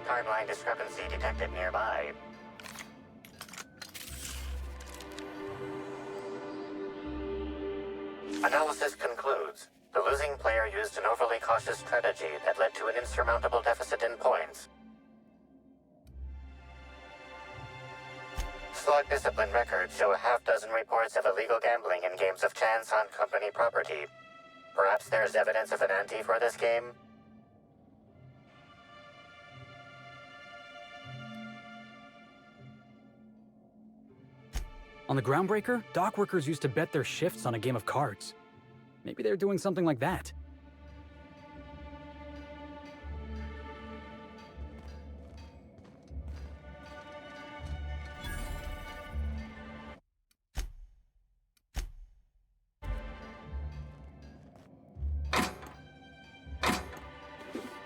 Timeline discrepancy detected nearby. Analysis concludes. The losing player used an overly cautious strategy that led to an insurmountable deficit in points. Slug discipline records show a half-dozen reports of illegal gambling in games of chance on company property. Perhaps there's evidence of an ante for this game? On the Groundbreaker, dock workers used to bet their shifts on a game of cards. Maybe they're doing something like that.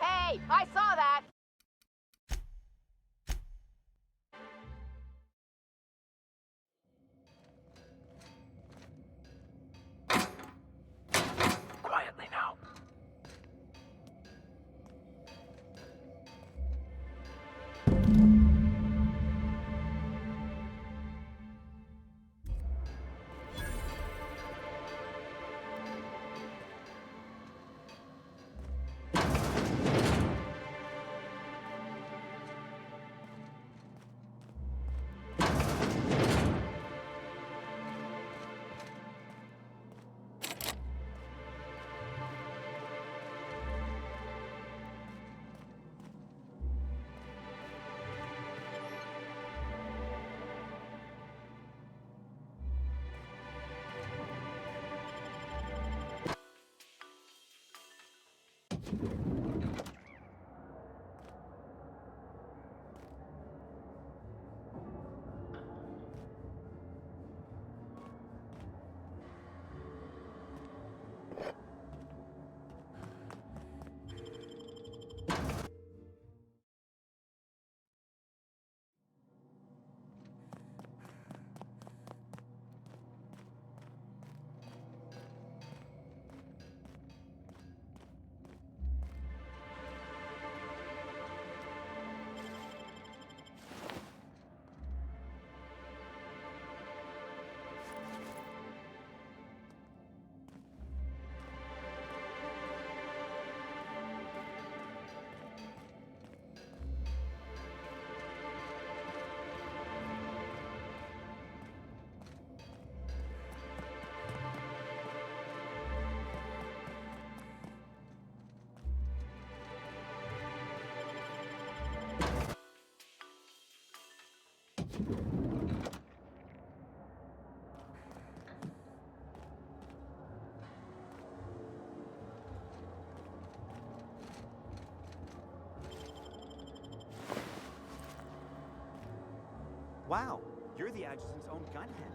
Hey, I saw that! Quietly now. Wow, you're the adjutant's own gunhead.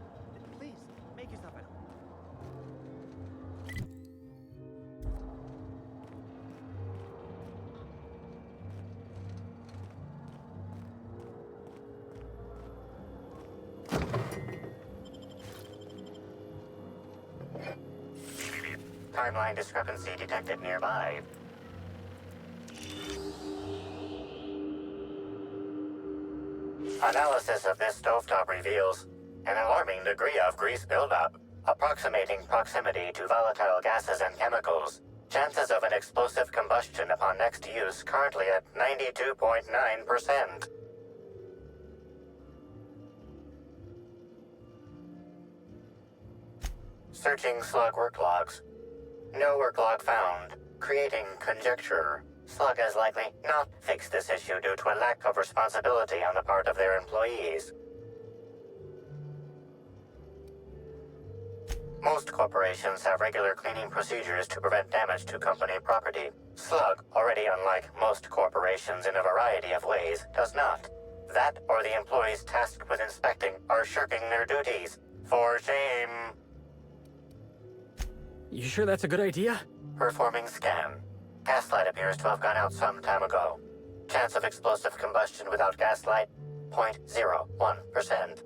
Please, make yourself at home. Timeline discrepancy detected nearby. Analysis of this stovetop reveals an alarming degree of grease buildup, approximating proximity to volatile gases and chemicals. Chances of an explosive combustion upon next use currently at 92.9%. Searching slug work logs. No work log found. Creating conjecture. Slug has likely not fixed this issue due to a lack of responsibility on the part of their employees. Most corporations have regular cleaning procedures to prevent damage to company property. Slug, already unlike most corporations in a variety of ways, does not. That or the employees tasked with inspecting are shirking their duties. For shame. You sure that's a good idea? Performing scan. Gaslight appears to have gone out some time ago. Chance of explosive combustion without gaslight, 0.01%.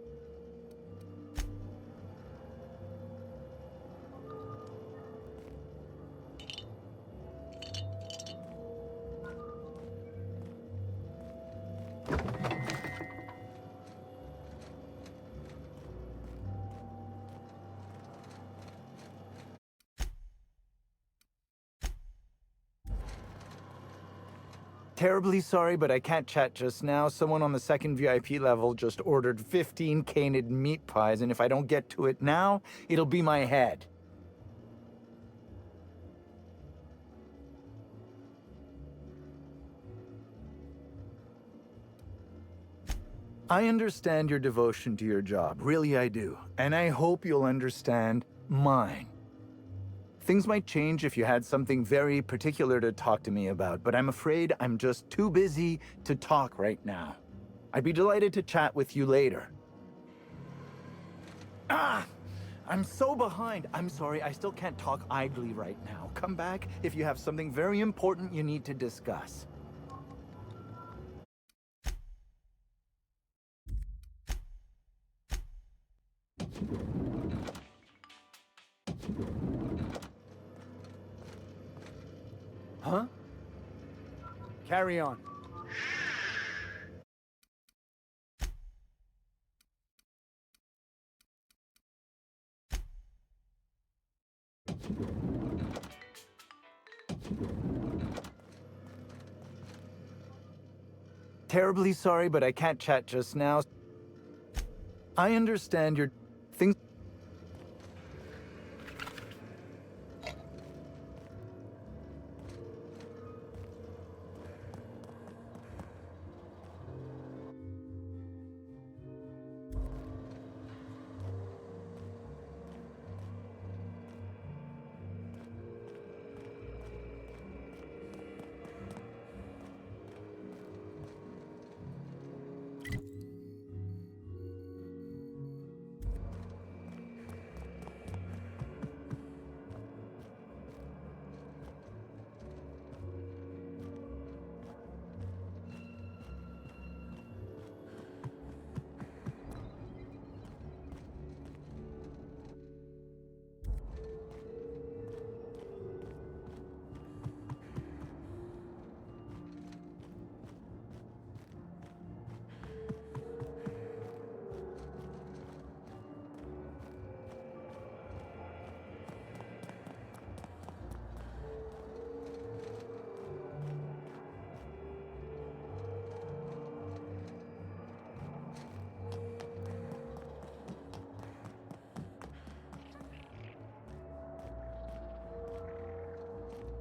Terribly sorry, but I can't chat just now. Someone on the second VIP level just ordered 15 canid meat pies, and if I don't get to it now, it'll be my head. I understand your devotion to your job, really I do, and I hope you'll understand mine. Things might change if you had something very particular to talk to me about, but I'm afraid I'm just too busy to talk right now. I'd be delighted to chat with you later. I'm so behind. I'm sorry, I still can't talk idly right now. Come back if you have something very important you need to discuss. Huh? Carry on. Terribly sorry, but I can't chat just now. I understand your things.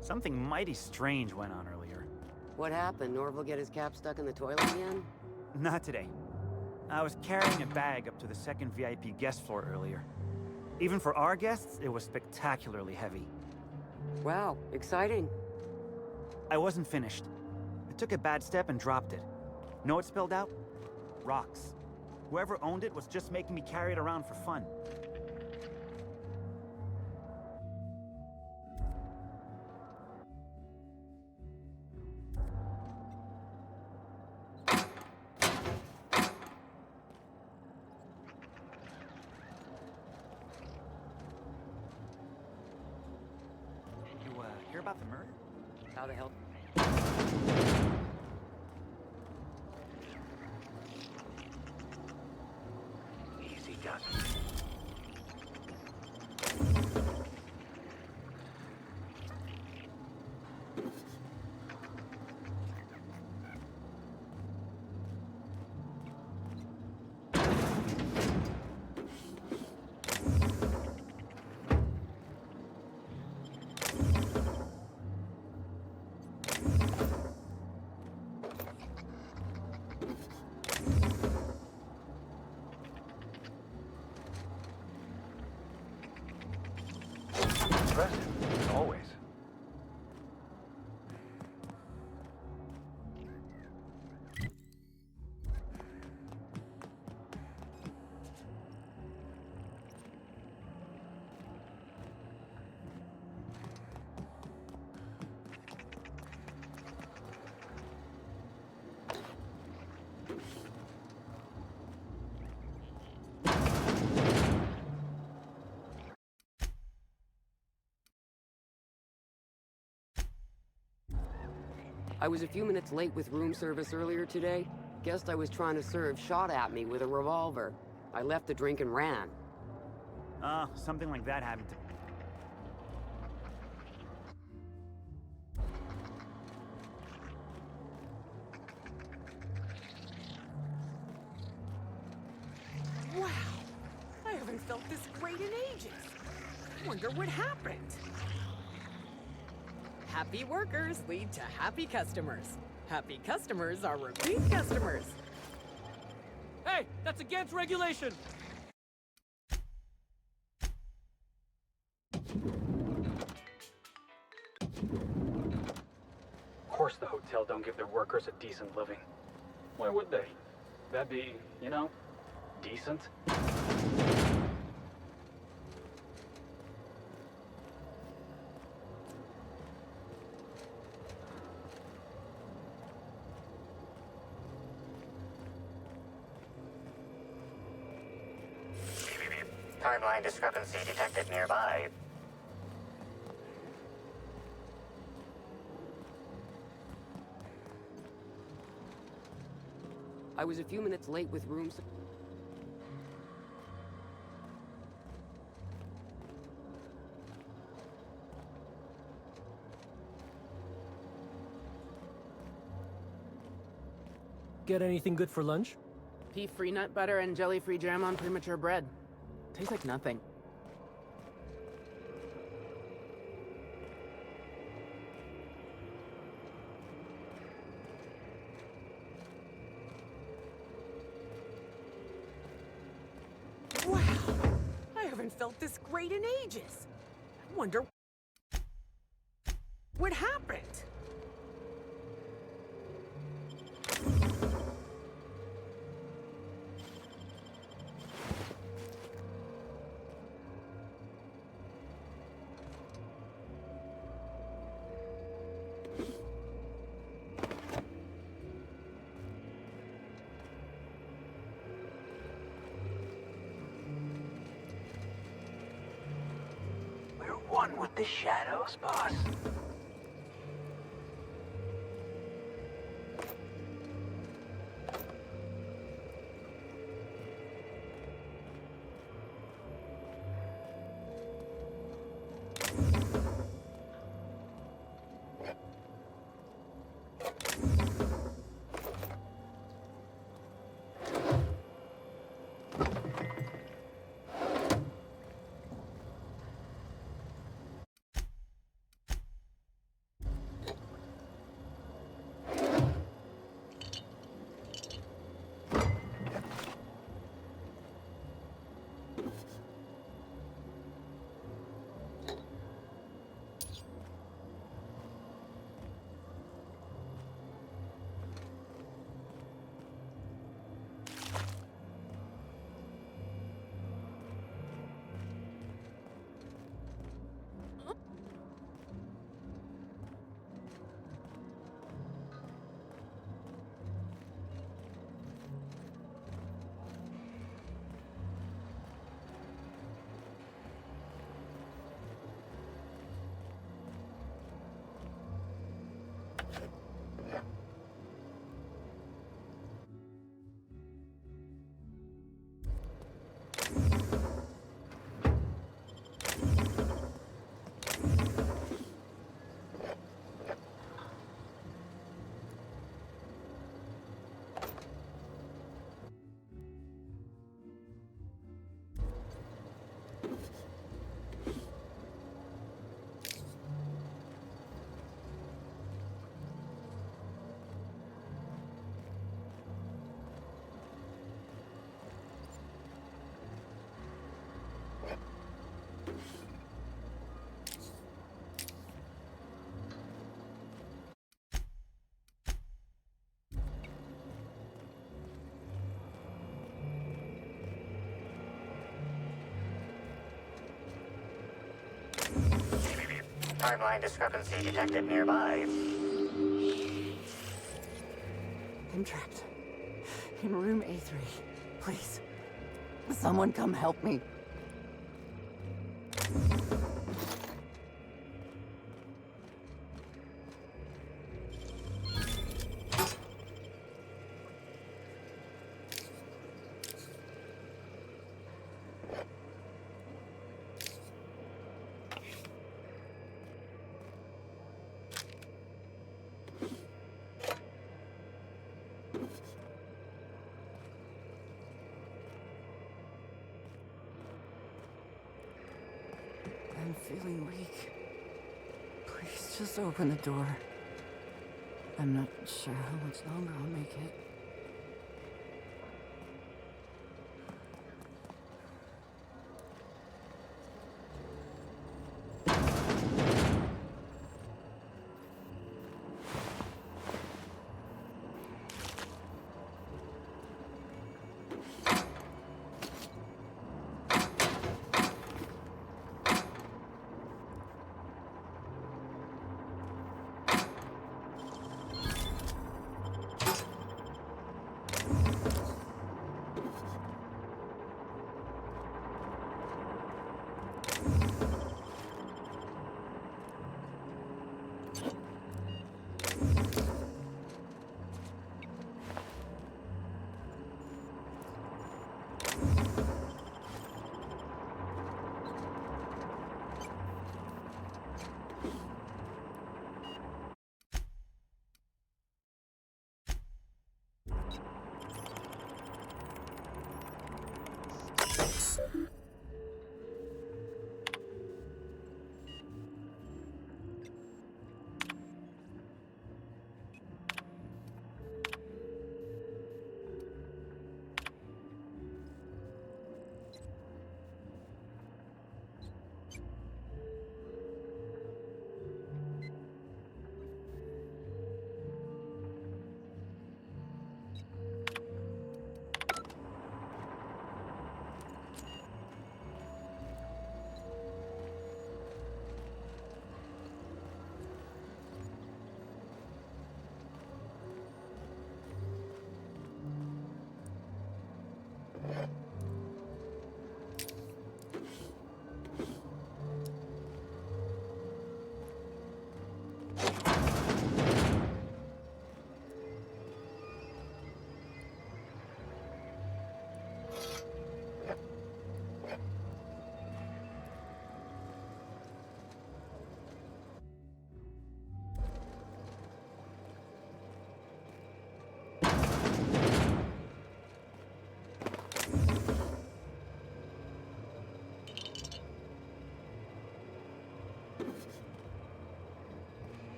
Something mighty strange went on earlier. What happened? Norval get his cap stuck in the toilet again? Not today. I was carrying a bag up to the second VIP guest floor earlier. Even for our guests, it was spectacularly heavy. Wow, exciting. I wasn't finished. I took a bad step and dropped it. Know what spilled out? Rocks. Whoever owned it was just making me carry it around for fun. Hear about the murder? How the hell? Easy done. Impressive, always. I was a few minutes late with room service earlier today. Guest I was trying to serve shot at me with a revolver. I left the drink and ran. Something like that happened to me. felt this great in ages. I wonder what happened. Happy workers lead to happy customers. Happy customers are repeat customers. Hey, that's against regulation! Of course the hotel don't give their workers a decent living. Why would they? That'd be, you know, decent. Timeline discrepancy detected nearby. I was a few minutes late with room service. Get anything good for lunch? Beef-free nut butter and jelly-free jam on premature bread. Tastes like nothing. Wow! I haven't felt this great in ages. I wonder what happened. We're one with the shadows, boss. Timeline discrepancy detected nearby. I'm trapped. In room A3. Please. Someone come help me. feeling weak. Please just open the door. I'm not sure how much longer I'll make it.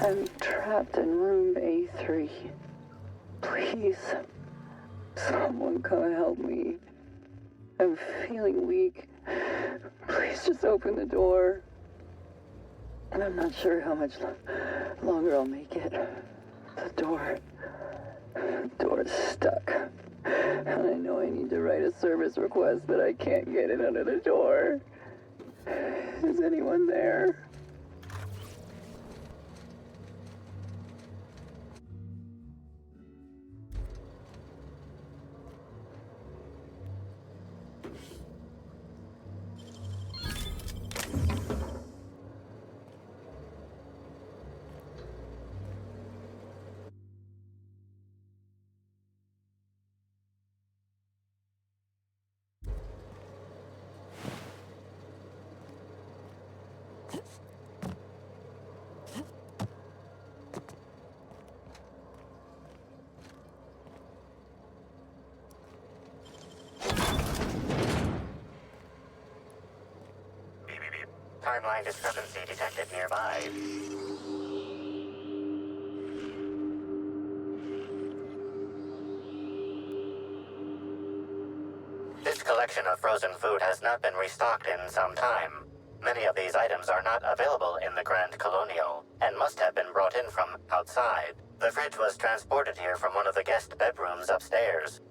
I'm trapped in room A3. Please, someone come help me. I'm feeling weak. Please just open the door. And I'm not sure how much longer I'll make it. The door's stuck. And I know I need to write a service request, but I can't get it under the door. Is anyone there? Timeline discrepancy detected nearby. section of frozen food has not been restocked in some time. Many of these items are not available in the Grand Colonial, and must have been brought in from outside. The fridge was transported here from one of the guest bedrooms upstairs.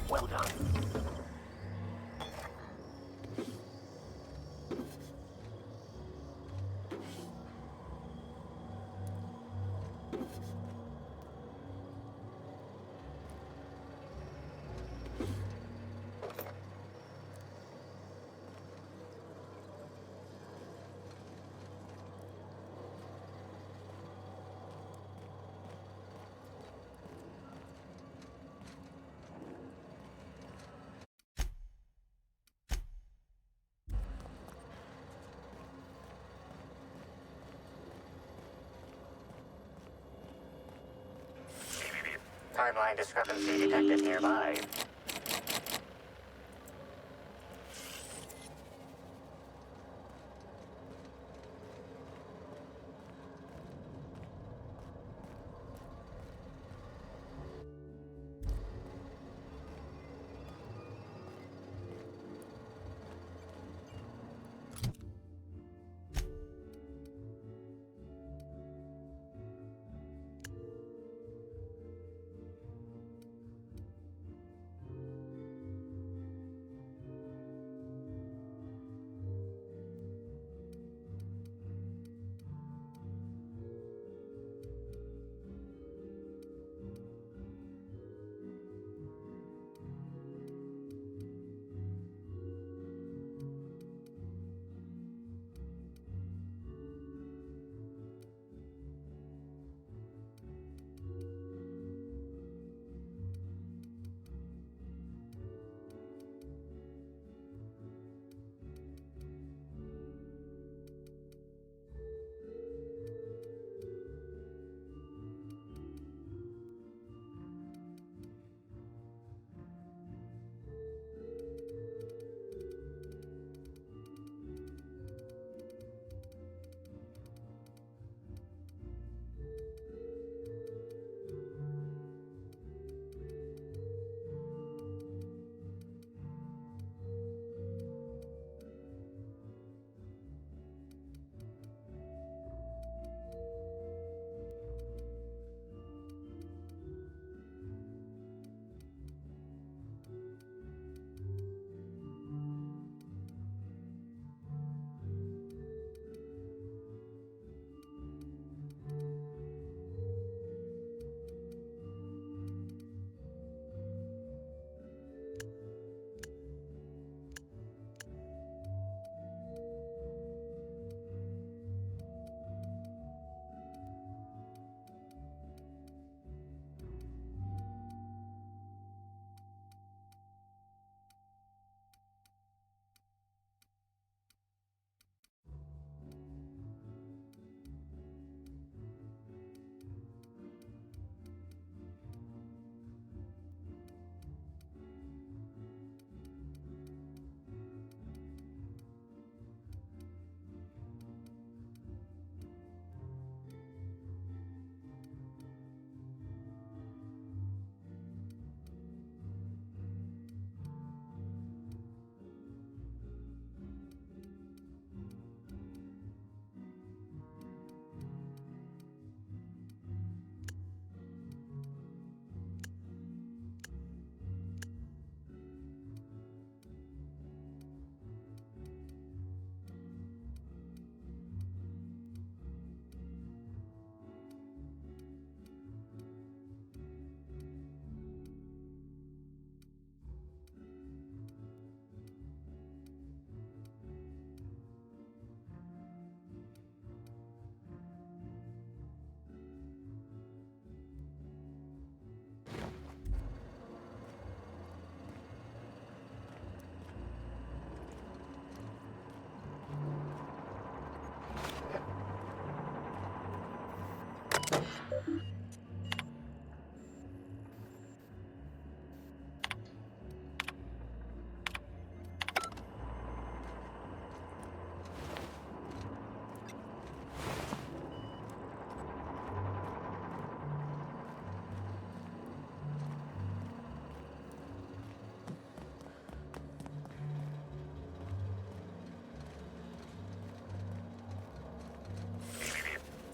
Well done. Timeline discrepancy detected nearby.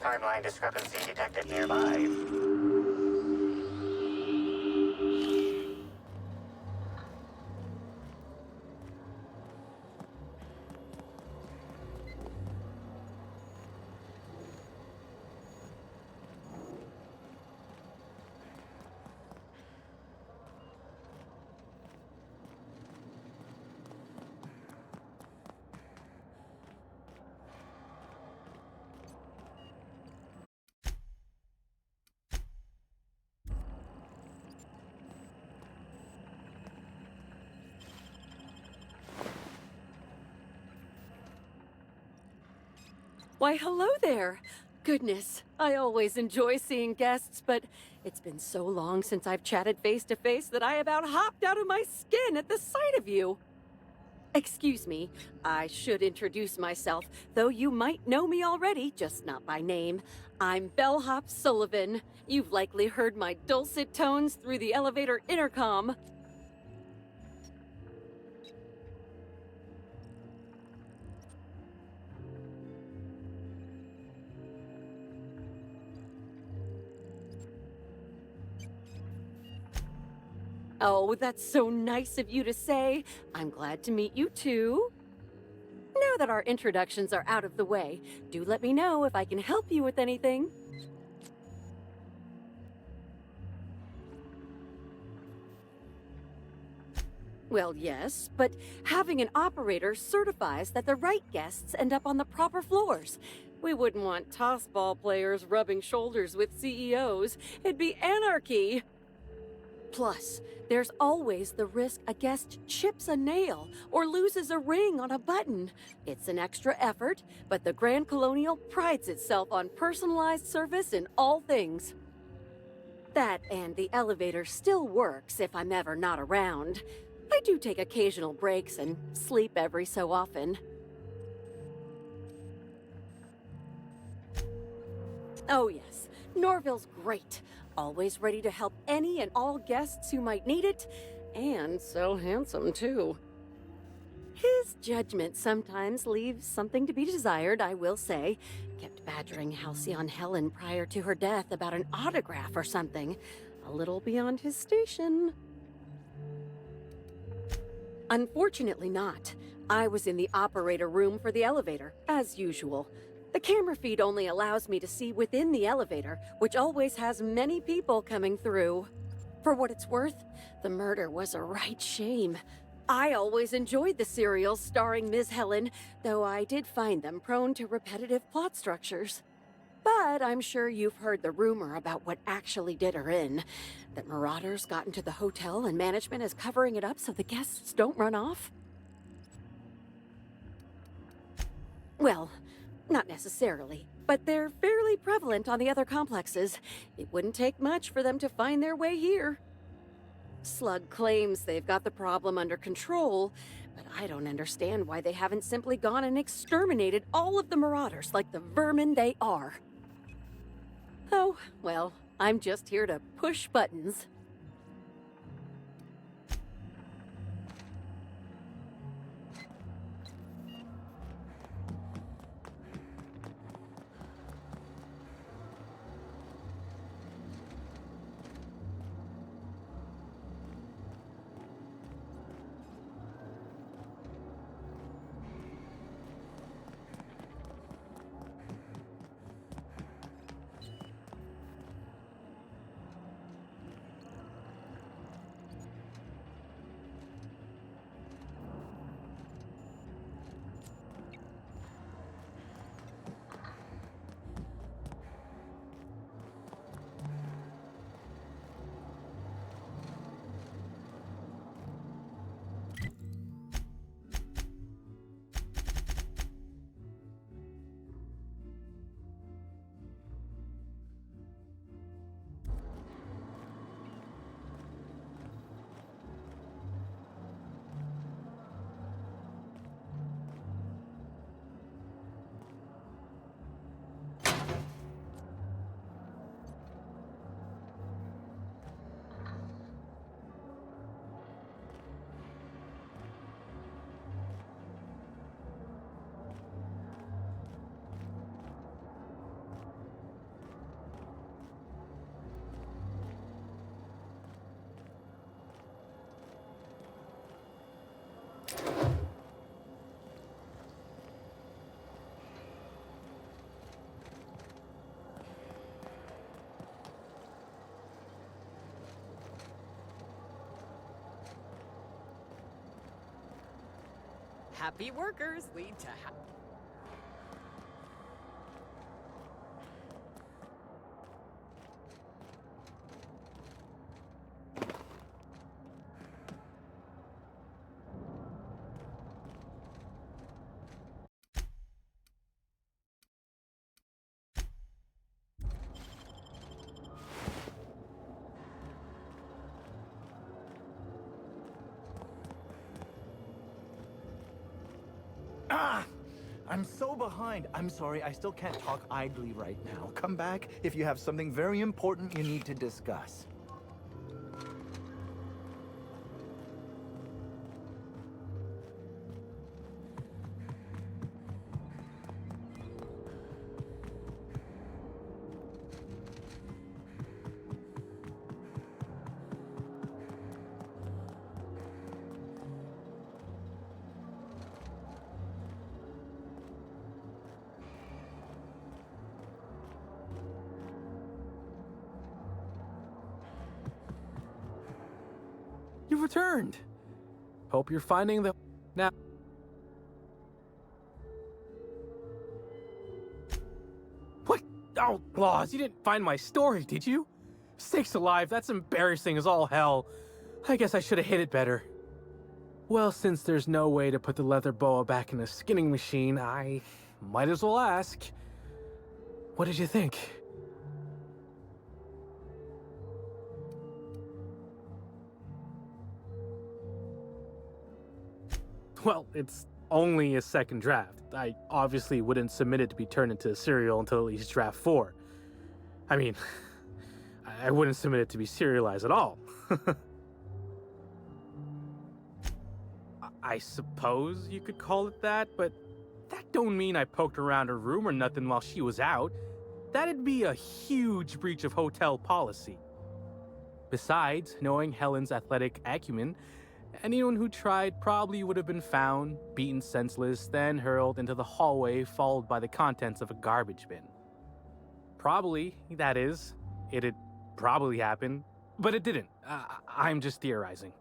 timeline discrepancy detected nearby. Why, hello there. Goodness, I always enjoy seeing guests, but it's been so long since I've chatted face to face that I about hopped out of my skin at the sight of you. Excuse me, I should introduce myself, though you might know me already, just not by name. I'm Bellhop Sullivan. You've likely heard my dulcet tones through the elevator intercom. Oh, that's so nice of you to say. I'm glad to meet you too. Now that our introductions are out of the way, do let me know if I can help you with anything. Well, yes, but having an operator certifies that the right guests end up on the proper floors. We wouldn't want tossball players rubbing shoulders with CEOs. It'd be anarchy. Plus, there's always the risk a guest chips a nail or loses a ring on a button. It's an extra effort, but the Grand Colonial prides itself on personalized service in all things. That and the elevator still works if I'm ever not around. I do take occasional breaks and sleep every so often. Oh yes, Norville's great. Always ready to help any and all guests who might need it, and so handsome too. His judgment sometimes leaves something to be desired, I will say. Kept badgering Halcyon Helen prior to her death about an autograph or something. A little beyond his station. Unfortunately not. I was in the operator room for the elevator, as usual. The camera feed only allows me to see within the elevator, which always has many people coming through. For what it's worth, the murder was a right shame. I always enjoyed the serials starring Ms. Helen, though I did find them prone to repetitive plot structures. But I'm sure you've heard the rumor about what actually did her in. That marauders got into the hotel and management is covering it up so the guests don't run off. Well, not necessarily, but they're fairly prevalent on the other complexes. It wouldn't take much for them to find their way here. Slug claims they've got the problem under control, but I don't understand why they haven't simply gone and exterminated all of the marauders like the vermin they are. Oh, well, I'm just here to push buttons. Happy workers lead to Ah! I'm so behind. I'm sorry, I still can't talk idly right now. Come back if you have something very important you need to discuss. You've returned. Hope you're finding the... Now... What? Oh, Laws, you didn't find my story, did you? Sakes alive, that's embarrassing as all hell. I guess I should have hid it better. Well, since there's no way to put the leather boa back in the skinning machine, I might as well ask. What did you think? Well, it's only a second draft. I obviously wouldn't submit it to be turned into a serial until at least draft 4. I mean, I wouldn't submit it to be serialized at all. I suppose you could call it that, but that don't mean I poked around her room or nothing while she was out. That'd be a huge breach of hotel policy. Besides, knowing Helen's athletic acumen, anyone who tried probably would have been found, beaten senseless, then hurled into the hallway, followed by the contents of a garbage bin. Probably, that is. It'd probably happen, but it didn't. I'm just theorizing.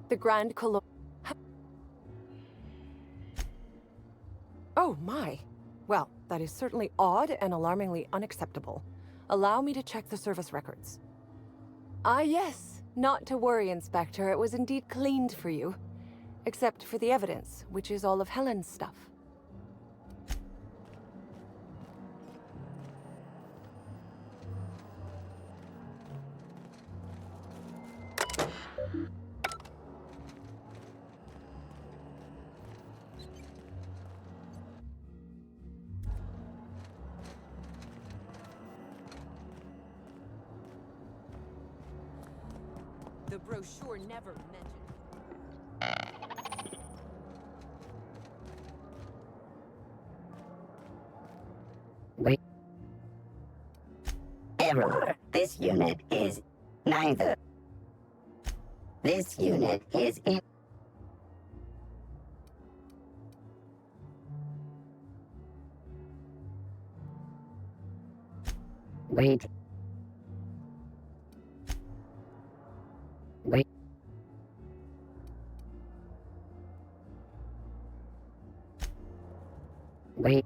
The Grand Colo... Oh, my. Well, that is certainly odd and alarmingly unacceptable. Allow me to check the service records. Ah, yes. Not to worry, Inspector. It was indeed cleaned for you. Except for the evidence, which is all of Helen's stuff. the brochure never mentioned. Wait. Error. This unit is neither. This unit is in. Wait. Wait. Wait.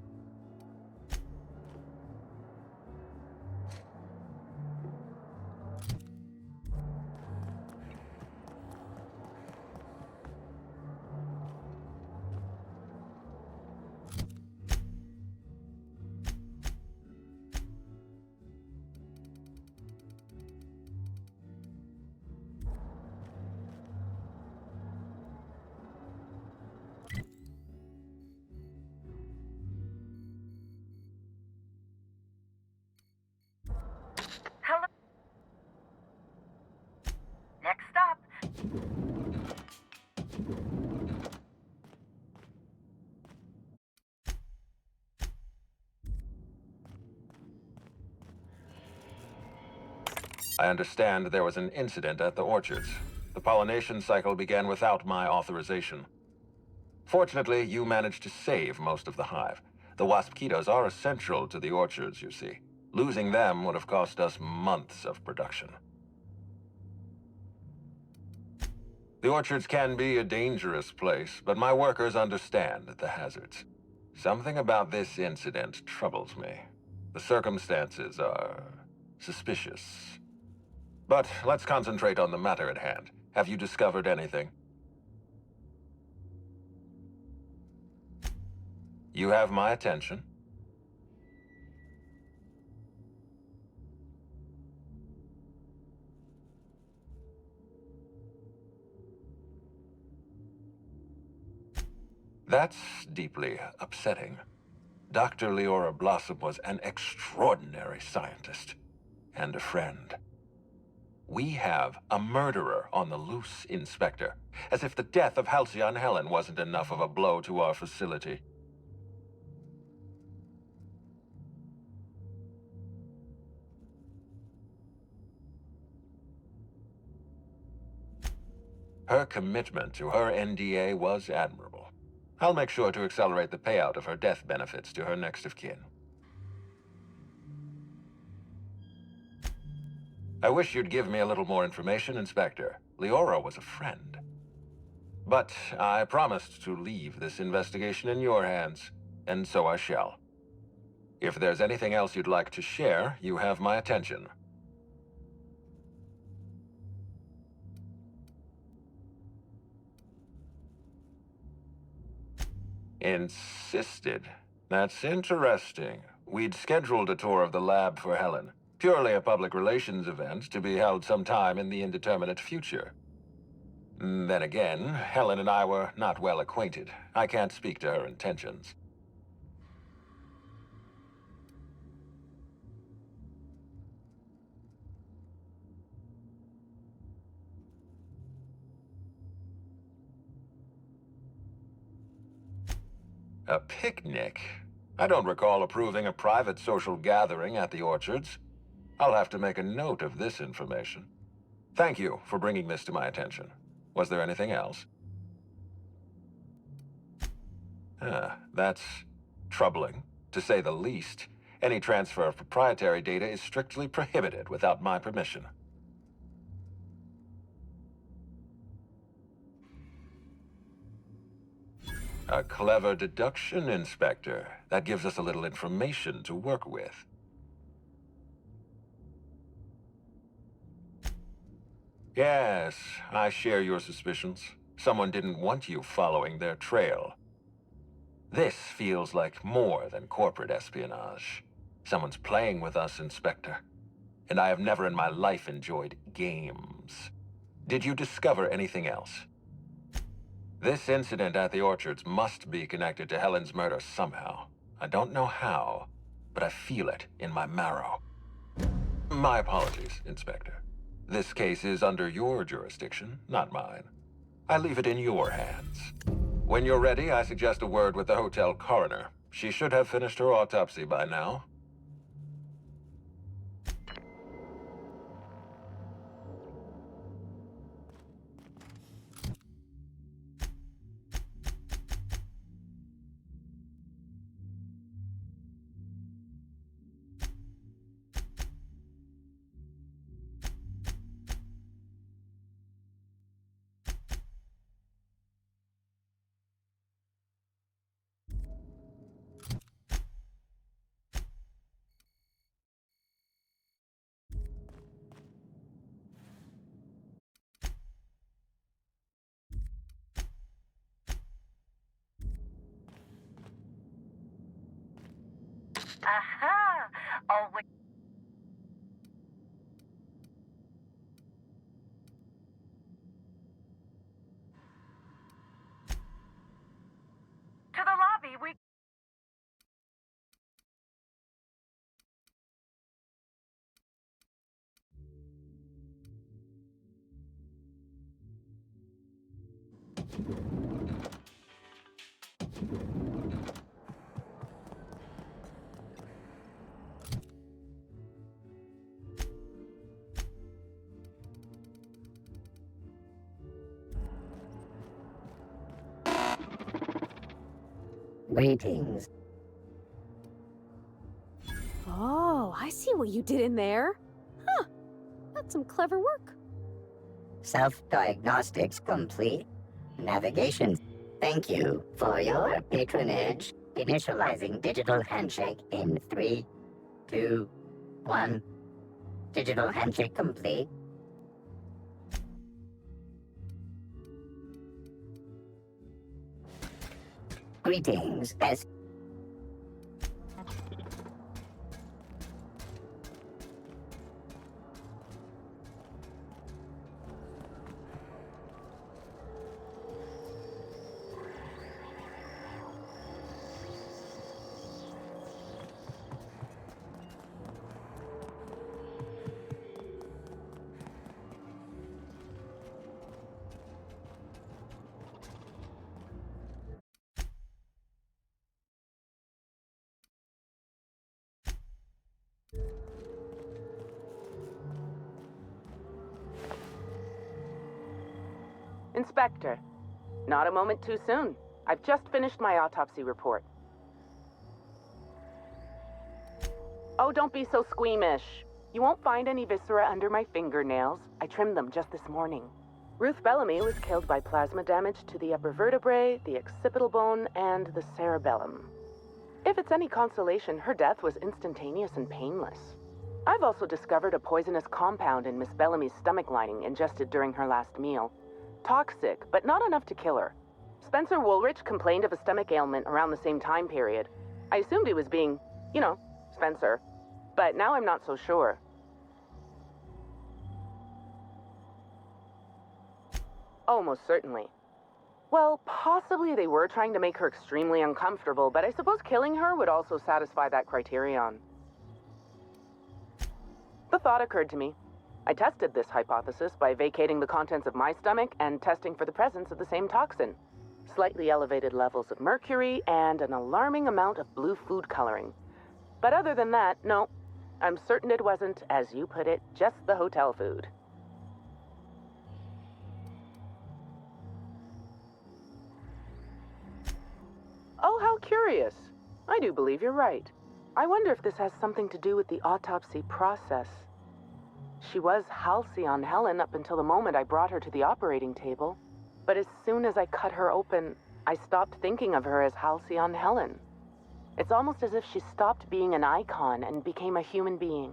Hello. Next stop. I understand there was an incident at the orchards. The pollination cycle began without my authorization. Fortunately, you managed to save most of the hive. The wasp-ketos are essential to the orchards, you see. Losing them would have cost us months of production. The orchards can be a dangerous place, but my workers understand the hazards. Something about this incident troubles me. The circumstances are suspicious. But let's concentrate on the matter at hand. Have you discovered anything? You have my attention. That's deeply upsetting. Dr. Leora Blossom was an extraordinary scientist and a friend. We have a murderer on the loose, Inspector. As if the death of Halcyon Helen wasn't enough of a blow to our facility. Her commitment to her NDA was admirable. I'll make sure to accelerate the payout of her death benefits to her next of kin. I wish you'd give me a little more information, Inspector. Leora was a friend. But I promised to leave this investigation in your hands, and so I shall. If there's anything else you'd like to share, you have my attention. Insisted. That's interesting. We'd scheduled a tour of the lab for Helen. Purely a public relations event to be held sometime in the indeterminate future. Then again, Helen and I were not well acquainted. I can't speak to her intentions. A picnic? I don't recall approving a private social gathering at the orchards. I'll have to make a note of this information. Thank you for bringing this to my attention. Was there anything else? That's troubling, to say the least. Any transfer of proprietary data is strictly prohibited without my permission. A clever deduction, Inspector. That gives us a little information to work with. Yes, I share your suspicions. Someone didn't want you following their trail. This feels like more than corporate espionage. Someone's playing with us, Inspector. And I have never in my life enjoyed games. Did you discover anything else? This incident at the orchards must be connected to Helen's murder somehow. I don't know how, but I feel it in my marrow. My apologies, Inspector. This case is under your jurisdiction, not mine. I leave it in your hands. When you're ready, I suggest a word with the hotel coroner. She should have finished her autopsy by now. Aha! Always. To the lobby, we. Greetings. Oh, I see what you did in there. Huh. That's some clever work. Self-diagnostics complete. Navigation. Thank you for your patronage. Initializing digital handshake in 3, 2, 1. Digital handshake complete. Greetings, S. Inspector, not a moment too soon. I've just finished my autopsy report. Oh, don't be so squeamish. You won't find any viscera under my fingernails. I trimmed them just this morning. Ruth Bellamy was killed by plasma damage to the upper vertebrae, the occipital bone, and the cerebellum. If it's any consolation, her death was instantaneous and painless. I've also discovered a poisonous compound in Miss Bellamy's stomach lining ingested during her last meal. Toxic, but not enough to kill her. Spencer Woolrich complained of a stomach ailment around the same time period. I assumed he was being, Spencer. But now I'm not so sure. Oh, most certainly. Well, possibly they were trying to make her extremely uncomfortable, but I suppose killing her would also satisfy that criterion. The thought occurred to me. I tested this hypothesis by vacating the contents of my stomach and testing for the presence of the same toxin. Slightly elevated levels of mercury and an alarming amount of blue food coloring. But other than that, no. I'm certain it wasn't, as you put it, just the hotel food. Oh, how curious. I do believe you're right. I wonder if this has something to do with the autopsy process. She was Halcyon Helen up until the moment I brought her to the operating table. But as soon as I cut her open, I stopped thinking of her as Halcyon Helen. It's almost as if she stopped being an icon and became a human being.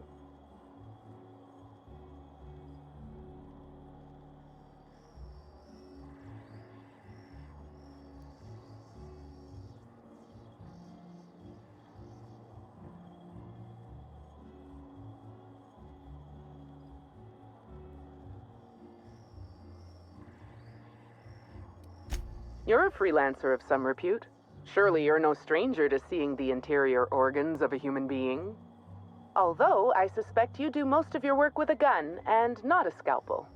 You're a freelancer of some repute. Surely you're no stranger to seeing the interior organs of a human being. Although, I suspect you do most of your work with a gun and not a scalpel.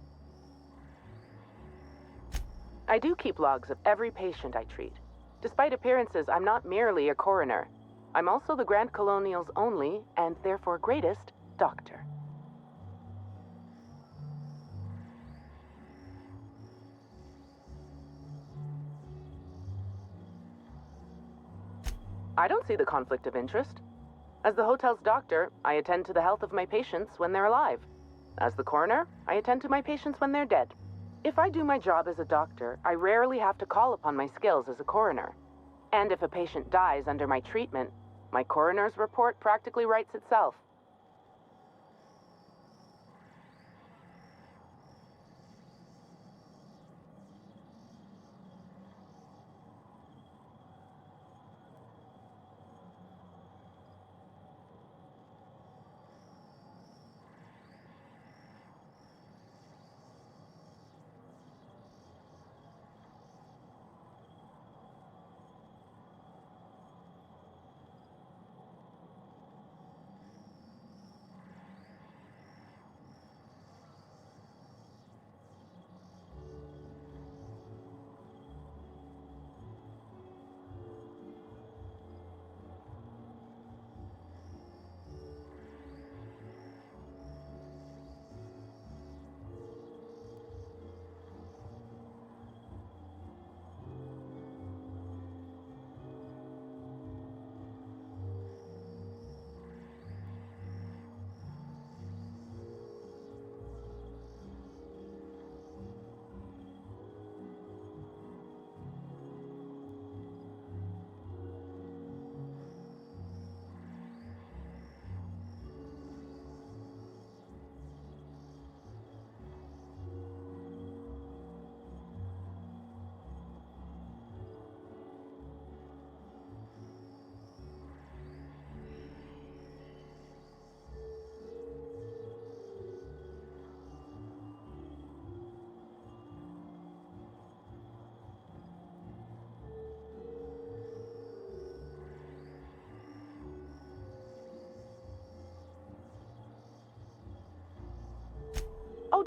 I do keep logs of every patient I treat. Despite appearances, I'm not merely a coroner. I'm also the Grand Colonial's only, and therefore greatest, doctor. I don't see the conflict of interest. As the hotel's doctor, I attend to the health of my patients when they're alive. As the coroner, I attend to my patients when they're dead. If I do my job as a doctor, I rarely have to call upon my skills as a coroner. And if a patient dies under my treatment, my coroner's report practically writes itself.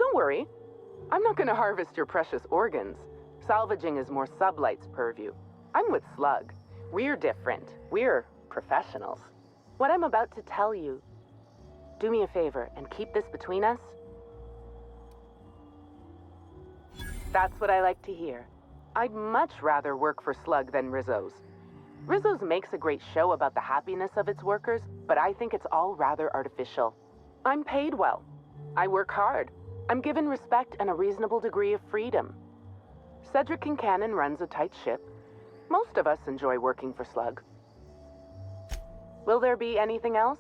don't worry. I'm not gonna harvest your precious organs. Salvaging is more Sublight's purview. I'm with Slug. We're different. We're professionals. What I'm about to tell you, do me a favor and keep this between us. That's what I like to hear. I'd much rather work for Slug than Rizzo's. Rizzo's makes a great show about the happiness of its workers, but I think it's all rather artificial. I'm paid well. I work hard. I'm given respect and a reasonable degree of freedom. Cedric Kincannon runs a tight ship. Most of us enjoy working for Slug. Will there be anything else?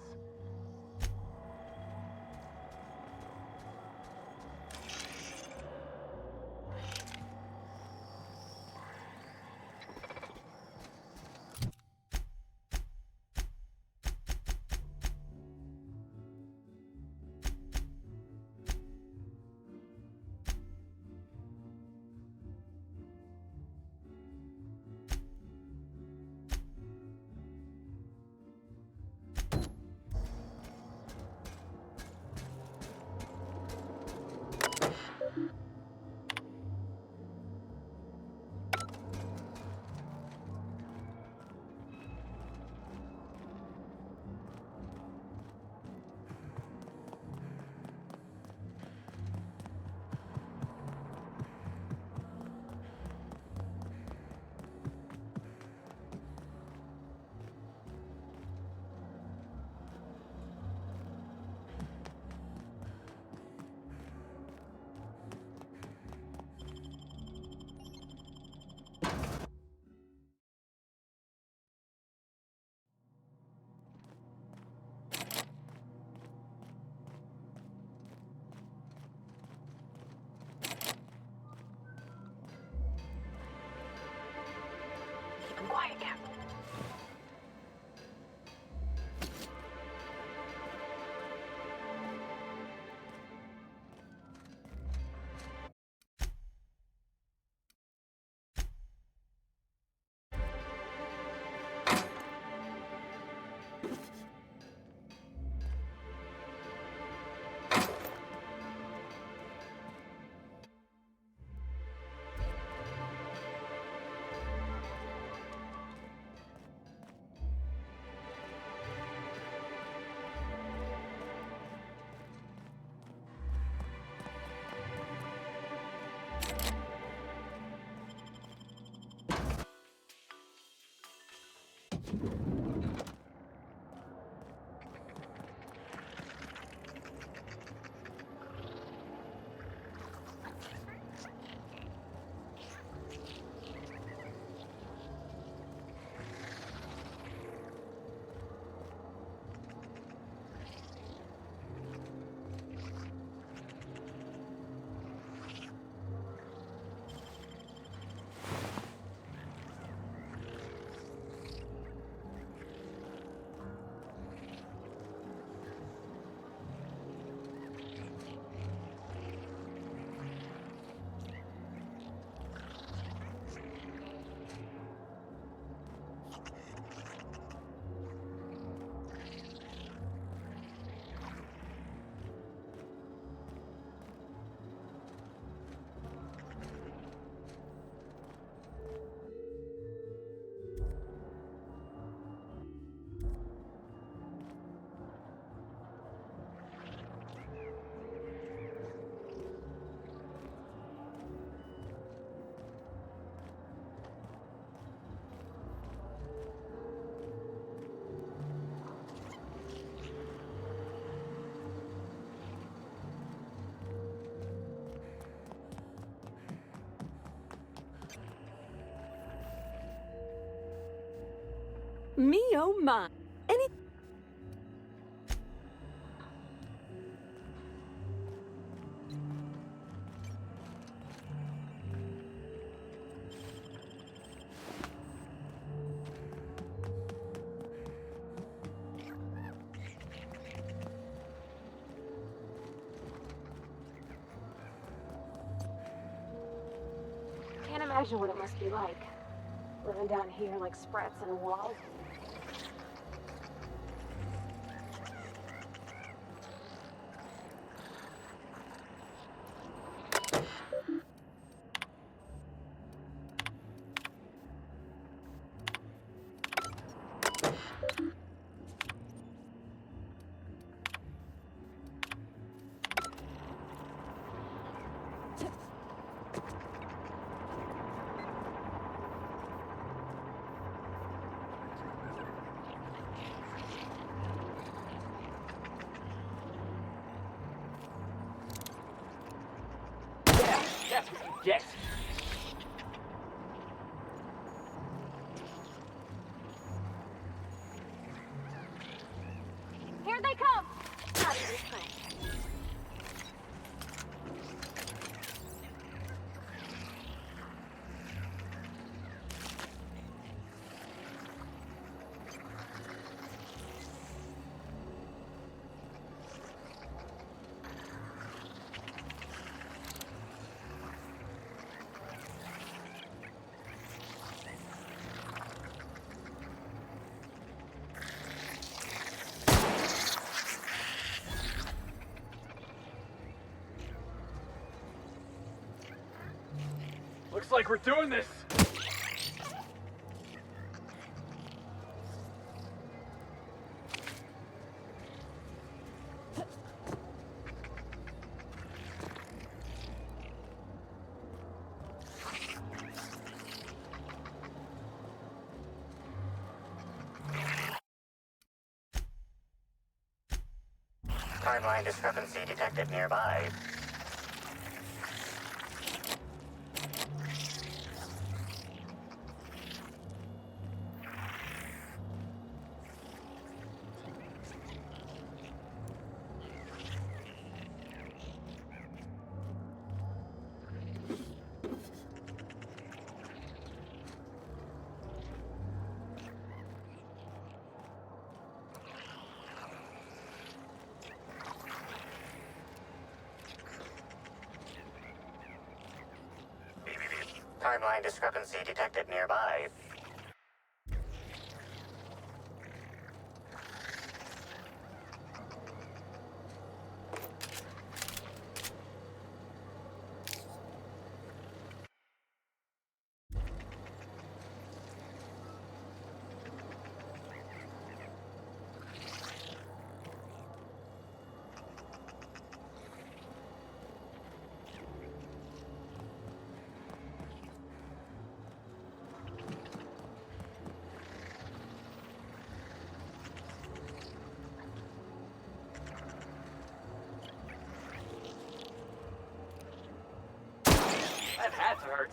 Keep him quiet, Captain. Me oh my. Any Can't imagine what it must be like. Living down here like sprats in a wall. That's what you get. Here they come! Out of this way. Looks like we're doing this. Timeline discrepancy detected nearby. Timeline discrepancy detected nearby. That had to hurt.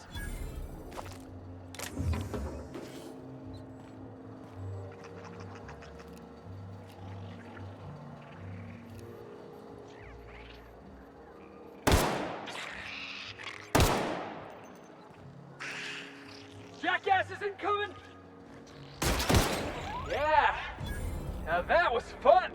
Jackass is incoming! Yeah! Now that was fun!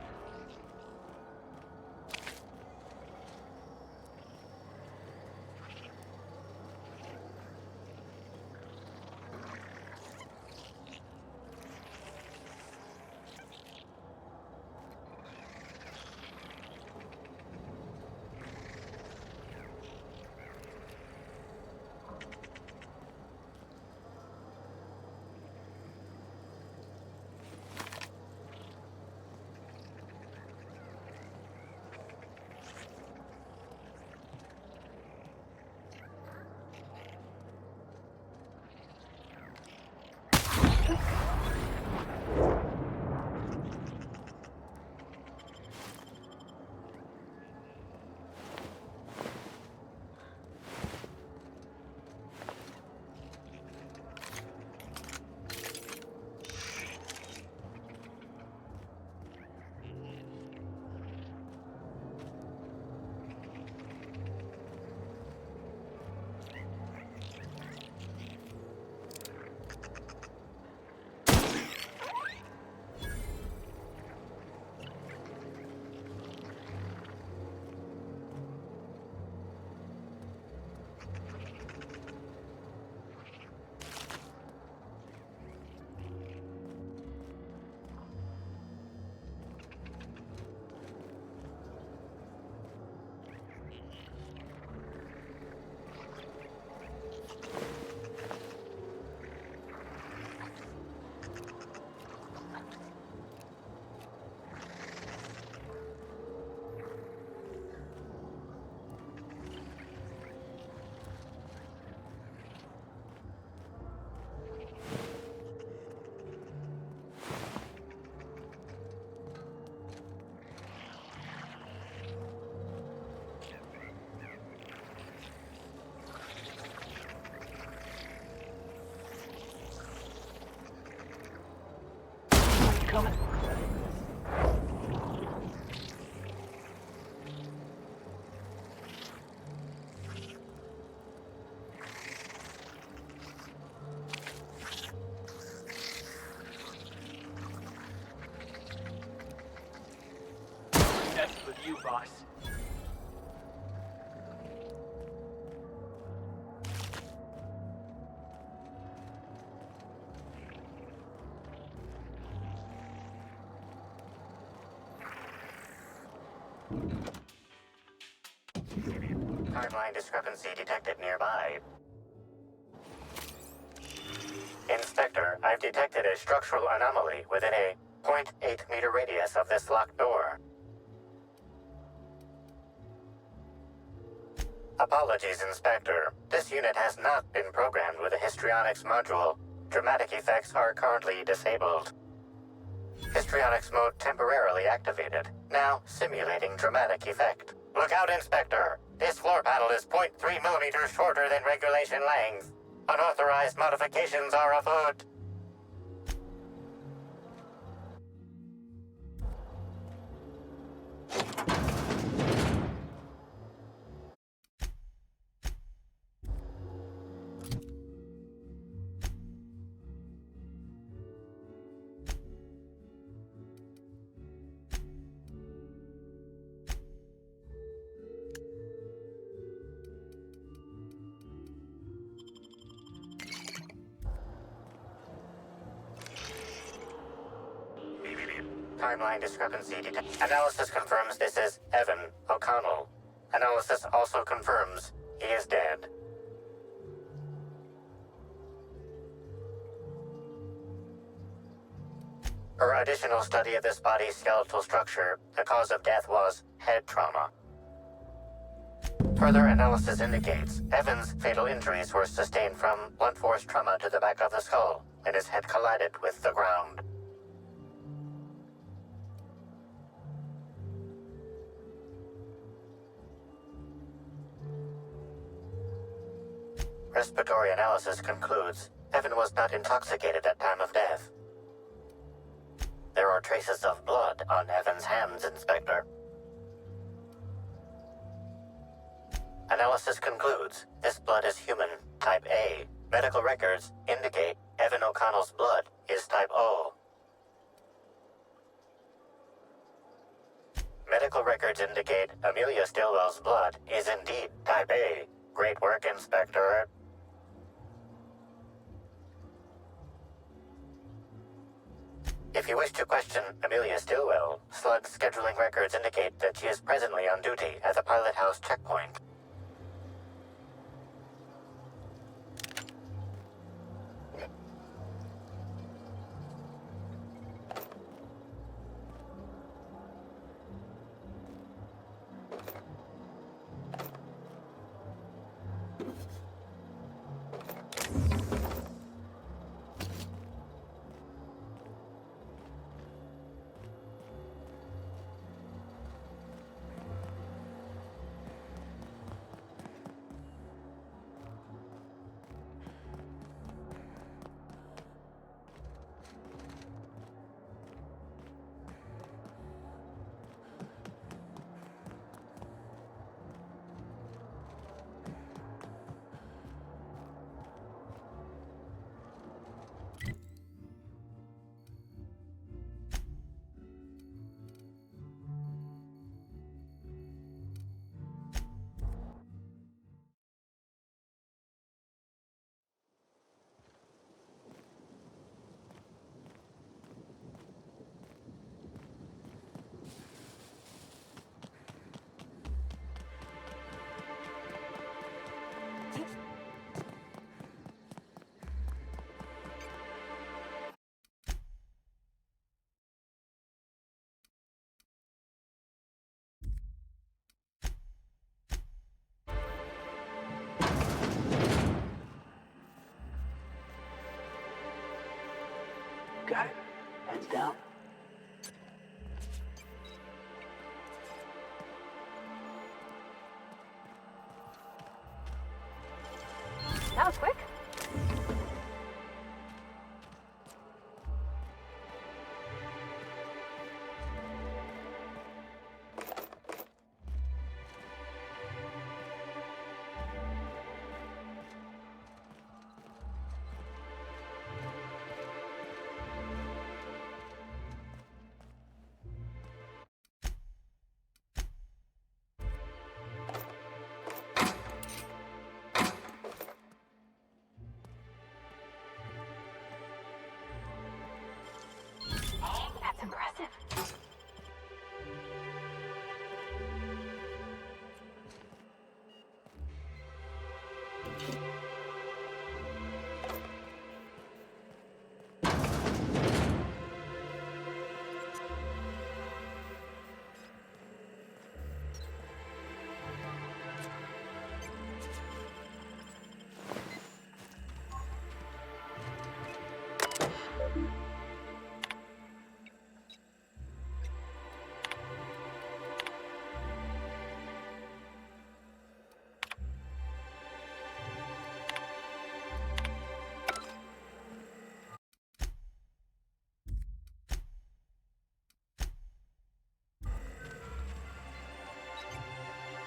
messing with you, boss. Timeline discrepancy detected nearby. Inspector, I've detected a structural anomaly within a 0.8 meter radius of this locked door. Apologies, Inspector. This unit has not been programmed with a histrionics module. Dramatic effects are currently disabled. Histrionics mode temporarily activated. Now simulating dramatic effect. Look out, Inspector! This floor panel is 0.3 millimeters shorter than regulation length. Unauthorized modifications are afoot. Timeline discrepancy detected. Analysis confirms this is Evan O'Connell. Analysis also confirms he is dead. Per additional study of this body's skeletal structure, the cause of death was head trauma. Further analysis indicates Evan's fatal injuries were sustained from blunt force trauma to the back of the skull, and his head collided with the ground. Respiratory analysis concludes Evan was not intoxicated at time of death. There are traces of blood on Evan's hands, Inspector. Analysis concludes this blood is human, type A. Medical records indicate Evan O'Connell's blood is type O. Medical records indicate Amelia Stillwell's blood is indeed type A. Great work, Inspector. If you wish to question Amelia Stillwell, Slug's scheduling records indicate that she is presently on duty at the Pilot House checkpoint. Got it. Heads down. That was quick.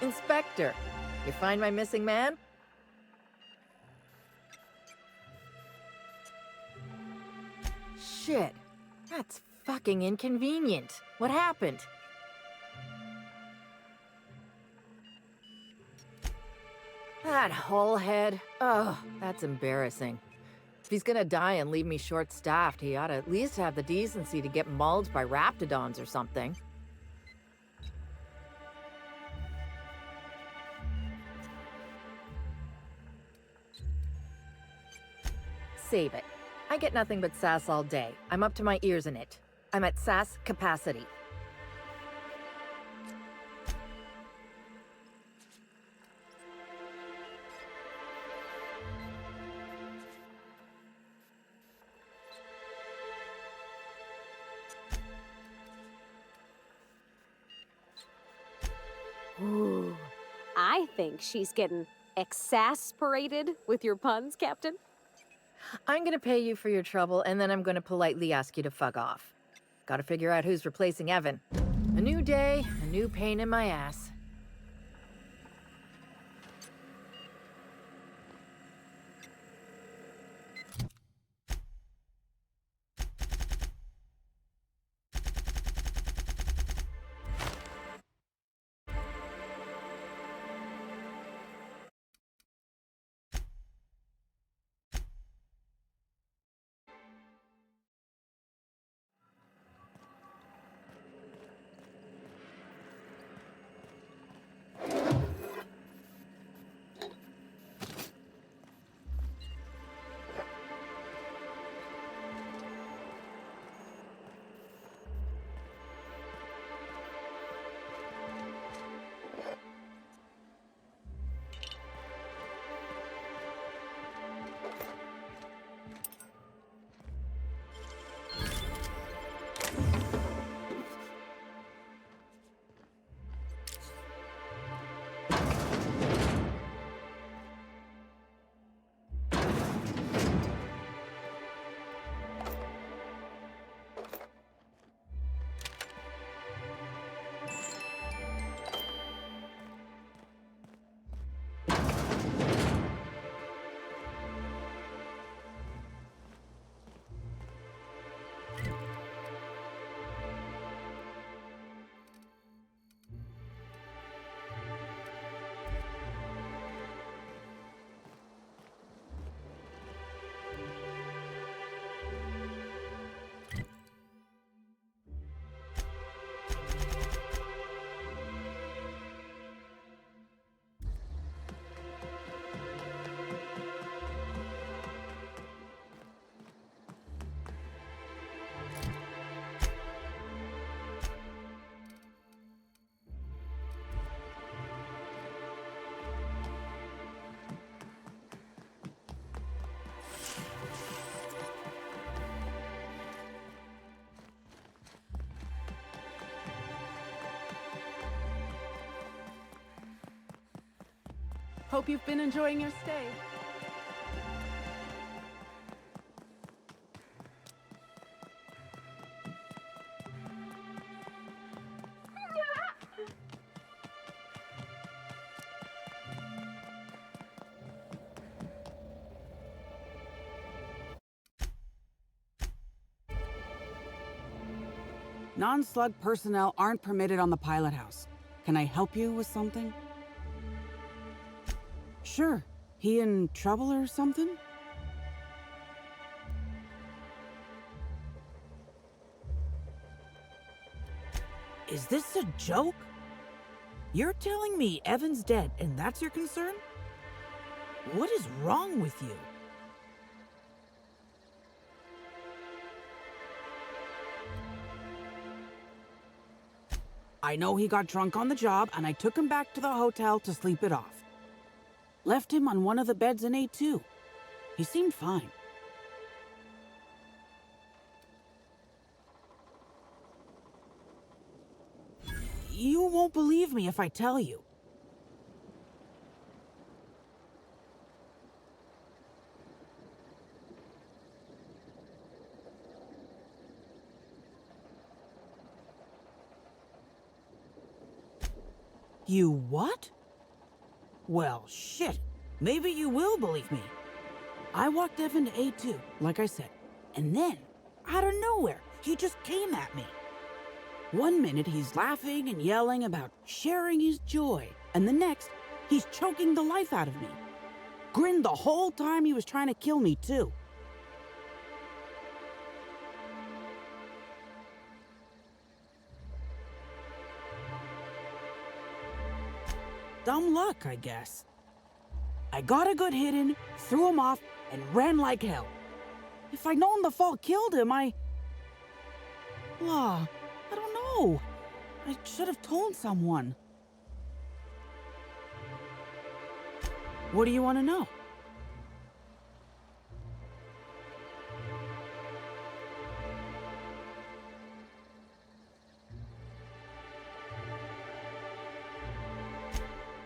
Inspector, you find my missing man? Shit. That's fucking inconvenient. What happened? That hullhead. Oh, that's embarrassing. If he's gonna die and leave me short-staffed, he ought to at least have the decency to get mauled by raptidons or something. Save it. I get nothing but sass all day. I'm up to my ears in it. I'm at sass capacity. Ooh, I think she's getting exasperated with your puns, Captain. I'm gonna pay you for your trouble, and then I'm gonna politely ask you to fuck off. Gotta figure out who's replacing Evan. A new day, a new pain in my ass. Hope you've been enjoying your stay. Non-slug personnel aren't permitted on the pilot house. Can I help you with something? Sure. He in trouble or something? Is this a joke? You're telling me Evan's dead and that's your concern? What is wrong with you? I know he got drunk on the job and I took him back to the hotel to sleep it off. Left him on one of the beds in A2. He seemed fine. You won't believe me if I tell you. You what? Well, shit. Maybe you will believe me. I walked Evan to A2, like I said, and then, out of nowhere, he just came at me. One minute he's laughing and yelling about sharing his joy, and the next, he's choking the life out of me. Grinned the whole time he was trying to kill me, too. Dumb luck, I guess. I got a good hit in, threw him off, and ran like hell. If I'd known the fall killed him, I don't know. I should have told someone. What do you want to know?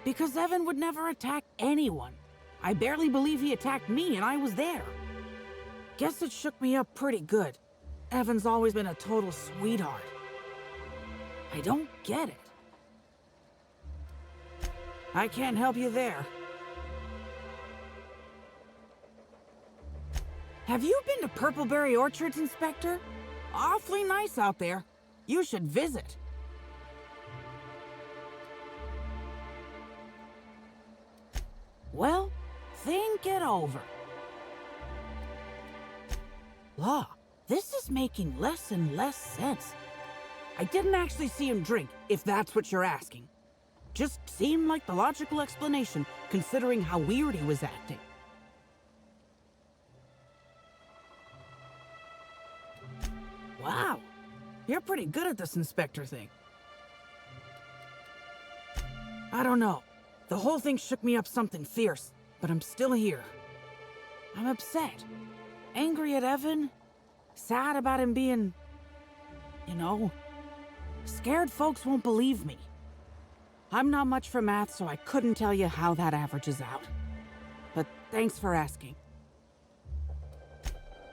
Because Evan would never attack anyone. I barely believe he attacked me, and I was there. Guess it shook me up pretty good. Evan's always been a total sweetheart. I don't get it. I can't help you there. Have you been to Purpleberry Orchards, Inspector? Awfully nice out there. You should visit. Well, think it over. Law, this is making less and less sense. I didn't actually see him drink, if that's what you're asking. Just seemed like the logical explanation, considering how weird he was acting. Wow, you're pretty good at this Inspector thing. I don't know. The whole thing shook me up something fierce, but I'm still here. I'm upset. Angry at Evan. Sad about him being... Scared folks won't believe me. I'm not much for math, so I couldn't tell you how that averages out. But thanks for asking.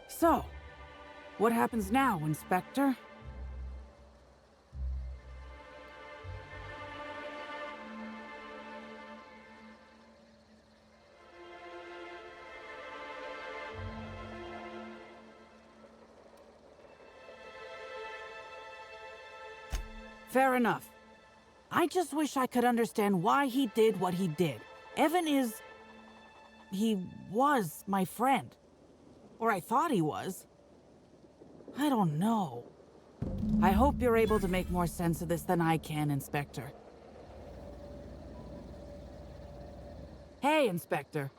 So, what happens now, Inspector? Fair enough. I just wish I could understand why he did what he did. Evan is... he was my friend. Or I thought he was. I don't know. I hope you're able to make more sense of this than I can, Inspector. Hey, Inspector.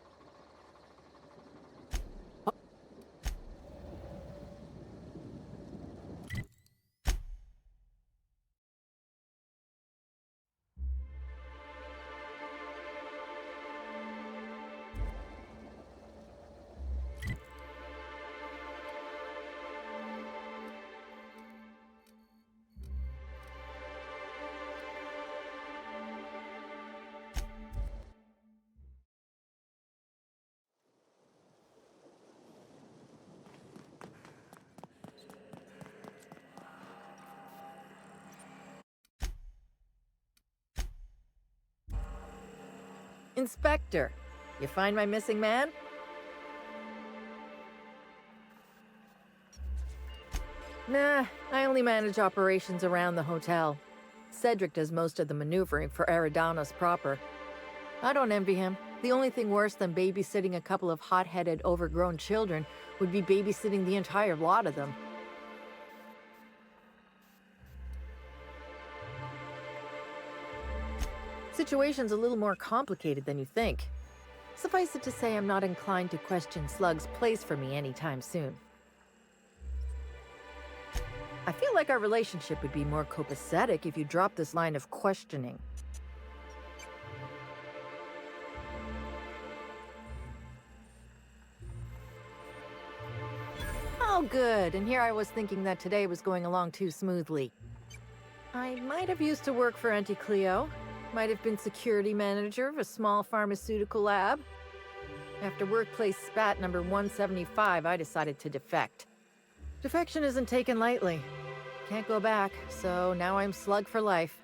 Inspector, you find my missing man? Nah, I only manage operations around the hotel. Cedric does most of the maneuvering for Eridanos proper. I don't envy him. The only thing worse than babysitting a couple of hot-headed, overgrown children would be babysitting the entire lot of them. Situation's a little more complicated than you think. Suffice it to say, I'm not inclined to question Slug's place for me anytime soon. I feel like our relationship would be more copacetic if you dropped this line of questioning. Oh, good. And here I was thinking that today was going along too smoothly. I might have used to work for Auntie Cleo. Might have been security manager of a small pharmaceutical lab. After workplace spat number 175, I decided to defect. Defection isn't taken lightly. Can't go back, so now I'm Slug for life.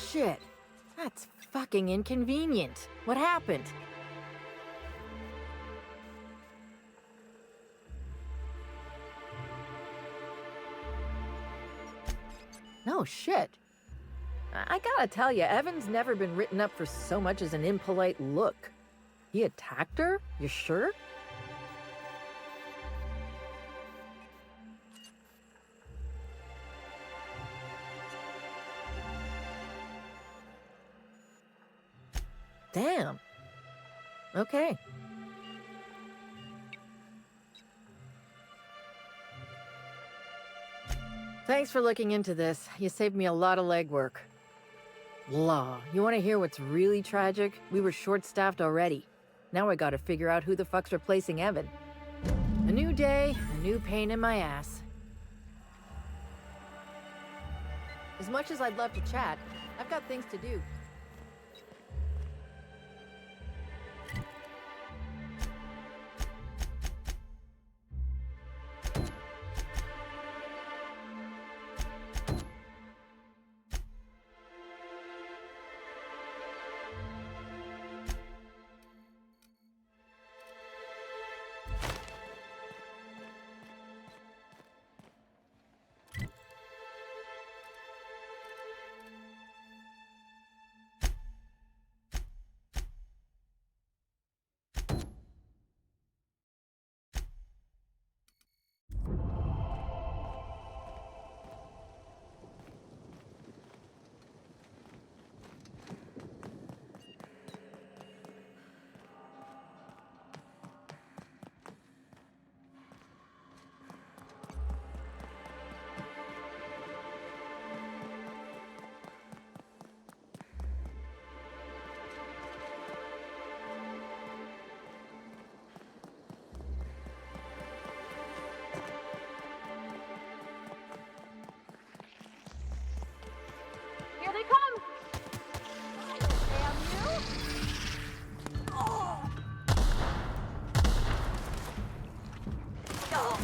shit. That's fucking inconvenient. What happened? No shit. I gotta tell you, Evan's never been written up for so much as an impolite look. He attacked her? You sure? Damn. Okay. Thanks for looking into this. You saved me a lot of legwork. Law, you want to hear what's really tragic? We were short-staffed already. Now I gotta figure out who the fuck's replacing Evan. A new day, a new pain in my ass. As much as I'd love to chat, I've got things to do. Here they come! Damn you! Oh. Oh.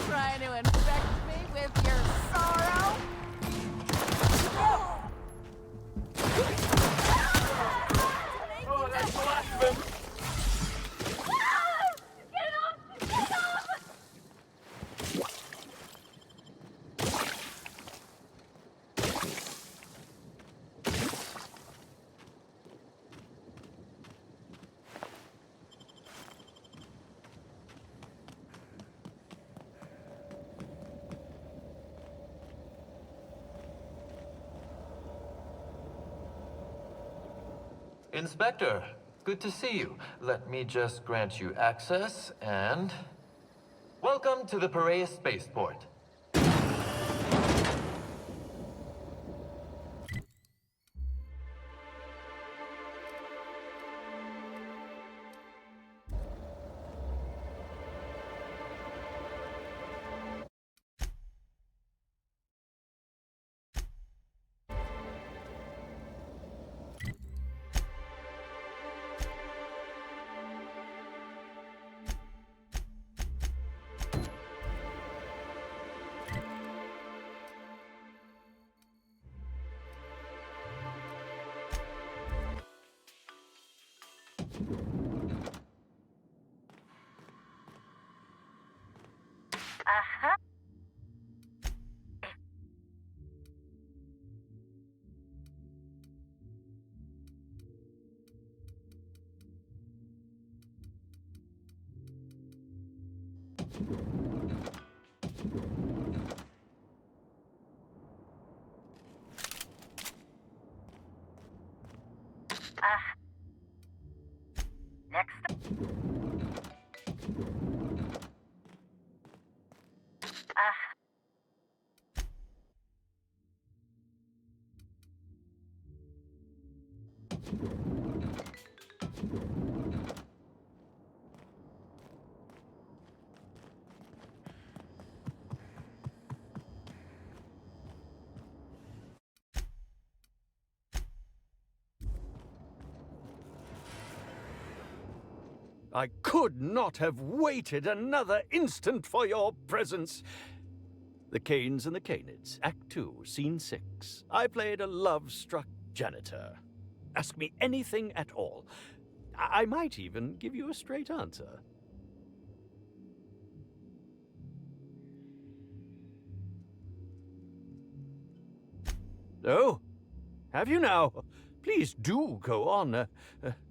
Trying to infect me with your sorrow? Oh, that's the last of him! Get off! Get off! Inspector, good to see you. Let me just grant you access and... Welcome to the Piraeus Spaceport. Uh-huh. I could not have waited another instant for your presence. The Canes and the Canids, Act 2, Scene 6. I played a love-struck janitor. Ask me anything at all. I might even give you a straight answer. Oh, have you now? Please do go on.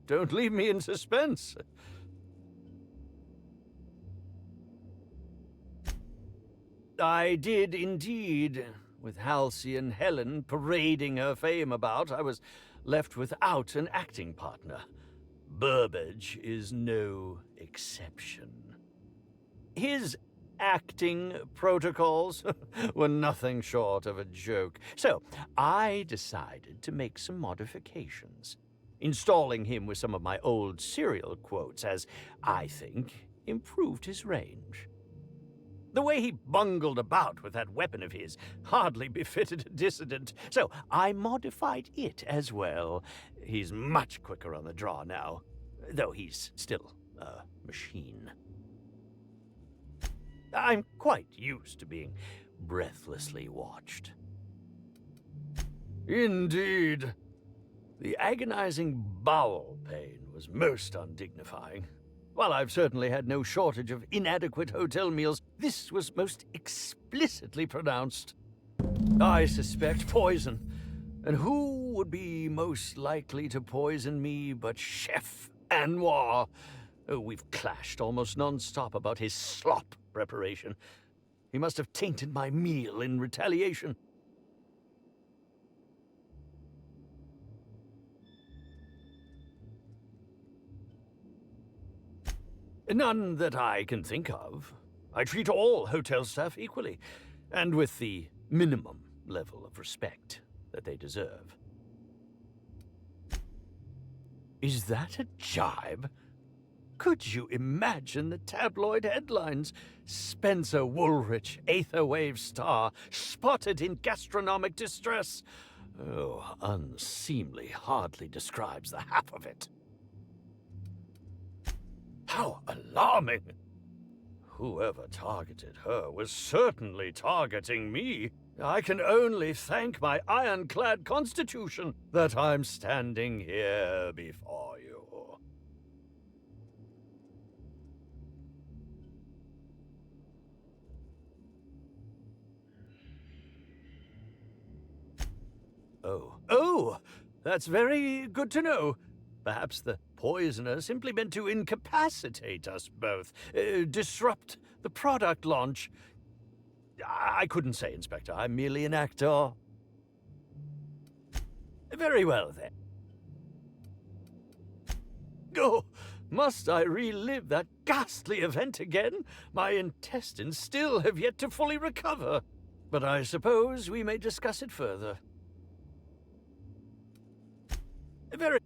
Don't leave me in suspense. I did indeed. With Halsey and Helen parading her fame about, I was left without an acting partner. Burbage is no exception. His acting protocols were nothing short of a joke, so I decided to make some modifications, installing him with some of my old serial quotes as, I think, improved his range. The way he bungled about with that weapon of his hardly befitted a dissident, so I modified it as well. He's much quicker on the draw now, though he's still a machine. I'm quite used to being breathlessly watched. Indeed. The agonizing bowel pain was most undignifying. While I've certainly had no shortage of inadequate hotel meals, this was most explicitly pronounced. I suspect poison. And who would be most likely to poison me but Chef Anwar? Oh, we've clashed almost non-stop about his slop preparation. He must have tainted my meal in retaliation. None that I can think of. I treat all hotel staff equally, and with the minimum level of respect that they deserve. Is that a jibe? Could you imagine the tabloid headlines? Spencer Woolrich, Aetherwave star, spotted in gastronomic distress. Oh, unseemly hardly describes the half of it. How alarming! Whoever targeted her was certainly targeting me. I can only thank my ironclad constitution that I'm standing here before you. Oh, that's very good to know. Perhaps the poisoner simply meant to incapacitate us both, disrupt the product launch. I couldn't say, Inspector. I'm merely an actor. Very well, then. Oh, must I relive that ghastly event again? My intestines still have yet to fully recover. But I suppose we may discuss it further. Very...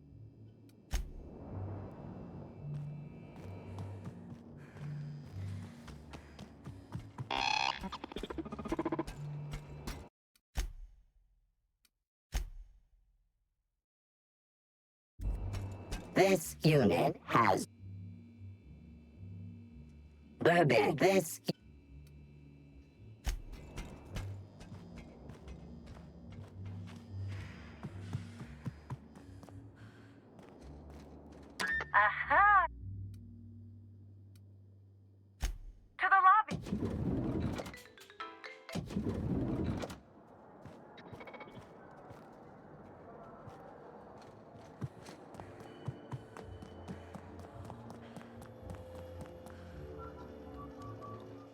This unit has Burbage. This Aha! To the lobby!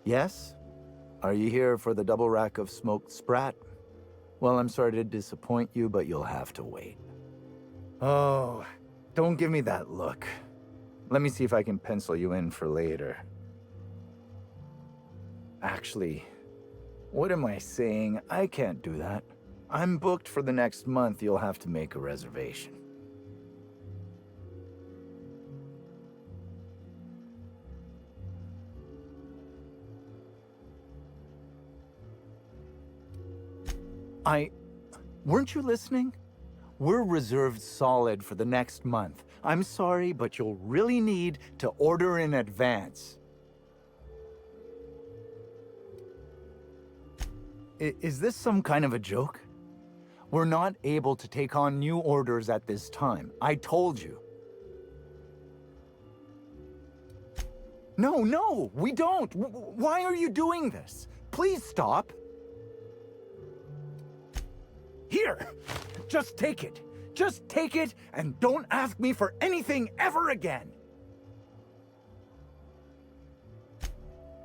Yes? Are you here for the double rack of smoked sprat? Well, I'm sorry to disappoint you, but you'll have to wait. Oh, don't give me that look. Let me see if I can pencil you in for later. Actually, what am I saying? I can't do that. I'm booked for the next month. You'll have to make a reservation. Weren't you listening? We're reserved solid for the next month. I'm sorry, but you'll really need to order in advance. Is this some kind of a joke? We're not able to take on new orders at this time. I told you. No, we don't. Why are you doing this? Please stop. Here, just take it. Just take it and don't ask me for anything ever again.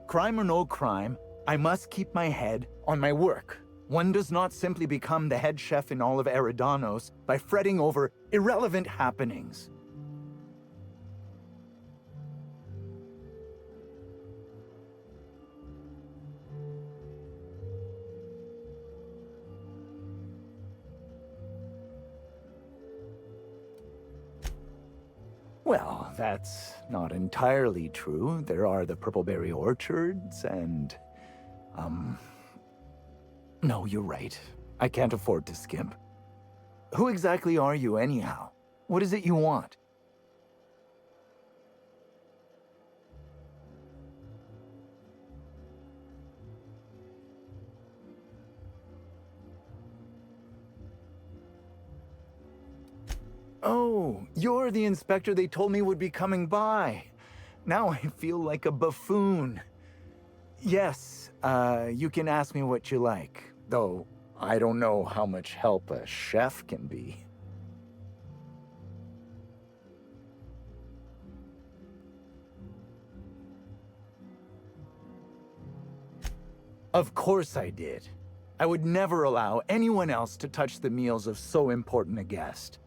Crime or no crime, I must keep my head on my work. One does not simply become the head chef in all of Eridanos by fretting over irrelevant happenings. Well, that's not entirely true. There are the purpleberry orchards and... No, you're right. I can't afford to skimp. Who exactly are you, anyhow? What is it you want? Oh, you're the inspector they told me would be coming by. Now I feel like a buffoon. Yes, you can ask me what you like, though I don't know how much help a chef can be. Of course I did. I would never allow anyone else to touch the meals of so important a guest.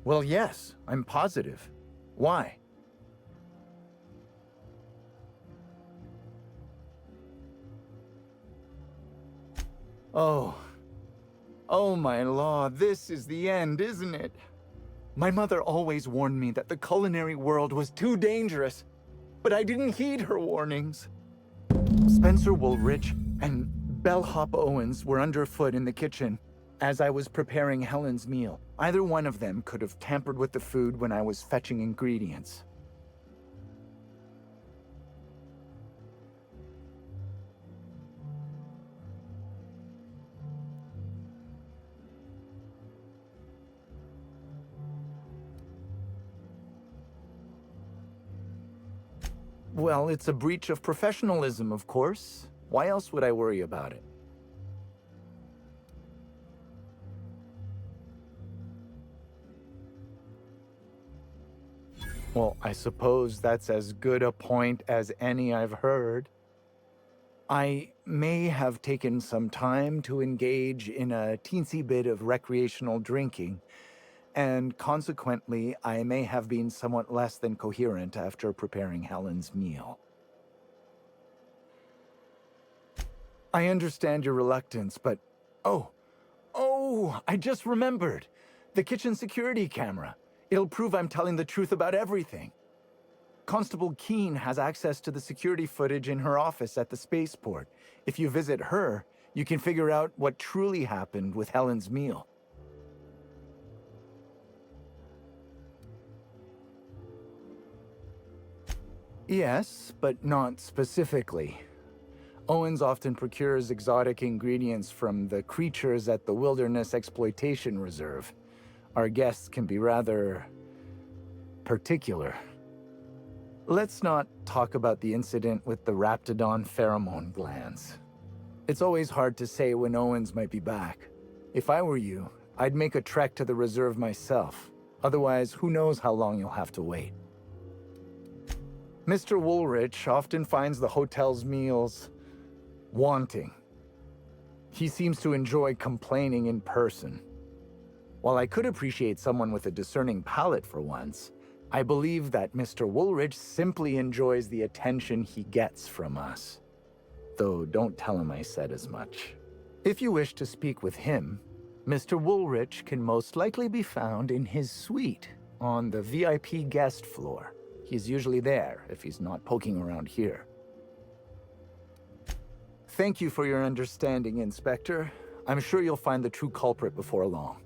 Well, yes, I'm positive. Why? Oh, my law, this is the end, isn't it? My mother always warned me that the culinary world was too dangerous, but I didn't heed her warnings. Spencer Woolrich and Bellhop Owens were underfoot in the kitchen as I was preparing Helen's meal. Either one of them could have tampered with the food when I was fetching ingredients. Well, it's a breach of professionalism, of course. Why else would I worry about it? Well, I suppose that's as good a point as any I've heard. I may have taken some time to engage in a teensy bit of recreational drinking, and consequently, I may have been somewhat less than coherent after preparing Helen's meal. I understand your reluctance, but... Oh, I just remembered! The kitchen security camera. It'll prove I'm telling the truth about everything. Constable Keene has access to the security footage in her office at the spaceport. If you visit her, you can figure out what truly happened with Helen's meal. Yes, but not specifically. Owens often procures exotic ingredients from the creatures at the Wilderness Exploitation Reserve. Our guests can be rather particular. Let's not talk about the incident with the Raptidon pheromone glands. It's always hard to say when Owens might be back. If I were you, I'd make a trek to the reserve myself. Otherwise, who knows how long you'll have to wait. Mr. Woolrich often finds the hotel's meals wanting. He seems to enjoy complaining in person. While I could appreciate someone with a discerning palate for once, I believe that Mr. Woolrich simply enjoys the attention he gets from us. Though don't tell him I said as much. If you wish to speak with him, Mr. Woolrich can most likely be found in his suite on the VIP guest floor. He's usually there if he's not poking around here. Thank you for your understanding, Inspector. I'm sure you'll find the true culprit before long.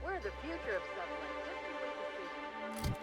We're the future of stuff like this. You wait to see.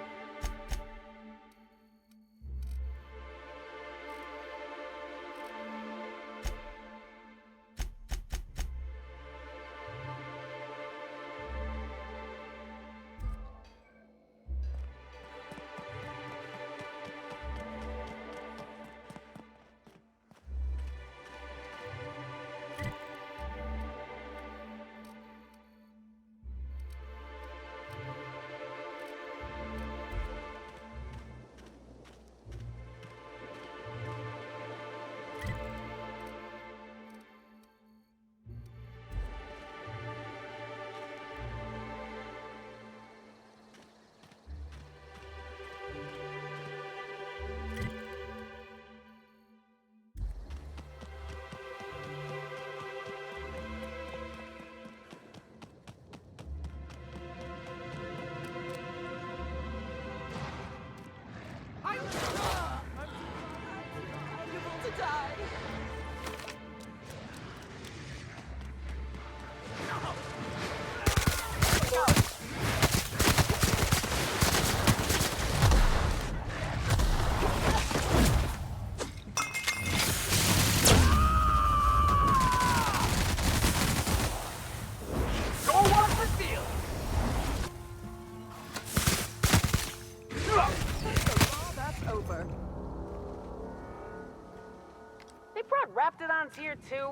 Raptidon's here too.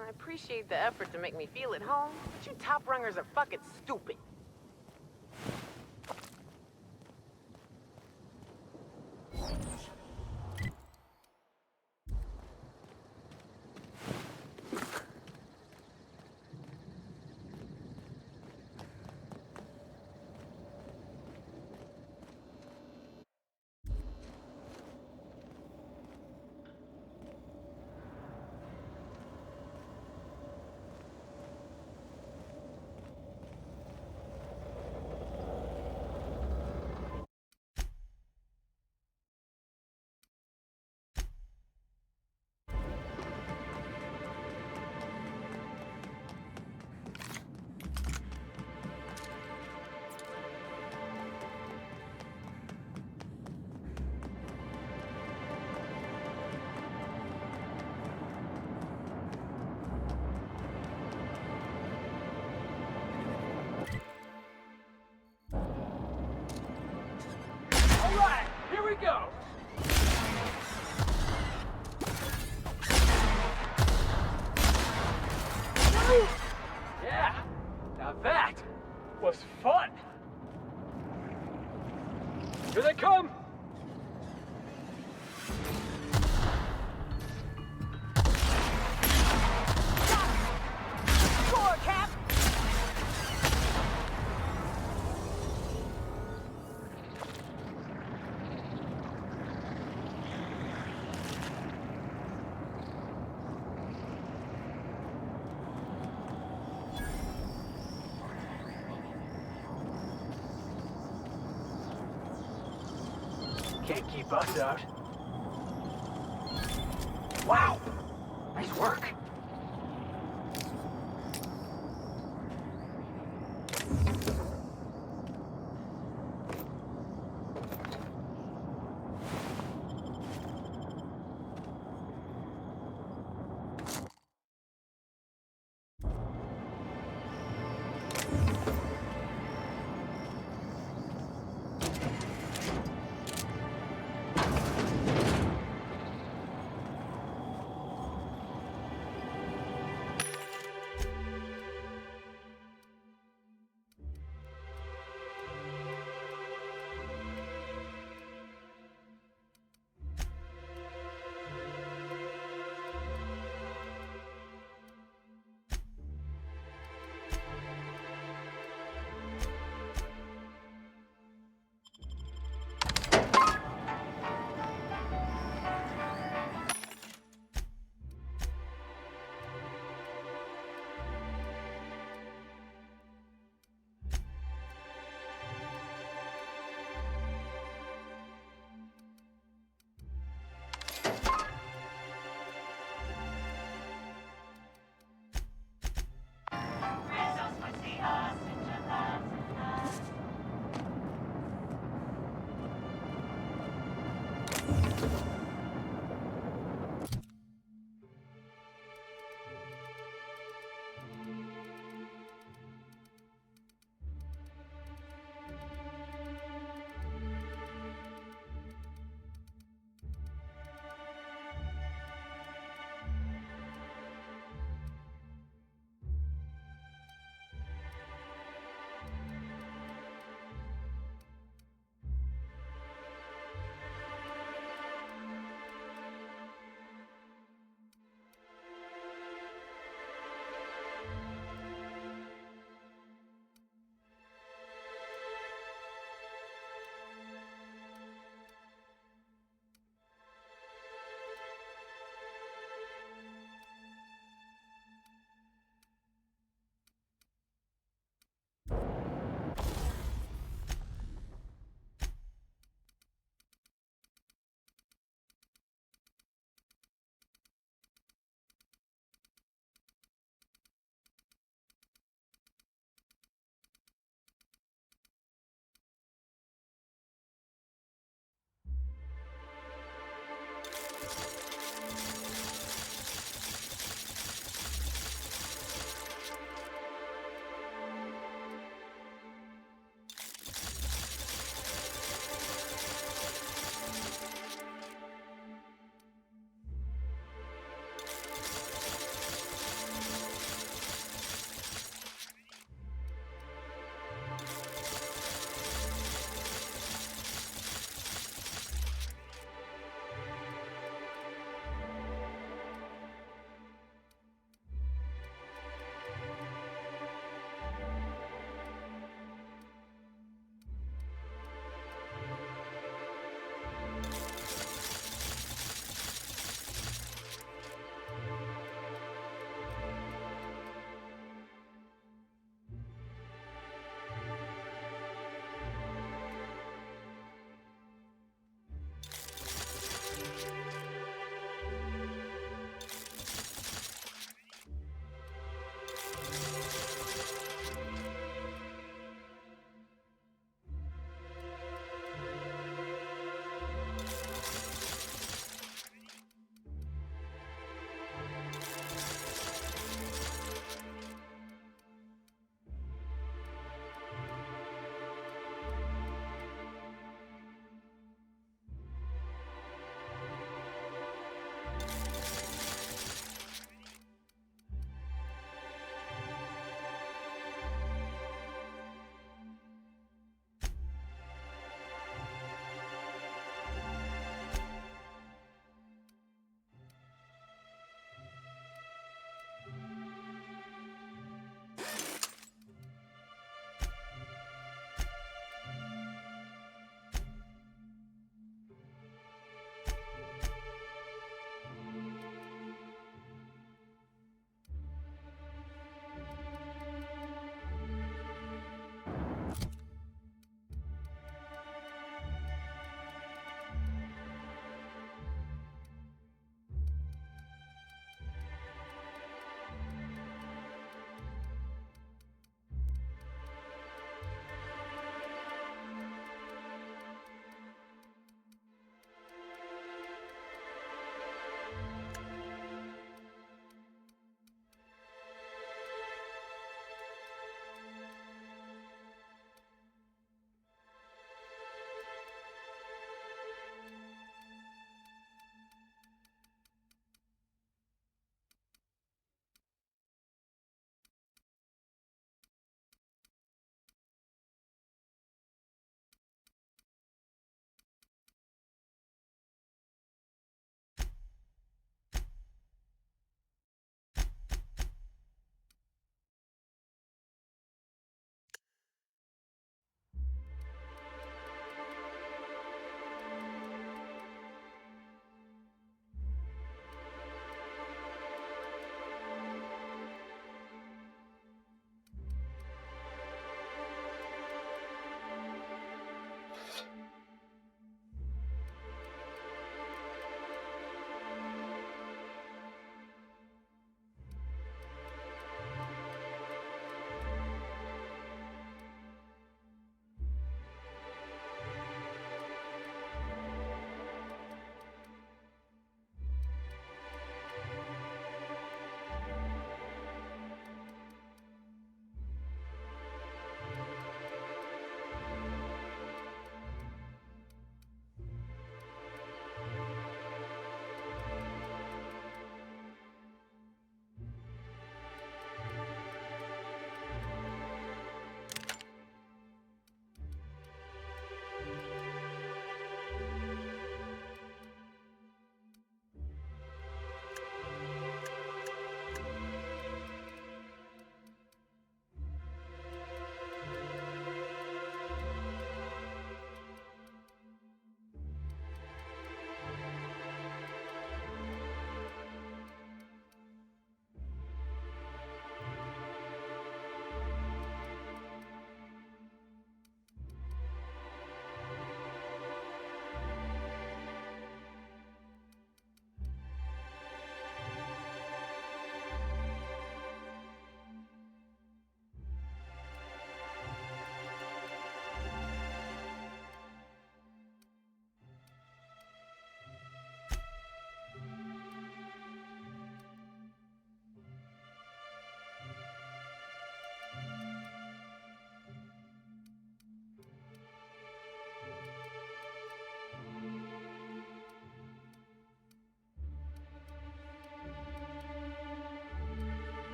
I appreciate the effort to make me feel at home, but you top rungers are fucking stupid. Here we go! Yeah, now that was fun! Here they come! Score, Cap! can't keep us out. Wow! Nice work.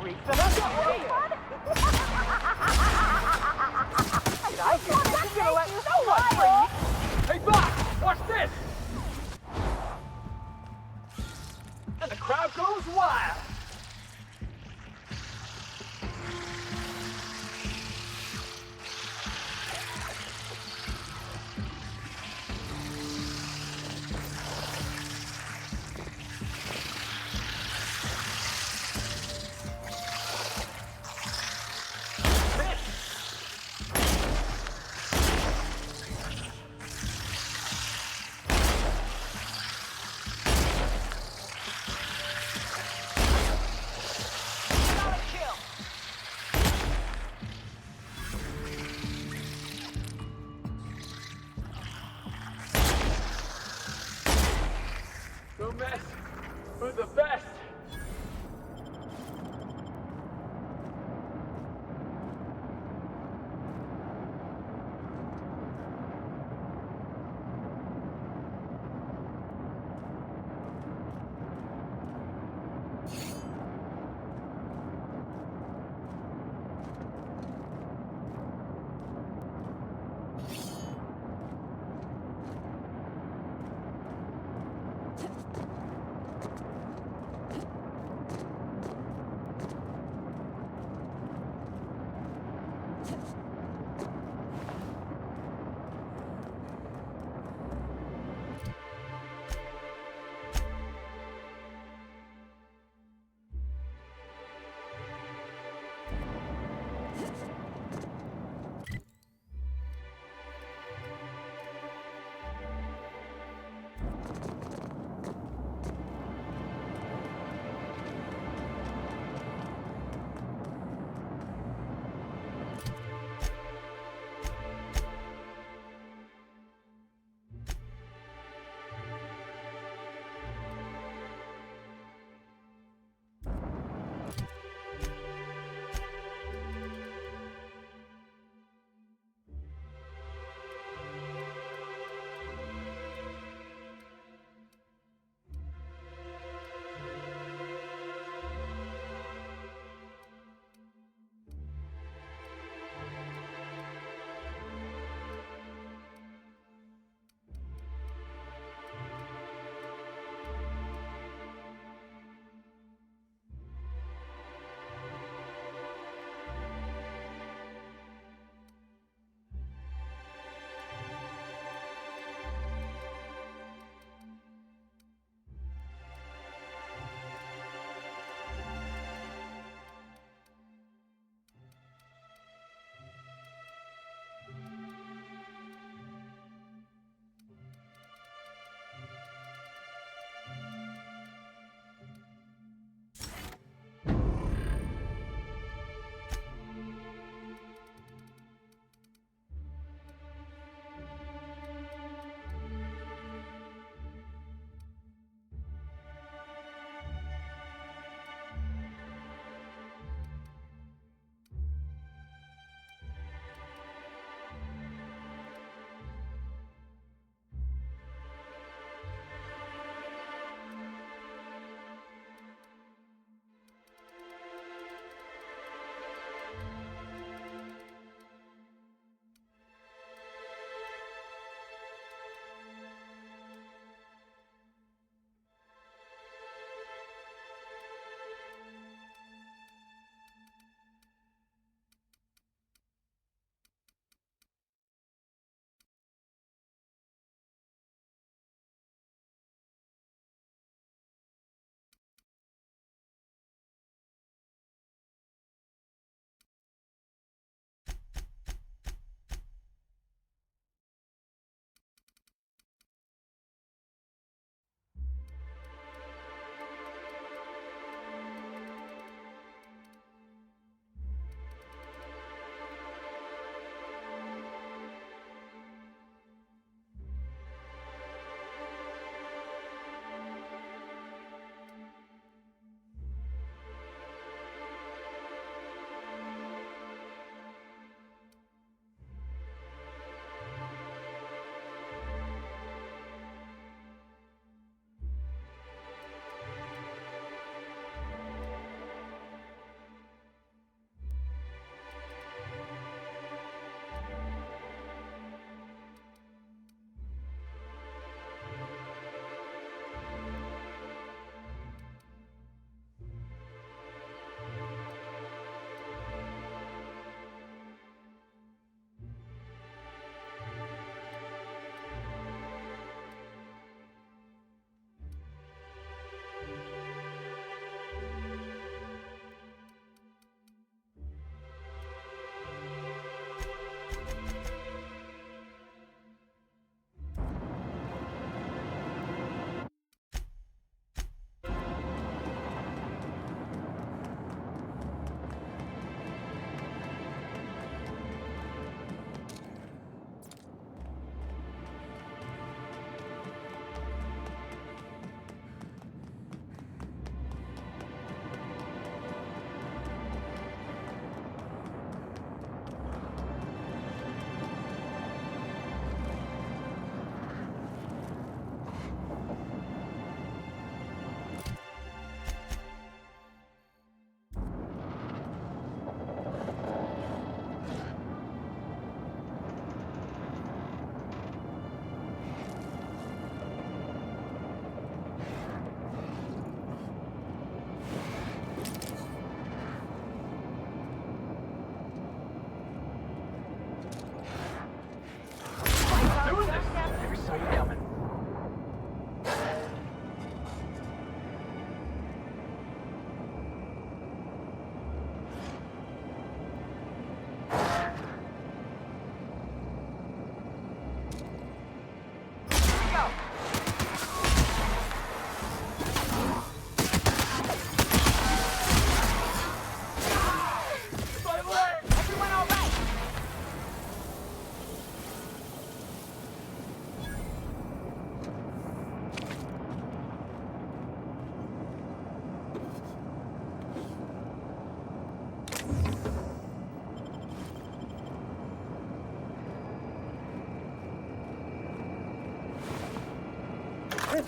me, then I'm not paying. I think you're gonna let no one free me. Hey, Bob, watch this. And the crowd goes wild.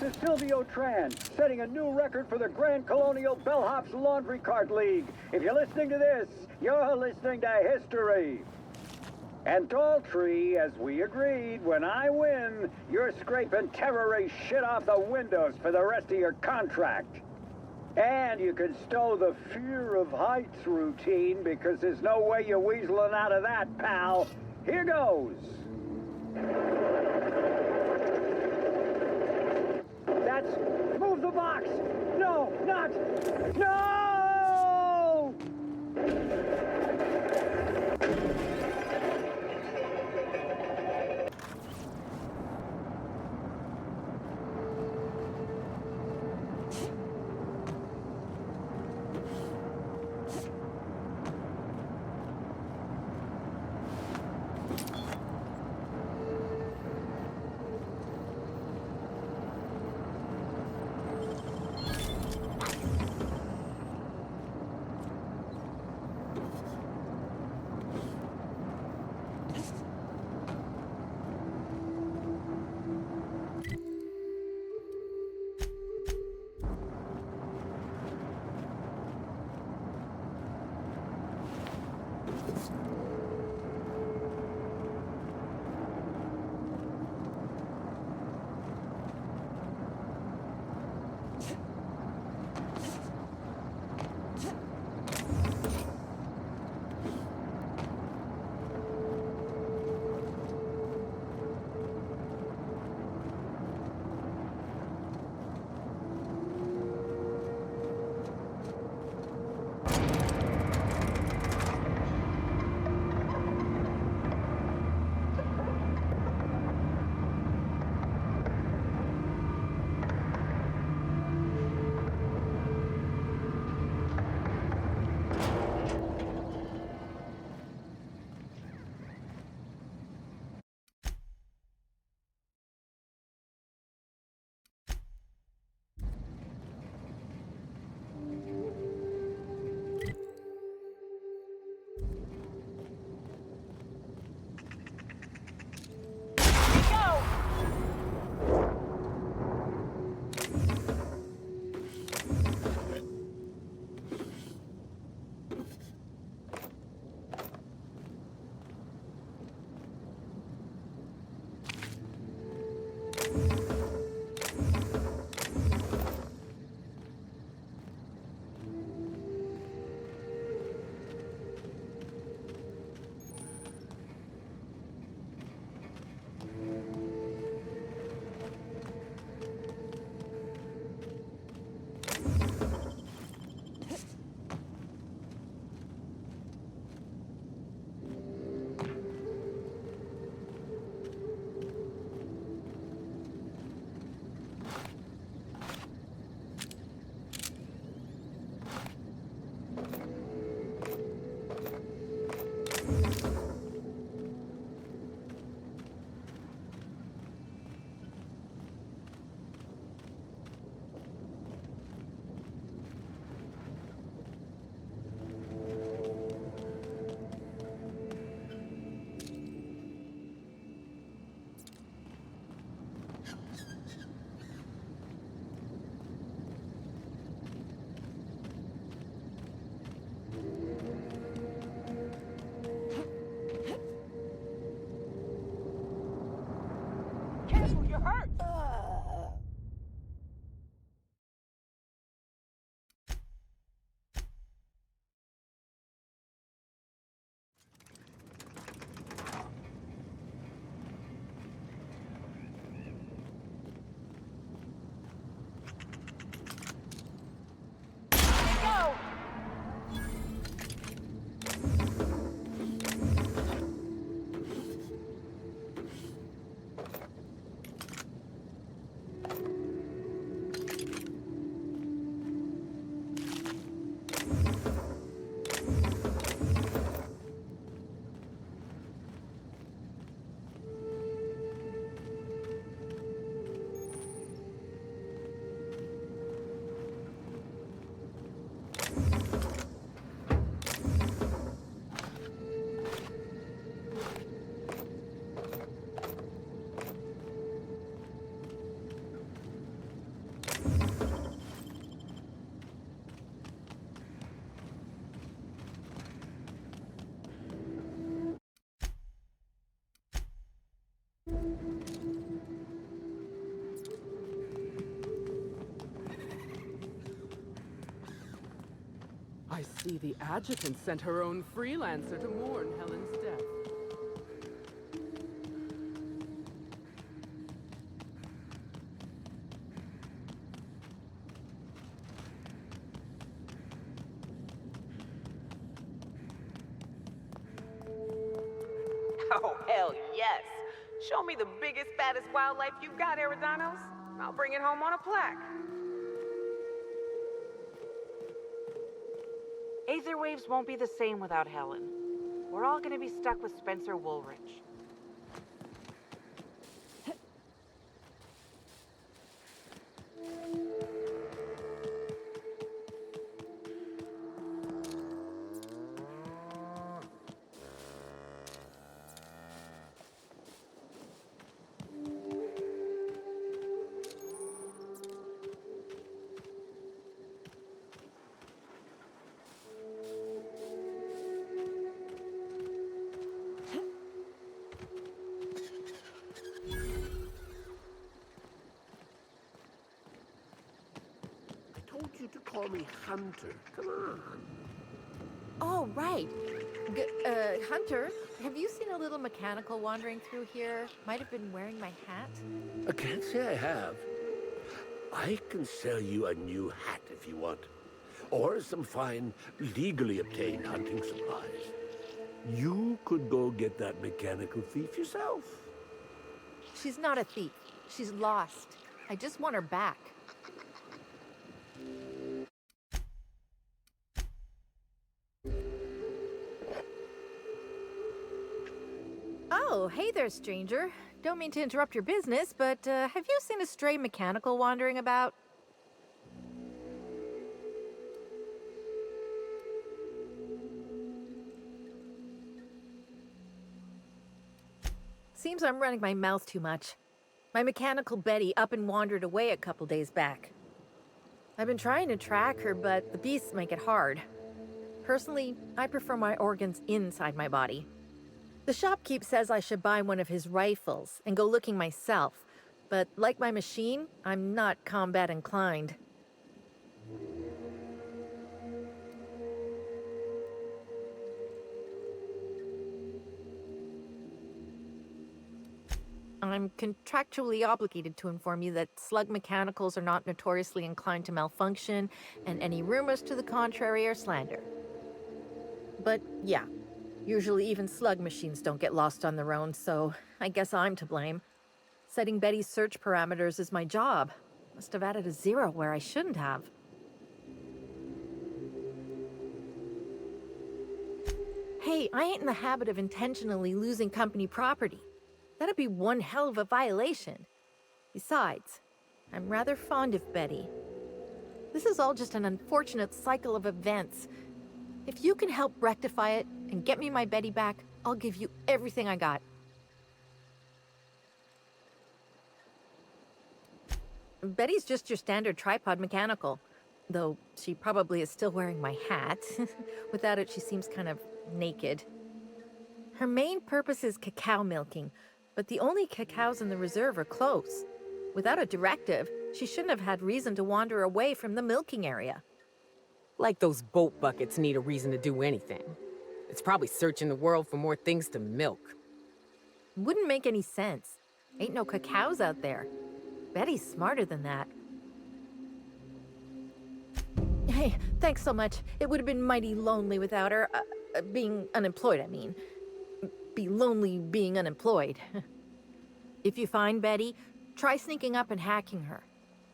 This is Silvio Tran, setting a new record for the Grand Colonial Bellhops Laundry Cart League. If you're listening to this, you're listening to history. And Daltrey, as we agreed, when I win, you're scraping terrorist shit off the windows for the rest of your contract. And you can stow the fear of heights routine because there's no way you're weaseling out of that, pal. Here goes. That's... Move the box! No, not... No! I see the adjutant sent her own freelancer to mourn Helen's death. Oh, hell yes. Show me the biggest, baddest wildlife you've got, Aridanos. I'll bring it home on a plaque. Aether waves won't be the same without Helen. We're all gonna be stuck with Spencer Woolrich. You to call me Hunter. Come on. Oh, right. Hunter, have you seen a little mechanical wandering through here? Might have been wearing my hat. I can't say I have. I can sell you a new hat if you want. Or some fine, legally obtained hunting supplies. You could go get that mechanical thief yourself. She's not a thief. She's lost. I just want her back. Oh, hey there, stranger. Don't mean to interrupt your business, but have you seen a stray mechanical wandering about? Seems I'm running my mouth too much. My mechanical Betty up and wandered away a couple days back. I've been trying to track her, but the beasts make it hard. Personally, I prefer my organs inside my body. The shopkeep says I should buy one of his rifles and go looking myself, but like my machine, I'm not combat inclined. I'm contractually obligated to inform you that slug mechanicals are not notoriously inclined to malfunction, and any rumors to the contrary are slander. But yeah. Usually even slug machines don't get lost on their own, so I guess I'm to blame. Setting Betty's search parameters is my job. Must have added a 0 where I shouldn't have. Hey, I ain't in the habit of intentionally losing company property. That'd be one hell of a violation. Besides, I'm rather fond of Betty. This is all just an unfortunate cycle of events. If you can help rectify it and get me my Betty back, I'll give you everything I got. Betty's just your standard tripod mechanical, though she probably is still wearing my hat. Without it, she seems kind of naked. Her main purpose is cacao milking, but the only cacaos in the reserve are close. Without a directive, she shouldn't have had reason to wander away from the milking area. Like those boat buckets need a reason to do anything. It's probably searching the world for more things to milk. Wouldn't make any sense. Ain't no cacaos out there. Betty's smarter than that. Hey, thanks so much. It would have been mighty lonely without her. Being unemployed, I mean. Be lonely being unemployed. If you find Betty, try sneaking up and hacking her.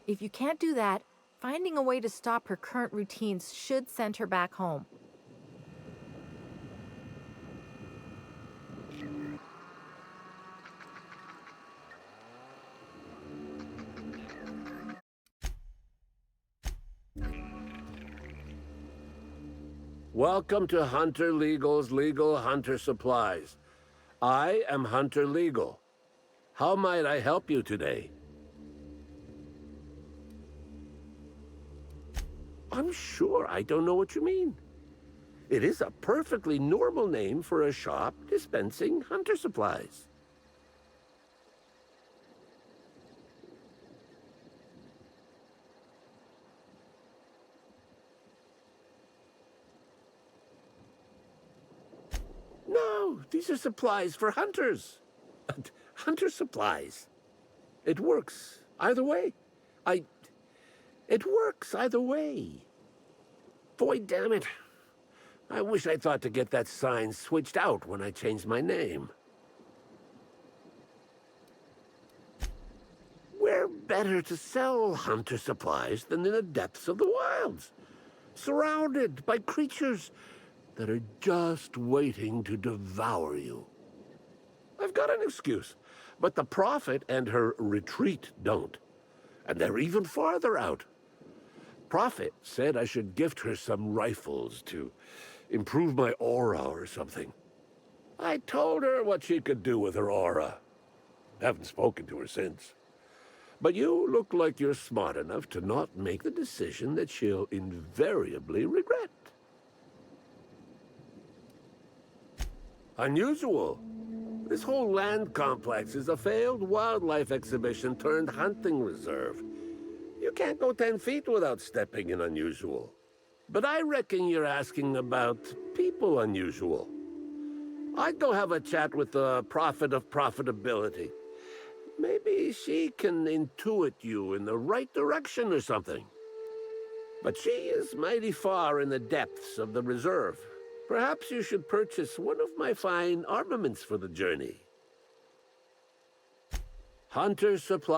If you can't do that, finding a way to stop her current routines should send her back home. Welcome to Hunter Legal's Legal Hunter Supplies. I am Hunter Legal. How might I help you today? I'm sure I don't know what you mean. It is a perfectly normal name for a shop dispensing hunter supplies. these are supplies for hunters. Hunter supplies. It works either way. It works either way. Boy, damn it. I wish I thought to get that sign switched out when I changed my name. Where better to sell hunter supplies than in the depths of the wilds, surrounded by creatures that are just waiting to devour you? I've got an excuse, but the Prophet and her retreat don't. And they're even farther out. Prophet said I should gift her some rifles to improve my aura or something. I told her what she could do with her aura. Haven't spoken to her since. But you look like you're smart enough to not make the decision that she'll invariably regret. Unusual. This whole land complex is a failed wildlife exhibition turned hunting reserve. You can't go 10 feet without stepping in unusual. But I reckon you're asking about people unusual. I'd go have a chat with the prophet of profitability. Maybe she can intuit you in the right direction or something. But she is mighty far in the depths of the reserve. Perhaps you should purchase one of my fine armaments for the journey. Hunter supply.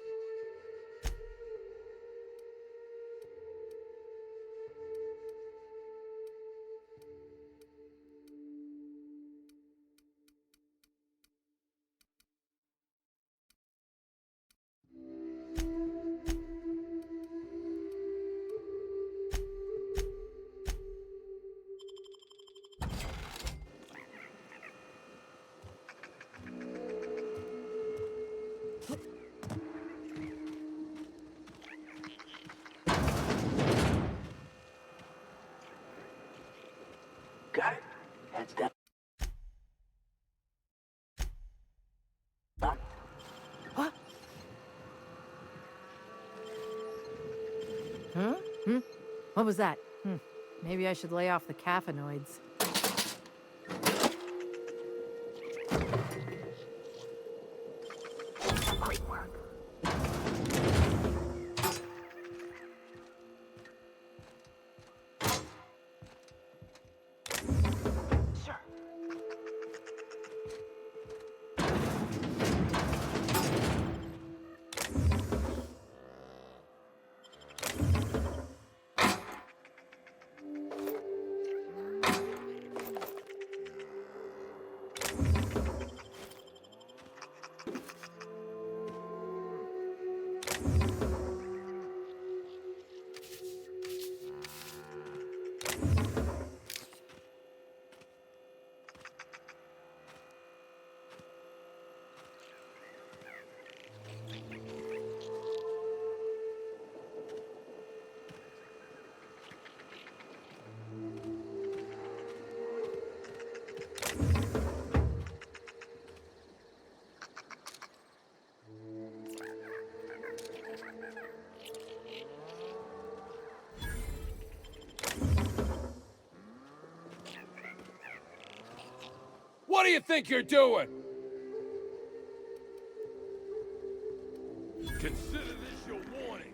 Got it. Heads down. What? Huh? What was that? Maybe I should lay off the caffeinoids. Great work. What do you think you're doing? Consider this your warning.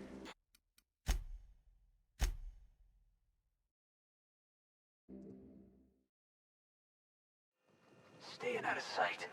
Staying out of sight.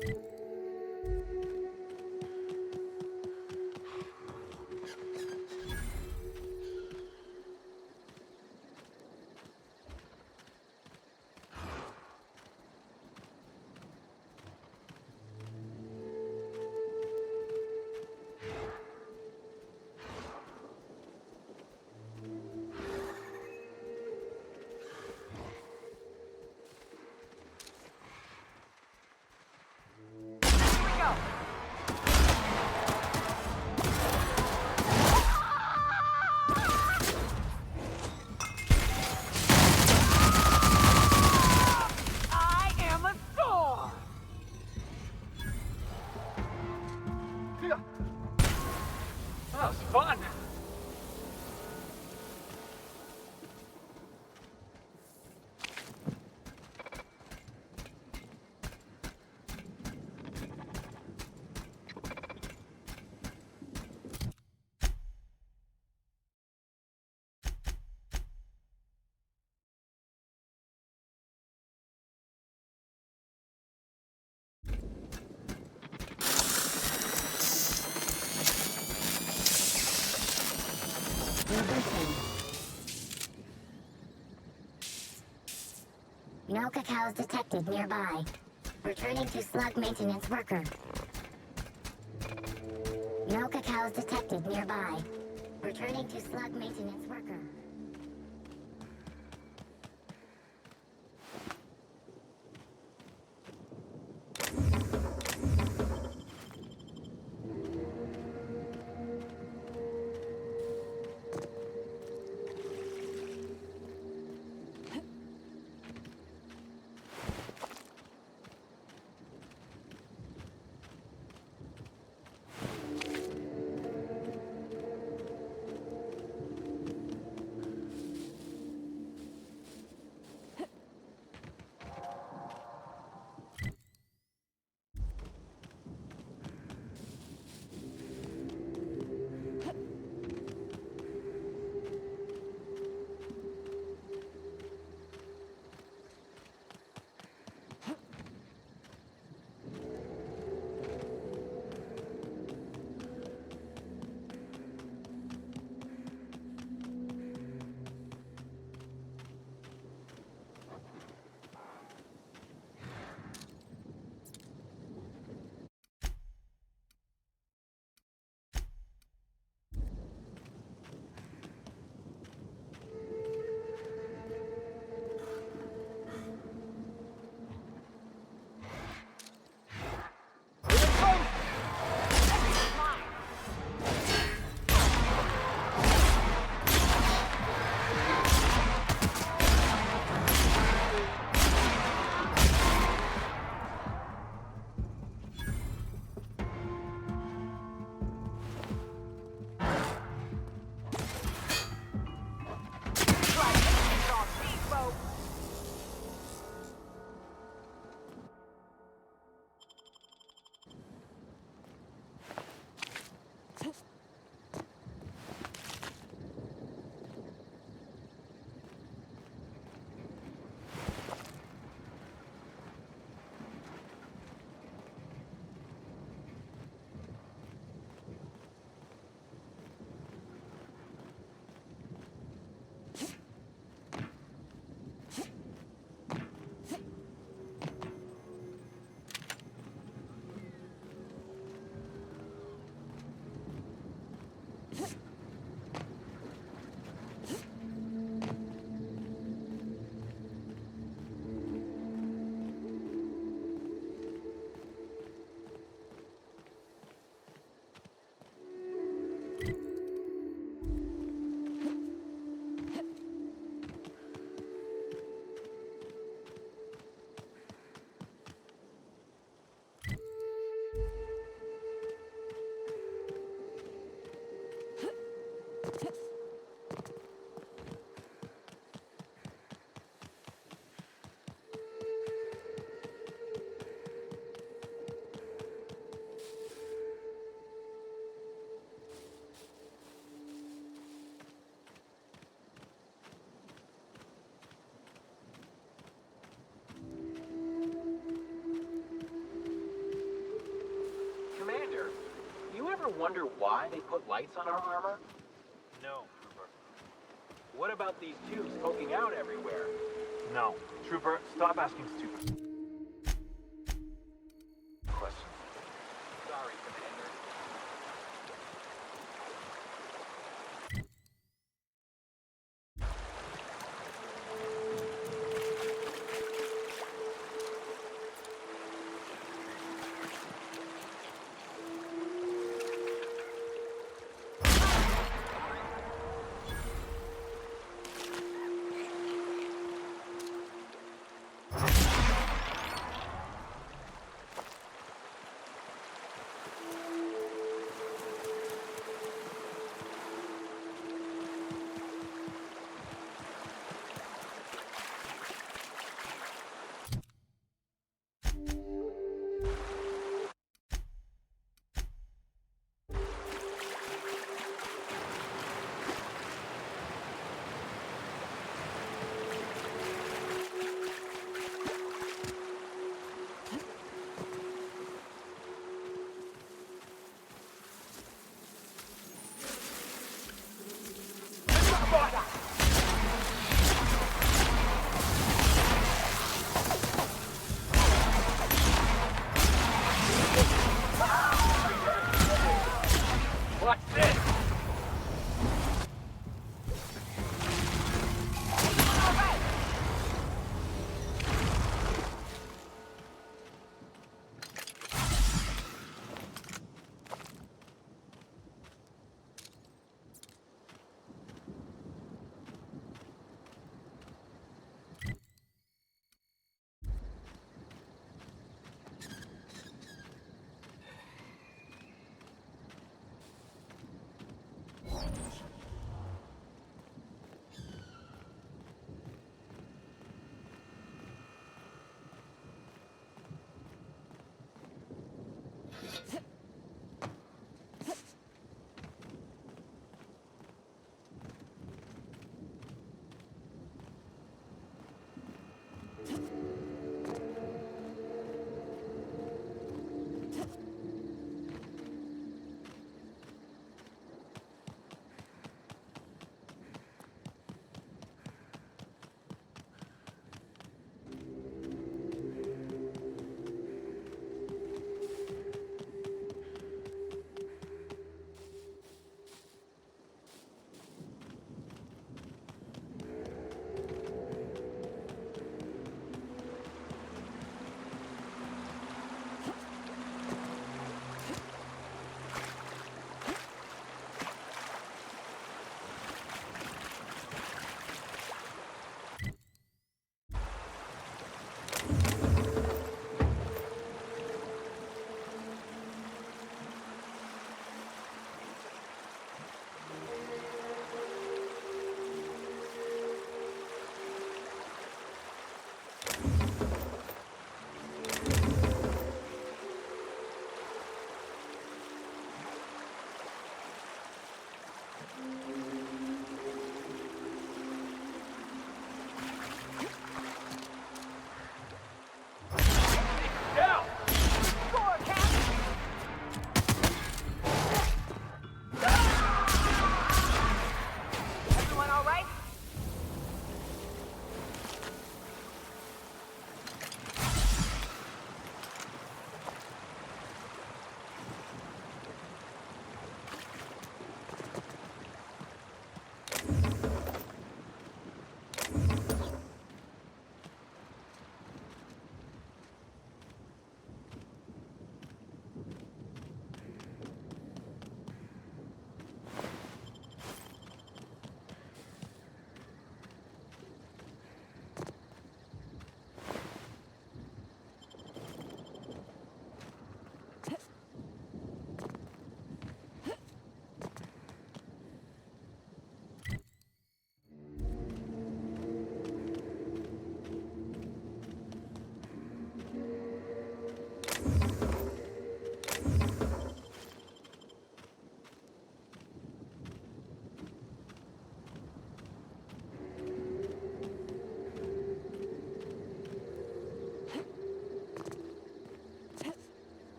I am a star! That was fun. No cacaos detected nearby. Returning to slug maintenance worker. No cacaos detected nearby. Returning to slug maintenance worker. wonder why they put lights on our armor? No, Trooper. What about these tubes poking out everywhere? No. Trooper, stop asking stupid questions. Sorry, Commander.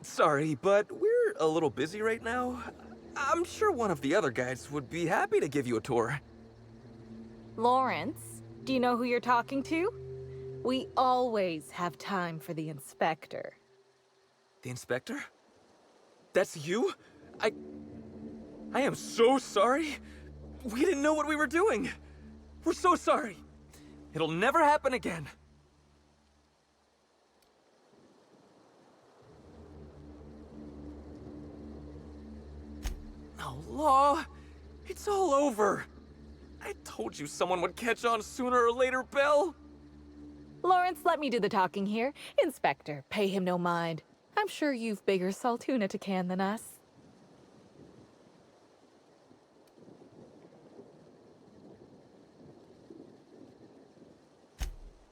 Sorry, but we're a little busy right now. I'm sure one of the other guides would be happy to give you a tour. Lawrence, do you know who you're talking to? We always have time for the inspector. The inspector? That's you? I am so sorry. We didn't know what we were doing. We're so sorry. It'll never happen again. Oh, Law. It's all over. I told you someone would catch on sooner or later, Belle. Lawrence, let me do the talking here. Inspector, pay him no mind. I'm sure you've bigger saltuna to can than us.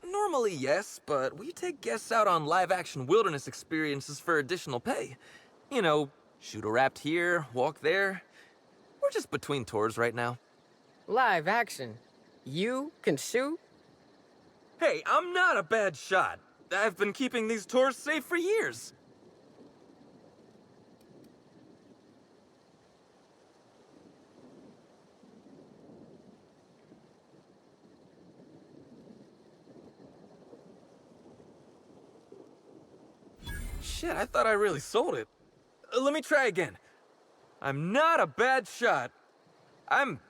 Normally, yes, but we take guests out on live-action wilderness experiences for additional pay. You know, shoot a raft here, walk there. We're just between tours right now. Live action? You can shoot? Hey, I'm not a bad shot. I've been keeping these tours safe for years. Shit, I thought I really sold it. Let me try again. I'm not a bad shot. I'm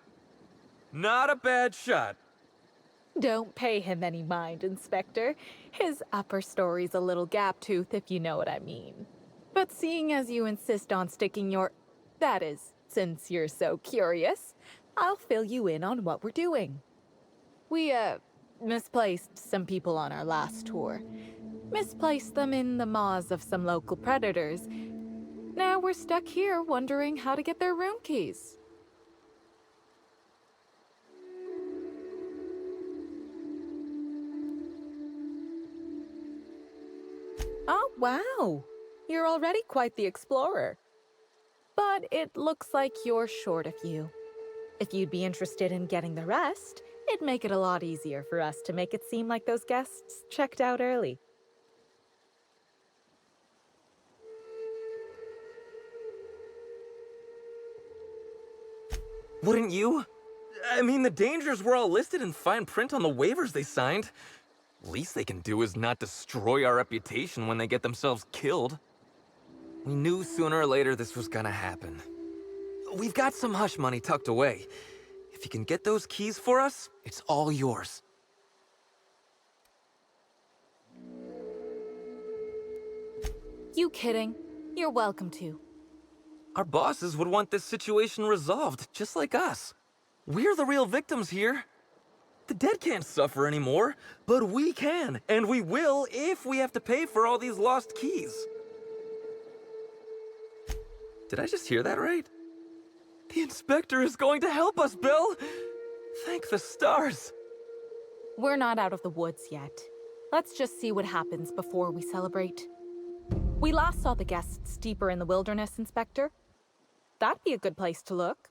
not a bad shot. Don't pay him any mind, Inspector. His upper story's a little gap-toothed, if you know what I mean. But seeing as you insist on sticking your... That is, since you're so curious, I'll fill you in on what we're doing. We, misplaced some people on our last tour. Misplaced them in the maws of some local predators. Now we're stuck here wondering how to get their room keys. Oh, wow! You're already quite the explorer. But it looks like you're short a few. If you'd be interested in getting the rest, it'd make it a lot easier for us to make it seem like those guests checked out early. Wouldn't you? I mean, the dangers were all listed in fine print on the waivers they signed. Least they can do is not destroy our reputation when they get themselves killed. We knew sooner or later this was gonna happen. We've got some hush money tucked away. If you can get those keys for us, it's all yours. You kidding? You're welcome to. Our bosses would want this situation resolved, just like us. We're the real victims here. The dead can't suffer anymore, but we can, and we will if we have to pay for all these lost keys. Did I just hear that right? The inspector is going to help us, Bill! Thank the stars. We're not out of the woods yet. Let's just see what happens before we celebrate. We last saw the guests deeper in the wilderness, Inspector. That'd be a good place to look.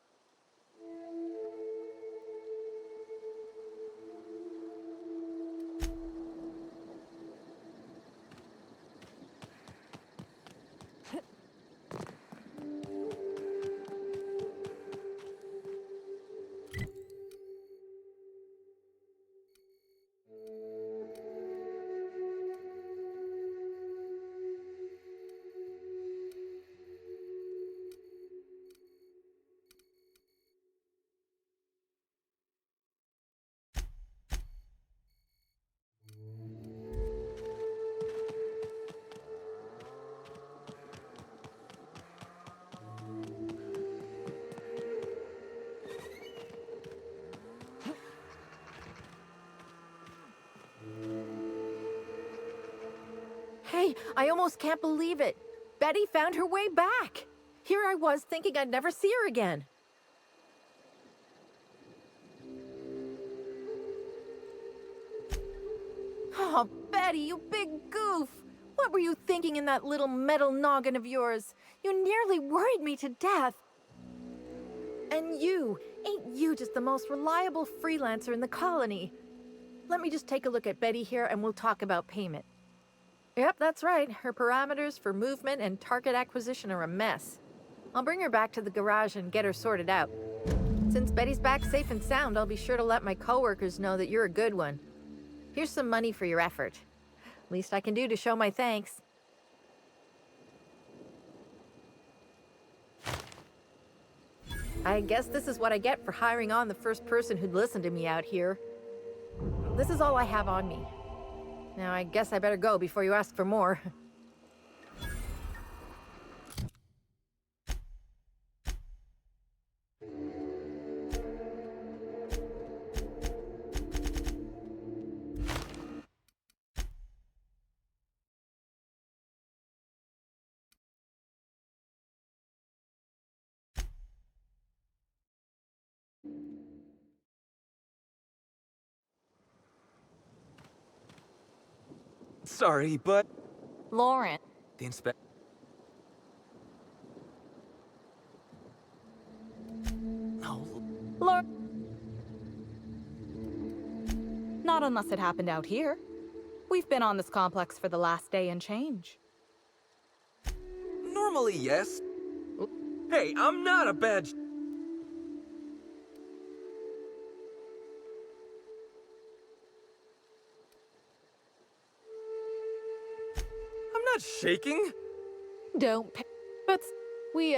Hey, I almost can't believe it. Betty found her way back. Here I was thinking I'd never see her again. Oh, Betty, you big goof. What were you thinking in that little metal noggin of yours? You nearly worried me to death. And ain't you just the most reliable freelancer in the colony? Let me just take a look at Betty here and we'll talk about payment. Yep, that's right. Her parameters for movement and target acquisition are a mess. I'll bring her back to the garage and get her sorted out. Since Betty's back safe and sound, I'll be sure to let my coworkers know that you're a good one. Here's some money for your effort. Least I can do to show my thanks. I guess this is what I get for hiring on the first person who'd listen to me out here. This is all I have on me. Now I guess I better go before you ask for more. Sorry, but... Lauren. The inspect... No. Lauren. Not unless it happened out here. We've been on this complex for the last day and change. Normally, yes. Hey, I'm not a bad... I'm not shaking. Don't pay. But we,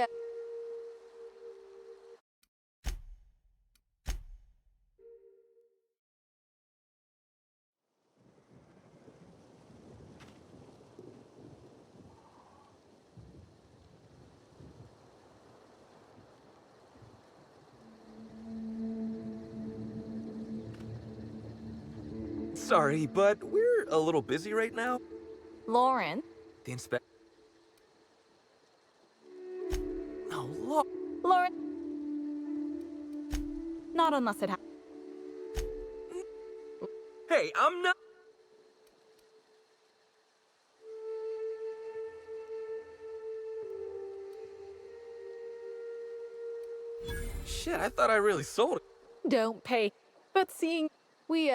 Sorry, but we're a little busy right now. Lauren. The inspect... No, look. Lauren. Not unless it happened. Hey, I'm not... Shit, I thought I really sold it. Don't pay. But seeing we,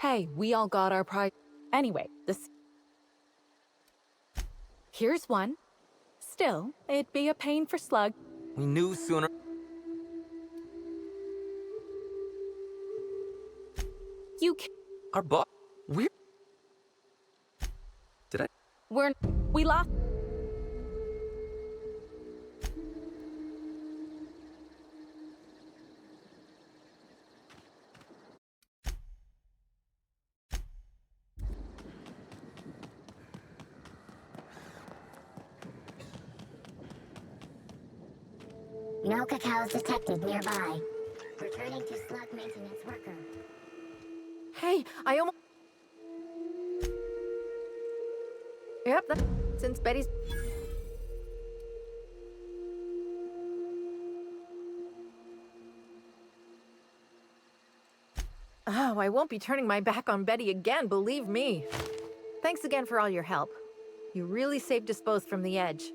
Hey, we all got our prize. Anyway, this... Here's one. Still, it'd be a pain for Slug. We knew sooner... You Our boss... We're... Did I... We lost... No cacaos detected nearby. Returning to slug maintenance worker. Hey, I almost... Yep, since Betty's... Oh, I won't be turning my back on Betty again, believe me. Thanks again for all your help. You really saved us both from the edge.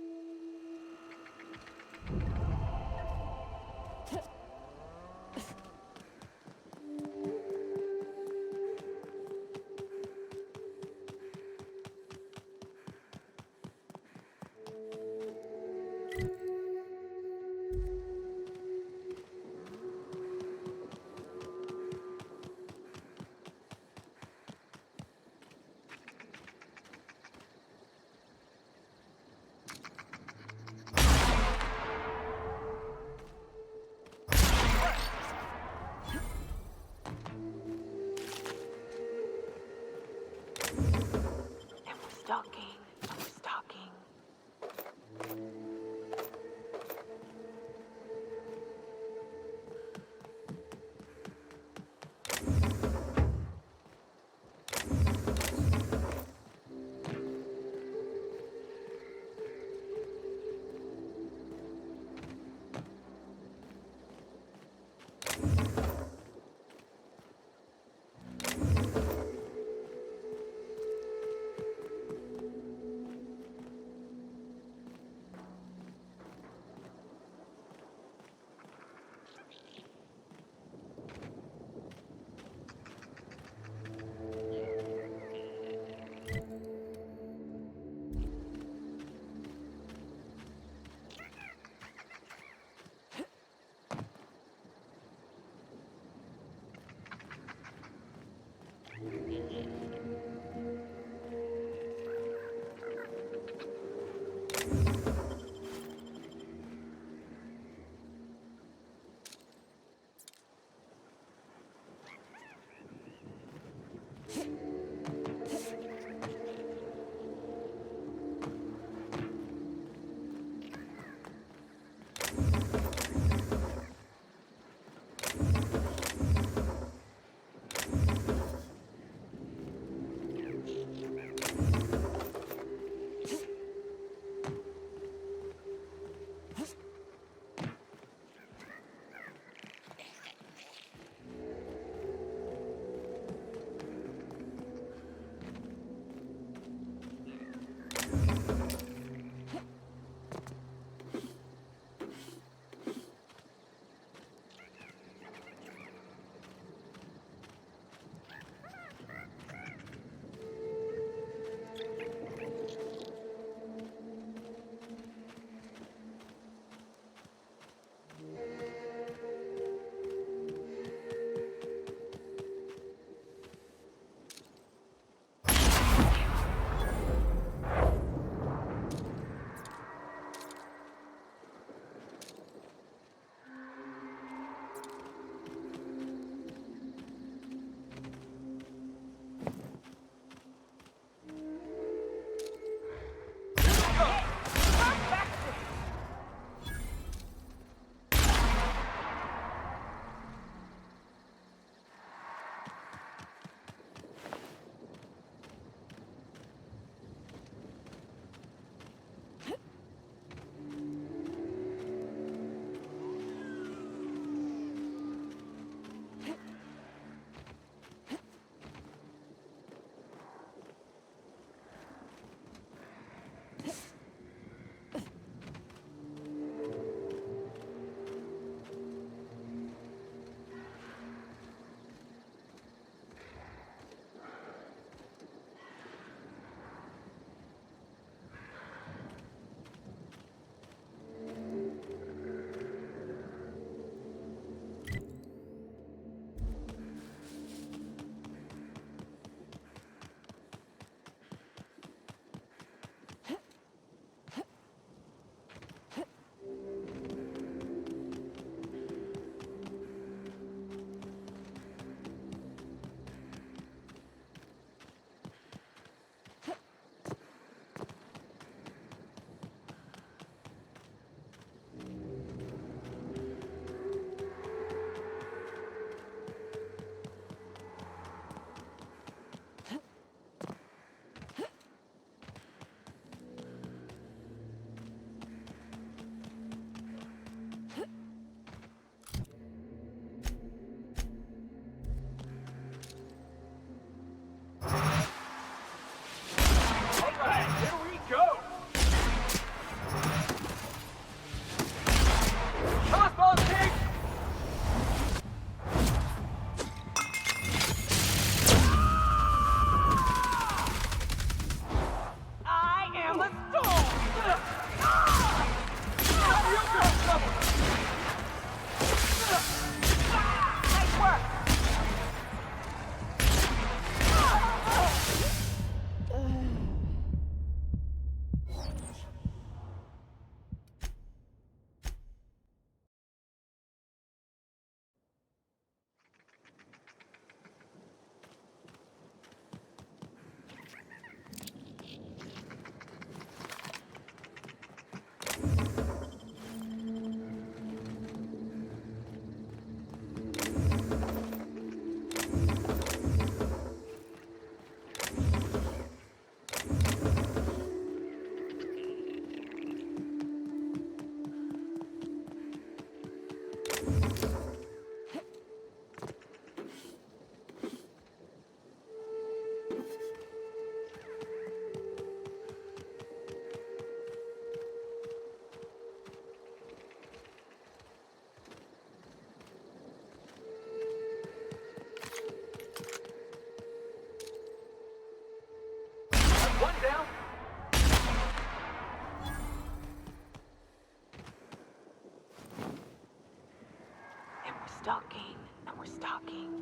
stalking.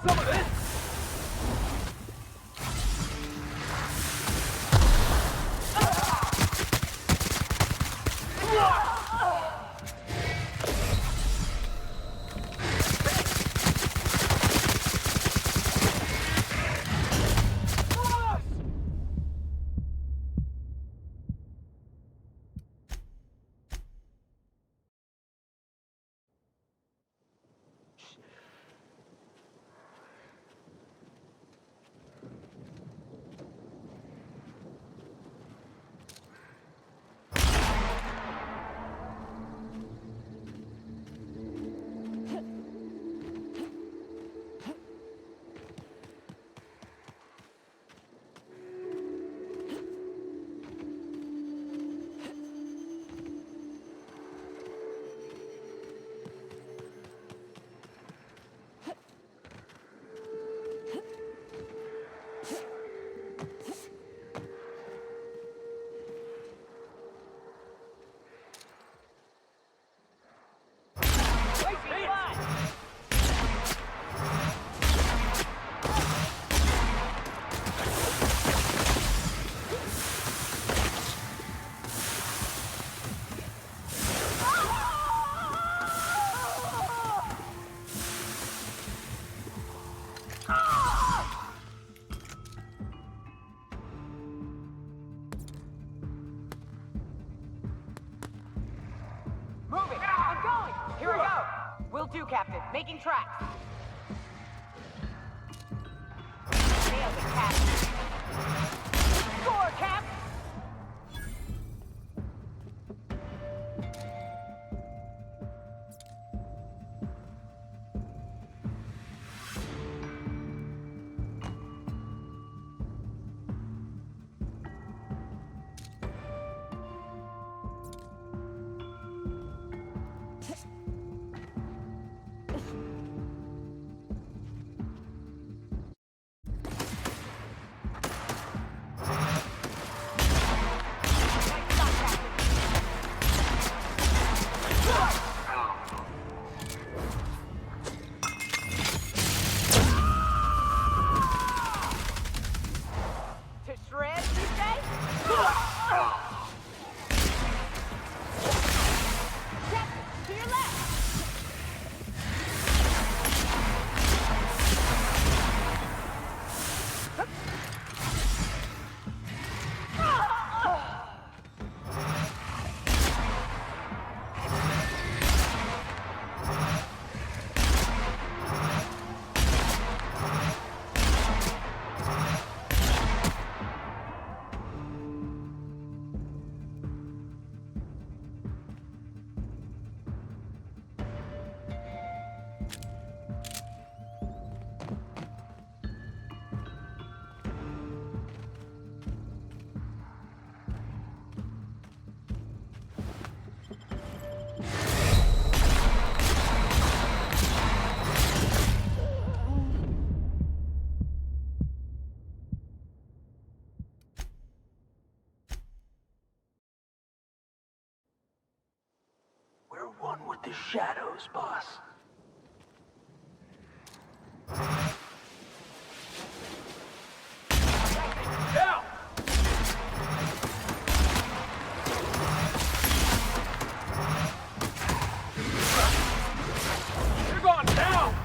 Some of this? Moving! I'm going! Here I go! Will do, Captain. Making tracks. Nailed it, Captain. Score, Cap! We're one with the shadows, boss. Down! You're going down!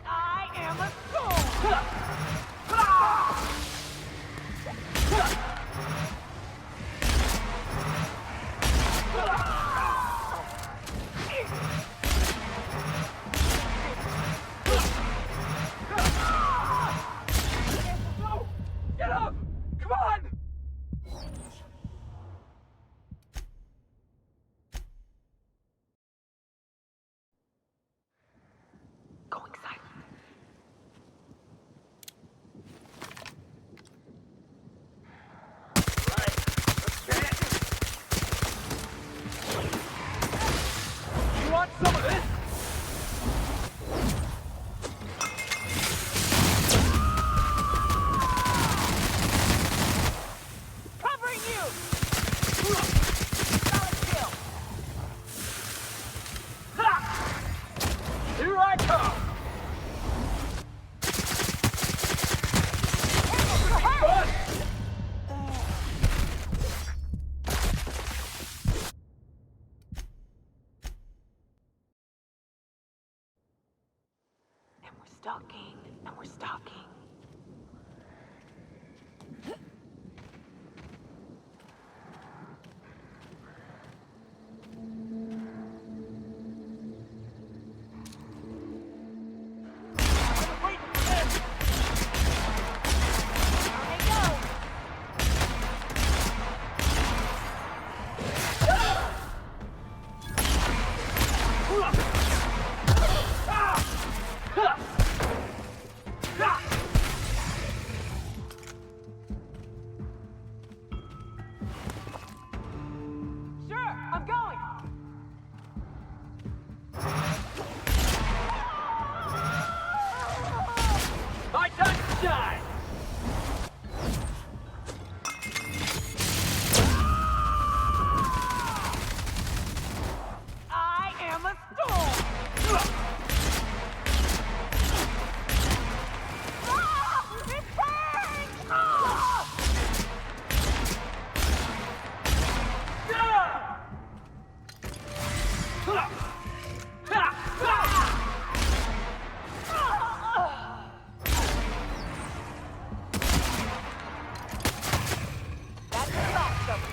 I am a soul! some of this! Covering you! Solid kill! Ha! Here I come! And we're stalking, and we're stalking. Sure, I'm going! My time to shine! I am a storm! Ah! It burns! Ah! That's the last of them.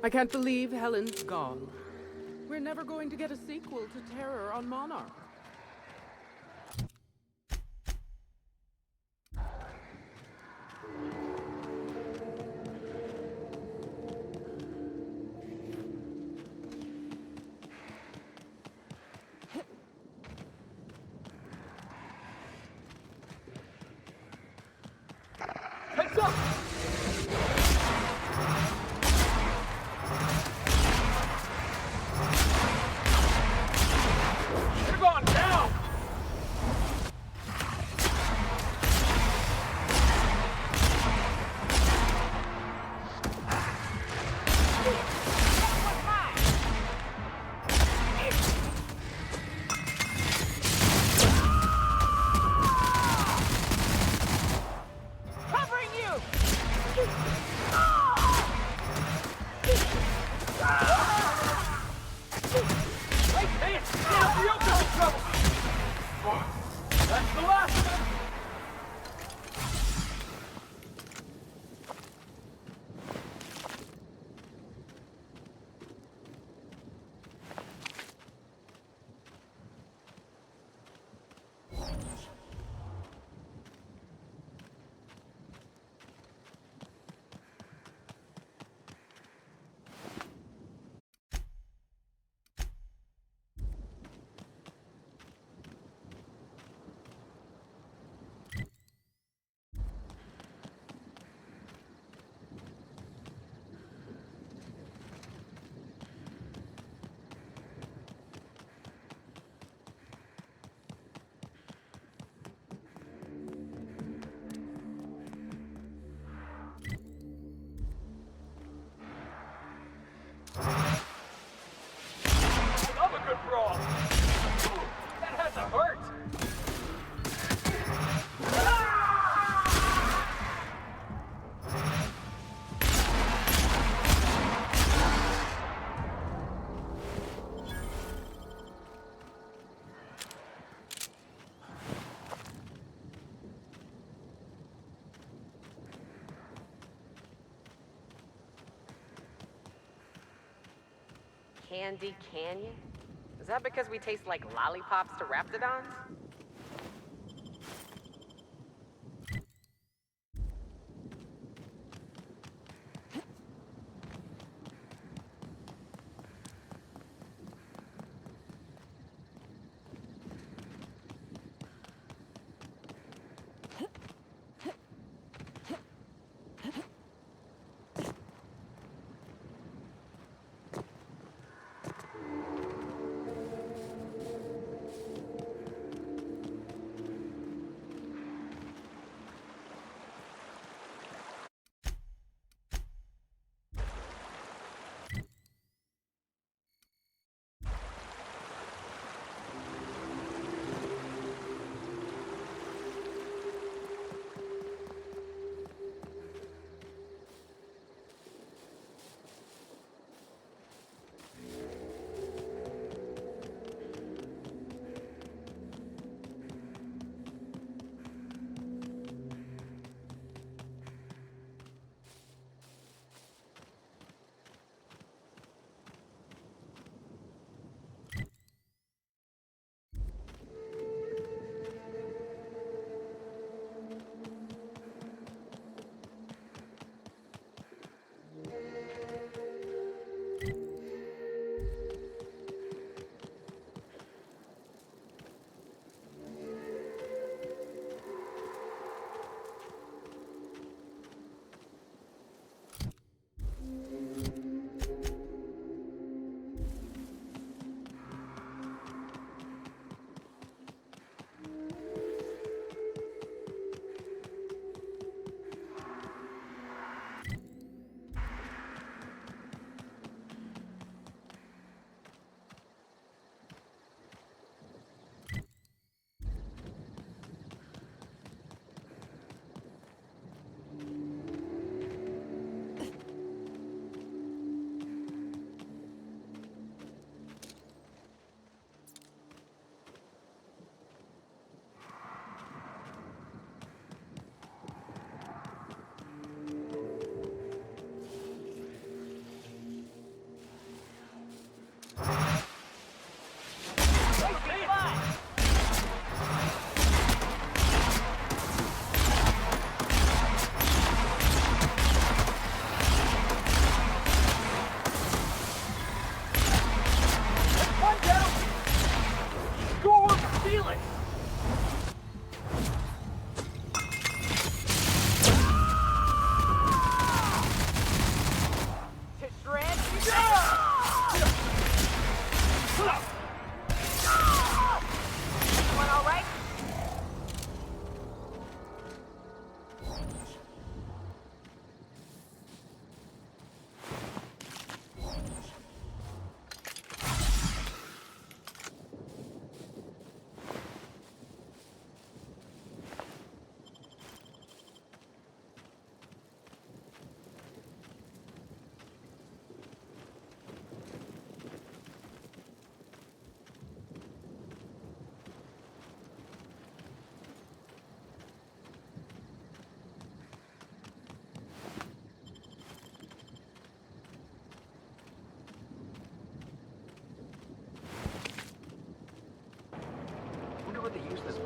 I can't believe Helen's gone. We're never going to get a sequel to Terror on Monarch. Heads up! They're going down! Covering you! Right hand! Now Ryoko's in trouble! That's the last of them! I love a good brawl! Ooh, that has to hurt! Candy Canyon? Is that because we taste like lollipops to raptidons?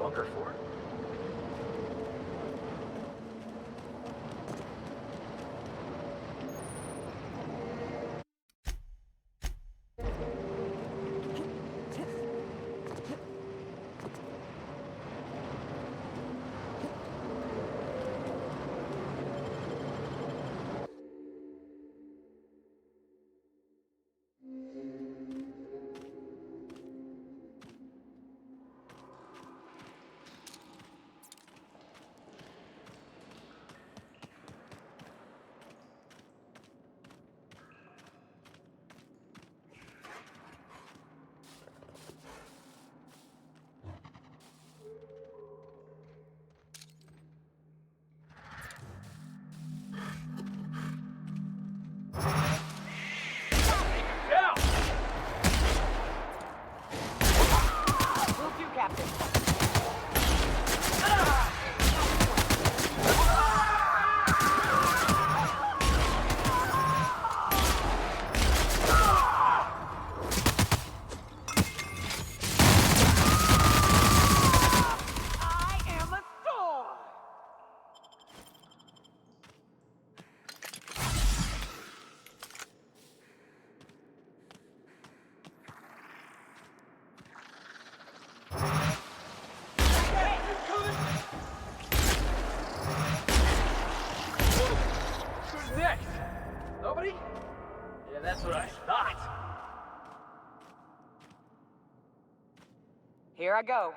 bunker for? That's what I thought. Here I go.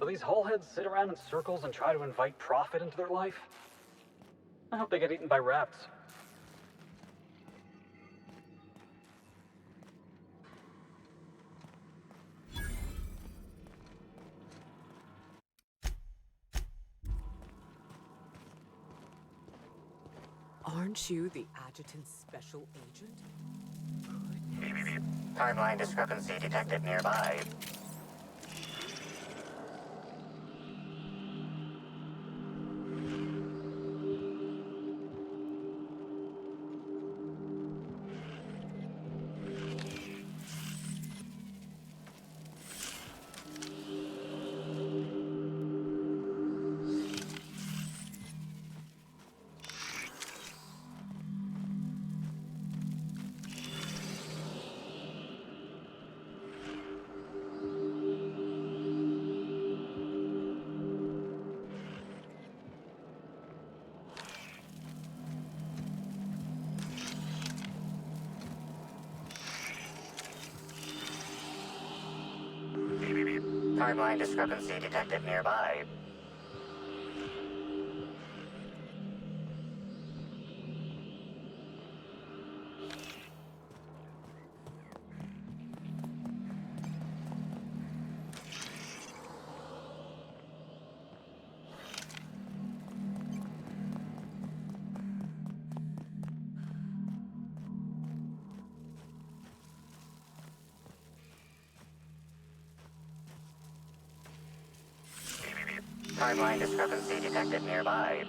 So these hullheads sit around in circles and try to invite profit into their life? I hope they get eaten by rats. Aren't you the adjutant's special agent? Timeline discrepancy detected nearby. Timeline discrepancy detected nearby. Timeline discrepancy detected nearby.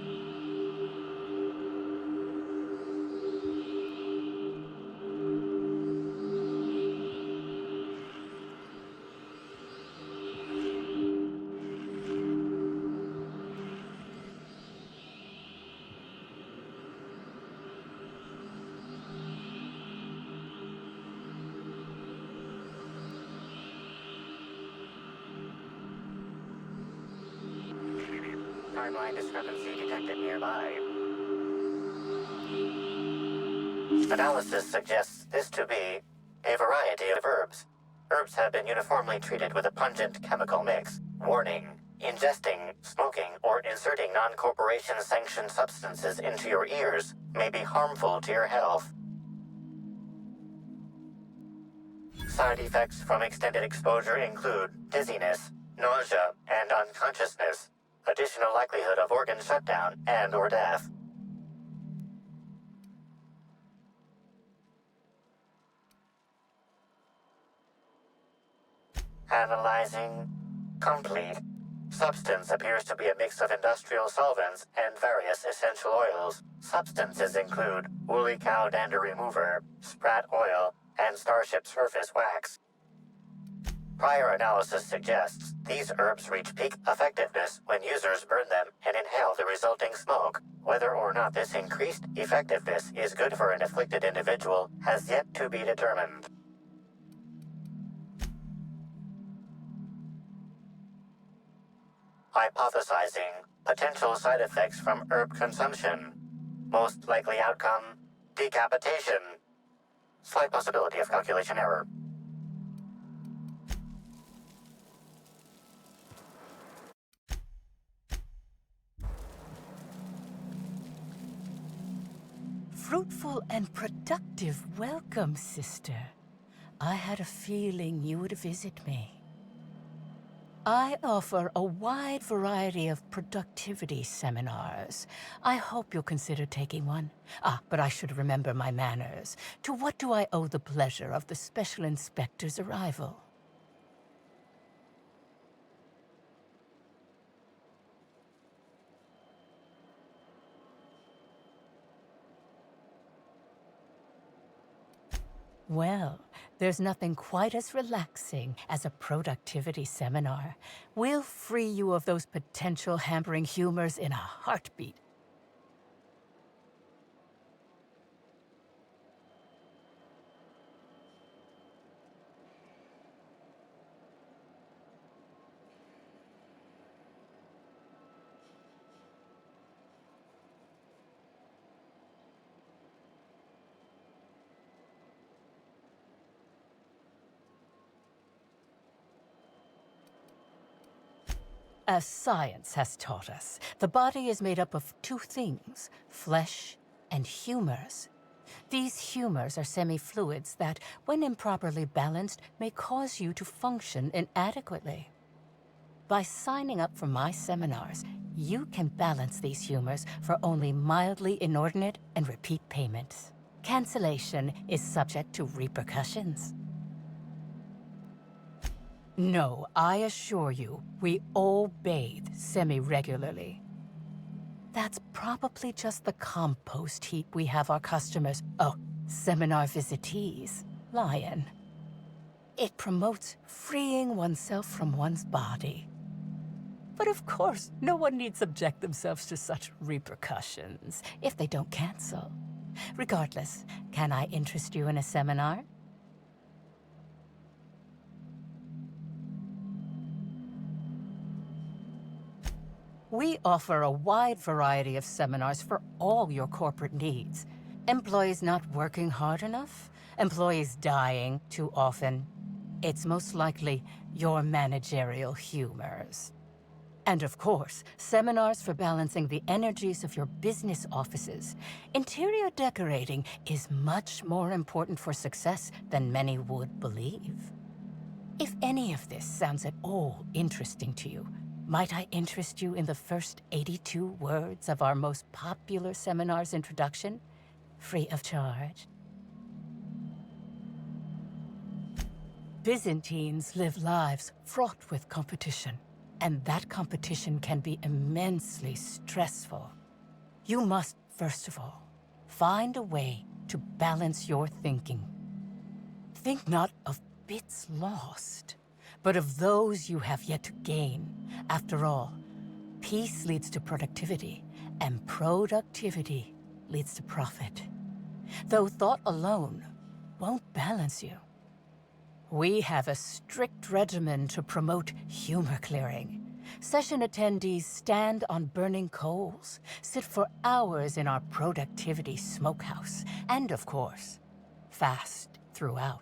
Timeline discrepancy detected nearby. Analysis suggests this to be a variety of herbs. Herbs have been uniformly treated with a pungent chemical mix. Warning: ingesting, smoking, or inserting non-corporation sanctioned substances into your ears may be harmful to your health. Side effects from extended exposure include dizziness, nausea, and unconsciousness. Additional likelihood of organ shutdown and/or death. Analyzing. Complete. Substance appears to be a mix of industrial solvents and various essential oils. Substances include woolly cow dander remover, sprat oil, and starship surface wax. Prior analysis suggests these herbs reach peak effectiveness when users burn them and inhale the resulting smoke. Whether or not this increased effectiveness is good for an afflicted individual has yet to be determined. Hypothesizing potential side effects from herb consumption. Most likely outcome, decapitation. Slight possibility of calculation error. Fruitful and productive welcome, sister. I had a feeling you would visit me. I offer a wide variety of productivity seminars. I hope you'll consider taking one. But I should remember my manners. To what do I owe the pleasure of the Special Inspector's arrival? Well, there's nothing quite as relaxing as a productivity seminar. We'll free you of those potential hampering humors in a heartbeat. As science has taught us, the body is made up of two things, flesh and humors. These humors are semi-fluids that, when improperly balanced, may cause you to function inadequately. By signing up for my seminars, you can balance these humors for only mildly inordinate and repeat payments. Cancellation is subject to repercussions. No, I assure you, we all bathe semi-regularly. That's probably just the compost heap we have our customers, seminar visitees, lie in. It promotes freeing oneself from one's body. But of course, no one need subject themselves to such repercussions if they don't cancel. Regardless, can I interest you in a seminar? We offer a wide variety of seminars for all your corporate needs. Employees not working hard enough? Employees dying too often? It's most likely your managerial humors. And of course, seminars for balancing the energies of your business offices. Interior decorating is much more important for success than many would believe. If any of this sounds at all interesting to you, might I interest you in the first 82 words of our most popular seminar's introduction, free of charge? Byzantines live lives fraught with competition, and that competition can be immensely stressful. You must, first of all, find a way to balance your thinking. Think not of bits lost, but of those you have yet to gain. After all, peace leads to productivity, and productivity leads to profit. Though thought alone won't balance you. We have a strict regimen to promote humor clearing. Session attendees stand on burning coals, sit for hours in our productivity smokehouse, and of course, fast throughout.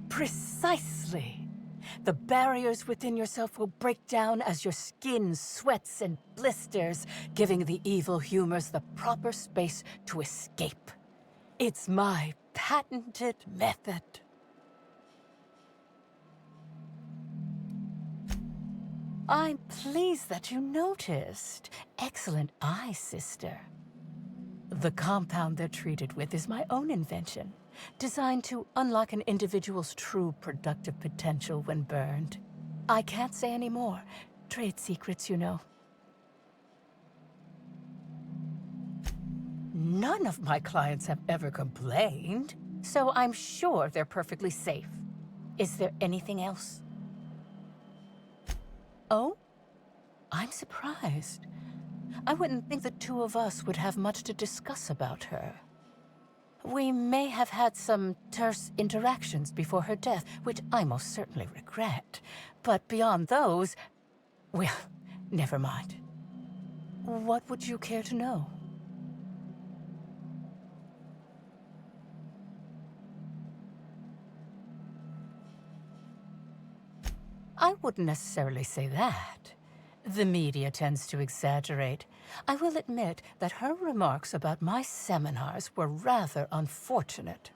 Precisely. The barriers within yourself will break down as your skin sweats and blisters, giving the evil humors the proper space to escape. It's my patented method. I'm pleased that you noticed. Excellent eye, sister. The compound they're treated with is my own invention, designed to unlock an individual's true productive potential when burned. I can't say any more. Trade secrets, you know. None of my clients have ever complained, so I'm sure they're perfectly safe. Is there anything else? Oh? I'm surprised. I wouldn't think the two of us would have much to discuss about her. We may have had some terse interactions before her death, which I most certainly regret. But beyond those, well, never mind. What would you care to know? I wouldn't necessarily say that. The media tends to exaggerate. I will admit that her remarks about my seminars were rather unfortunate.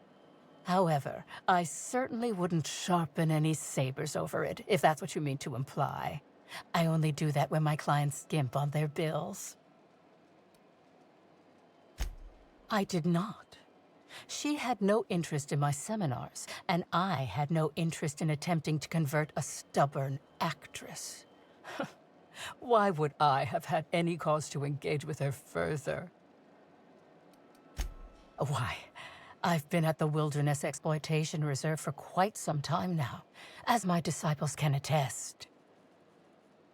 However, I certainly wouldn't sharpen any sabers over it, if that's what you mean to imply. I only do that when my clients skimp on their bills. I did not. She had no interest in my seminars, and I had no interest in attempting to convert a stubborn actress. Why would I have had any cause to engage with her further? Why, I've been at the Wilderness Exploitation Reserve for quite some time now, as my disciples can attest.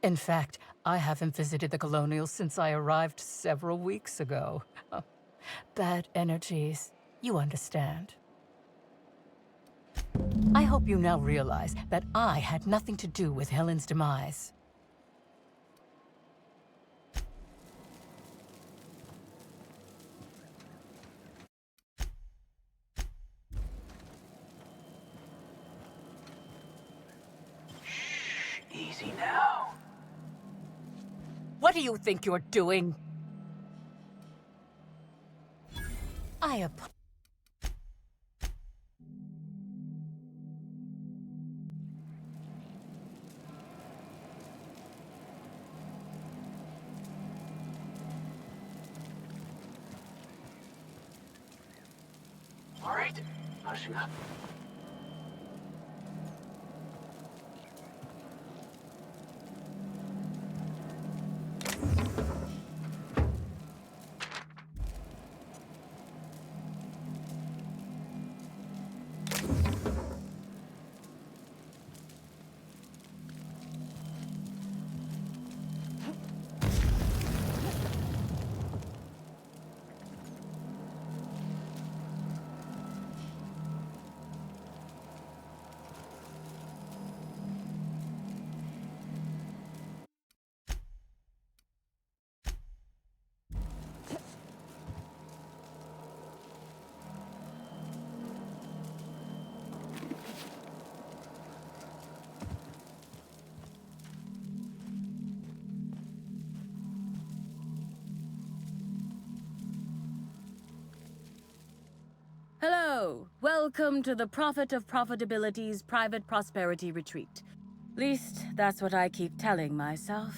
In fact, I haven't visited the Colonials since I arrived several weeks ago. Bad energies, you understand. I hope you now realize that I had nothing to do with Helen's demise. see now. What do you think you're doing? I All right, pushing up. Hello, welcome to the Prophet of Profitability's Private Prosperity Retreat. Least, that's what I keep telling myself.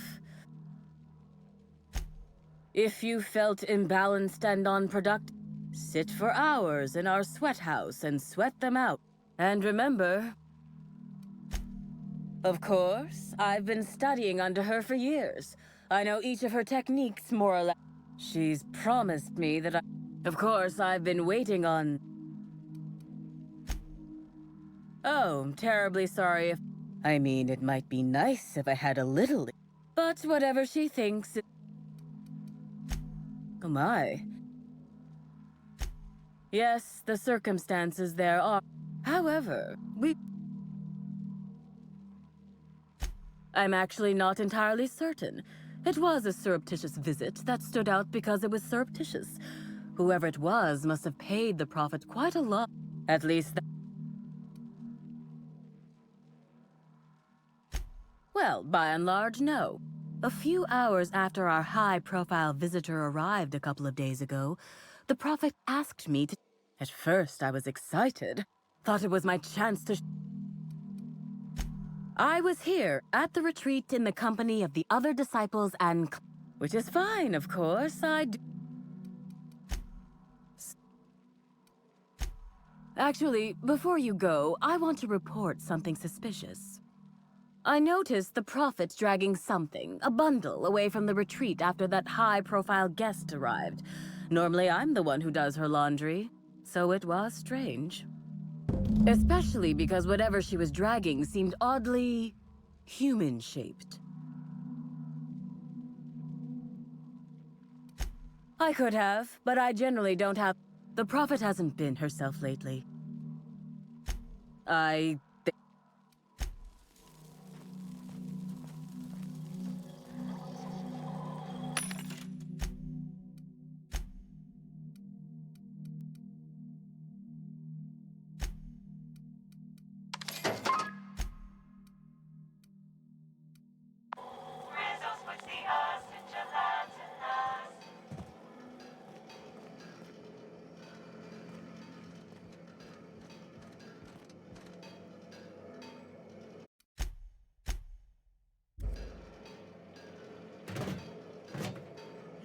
If you felt imbalanced and unproductive, sit for hours in our sweat house and sweat them out. And remember, of course, I've been studying under her for years. I know each of her techniques more or less. She's promised me that Of course, I've been waiting on... Oh, I'm terribly sorry if... I mean, it might be nice if I had a little... But whatever she thinks... Oh my. Yes, the circumstances there are... However, I'm actually not entirely certain. It was a surreptitious visit that stood out because it was surreptitious. Whoever it was must have paid the Prophet quite a lot. At least Well, by and large, no. A few hours after our high-profile visitor arrived a couple of days ago, the Prophet asked me to... At first, I was excited. Thought it was my chance to... I was here, at the retreat in the company of the other disciples and... Which is fine, of course, Actually, before you go, I want to report something suspicious. I noticed the Prophet dragging something, a bundle, away from the retreat after that high-profile guest arrived. Normally, I'm the one who does her laundry, so it was strange. Especially because whatever she was dragging seemed oddly... human-shaped. I could have, but I generally don't have... The Prophet hasn't been herself lately.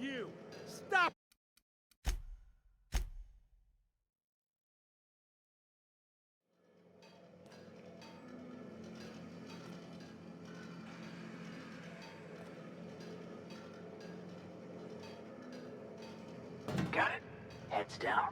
You! Stop! Got it. Heads down.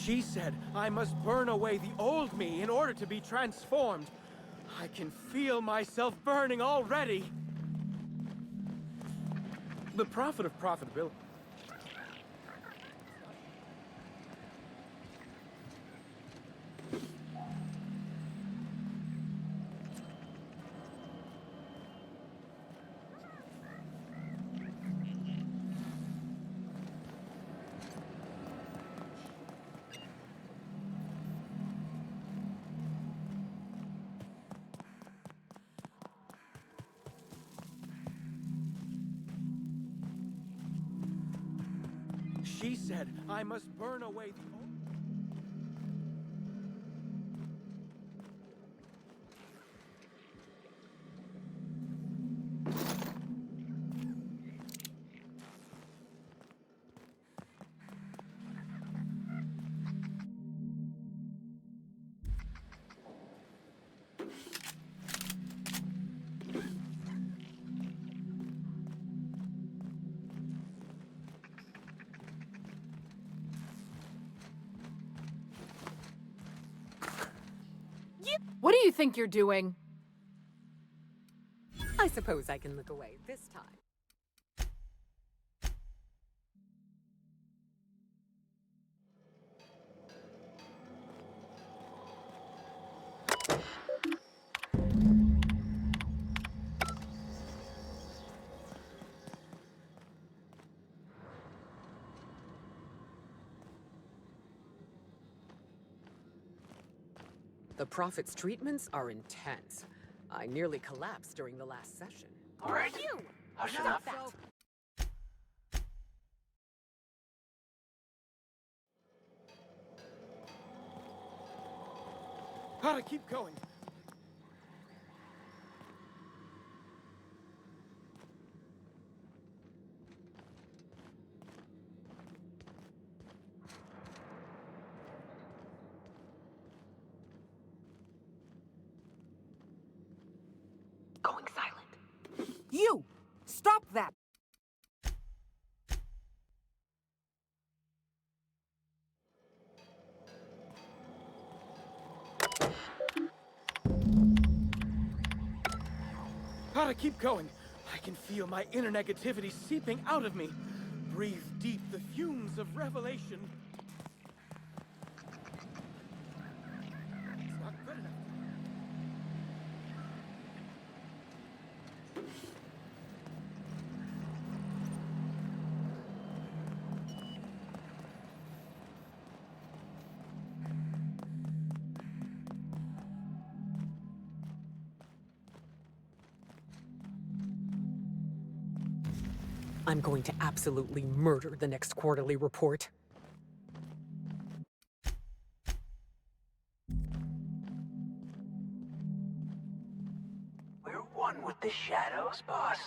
She said I must burn away the old me in order to be transformed. I can feel myself burning already. The profit of profitability. She said I must burn away the old... What do you think you're doing? I suppose I can look away this time. The Prophet's treatments are intense. I nearly collapsed during the last session. All right. Hush it up. Gotta keep going. Going silent. You! Stop that! Gotta keep going. I can feel my inner negativity seeping out of me. Breathe deep the fumes of revelation. It's not good enough. I'm going to absolutely murder the next quarterly report. We're one with the shadows, boss.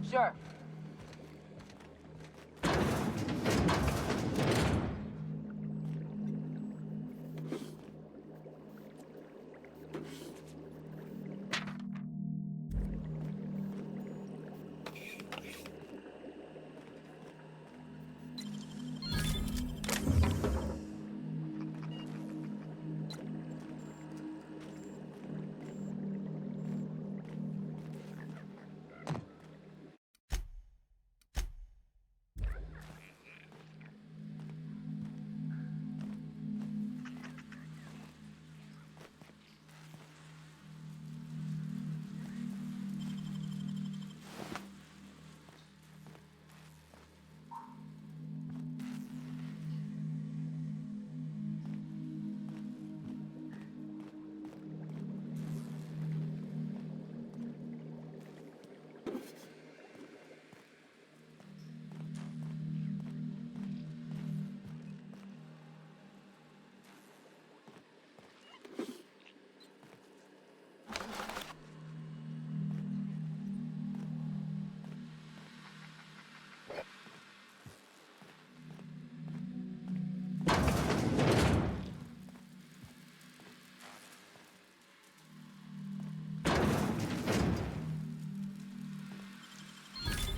Sure.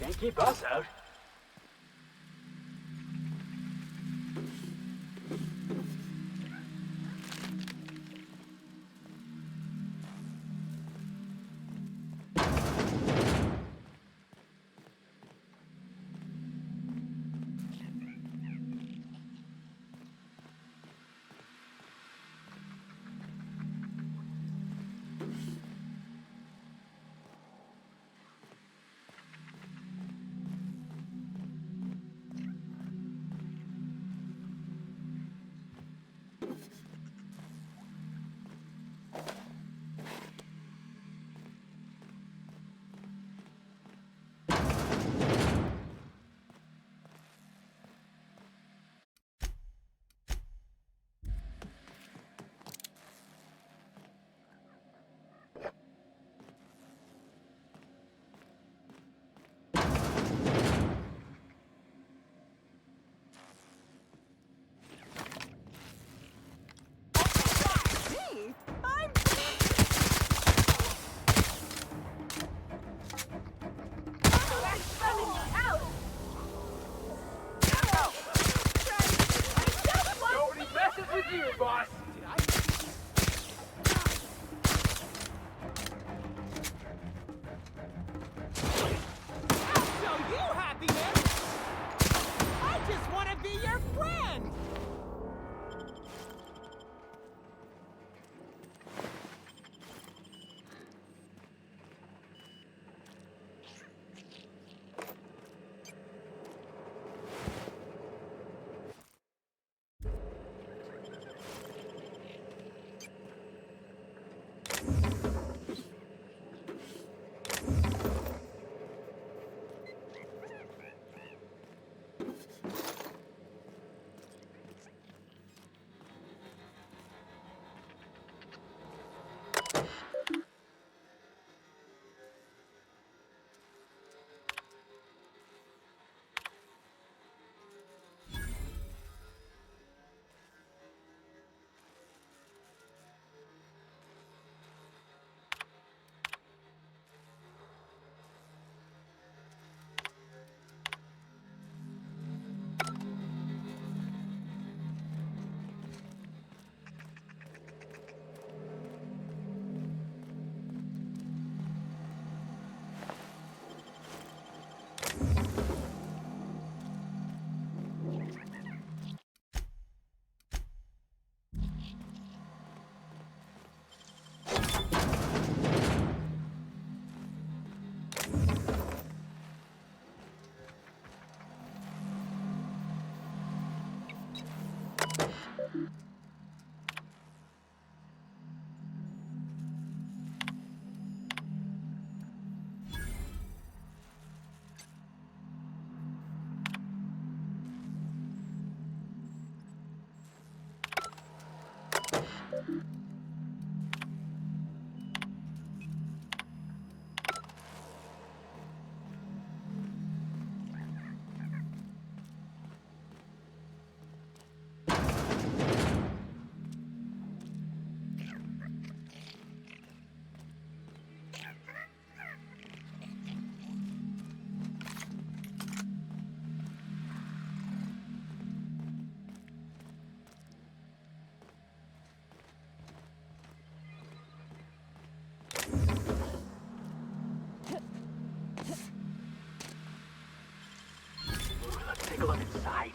Can't keep us out. Take a look inside.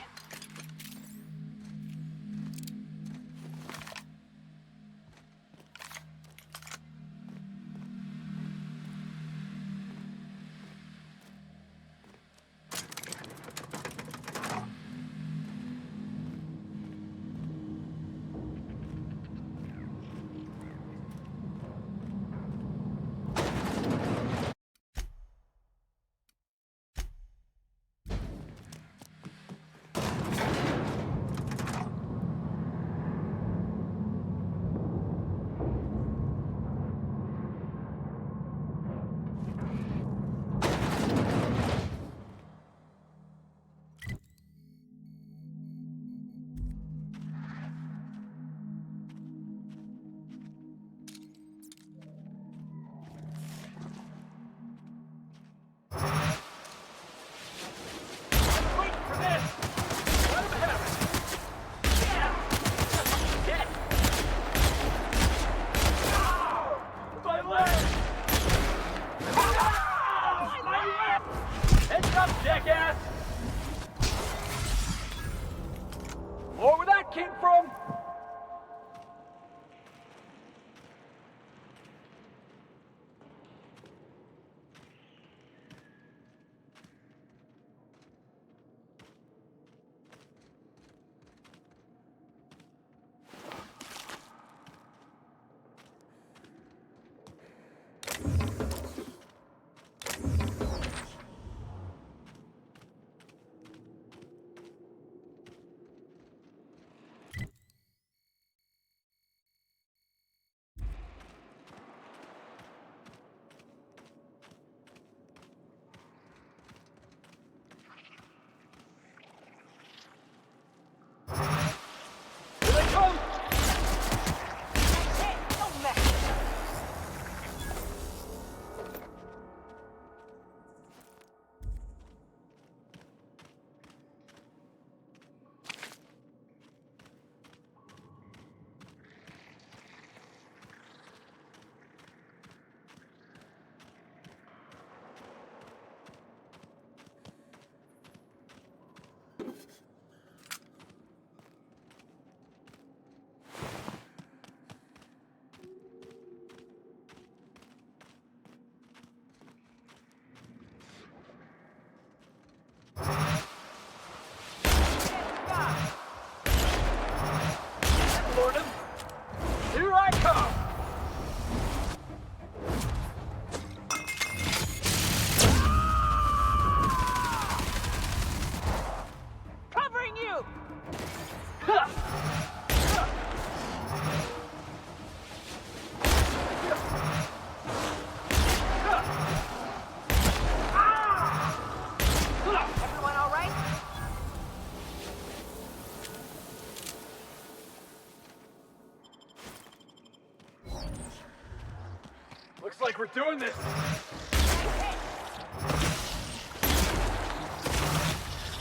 doing this!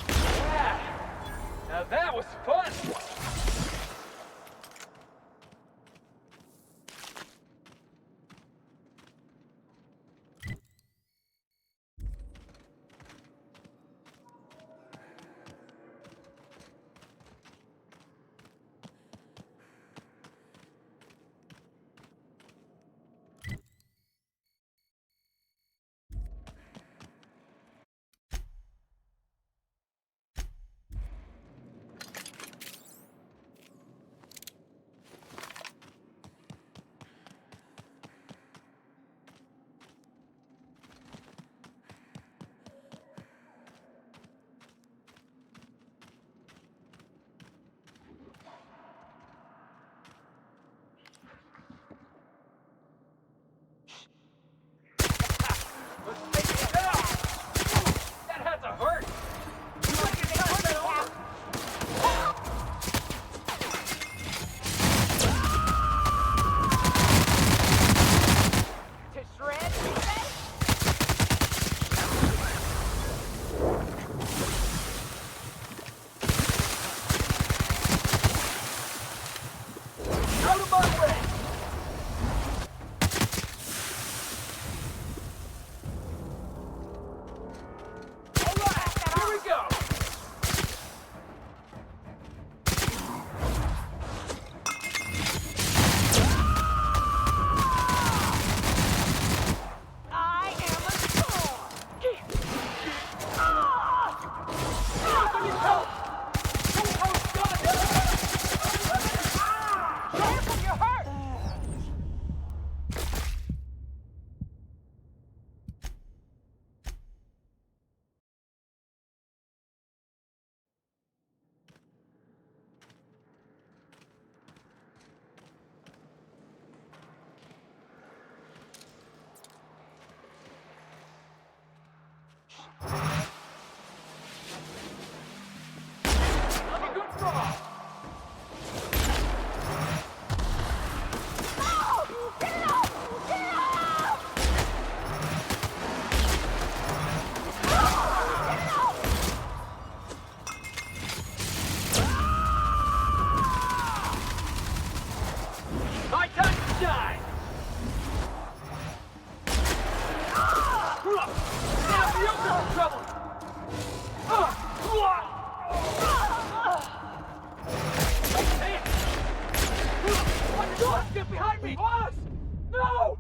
Yeah! Now that was fun! Get behind me! Boss! No!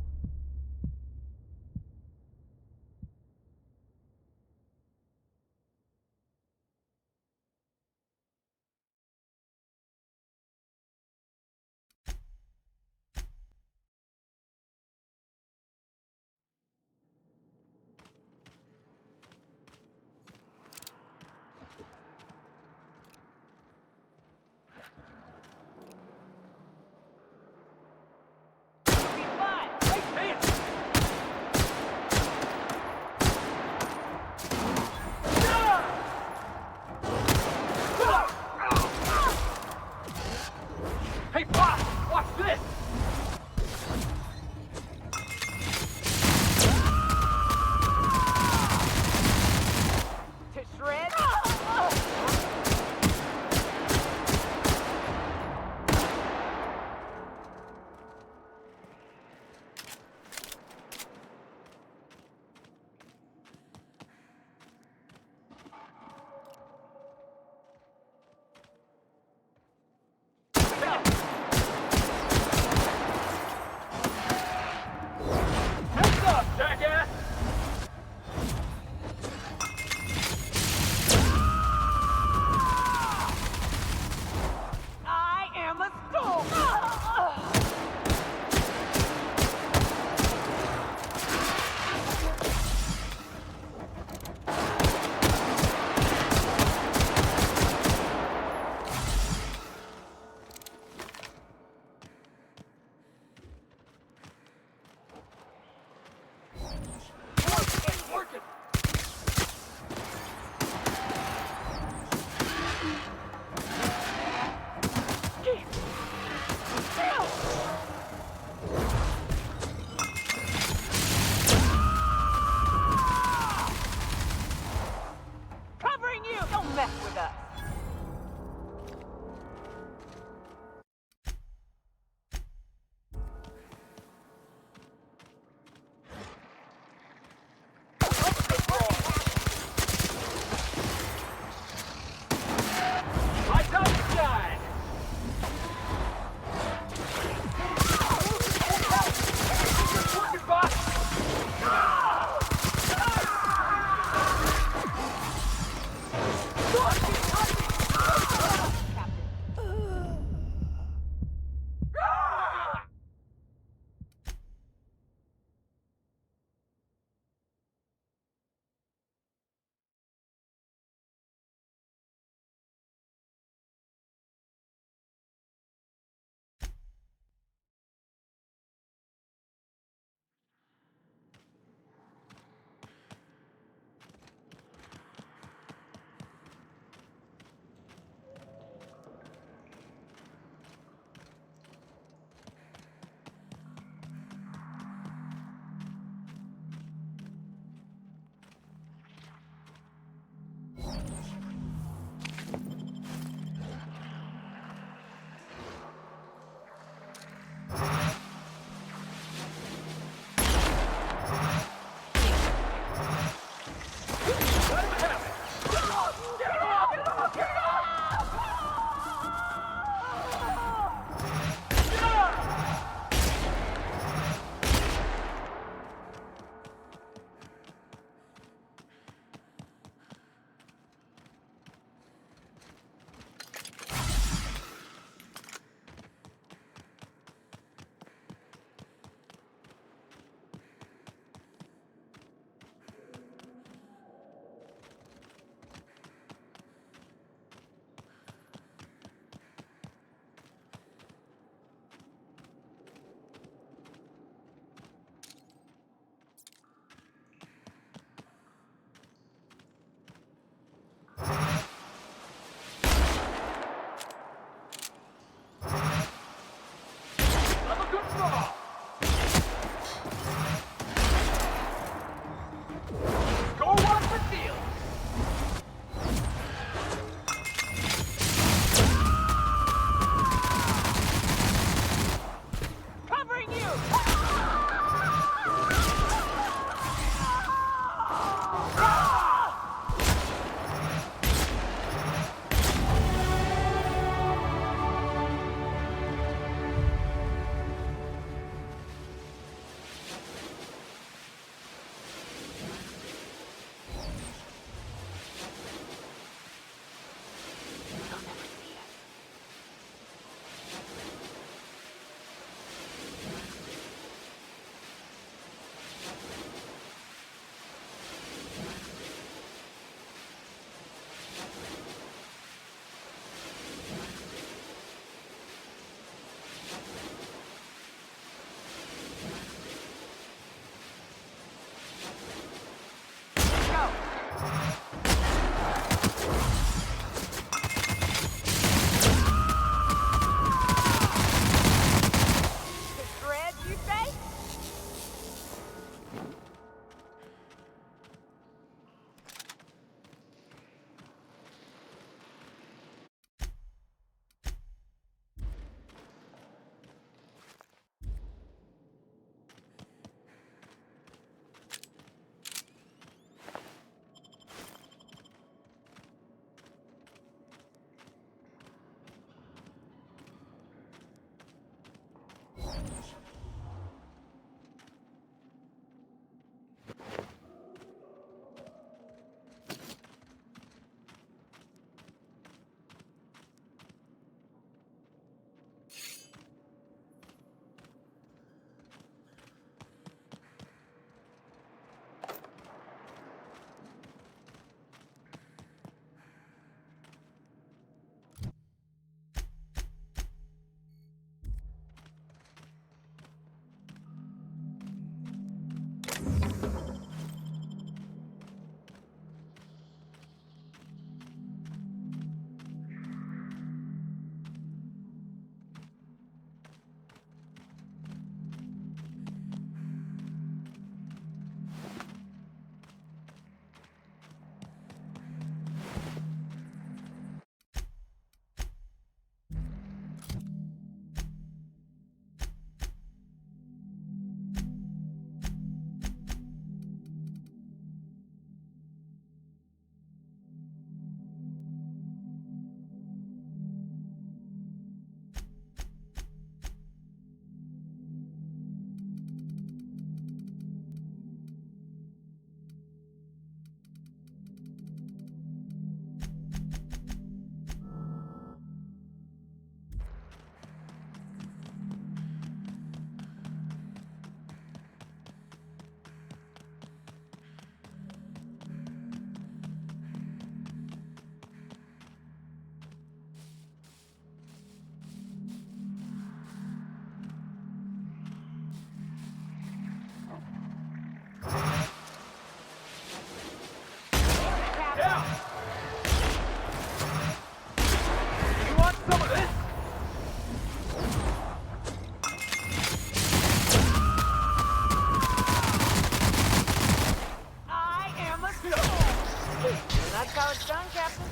And that's how it's done, Captain.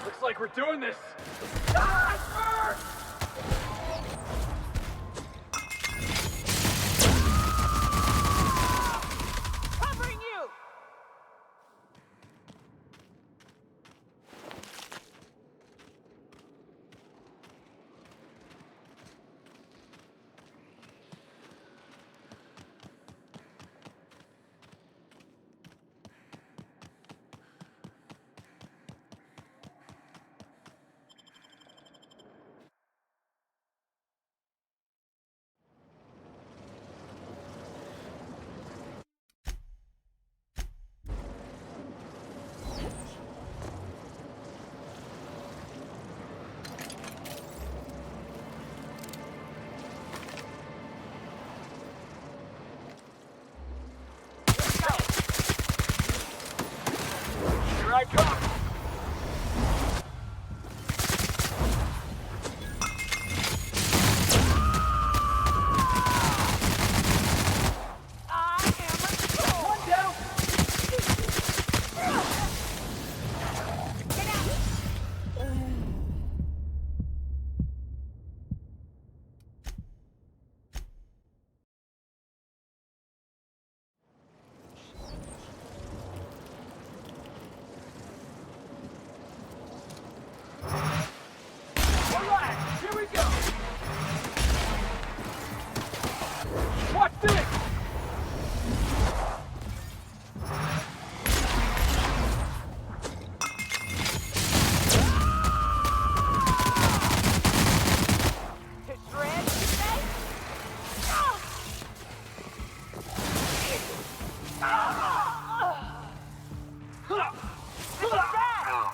Looks like we're doing this. Ah, Covering you! Here I come. One down. Alright, here we go. Watch this. To shred, you say? Ah! Look at that!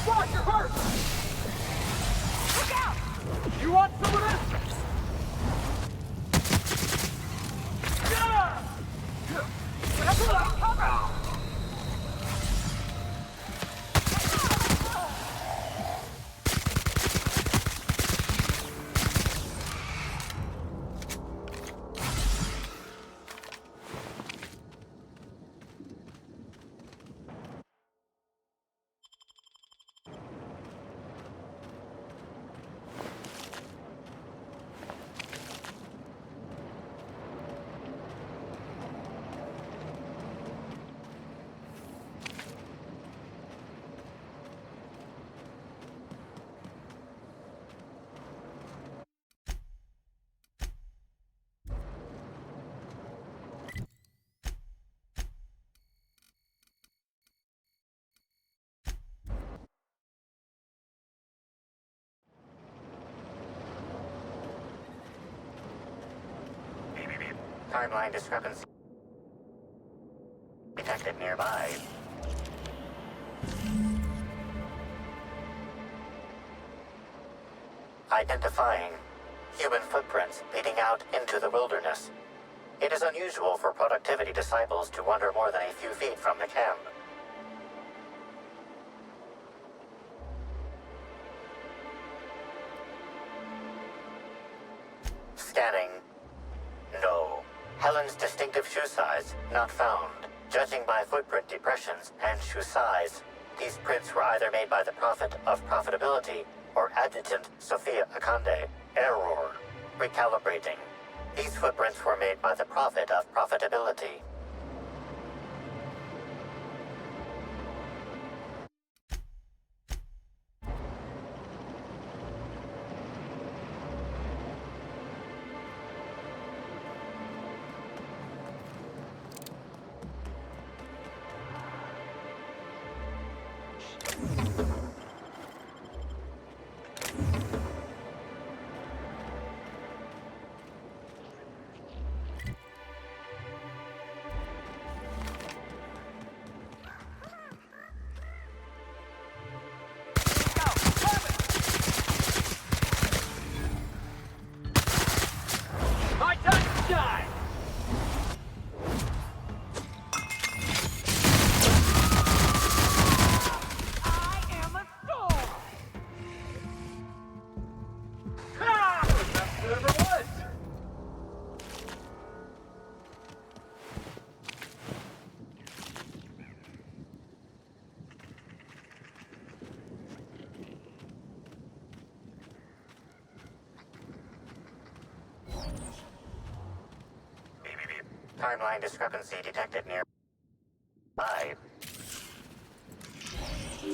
Watch your heart. Look out! You want some of this? Yeah! Cover! Timeline discrepancy detected nearby. Identifying human footprints leading out into the wilderness. It is unusual for productivity disciples to wander more than a few feet from the camp. Scanning. No. Helen's distinctive shoe size not found. Judging by footprint depressions and shoe size, these prints were either made by the Prophet of Profitability or Adjutant Sophia Akande. Error. Recalibrating. These footprints were made by the Prophet of Profitability. My time to shine! Timeline discrepancy detected nearby.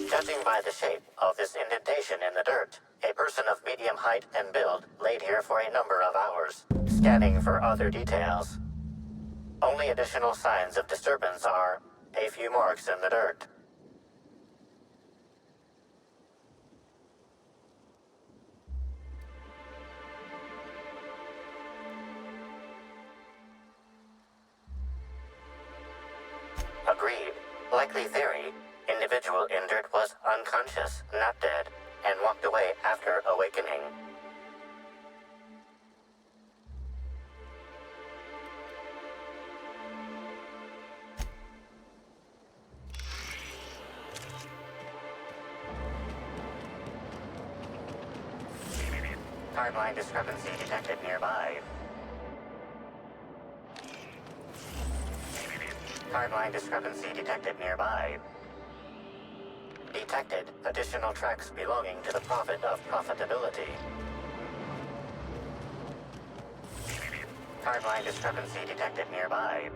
Judging by the shape of this indentation in the dirt, a person of medium height and build laid here for a number of hours. Scanning for other details. Only additional signs of disturbance are a few marks in the dirt. Agreed. Likely theory. Individual injured was unconscious, not dead, and walked away after awakening. Timeline discrepancy detected nearby. Timeline discrepancy detected nearby. Detected additional tracks belonging to the Prophet of Profitability. Timeline discrepancy detected nearby.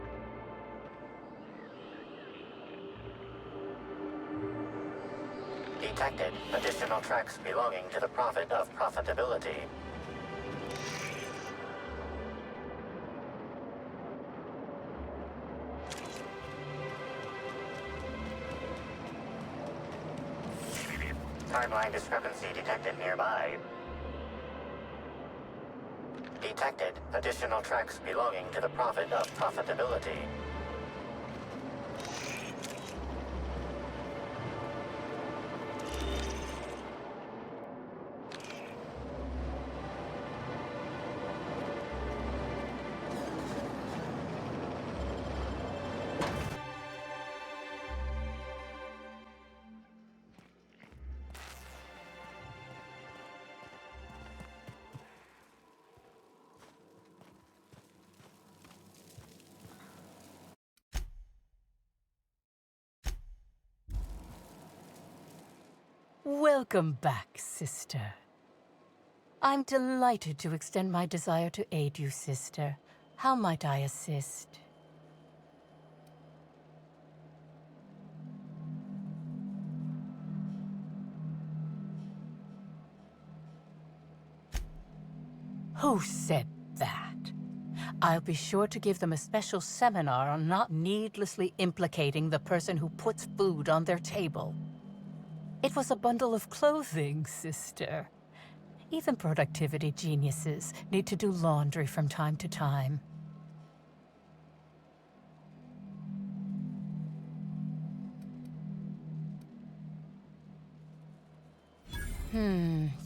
Detected additional tracks belonging to the Prophet of Profitability. Timeline discrepancy detected nearby. Detected additional tracks belonging to the Prophet of Profitability. Welcome back, sister. I'm delighted to extend my desire to aid you, sister. How might I assist? Who said that? I'll be sure to give them a special seminar on not needlessly implicating the person who puts food on their table. It was a bundle of clothing, sister. Even productivity geniuses need to do laundry from time to time.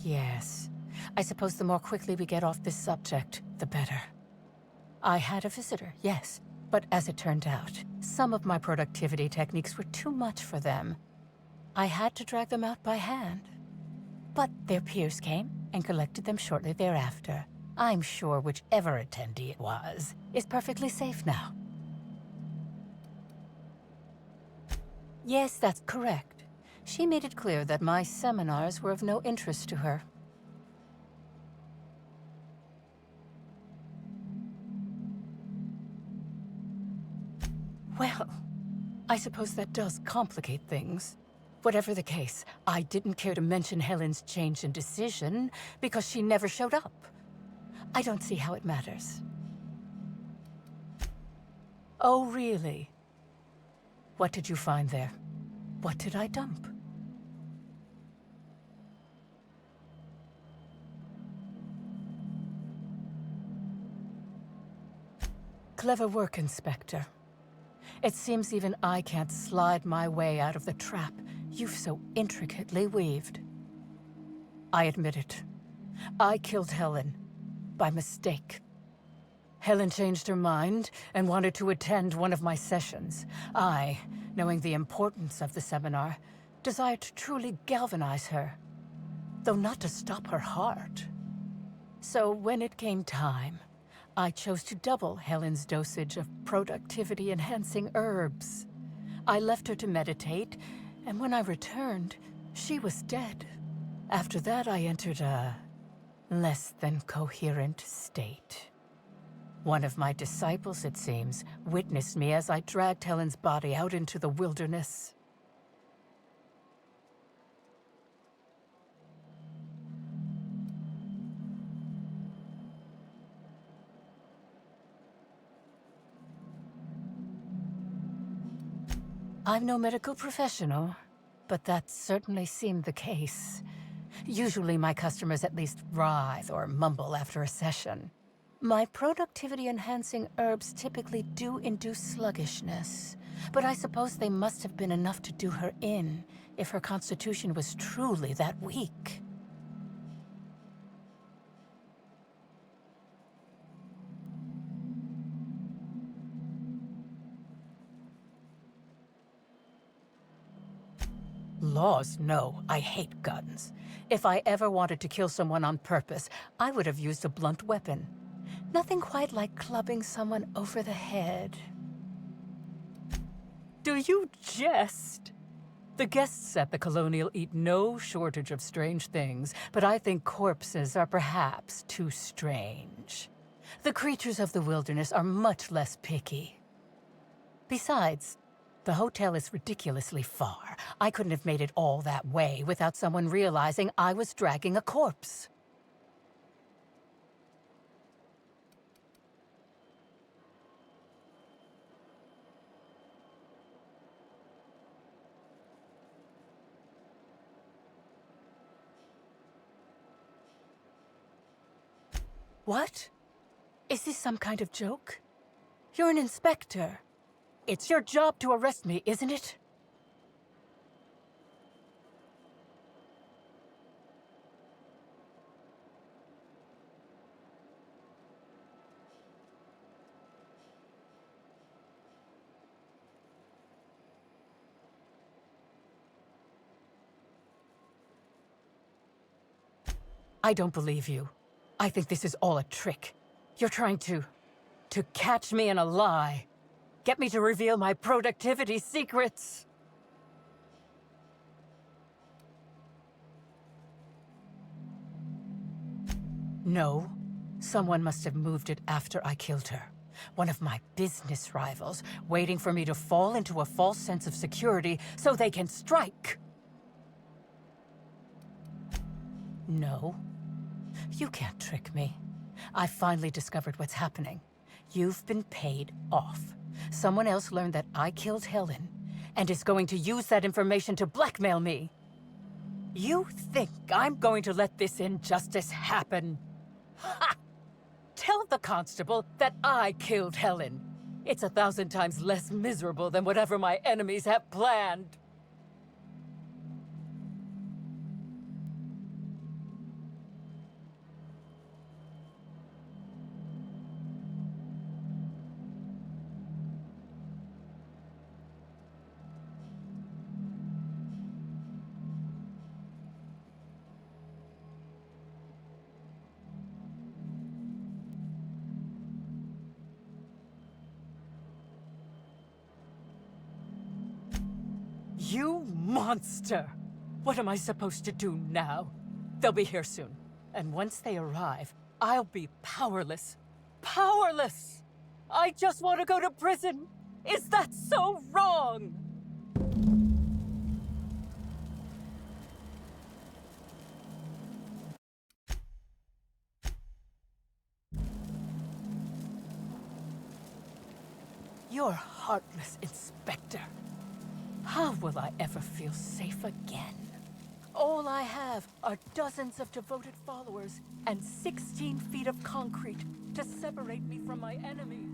Yes. I suppose the more quickly we get off this subject, the better. I had a visitor, yes. But as it turned out, some of my productivity techniques were too much for them. I had to drag them out by hand. But their peers came and collected them shortly thereafter. I'm sure whichever attendee it was is perfectly safe now. Yes, that's correct. She made it clear that my seminars were of no interest to her. Well, I suppose that does complicate things. Whatever the case, I didn't care to mention Helen's change in decision because she never showed up. I don't see how it matters. Oh, really? What did you find there? What did I dump? Clever work, Inspector. It seems even I can't slide my way out of the trap you've so intricately weaved. I admit it. I killed Helen. By mistake. Helen changed her mind and wanted to attend one of my sessions. I, knowing the importance of the seminar, desired to truly galvanize her, though not to stop her heart. So when it came time, I chose to double Helen's dosage of productivity-enhancing herbs. I left her to meditate, and when I returned, she was dead. After that, I entered a less than coherent state. One of my disciples, it seems, witnessed me as I dragged Helen's body out into the wilderness. I'm no medical professional, but that certainly seemed the case. Usually my customers at least writhe or mumble after a session. My productivity-enhancing herbs typically do induce sluggishness, but I suppose they must have been enough to do her in, if her constitution was truly that weak. Laws, no. I hate guns. If I ever wanted to kill someone on purpose, I would have used a blunt weapon. Nothing quite like clubbing someone over the head. Do you jest? The guests at the Colonial eat no shortage of strange things, but I think corpses are perhaps too strange. The creatures of the wilderness are much less picky. Besides, the hotel is ridiculously far. I couldn't have made it all that way without someone realizing I was dragging a corpse. What? Is this some kind of joke? You're an inspector. It's your job to arrest me, isn't it? I don't believe you. I think this is all a trick. You're trying to catch me in a lie. Get me to reveal my productivity secrets. No. Someone must have moved it after I killed her. One of my business rivals, waiting for me to fall into a false sense of security so they can strike. No. You can't trick me. I finally discovered what's happening. You've been paid off. Someone else learned that I killed Helen, and is going to use that information to blackmail me. You think I'm going to let this injustice happen? Ha! Tell the constable that I killed Helen. It's 1,000 times less miserable than whatever my enemies have planned. You monster! What am I supposed to do now? They'll be here soon. And once they arrive, I'll be powerless. Powerless! I just want to go to prison! Is that so wrong? You're heartless, Inspector. How will I ever feel safe again? All I have are dozens of devoted followers and 16 feet of concrete to separate me from my enemies.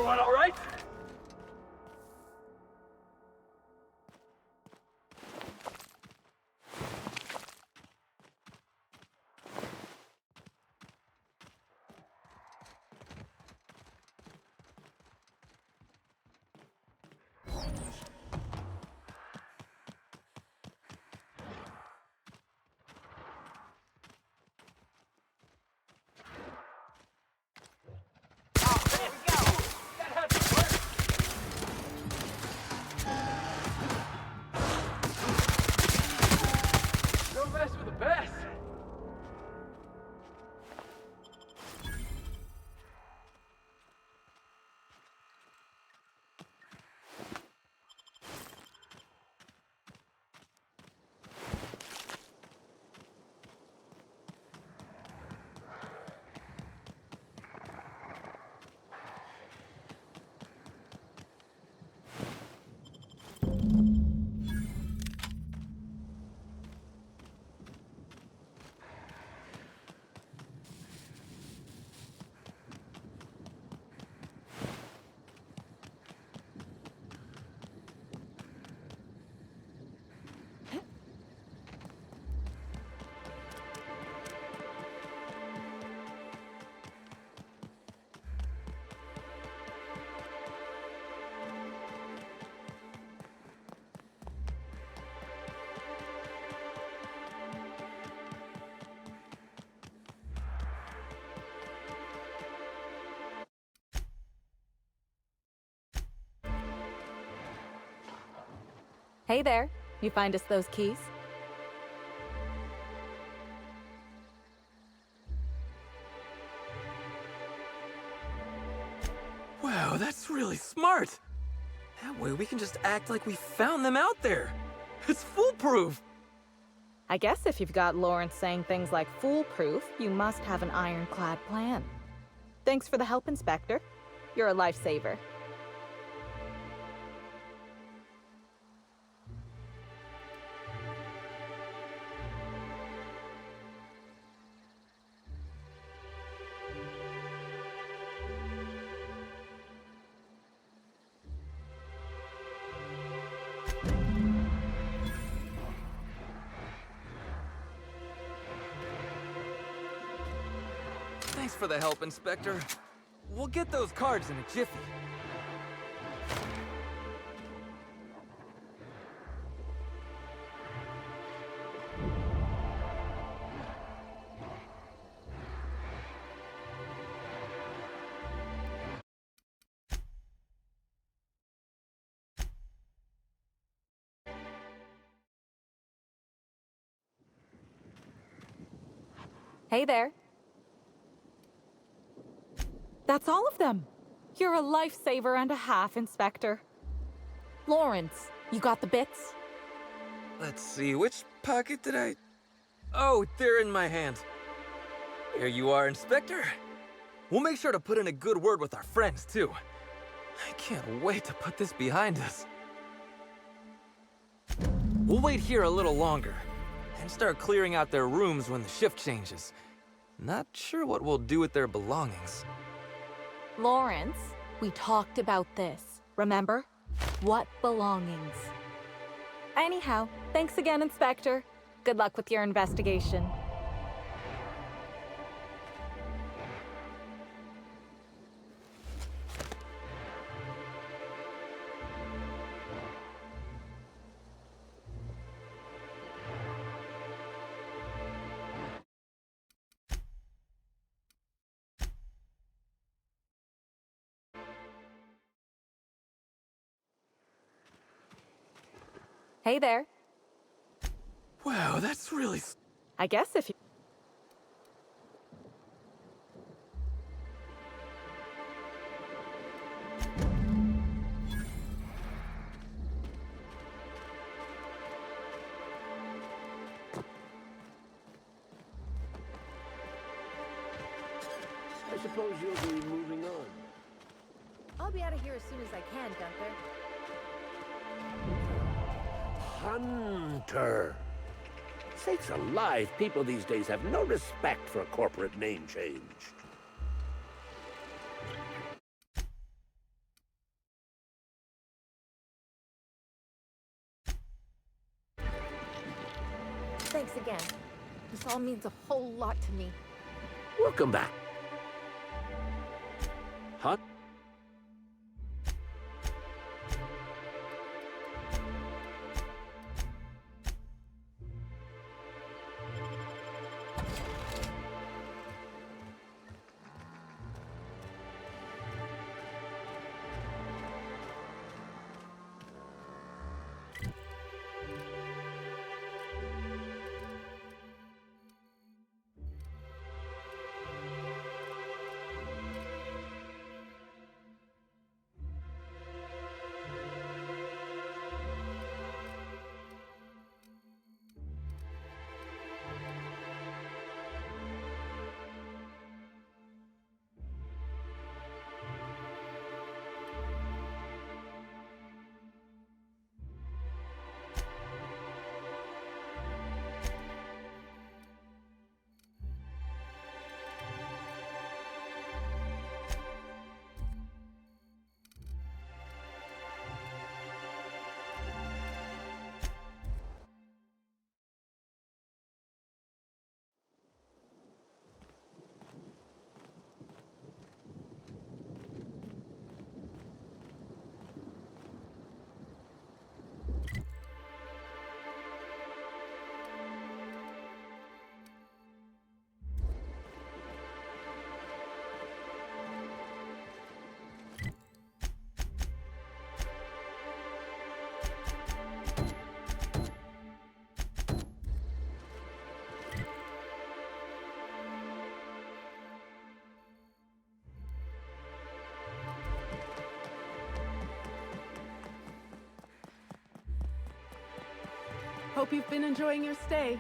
Everyone all right? Don't mess with the best. Hey there. You find us those keys? Wow, that's really smart. That way we can just act like we found them out there. It's foolproof. I guess if you've got Lawrence saying things like foolproof, you must have an ironclad plan. Thanks for the help, Inspector. You're a lifesaver. Thanks for the help, Inspector. We'll get those cards in a jiffy. Hey there. That's all of them. You're a lifesaver and a half, Inspector. Lawrence, you got the bits? Let's see, which pocket did I... Oh, they're in my hand. Here you are, Inspector. We'll make sure to put in a good word with our friends, too. I can't wait to put this behind us. We'll wait here a little longer, and start clearing out their rooms when the shift changes. Not sure what we'll do with their belongings. Lawrence, we talked about this, remember? What belongings? Anyhow, thanks again, Inspector. Good luck with your investigation. Hey there. Wow, that's really... I guess if you... I suppose you'll be moving on. I'll be out of here as soon as I can, Gunther. Hunter! Sakes alive, people these days have no respect for a corporate name change. Thanks again. This all means a whole lot to me. Welcome back. Hot? Hope you've been enjoying your stay.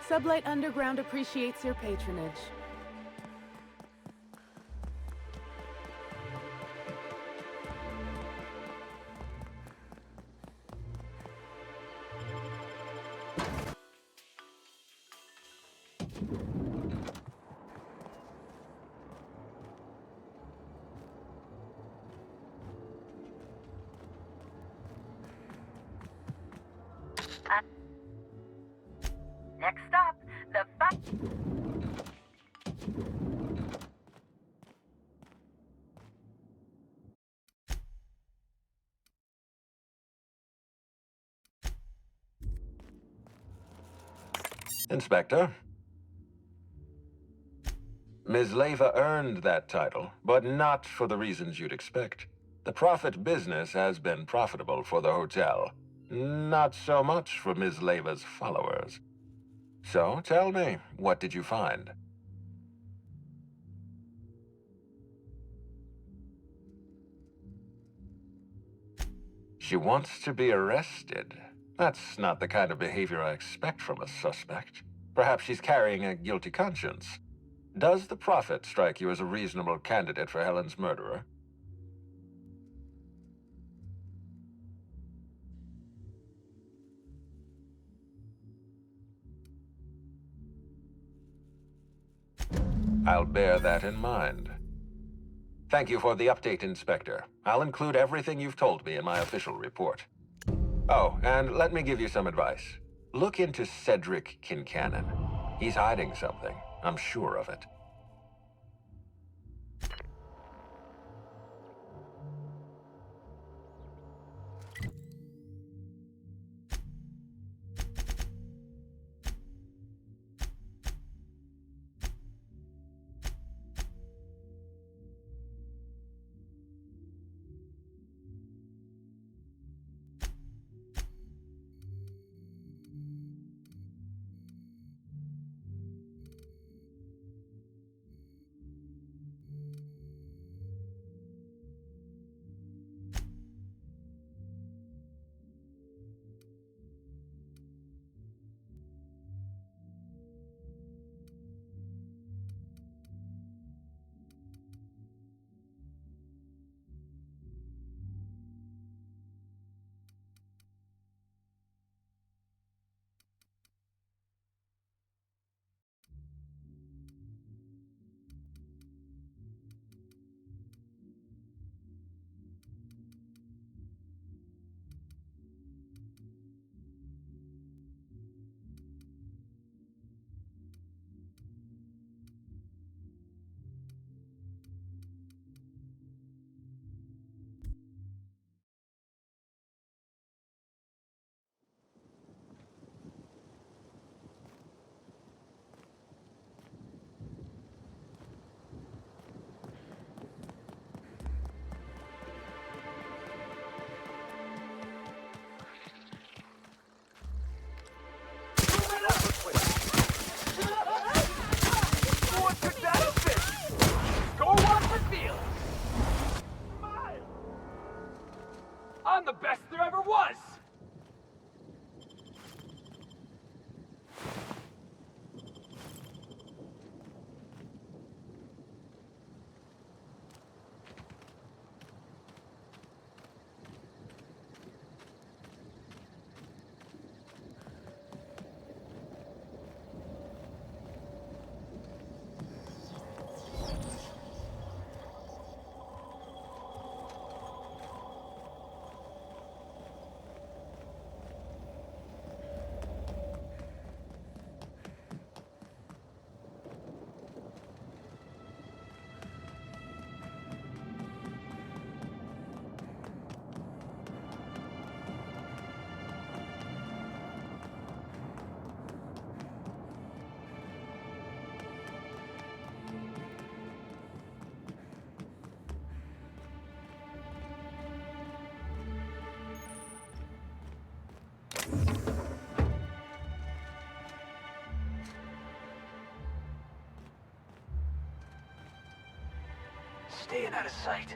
Sublight Underground appreciates your patronage. Next stop, the Inspector. Ms. Leva earned that title, but not for the reasons you'd expect. The profit business has been profitable for the hotel. Not so much for Ms. Leva's followers. So, tell me, what did you find? She wants to be arrested. That's not the kind of behavior I expect from a suspect. Perhaps she's carrying a guilty conscience. Does the Prophet strike you as a reasonable candidate for Helen's murderer? I'll bear that in mind. Thank you for the update, Inspector. I'll include everything you've told me in my official report. Oh, and let me give you some advice. Look into Cedric Kincannon. He's hiding something. I'm sure of it. staying out of sight.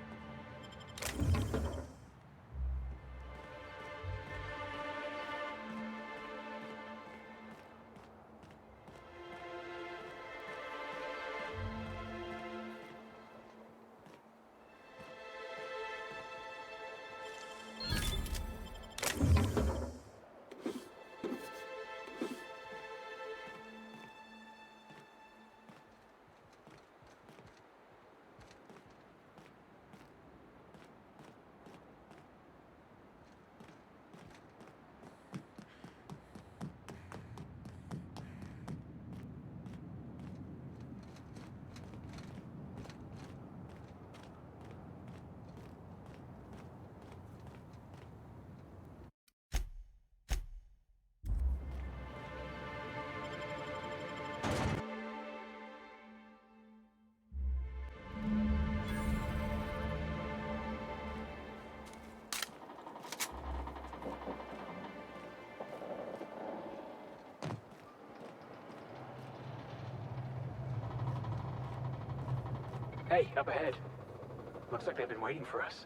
Hey, up ahead. Looks like they've been waiting for us.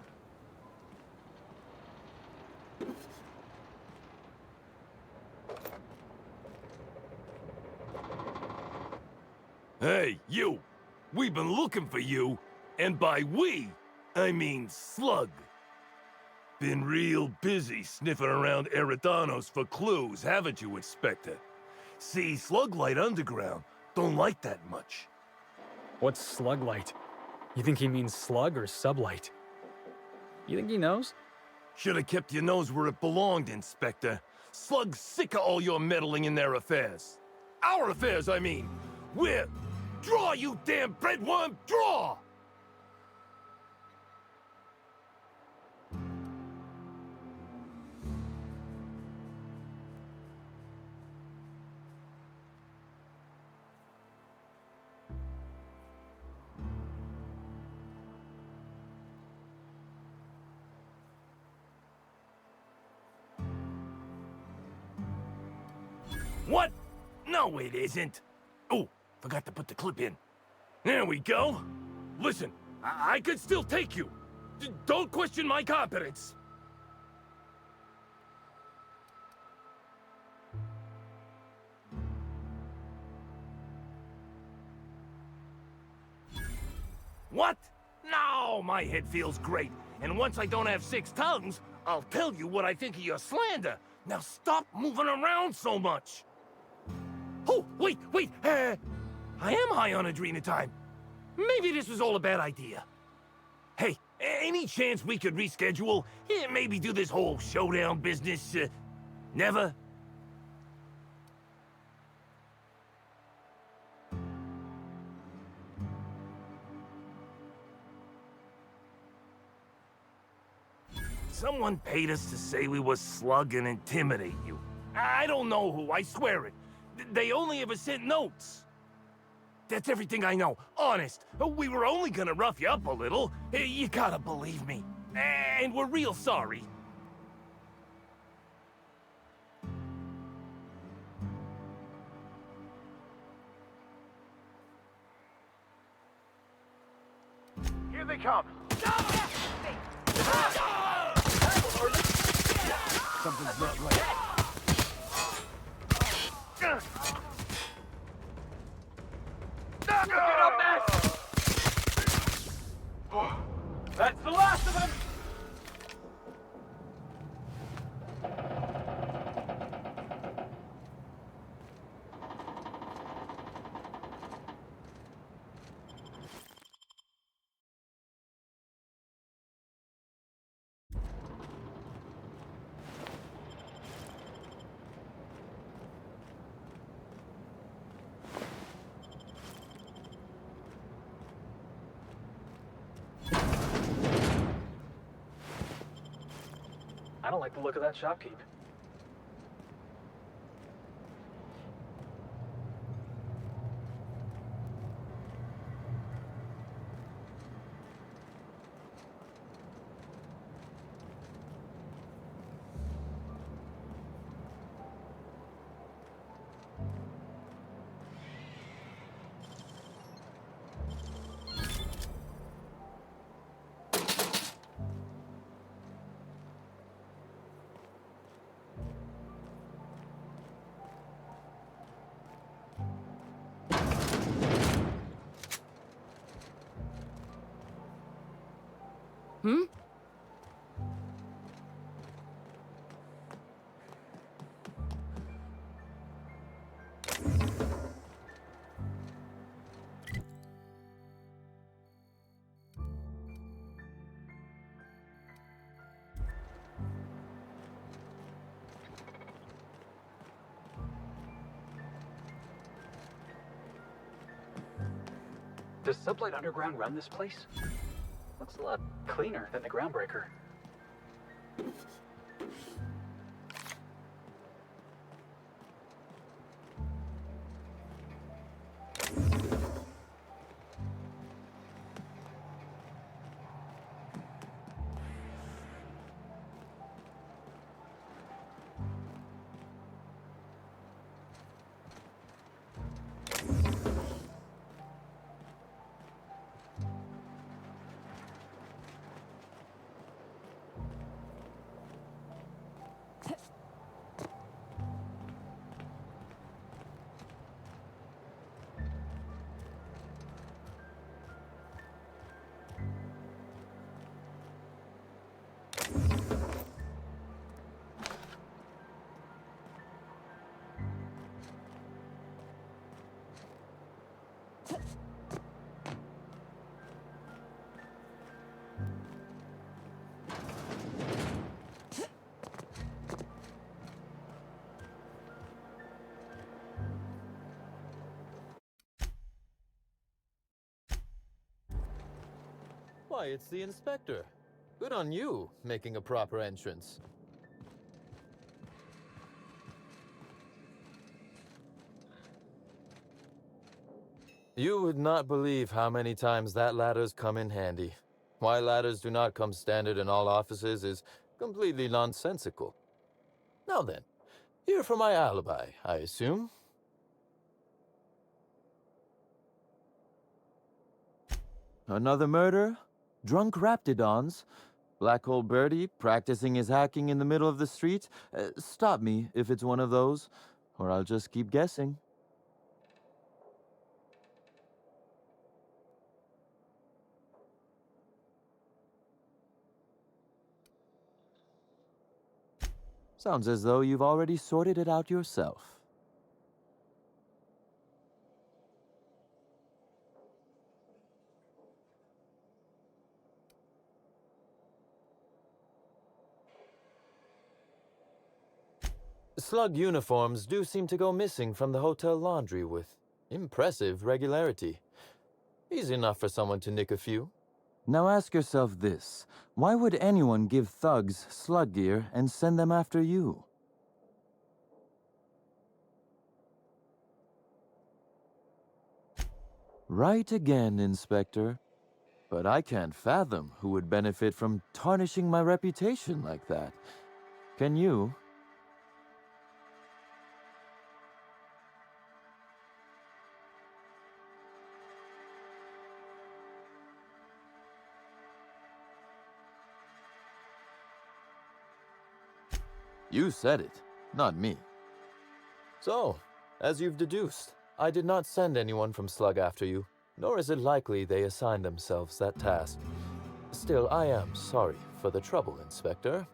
Hey, you! We've been looking for you, and by we, I mean Slug. Been real busy sniffing around Eridanos for clues, haven't you, Inspector? See, Sluglight Underground don't like that much. What's Sluglight? You think he means slug or sublight? You think he knows? Should've kept your nose where it belonged, Inspector. Slug's sick of all your meddling in their affairs. Our affairs, I mean. We're... Draw, you damn breadworm, draw! What? No, it isn't. Oh, forgot to put the clip in. There we go. Listen, I could still take you. Don't question my competence. What? No, my head feels great. And once I don't have 6 tongues, I'll tell you what I think of your slander. Now stop moving around so much. Oh, wait! I am high on adrenatime. Maybe this was all a bad idea. Hey, any chance we could reschedule? Maybe do this whole showdown business, never? Someone paid us to say we was slug and intimidate you. I don't know who, I swear it. They only ever sent notes. That's everything I know, honest. We were only gonna rough you up a little. You gotta believe me. And we're real sorry. Here they come. Something's not right. Get up next! That's the last of them! I don't like the look of that shopkeep. Hmm? Does Sublight Underground run this place? Looks a lot cleaner than the Groundbreaker. Why, it's the inspector. Good on you, making a proper entrance. You would not believe how many times that ladder's come in handy. Why ladders do not come standard in all offices is completely nonsensical. Now then, here for my alibi, I assume. Another murder? Drunk Raptidons? Black Hole Birdie practicing his hacking in the middle of the street? Stop me if it's one of those, or I'll just keep guessing. Sounds as though you've already sorted it out yourself. Slug uniforms do seem to go missing from the hotel laundry with impressive regularity. Easy enough for someone to nick a few. Now ask yourself this. Why would anyone give thugs slug gear and send them after you? Right again, Inspector. But I can't fathom who would benefit from tarnishing my reputation like that. Can you? You said it, not me. So, as you've deduced, I did not send anyone from Slug after you, nor is it likely they assigned themselves that task. Still, I am sorry for the trouble, Inspector.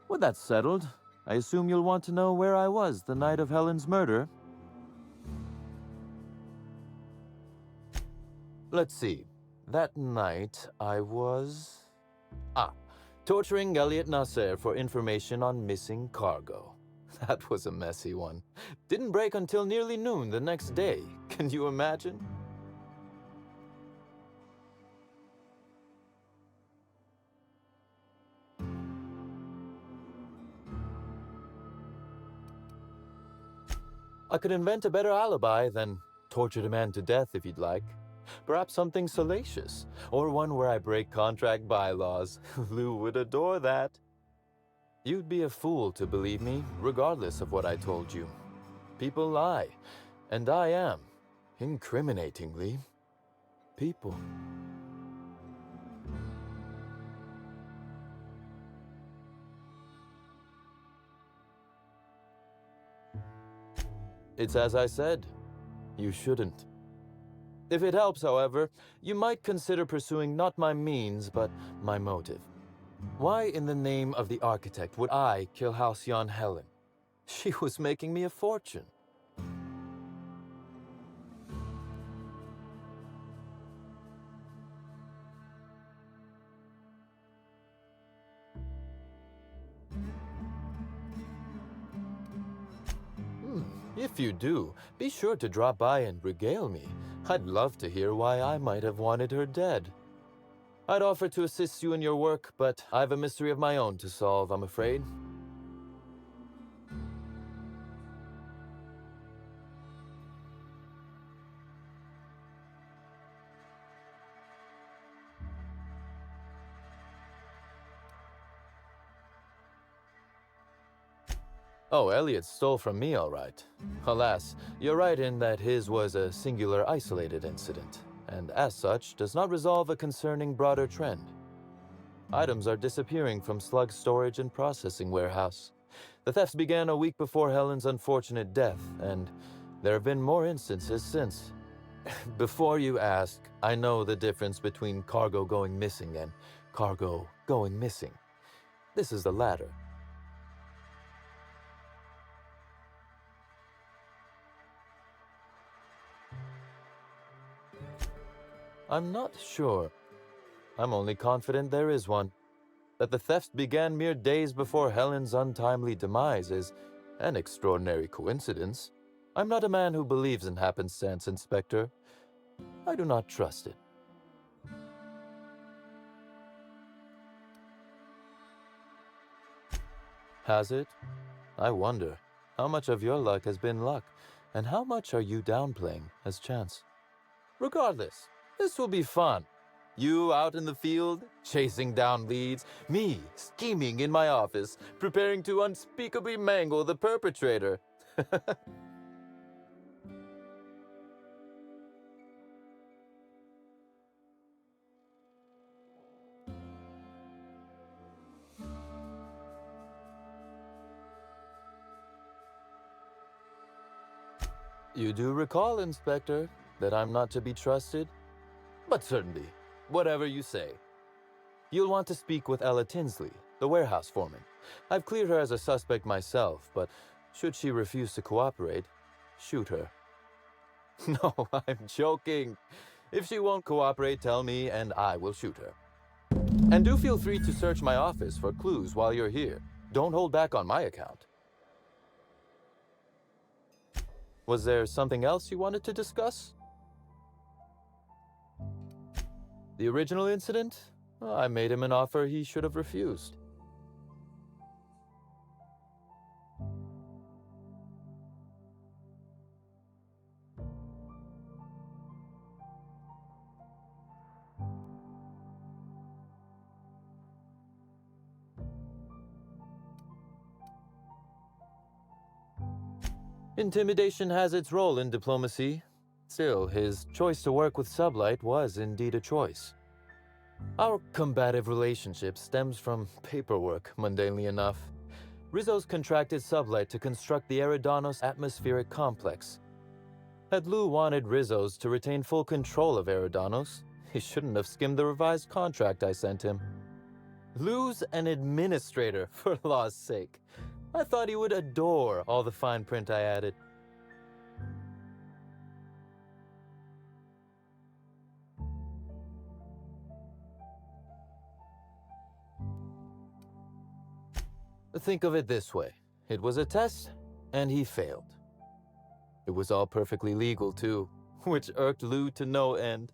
With that settled, I assume you'll want to know where I was the night of Helen's murder. Let's see. That night, I was... torturing Elliot Nasser for information on missing cargo. That was a messy one. Didn't break until nearly noon the next day. Can you imagine? I could invent a better alibi than tortured a man to death if you'd like. Perhaps something salacious, or one where I break contract bylaws. Lou would adore that. You'd be a fool to believe me, regardless of what I told you. People lie, and I am, incriminatingly, people. It's as I said. You shouldn't. If it helps, however, you might consider pursuing not my means, but my motive. Why in the name of the architect would I kill Halcyon Helen? She was making me a fortune. If you do, be sure to drop by and regale me. I'd love to hear why I might have wanted her dead. I'd offer to assist you in your work, but I've a mystery of my own to solve, I'm afraid. Oh, Elliot stole from me, all right. Alas, you're right in that his was a singular isolated incident, and as such, does not resolve a concerning broader trend. Items are disappearing from Slug's storage and processing warehouse. The thefts began a week before Helen's unfortunate death, and there have been more instances since. Before you ask, I know the difference between cargo going missing and cargo going missing. This is the latter. I'm not sure. I'm only confident there is one. That the thefts began mere days before Helen's untimely demise is an extraordinary coincidence. I'm not a man who believes in happenstance, Inspector. I do not trust it. Has it? I wonder. How much of your luck has been luck, and how much are you downplaying as chance? Regardless, this will be fun. You out in the field, chasing down leads. Me, scheming in my office, preparing to unspeakably mangle the perpetrator. You do recall, Inspector, that I'm not to be trusted? But certainly, whatever you say. You'll want to speak with Ella Tinsley, the warehouse foreman. I've cleared her as a suspect myself, but should she refuse to cooperate, shoot her. No, I'm joking. If she won't cooperate, tell me and I will shoot her. And do feel free to search my office for clues while you're here. Don't hold back on my account. Was there something else you wanted to discuss? The original incident? Well, I made him an offer he should have refused. Intimidation has its role in diplomacy. Still, his choice to work with Sublight was indeed a choice. Our combative relationship stems from paperwork, mundanely enough. Rizzo's contracted Sublight to construct the Eridanos atmospheric complex. Had Lou wanted Rizzo's to retain full control of Eridanos, he shouldn't have skimmed the revised contract I sent him. Lou's an administrator, for law's sake. I thought he would adore all the fine print I added. Think of it this way. It was a test, and he failed. It was all perfectly legal, too, which irked Lou to no end.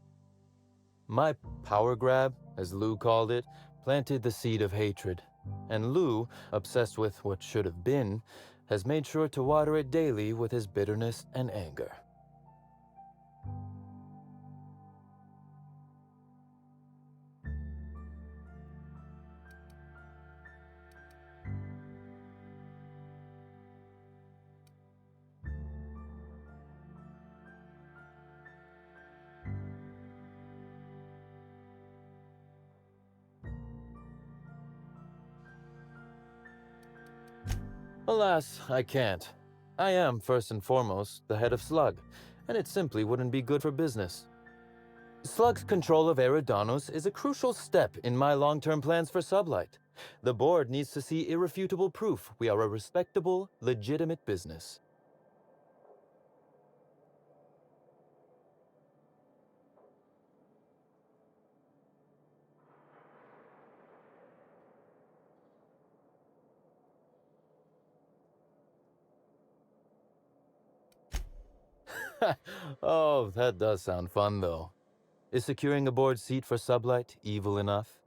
My power grab, as Lou called it, planted the seed of hatred. And Lou, obsessed with what should have been, has made sure to water it daily with his bitterness and anger. Alas, I can't. I am, first and foremost, the head of Slug, and it simply wouldn't be good for business. Slug's control of Eridanos is a crucial step in my long-term plans for Sublight. The board needs to see irrefutable proof we are a respectable, legitimate business. Oh, that does sound fun, though. Is securing a board seat for Sublight evil enough?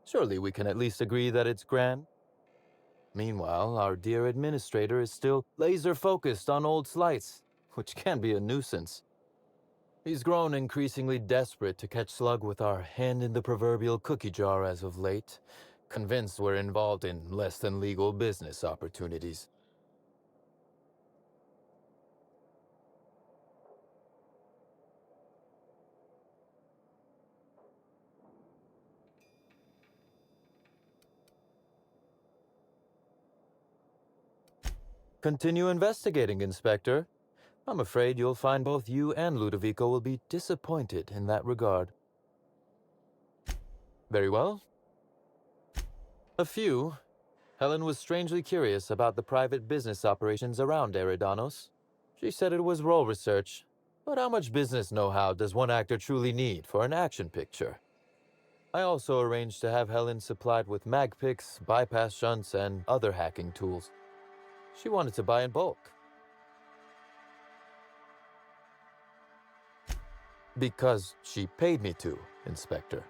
Surely we can at least agree that it's grand? Meanwhile, our dear administrator is still laser-focused on old slights, which can be a nuisance. He's grown increasingly desperate to catch Slug with our hand in the proverbial cookie jar as of late, convinced we're involved in less-than-legal business opportunities. Continue investigating, Inspector. I'm afraid you'll find both you and Ludovico will be disappointed in that regard. Very well. Helen was strangely curious about the private business operations around Eridanos. She said it was role research, but how much business know-how does one actor truly need for an action picture? I also arranged to have Helen supplied with mag picks, bypass shunts, and other hacking tools. She wanted to buy in bulk. Because she paid me to, Inspector.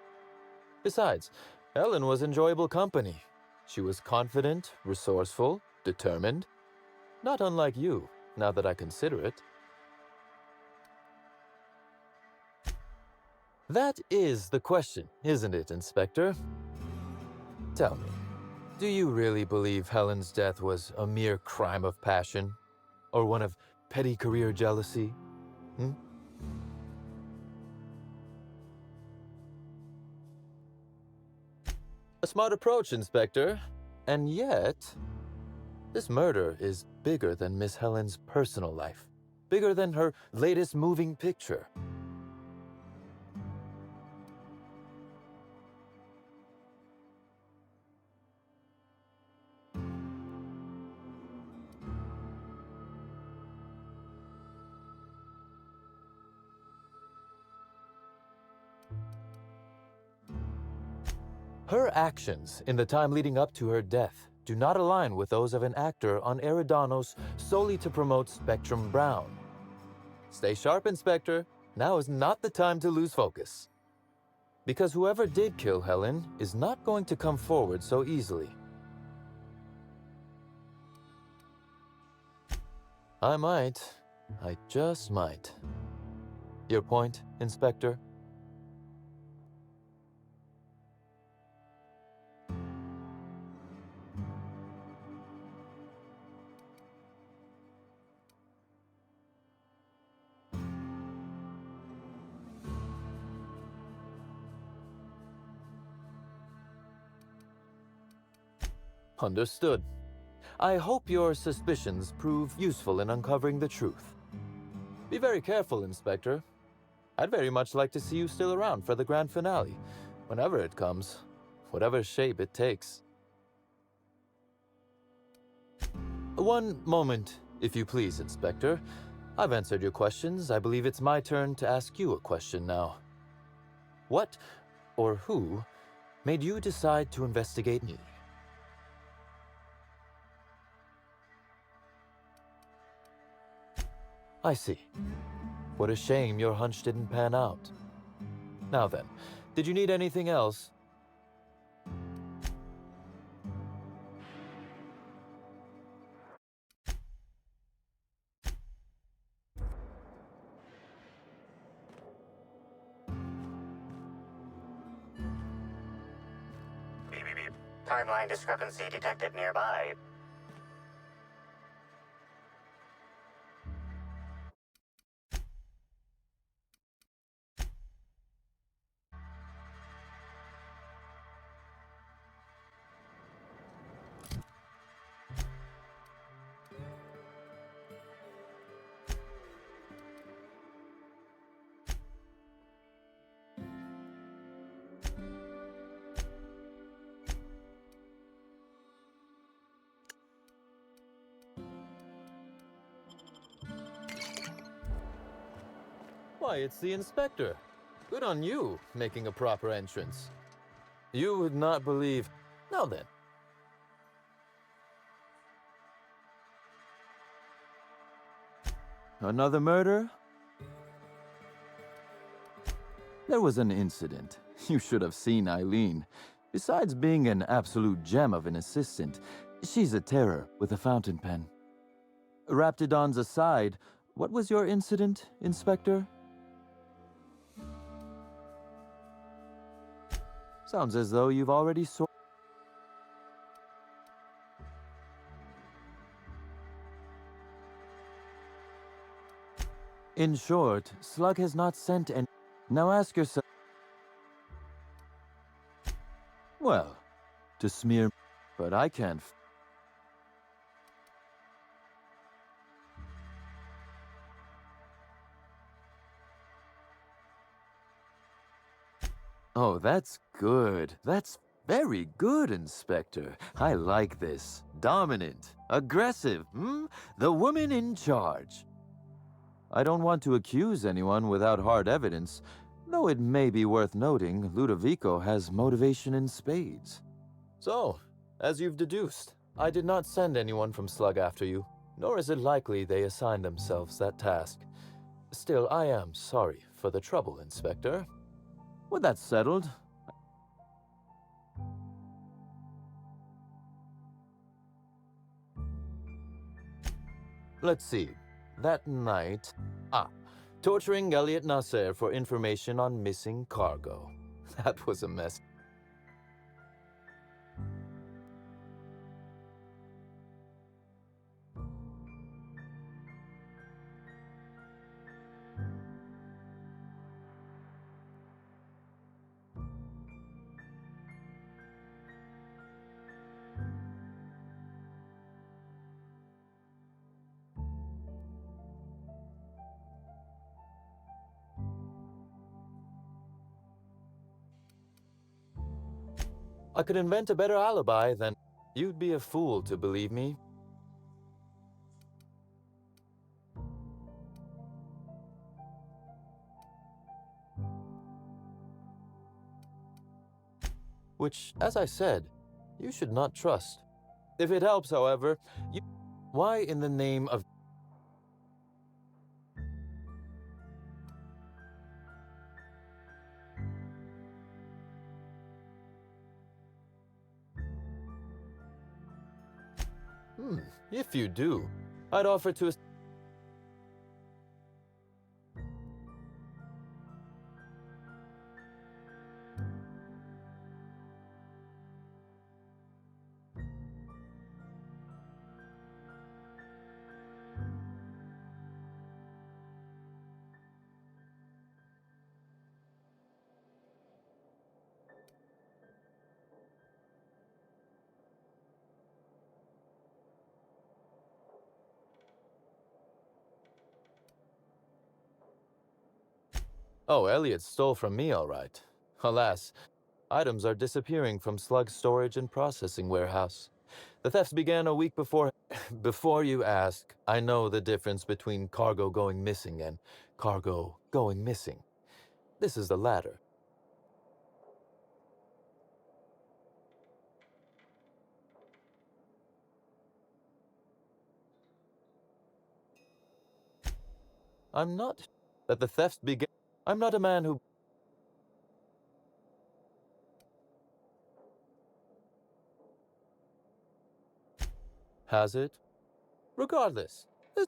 Besides, Helen was enjoyable company. She was confident, resourceful, determined. Not unlike you, now that I consider it. That is the question, isn't it, Inspector? Tell me, do you really believe Helen's death was a mere crime of passion? Or one of petty career jealousy? A smart approach, Inspector. And yet, this murder is bigger than Miss Helen's personal life. Bigger than her latest moving picture. Her actions in the time leading up to her death do not align with those of an actor on Eridanos solely to promote Spectrum Brown. Stay sharp, Inspector. Now is not the time to lose focus. Because whoever did kill Helen is not going to come forward so easily. I just might. Your point, Inspector? Understood. I hope your suspicions prove useful in uncovering the truth. Be very careful, Inspector. I'd very much like to see you still around for the grand finale, whenever it comes, whatever shape it takes. One moment, if you please, Inspector. I've answered your questions. I believe it's my turn to ask you a question now. What, or who, made you decide to investigate me? I see. What a shame your hunch didn't pan out. Now then, did you need anything else? Timeline discrepancy detected nearby. Why, it's the inspector. Good on you, making a proper entrance. You would not believe... Now then. Another murder? There was an incident. You should have seen Eileen. Besides being an absolute gem of an assistant, she's a terror with a fountain pen. Raptidons aside, what was your incident, Inspector? Sounds as though you've already In short, Slug has not sent any... Now ask yourself... Well, to smear... But I can't... Oh, that's good. That's very good, Inspector. I like this. Dominant. Aggressive, The woman in charge. I don't want to accuse anyone without hard evidence, though it may be worth noting Ludovico has motivation in spades. So, as you've deduced, I did not send anyone from Slug after you, nor is it likely they assigned themselves that task. Still, I am sorry for the trouble, Inspector. With that settled, let's see. That night... torturing Elliot Nasser for information on missing cargo. That was a mess. I could invent a better alibi than... You'd be a fool to believe me. Which, as I said, you should not trust. If it helps, however, you... Why in the name of... If you do, I'd offer to... Oh, Elliot stole from me, all right. Alas, items are disappearing from Slug's storage and processing warehouse. The thefts began a week before... Before you ask, I know the difference between cargo going missing and cargo going missing. This is the latter. I'm not... That the thefts began... I'm not a man who... Has it? Regardless, this...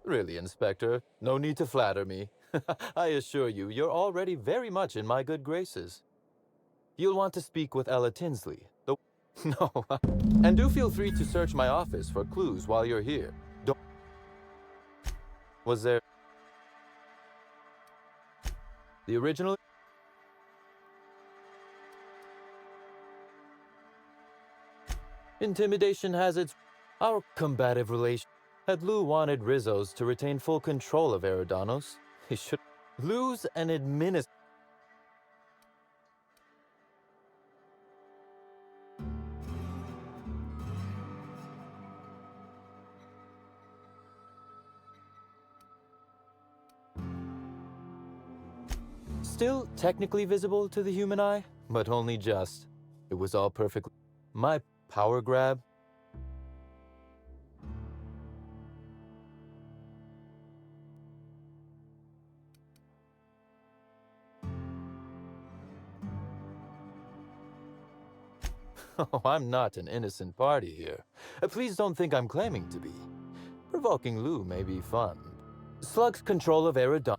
Really, Inspector, no need to flatter me. I assure you, you're already very much in my good graces. You'll want to speak with Ella Tinsley. No. And do feel free to search my office for clues while you're here. Don't... Was there... The original... Intimidation has its... Our combative relation. Had Lou wanted Rizzo's to retain full control of Eridanos, he should lose and administer. Still technically visible to the human eye, but only just. It was all perfect. My power grab. Oh, I'm not an innocent party here. Please don't think I'm claiming to be. Provoking Lou may be fun. Slug's control of Eridanos.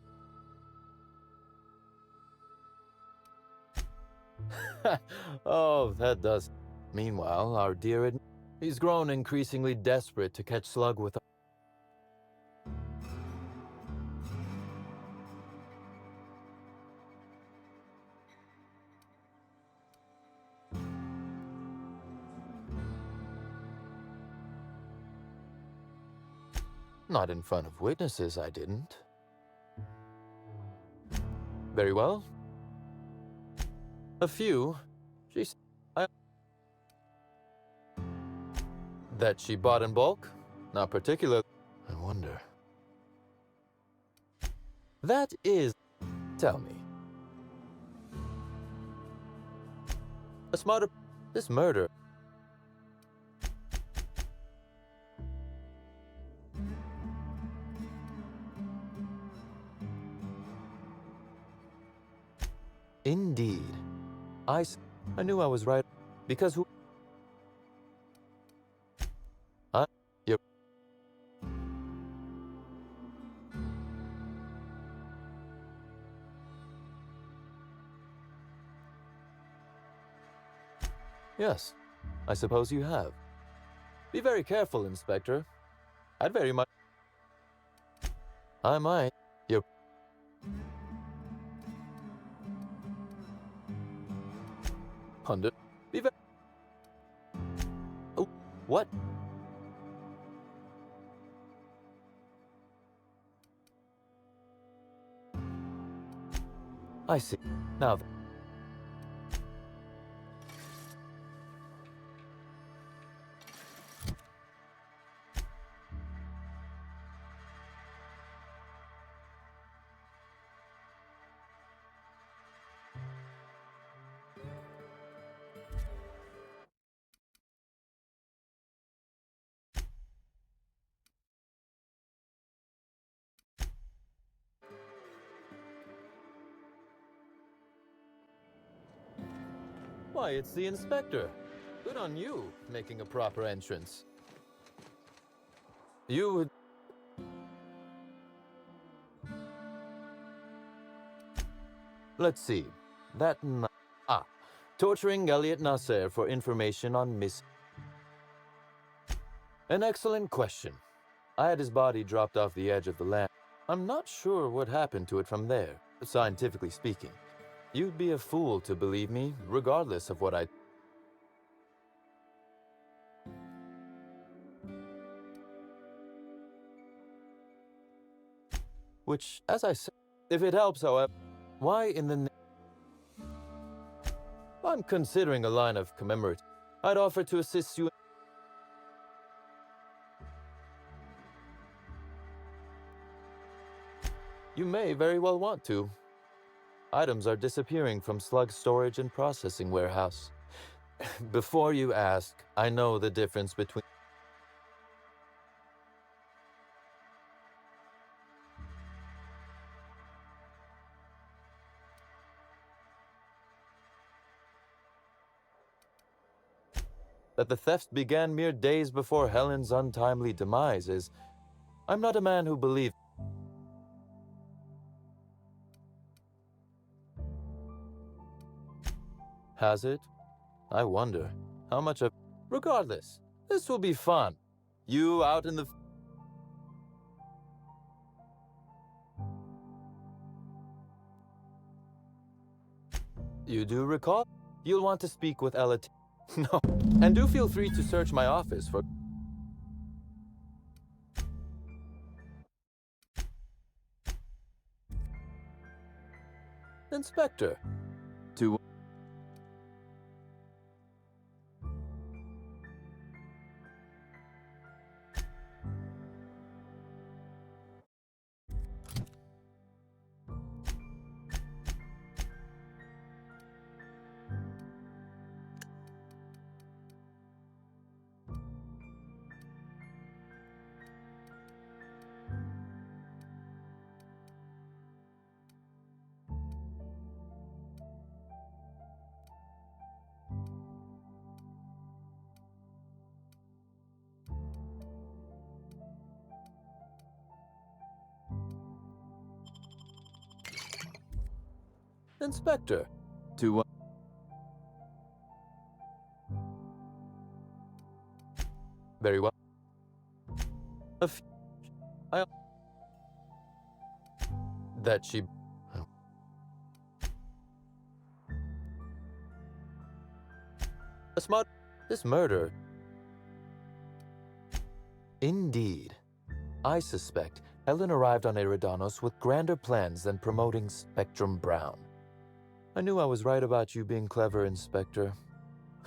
Oh, that does. Meanwhile, our dear he's grown increasingly desperate to catch Slug with... Not in front of witnesses, I didn't. Very well. A few. That she bought in bulk? Not particular. I wonder. That is... Tell me. A smarter... This murder... Indeed. I knew I was right. Because who... Yep. Yes, I suppose you have. Be very careful, Inspector. I'd very much... I might. Yep. Pundit. Be very... Oh, what? I see. Now then. Why, it's the Inspector. Good on you, making a proper entrance. You would... Let's see. That... Torturing Elliot Nasser for information on Miss... An excellent question. I had his body dropped off the edge of the land. I'm not sure what happened to it from there, scientifically speaking. You'd be a fool to believe me, regardless of what I... Which, as I said, if it helps, however, why in the... I'm considering a line of commemorative. I'd offer to assist you... You may very well want to. Items are disappearing from Slug's storage and processing warehouse. Before you ask, I know the difference between... That the theft began mere days before Helen's untimely demise is... I'm not a man who believes... Has it? I wonder. How much of... Regardless, this will be fun. You out in the... You do recall? You'll want to speak with Ella. No. And do feel free to search my office for... Inspector. To... Inspector. To... Very well. That she... A smart... This murder... Indeed. I suspect Helen arrived on Eridanos with grander plans than promoting Spectrum Brown. I knew I was right about you being clever, Inspector.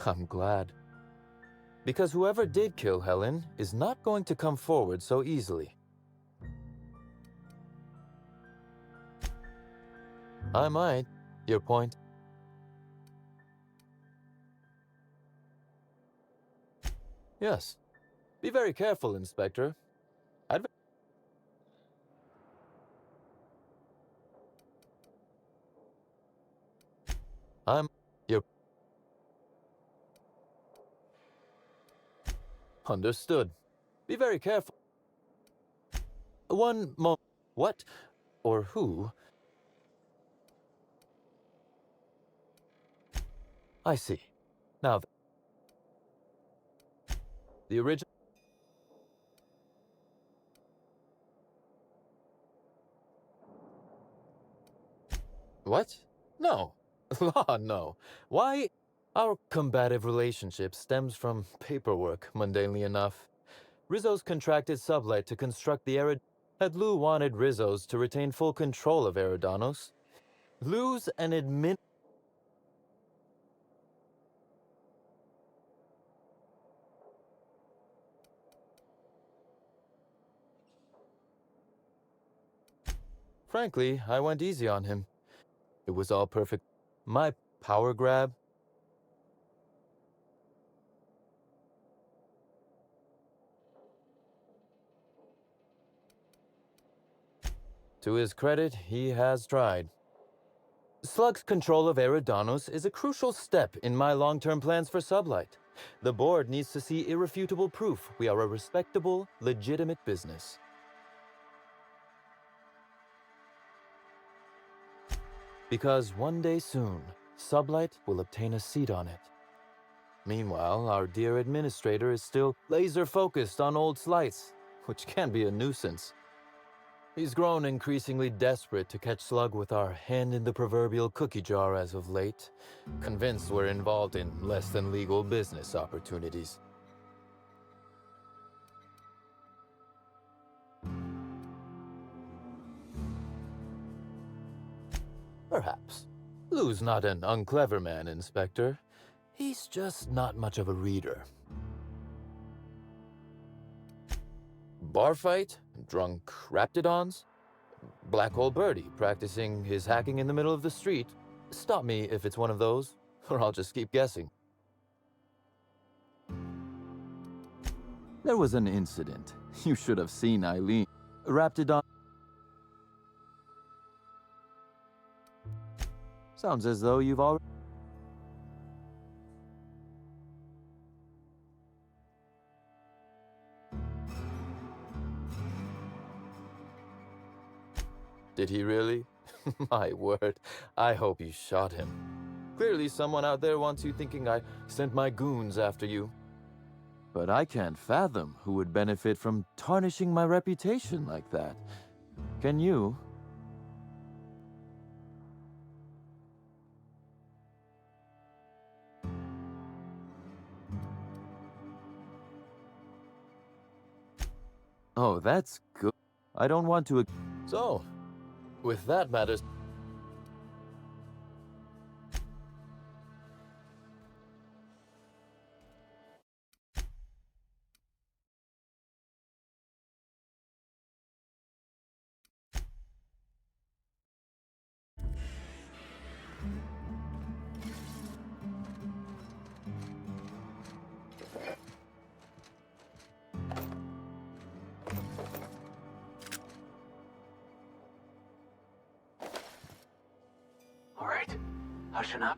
I'm glad. Because whoever did kill Helen is not going to come forward so easily. I might. Your point? Yes. Be very careful, Inspector. Your... Understood. Be very careful. One moment. What or who? I see. Now, the original... What? No. Law, no. Why? Our combative relationship stems from paperwork, mundanely enough. Rizzo's contracted Sublight to construct the Erid... Had Lou wanted Rizzo's to retain full control of Eridanos, Lou's an admin... Frankly, I went easy on him. It was all perfect. My power grab... To his credit, he has tried. Slug's control of Eridanos is a crucial step in my long-term plans for Sublight. The board needs to see irrefutable proof we are a respectable, legitimate business. Because one day soon, Sublight will obtain a seat on it. Meanwhile, our dear administrator is still laser-focused on old slights, which can be a nuisance. He's grown increasingly desperate to catch Slug with our hand in the proverbial cookie jar as of late, convinced we're involved in less than legal business opportunities. Perhaps. Lou's not an unclever man, Inspector. He's just not much of a reader. Bar fight? Drunk Raptidons? Black Hole Birdie practicing his hacking in the middle of the street? Stop me if it's one of those, or I'll just keep guessing. There was an incident. You should have seen Eileen. Raptidon... Sounds as though you've already... Did he really? My word, I hope you shot him. Clearly someone out there wants you thinking I sent my goons after you. But I can't fathom who would benefit from tarnishing my reputation like that. Can you? Oh, that's good. I don't want to... So, with that matters... All right, hushing up.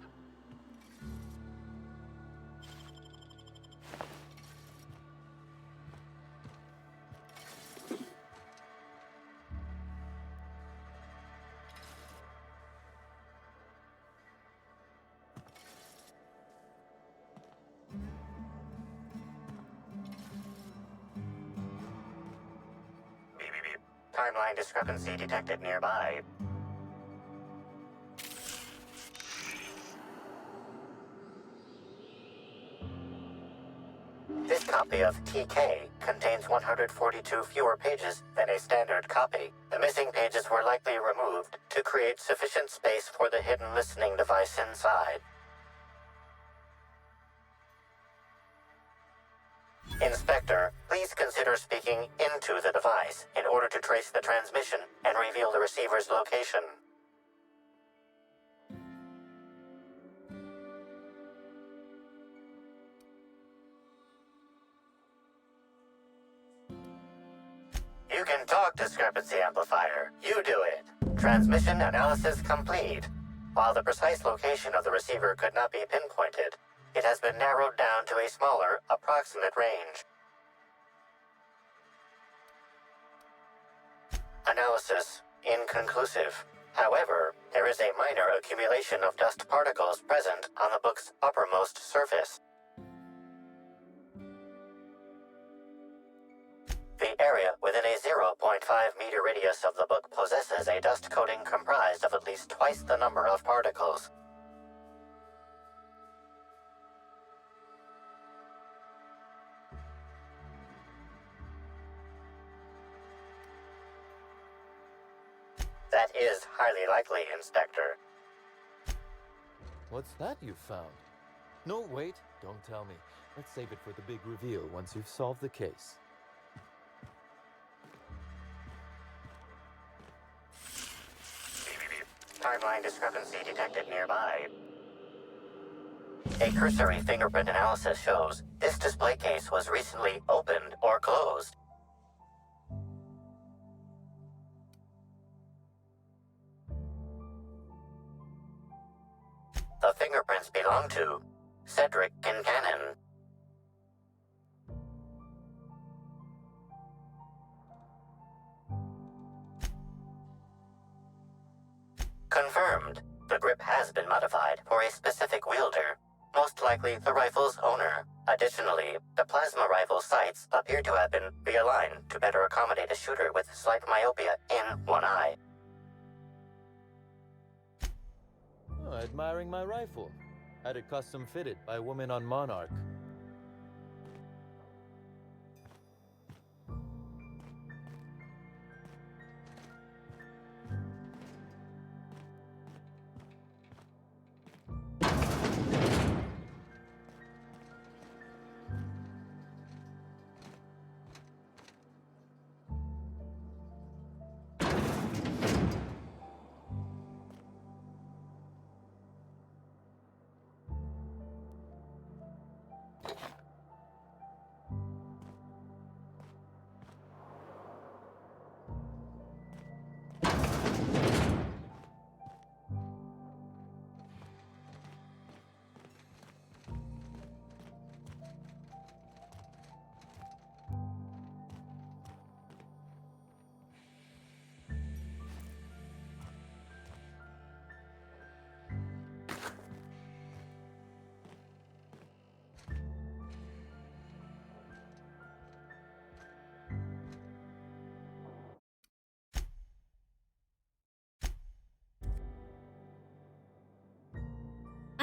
Timeline discrepancy detected nearby. This copy of TK contains 142 fewer pages than a standard copy. The missing pages were likely removed to create sufficient space for the hidden listening device inside. Inspector, please consider speaking into the device in order to trace the transmission and reveal the receiver's location. You can talk, discrepancy amplifier. You do it. Transmission analysis complete. While the precise location of the receiver could not be pinpointed, it has been narrowed down to a smaller, approximate range. Analysis inconclusive. However, there is a minor accumulation of dust particles present on the book's uppermost surface. The area within a 0.5 meter radius of the book possesses a dust coating comprised of at least twice the number of particles. That is highly likely, Inspector. What's that you found? No, wait, don't tell me. Let's save it for the big reveal once you've solved the case. Timeline discrepancy detected nearby. A cursory fingerprint analysis shows this display case was recently opened or closed. The fingerprints belong to Cedric Kincannon. Confirmed. The grip has been modified for a specific wielder, most likely the rifle's owner. Additionally, the plasma rifle sights appear to have been realigned to better accommodate a shooter with slight myopia in one eye. Oh, admiring my rifle. Had it custom fitted by a woman on Monarch.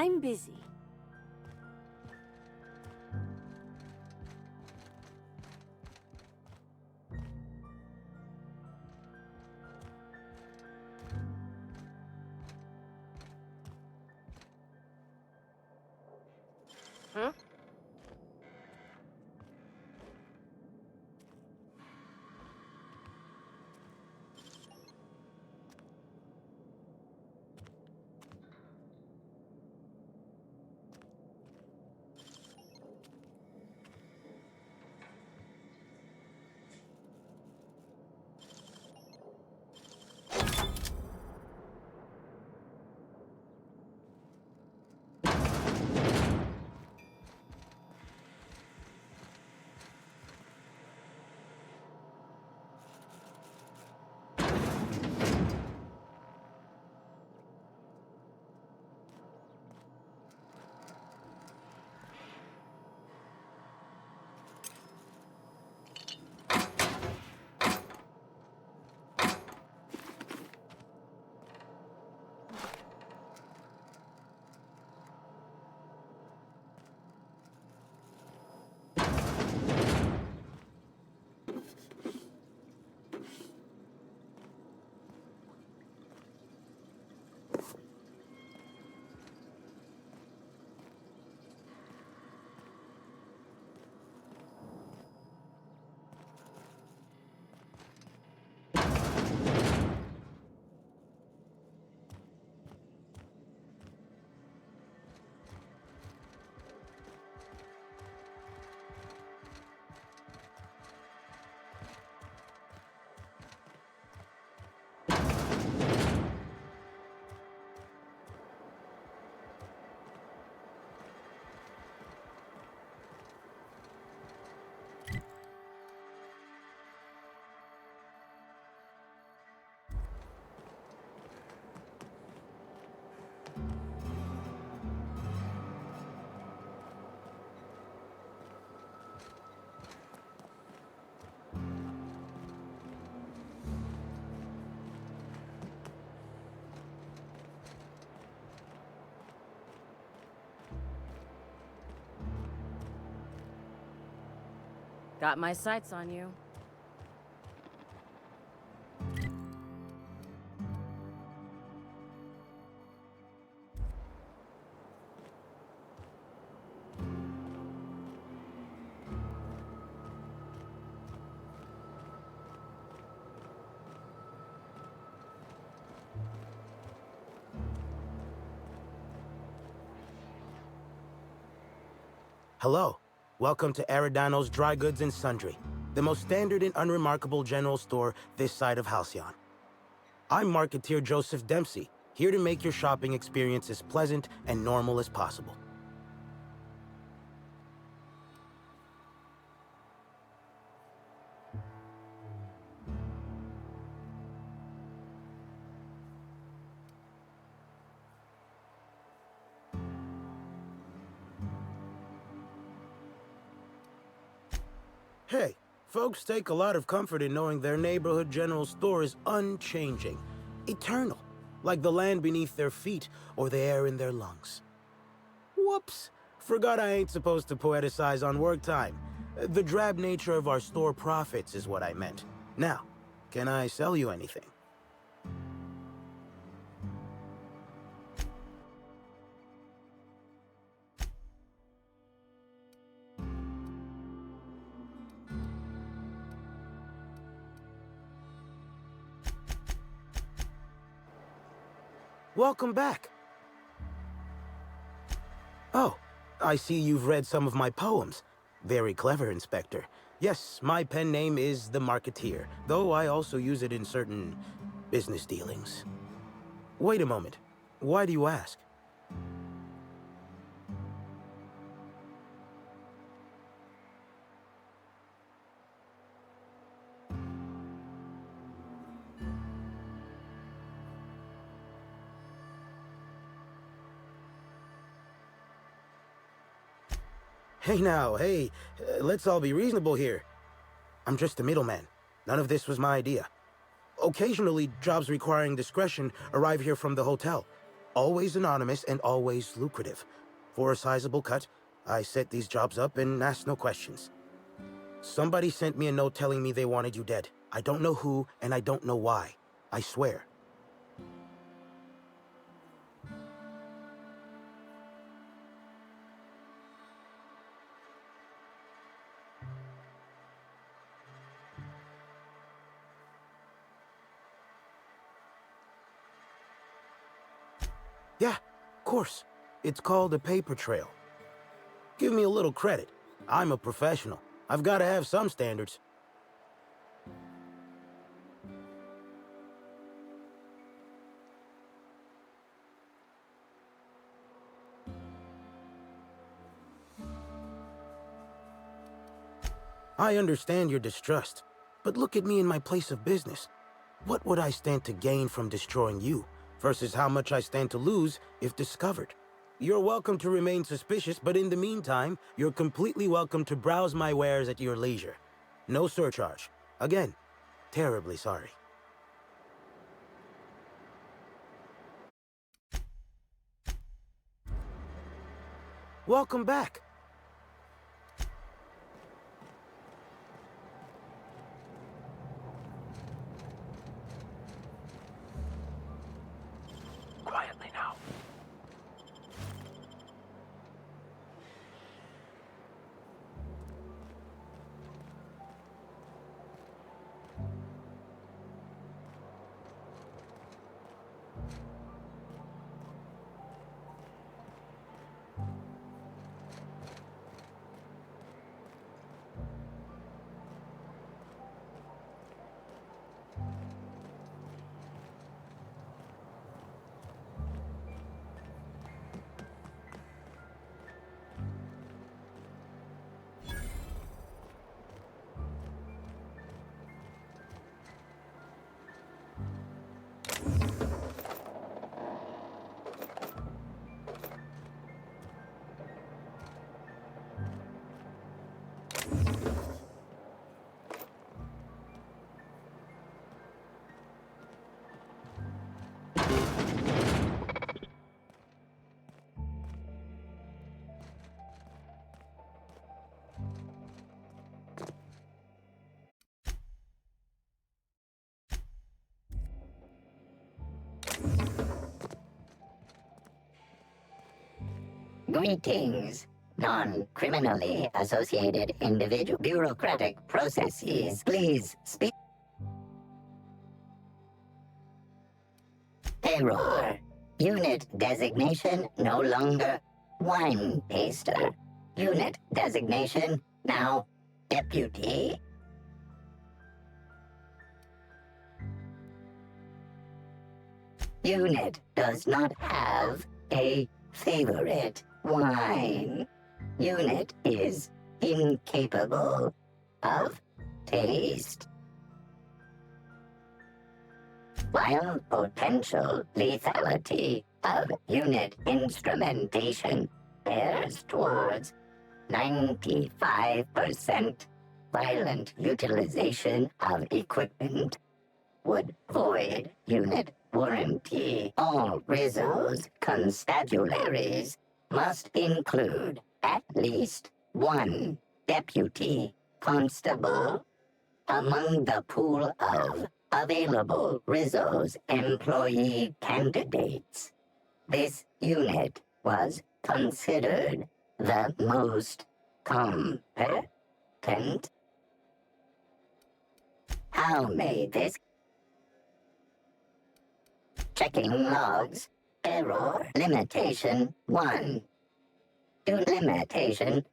I'm busy. Hmm? Got my sights on you. Hello. Welcome to Aridano's Dry Goods and Sundry, the most standard and unremarkable general store this side of Halcyon. I'm marketeer Joseph Dempsey, here to make your shopping experience as pleasant and normal as possible. Hey, folks take a lot of comfort in knowing their neighborhood general store is unchanging, eternal, like the land beneath their feet or the air in their lungs. Whoops, forgot I ain't supposed to poeticize on work time. The drab nature of our store profits is what I meant. Now, can I sell you anything? Welcome back. Oh, I see you've read some of my poems. Very clever, Inspector. Yes, my pen name is The Marketeer, though I also use it in certain business dealings. Wait a moment. Why do you ask? Hey now, hey, let's all be reasonable here. I'm just a middleman. None of this was my idea. Occasionally, jobs requiring discretion arrive here from the hotel. Always anonymous and always lucrative. For a sizable cut, I set these jobs up and ask no questions. Somebody sent me a note telling me they wanted you dead. I don't know who, and I don't know why. I swear. Yeah, of course. It's called a paper trail. Give me a little credit. I'm a professional. I've got to have some standards. I understand your distrust, but look at me in my place of business. What would I stand to gain from destroying you, versus how much I stand to lose if discovered? You're welcome to remain suspicious, but in the meantime, you're completely welcome to browse my wares at your leisure. No surcharge. Again, terribly sorry. Welcome back. Quietly now. Greetings, non-criminally associated individual bureaucratic processes. Please speak. Error. Unit designation no longer wine taster. Unit designation now deputy. Unit does not have a favorite wine. Unit is incapable of taste. While potential lethality of unit instrumentation bears towards 95% violent utilization of equipment, would void unit warranty. All Rizzo's constabularies must include at least one deputy constable among the pool of available Rizzo's employee candidates. This unit was considered the most competent. How may this checking logs? Error. Limitation 1. To limitation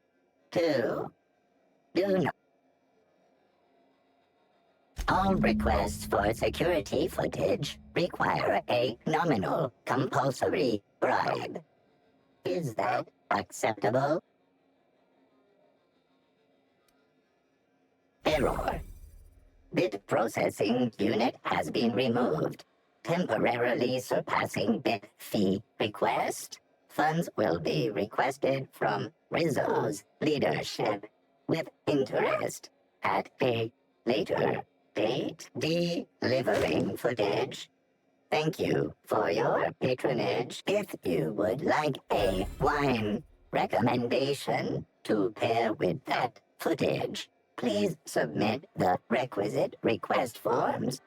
2. Do not. All requests for security footage require a nominal compulsory bribe. Is that acceptable? Error. Bit processing unit has been removed, temporarily surpassing bit fee request. Funds will be requested from Rizzo's leadership with interest at a later date. Delivering footage. Thank you for your patronage. If you would like a wine recommendation to pair with that footage, please submit the requisite request forms.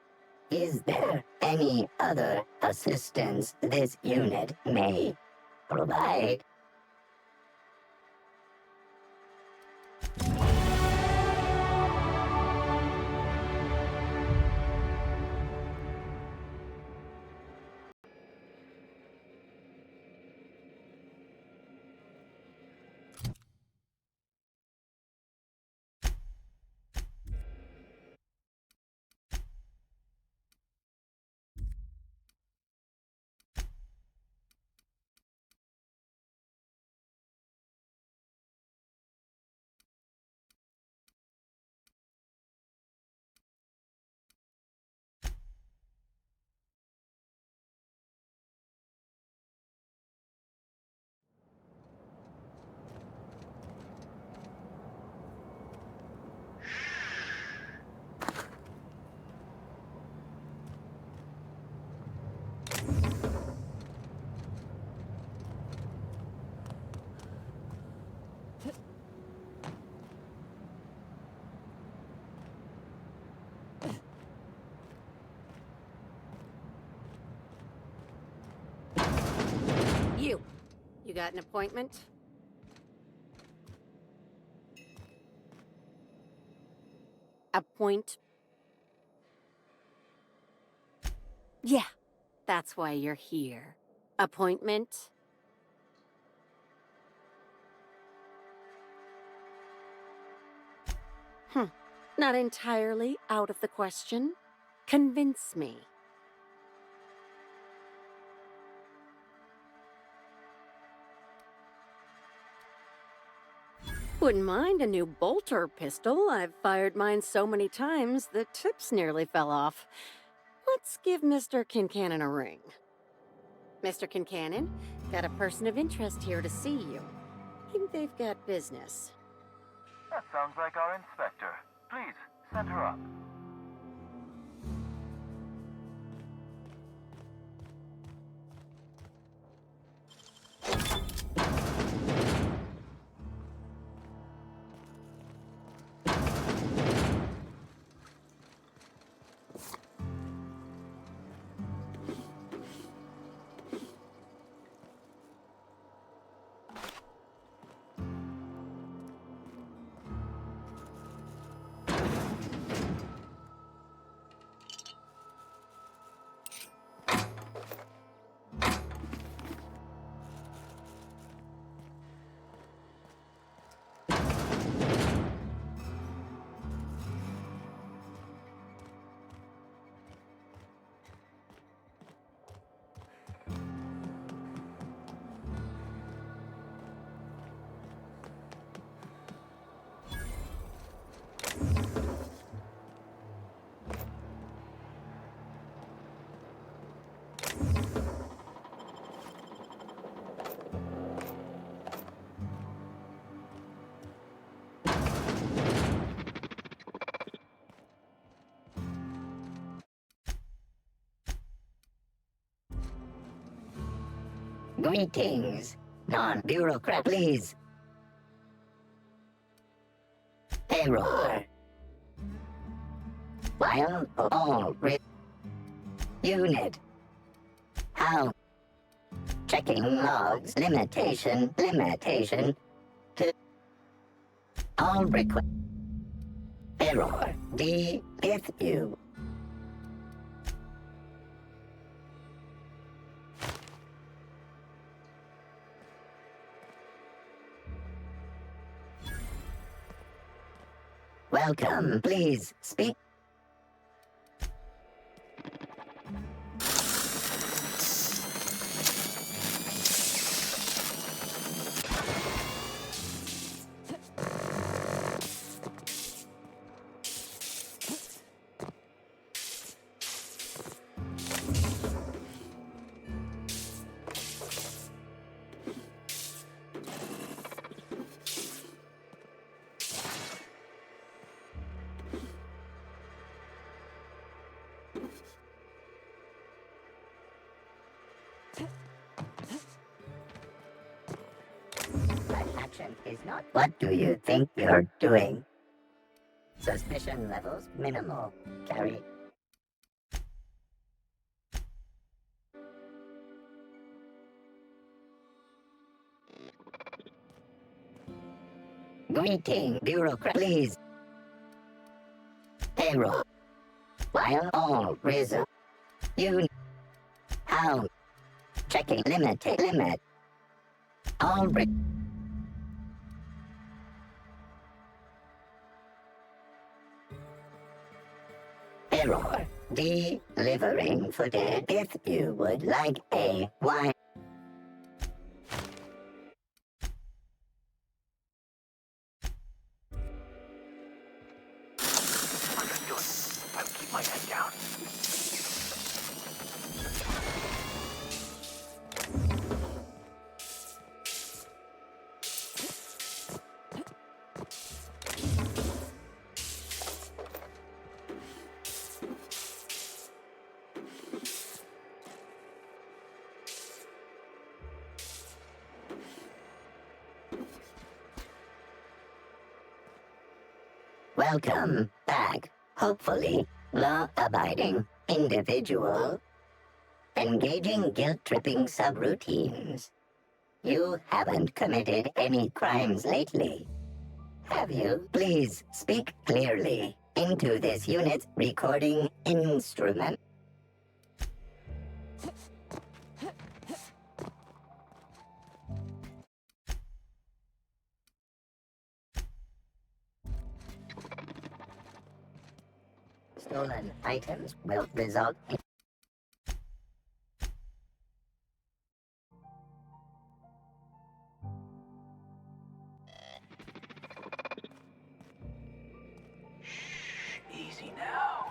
Is there any other assistance this unit may provide? You got an appointment? Yeah, that's why you're here. Appointment? Not entirely out of the question. Convince me. Wouldn't mind a new bolter pistol. I've fired mine so many times, the tips nearly fell off. Let's give Mr. Kincannon a ring. Mr. Kincannon, got a person of interest here to see you. Think they've got business. That sounds like our inspector. Please, send her up. Greetings, non-bureaucrat, please. Error. While all unit. How? Checking logs. Limitation. To all request. Error. D. With you. Welcome, please speak. Is not. What do you think you're doing? Suspicion levels minimal. Carry. Greeting, bureaucrat, please. Payroll. While all resume. You. How? Checking limit. All Error. Delivering footage. If you would like a wine. I'll keep my head down. Welcome back. Hopefully, law-abiding individual. Engaging guilt-tripping subroutines. You haven't committed any crimes lately, have you? Please speak clearly into this unit's recording instrument. Stolen items will result in Easy now.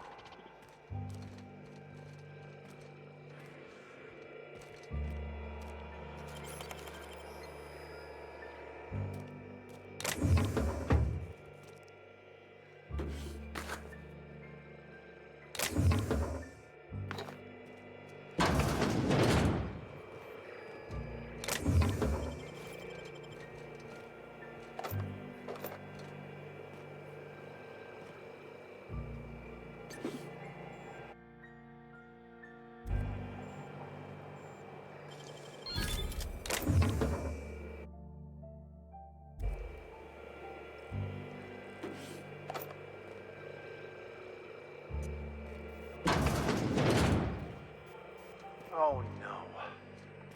Oh no.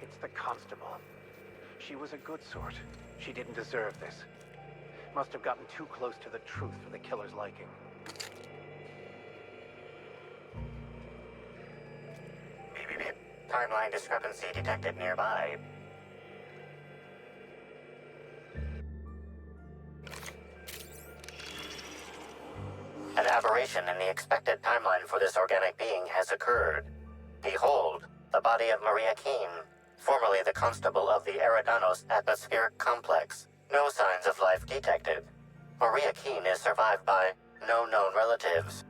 It's the constable. She was a good sort. She didn't deserve this. Must have gotten too close to the truth for the killer's liking. Beep, beep, beep. Timeline discrepancy detected nearby. An aberration in the expected timeline for this organic being has occurred. Behold, the body of Maria Keene, formerly the constable of the Eridanos Atmospheric Complex. No signs of life detected. Maria Keene is survived by no known relatives.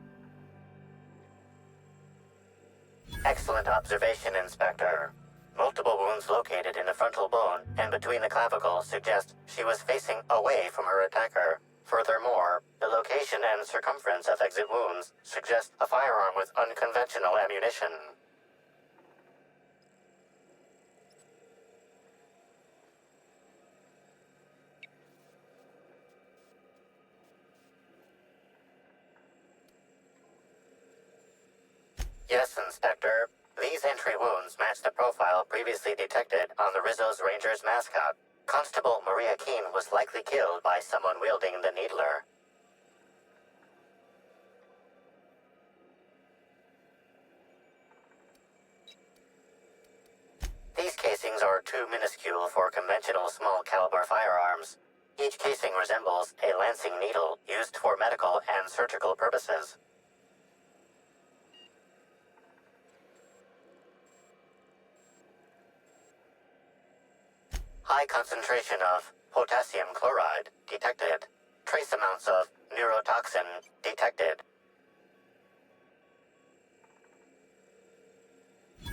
Excellent observation, Inspector. Multiple wounds located in the frontal bone and between the clavicles suggest she was facing away from her attacker. Furthermore, the location and circumference of exit wounds suggest a firearm with unconventional ammunition. Yes, Inspector. These entry wounds match the profile previously detected on the Rizzo's Rangers mascot. Constable Maria Keene was likely killed by someone wielding the Needler. These casings are too minuscule for conventional small-caliber firearms. Each casing resembles a lancing needle used for medical and surgical purposes. High concentration of potassium chloride detected. Trace amounts of neurotoxin detected.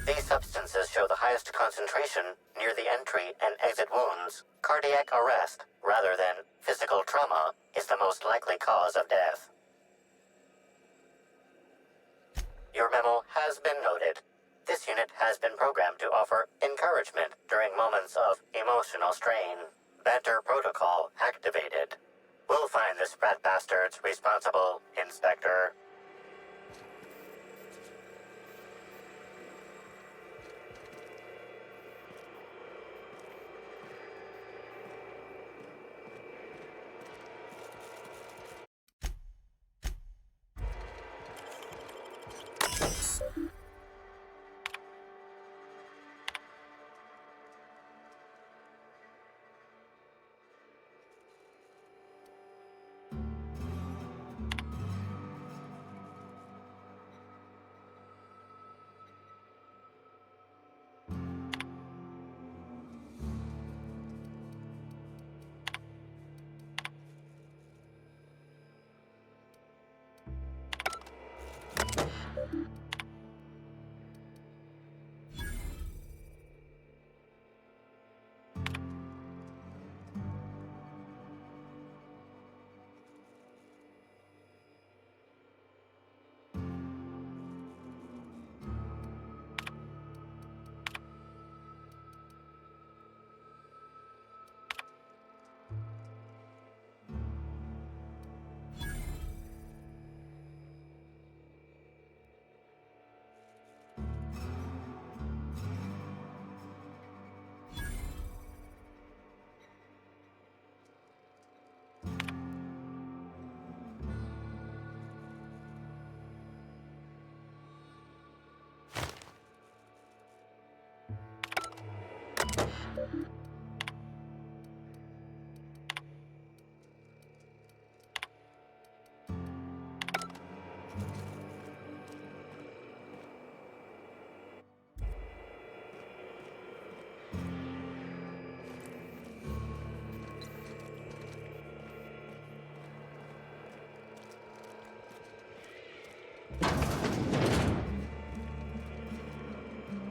These substances show the highest concentration near the entry and exit wounds. Cardiac arrest, rather than physical trauma, is the most likely cause of death. Your memo has been noted. This unit has been programmed to offer encouragement during moments of emotional strain. Banter protocol activated. We'll find the sprat bastards responsible, Inspector.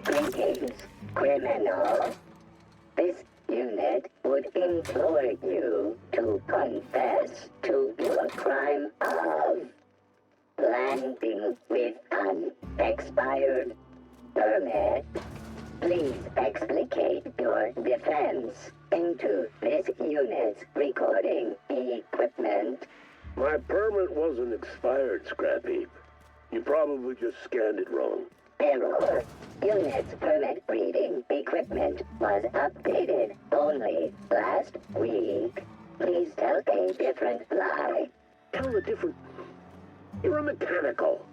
Greetings, criminal. This unit would implore you to confess to your crime of landing with an expired permit. Please explicate your defense into this unit's recording equipment. My permit wasn't expired, Scrappy. You probably just scanned it wrong. Error. Unit's permit reading equipment was updated only last week. Please tell a different lie. Tell a different... You're a mechanical.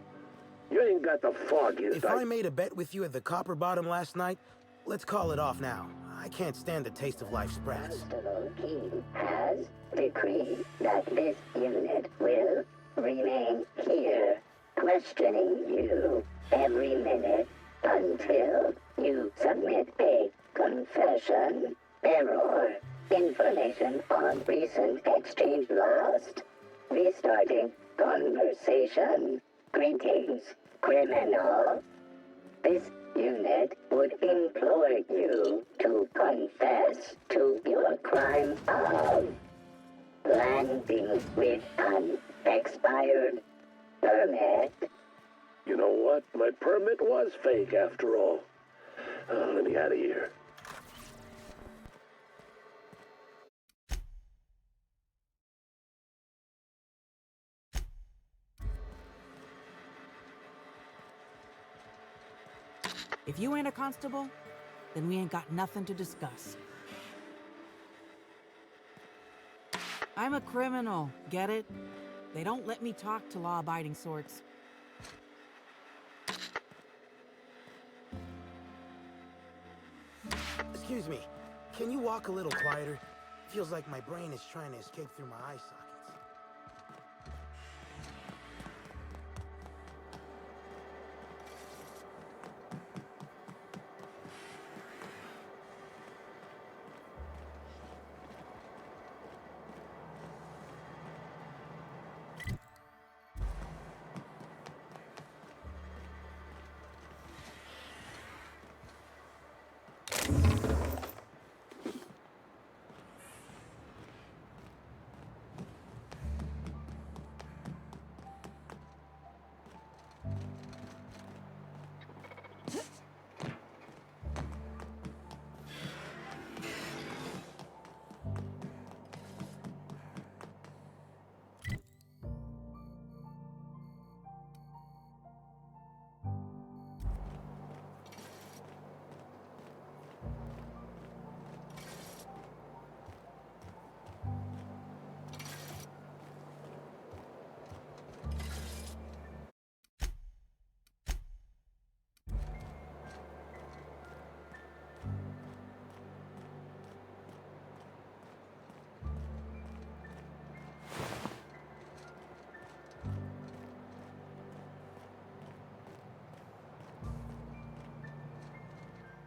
You ain't got the foggiest... If I made a bet with you at the Copper Bottom last night, let's call it off now. I can't stand the taste of life sprats. Constable King has decreed that this unit will remain here, questioning you every minute until you submit a confession. Error. Information on recent exchange lost. Restarting conversation. Greetings, criminal. This unit would implore you to confess to your crime of landing with an expired permit. You know what? My permit was fake after all. Let me out of here. If you ain't a constable, then we ain't got nothing to discuss. I'm a criminal, get it? They don't let me talk to law-abiding sorts. Excuse me, can you walk a little quieter? Feels like my brain is trying to escape through my eye sockets.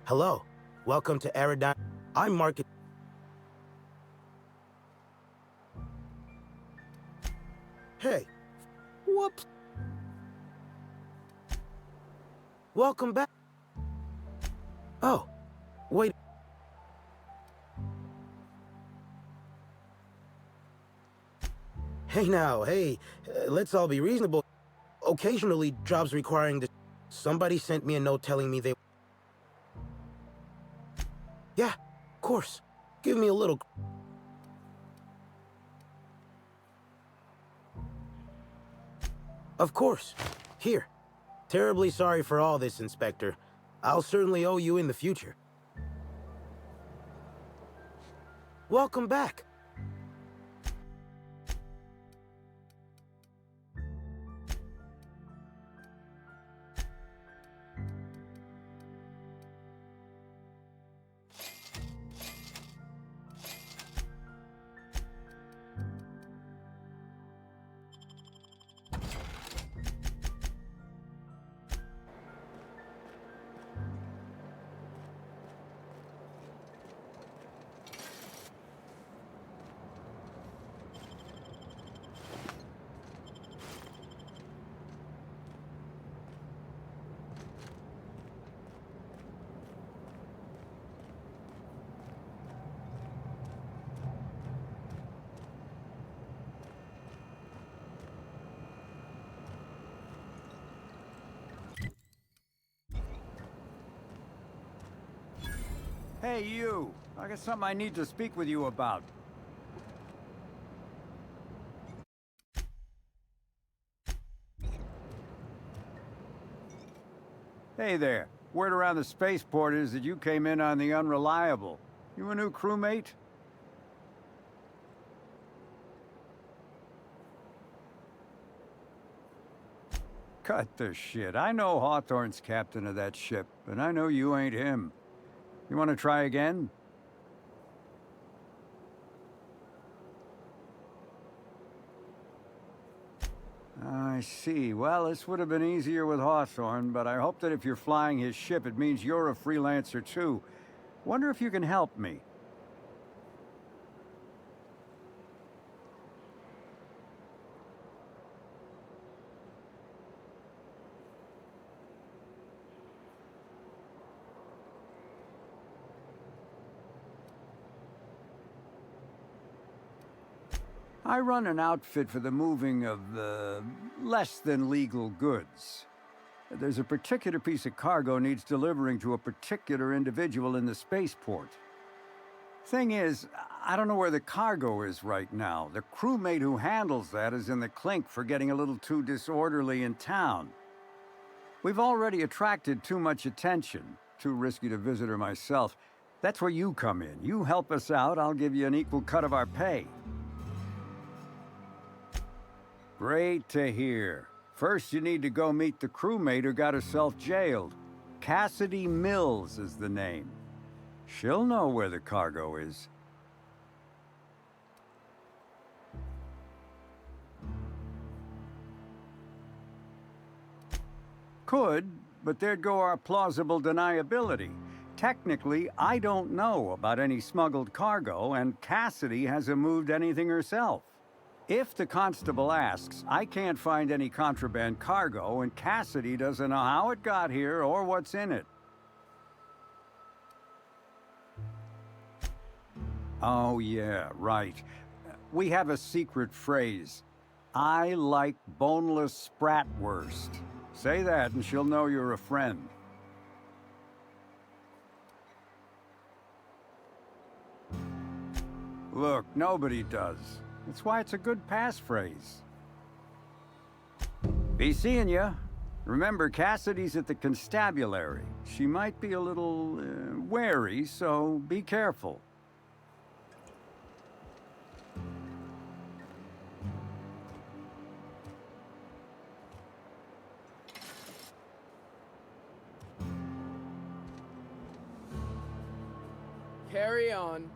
Hello, welcome to Aerodyne. I'm Market. Hey. Whoops. Welcome back. Oh, wait. Hey now, hey, let's all be reasonable. Occasionally, jobs requiring this. Somebody sent me a note telling me they... Yeah, of course. Give me a little... Of course. Here. Terribly sorry for all this, Inspector. I'll certainly owe you in the future. Welcome back. Hey, you. I got something I need to speak with you about. Hey there. Word around the spaceport is that you came in on the Unreliable. You a new crewmate? Cut the shit. I know Hawthorne's captain of that ship, and I know you ain't him. You want to try again? I see. Well, this would have been easier with Hawthorne, but I hope that if you're flying his ship, it means you're a freelancer too. Wonder if you can help me. I run an outfit for the moving of, less than legal goods. There's a particular piece of cargo needs delivering to a particular individual in the spaceport. Thing is, I don't know where the cargo is right now. The crewmate who handles that is in the clink for getting a little too disorderly in town. We've already attracted too much attention. Too risky to visit her myself. That's where you come in. You help us out, I'll give you an equal cut of our pay. Great to hear. First, you need to go meet the crewmate who got herself jailed. Cassidy Mills is the name. She'll know where the cargo is. Could, but there'd go our plausible deniability. Technically, I don't know about any smuggled cargo, and Cassidy hasn't moved anything herself. If the constable asks, I can't find any contraband cargo, and Cassidy doesn't know how it got here or what's in it. Oh yeah, right. We have a secret phrase. I like boneless spratwurst. Say that and she'll know you're a friend. Look, nobody does. That's why it's a good passphrase. Be seeing ya. Remember, Cassidy's at the constabulary. She might be a little wary, so be careful. Carry on.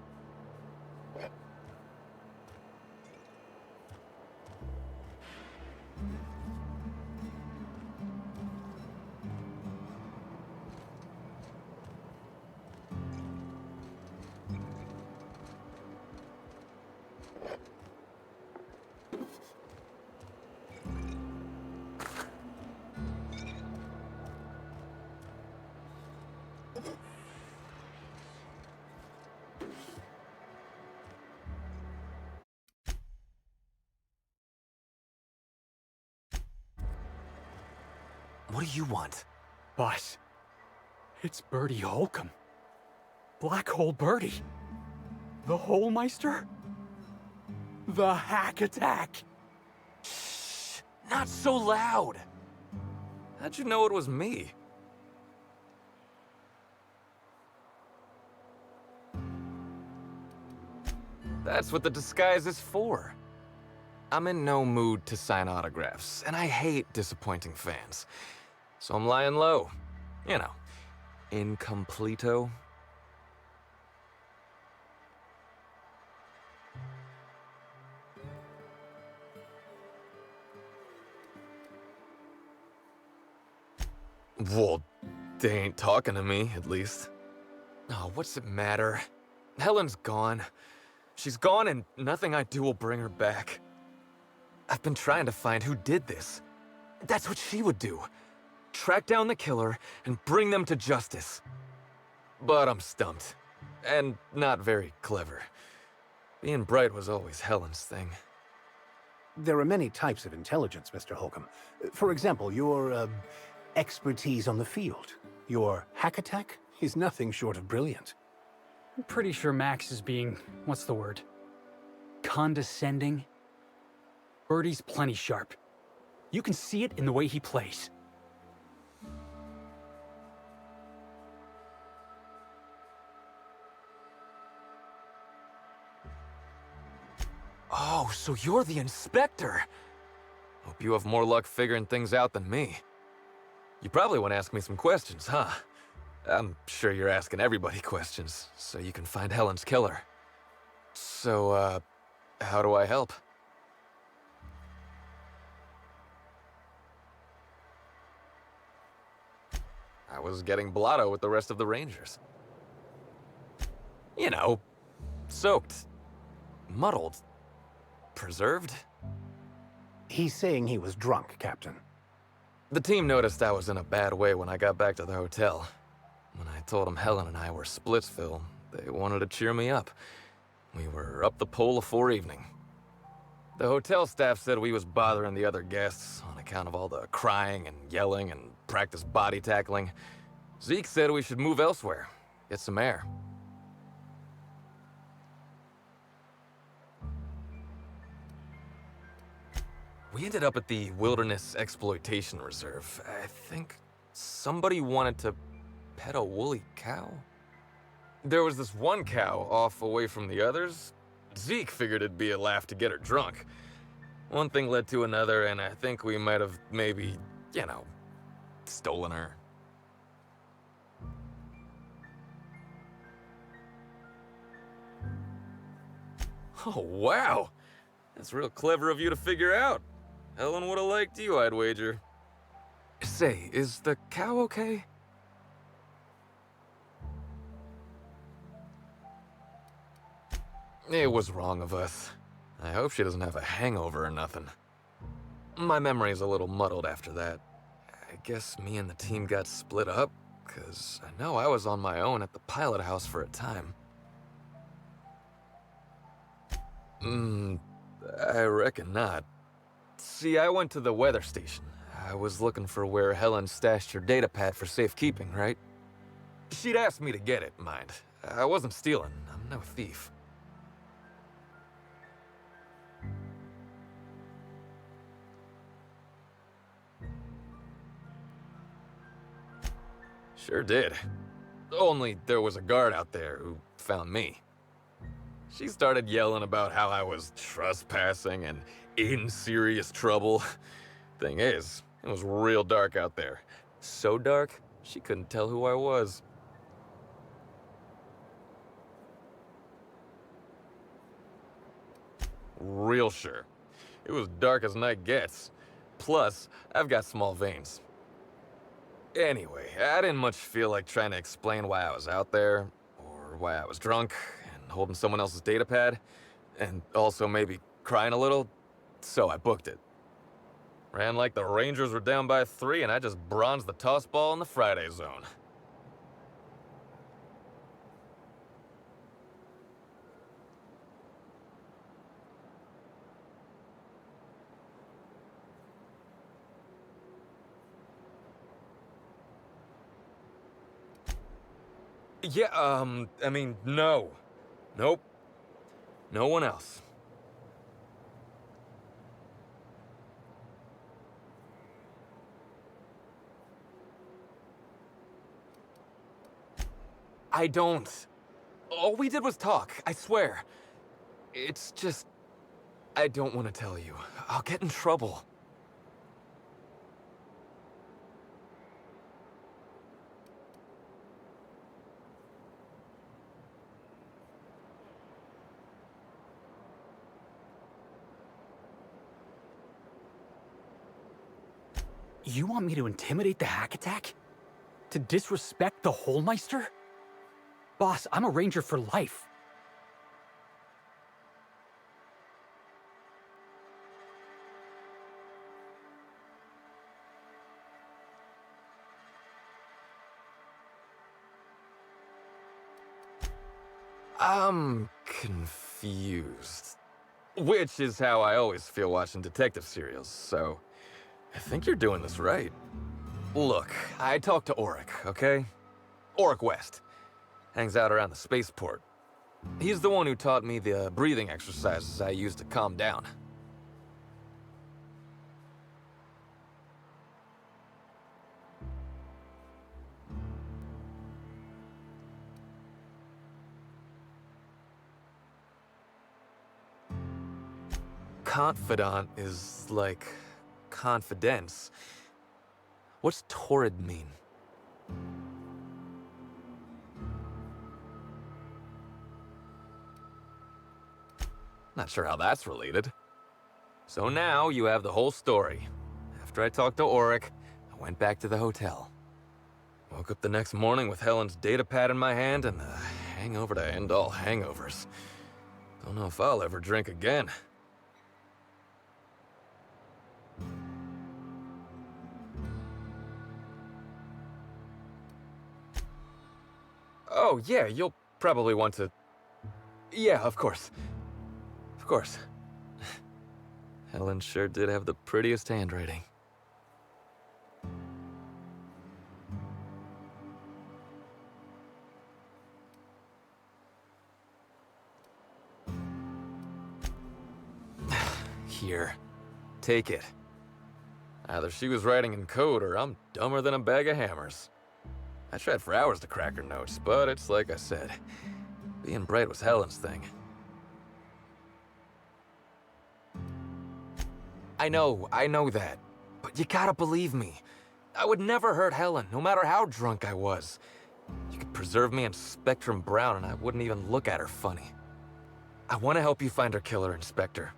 What do you want? Boss, it's Bertie Holcomb. Black Hole Bertie. The Holmeister? The Hack Attack. Shh, not so loud. How'd you know it was me? That's what the disguise is for. I'm in no mood to sign autographs, and I hate disappointing fans. So I'm lying low. You know, incompleto. Well, they ain't talking to me, at least. Oh, what's it matter? Helen's gone. She's gone and nothing I do will bring her back. I've been trying to find who did this. That's what she would do. Track down the killer and bring them to justice. But I'm stumped. And not very clever. Being bright was always Helen's thing. There are many types of intelligence, Mr. Holcomb. For example, your, expertise on the field. Your hack attack is nothing short of brilliant. I'm pretty sure Max is being, what's the word? Condescending? Birdie's plenty sharp. You can see it in the way he plays. Oh, so you're the inspector. Hope you have more luck figuring things out than me. You probably want to ask me some questions, huh? I'm sure you're asking everybody questions, so you can find Helen's killer. So, how do I help? I was getting blotto with the rest of the Rangers. You know, soaked, muddled, preserved. He's saying he was drunk, Captain. The team noticed I was in a bad way when I got back to the hotel. When I told them Helen and I were Splitsville, they wanted to cheer me up. We were up the pole afore evening. The hotel staff said we was bothering the other guests on account of all the crying and yelling and practice body tackling. Zeke said we should move elsewhere, get some air. We ended up at the Wilderness Exploitation Reserve. I think somebody wanted to pet a woolly cow? There was this one cow off away from the others. Zeke figured it'd be a laugh to get her drunk. One thing led to another, and I think we might have maybe, you know, stolen her. Oh, wow! That's real clever of you to figure out. Helen would have liked you, I'd wager. Say, is the cow okay? It was wrong of us. I hope she doesn't have a hangover or nothing. My memory's a little muddled after that. I guess me and the team got split up, 'cause I know I was on my own at the pilot house for a time. I reckon not. See, I went to the weather station. I was looking for where Helen stashed her data pad for safekeeping, right? She'd asked me to get it, mind. I wasn't stealing. I'm no thief. Sure did. Only there was a guard out there who found me. She started yelling about how I was trespassing and in serious trouble. Thing is, it was real dark out there. So dark, she couldn't tell who I was. Real sure. It was dark as night gets. Plus, I've got small veins. Anyway, I didn't much feel like trying to explain why I was out there, or why I was drunk, and holding someone else's data pad, and also maybe crying a little, so I booked it. Ran like the Rangers were down by 3, and I just bronzed the toss ball in the Friday zone. Yeah, I mean, no. Nope. No one else. I don't. All we did was talk, I swear. It's just... I don't want to tell you. I'll get in trouble. You want me to intimidate the hack attack? To disrespect the Holmeister? Boss, I'm a Ranger for life. I'm confused. Which is how I always feel watching detective serials, so... I think you're doing this right. Look, I talked to Auric, okay? Auric West. Hangs out around the spaceport. He's the one who taught me the breathing exercises I use to calm down. Confidant is like confidence. What's torrid mean? Not sure how that's related. So now you have the whole story. After I talked to Auric, I went back to the hotel. Woke up the next morning with Helen's data pad in my hand and the hangover to end all hangovers. Don't know if I'll ever drink again. Oh, yeah, you'll probably want to... Yeah, of course. Of course. Helen sure did have the prettiest handwriting. Here. Take it. Either she was writing in code or I'm dumber than a bag of hammers. I tried for hours to crack her notes, but it's like I said. Being bright was Helen's thing. I know that. But you gotta believe me. I would never hurt Helen, no matter how drunk I was. You could preserve me in Spectrum Brown and I wouldn't even look at her funny. I want to help you find her killer, Inspector.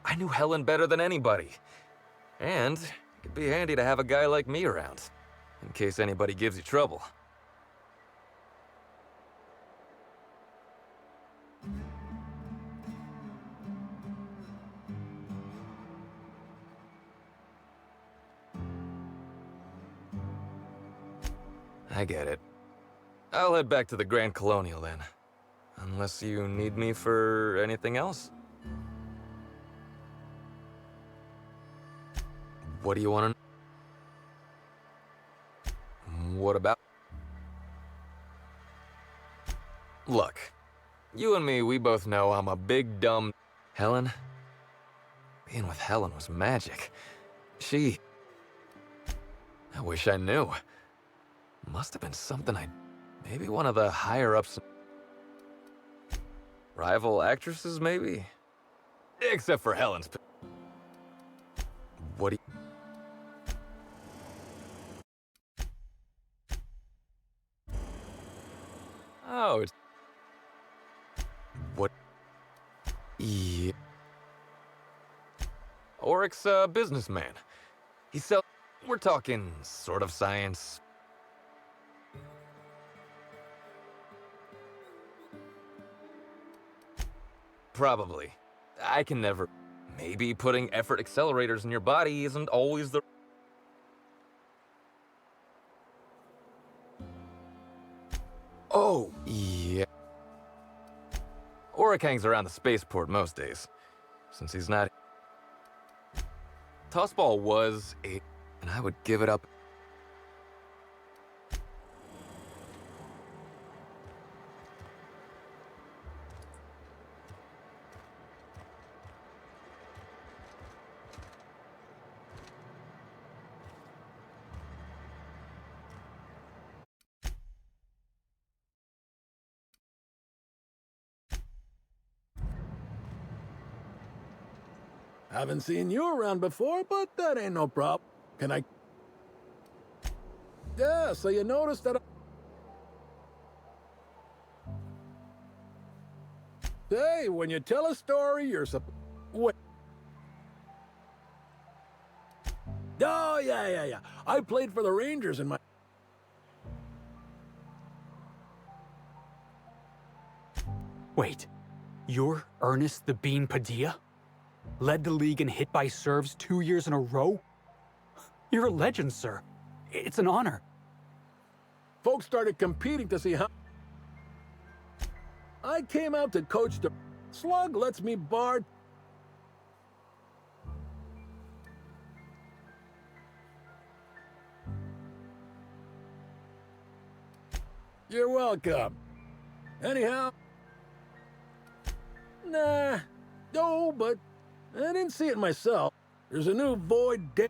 I knew Helen better than anybody. And it'd be handy to have a guy like me around, in case anybody gives you trouble. I get it. I'll head back to the Grand Colonial then. Unless you need me for anything else? What do you want to know? What about? Look, you and me, we both know I'm a big dumb... Helen? Being with Helen was magic. I wish I knew. Must have been something maybe one of the higher-ups... Rival actresses, maybe? Except for Helen's... What do you... Oh, it's... What? Yeah. Auric's a businessman. He sells... We're talking sort of science. Probably. I can never... Maybe putting effort accelerators in your body isn't always the... Oh, yeah. Auric hangs around the spaceport most days, since he's not... Tossball was a... and I would give it up. Haven't seen you around before, but that ain't no problem. Can I... Yeah, so you noticed that Hey, when you tell a story, you're Wait. Oh, yeah. I played for the Rangers in my... Wait, you're Ernest the Bean Padilla? Led the league in hit by serves 2 years in a row? You're a legend, sir. It's an honor. Folks started competing to see how... I came out to coach the... Slug lets me bar... You're welcome. Anyhow... Nah. No, but I didn't see it myself. There's a new void...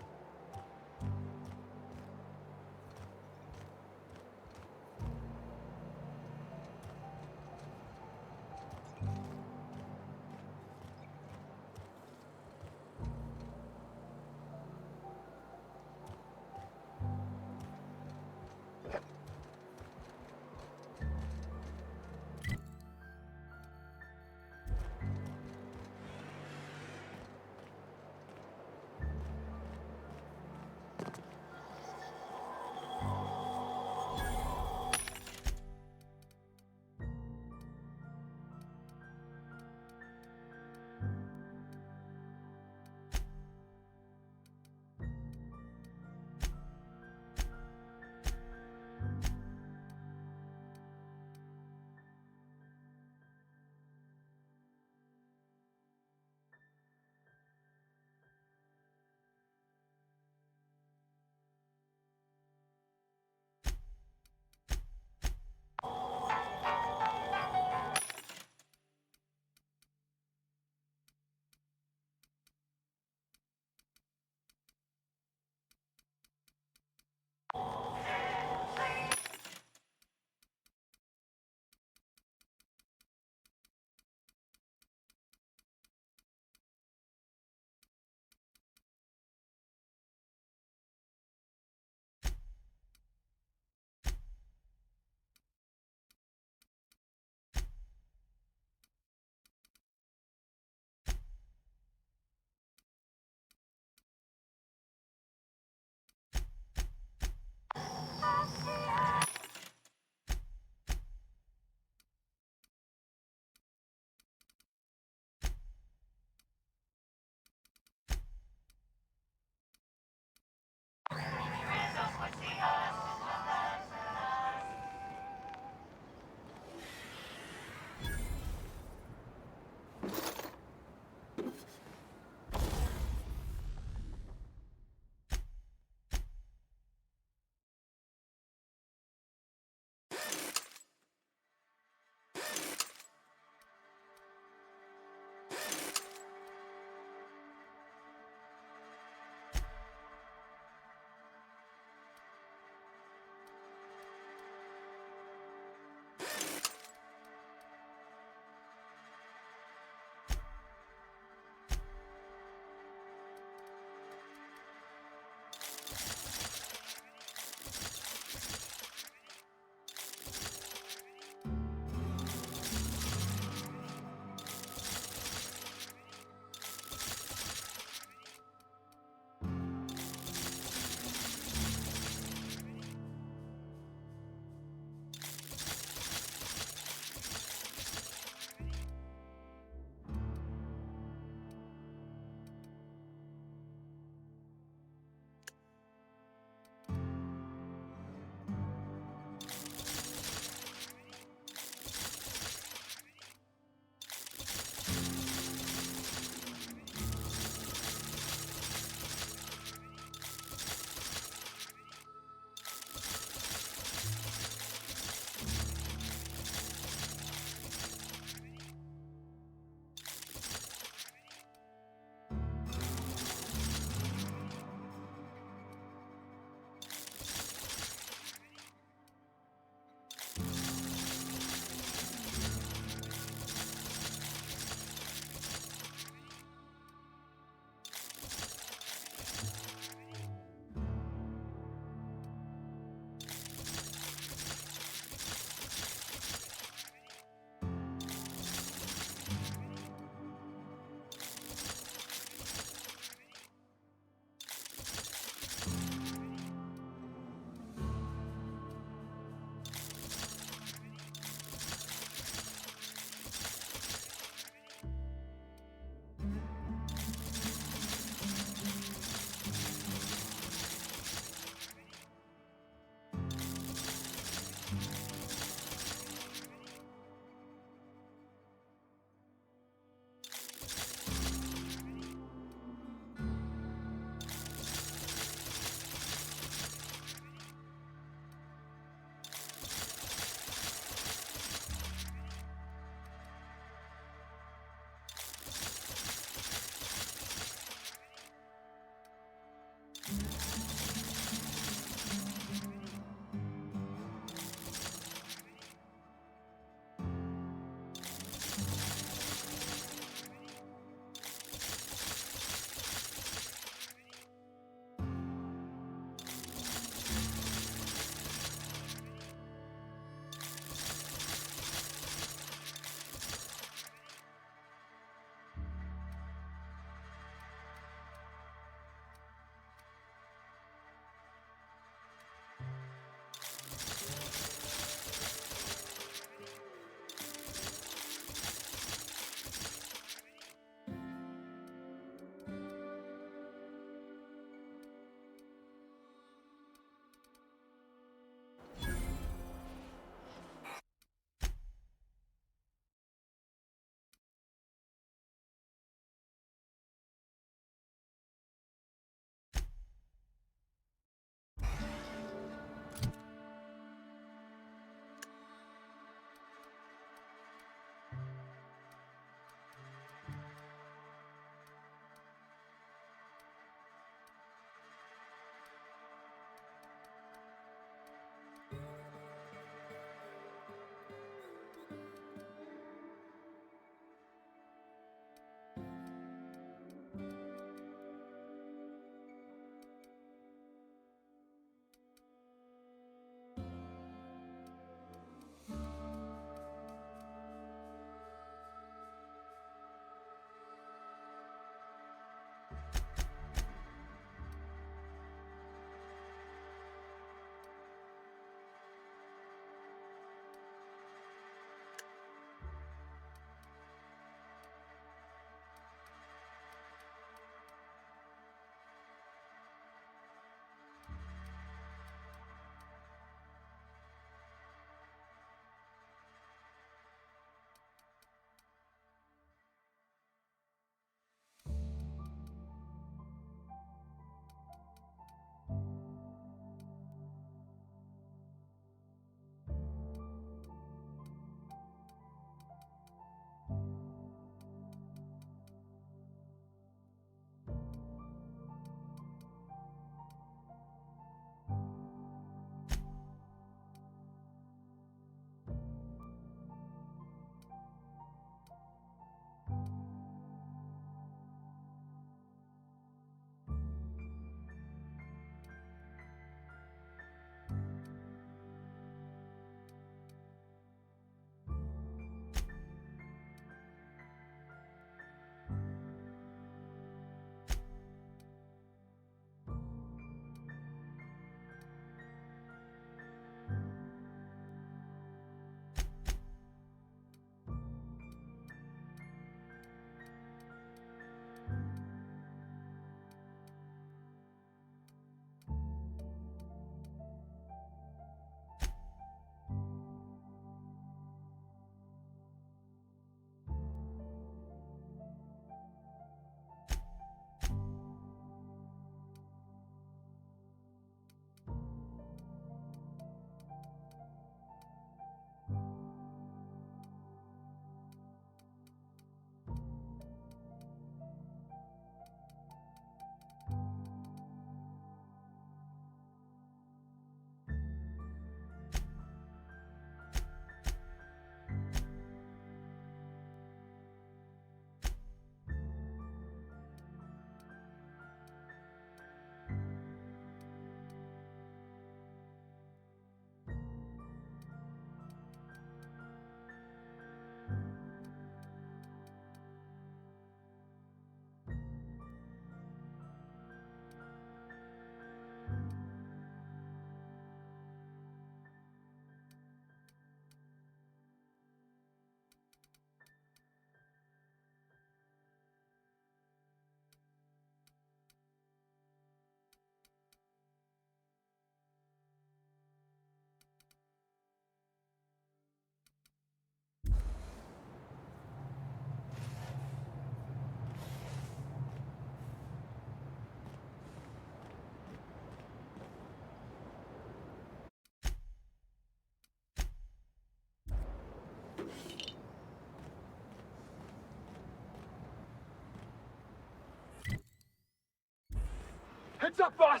Heads up, boss!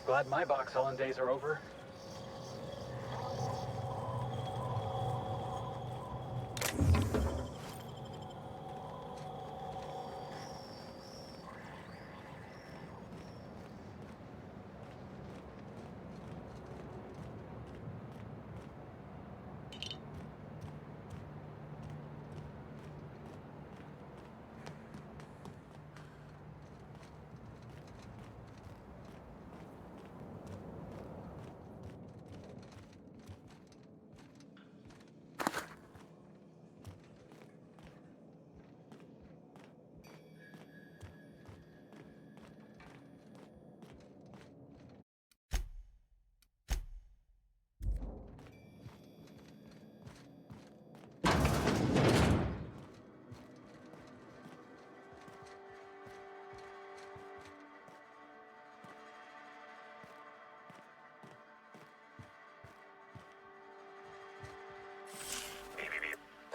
Glad my box hauling days are over.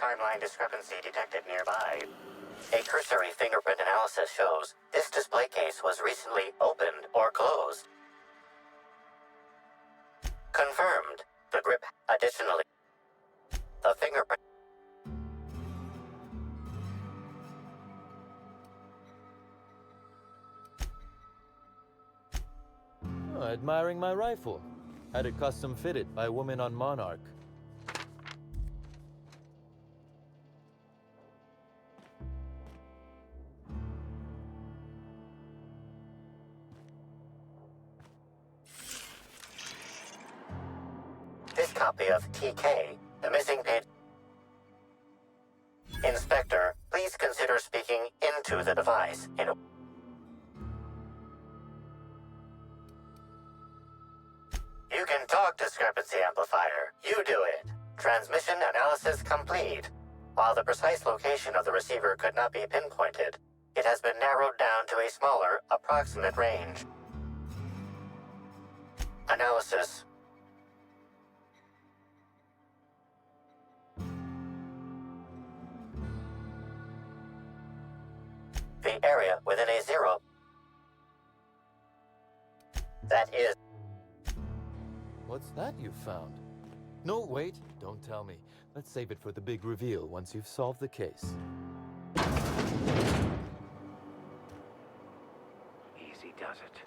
Timeline discrepancy detected nearby. A cursory fingerprint analysis shows this display case was recently opened or closed. Confirmed. The grip. Additionally, the fingerprint. Oh, admiring my rifle. Had it custom fitted by a woman on Monarch. This copy of TK, the missing page. Inspector, please consider speaking into the device in a... You can talk, discrepancy amplifier. You do it. Transmission analysis complete. While the precise location of the receiver could not be pinpointed, it has been narrowed down to a smaller, approximate range. Analysis. The area within a zero. That is... What's that you found? No, wait, don't tell me. Let's save it for the big reveal once you've solved the case. Easy does it.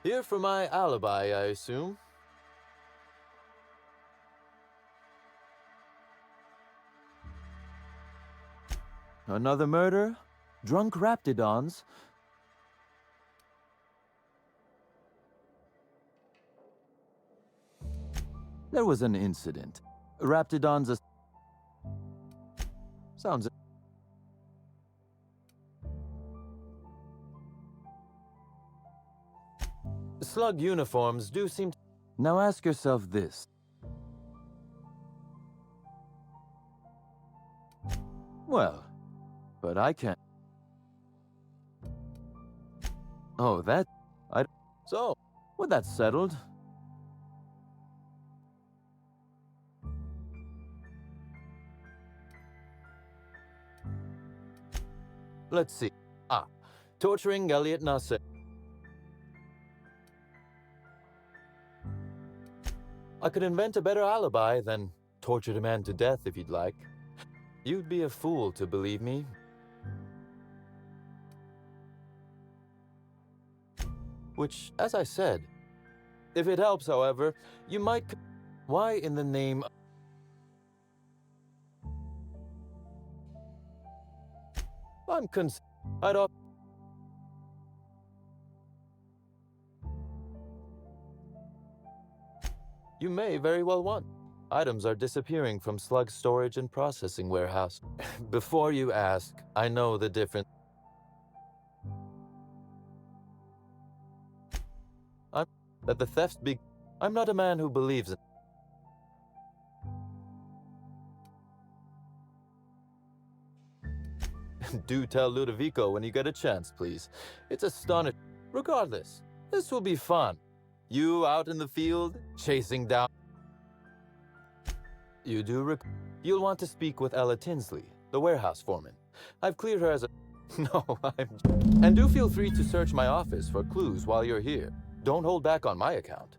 Here for my alibi, I assume. Another murder? Drunk raptidons? There was an incident. Raptidons... Sounds... Slug uniforms do seem... Now ask yourself this. Well, but I can't... Oh, that... So, with that settled... Let's see. Torturing Elliot Nasser. I could invent a better alibi than tortured a man to death if you'd like. You'd be a fool to believe me. Which, as I said, if it helps, however, you might... Why in the name... I'd off... You may very well want. Items are disappearing from Slug's storage and processing warehouse. Before you ask, I know the difference. That the thefts be... I'm not a man who believes in... Do tell Ludovico when you get a chance, please. It's astonishing. Regardless, this will be fun. You out in the field, chasing down... You'll want to speak with Ella Tinsley, the warehouse foreman. I've cleared her as a... No, And do feel free to search my office for clues while you're here. Don't hold back on my account.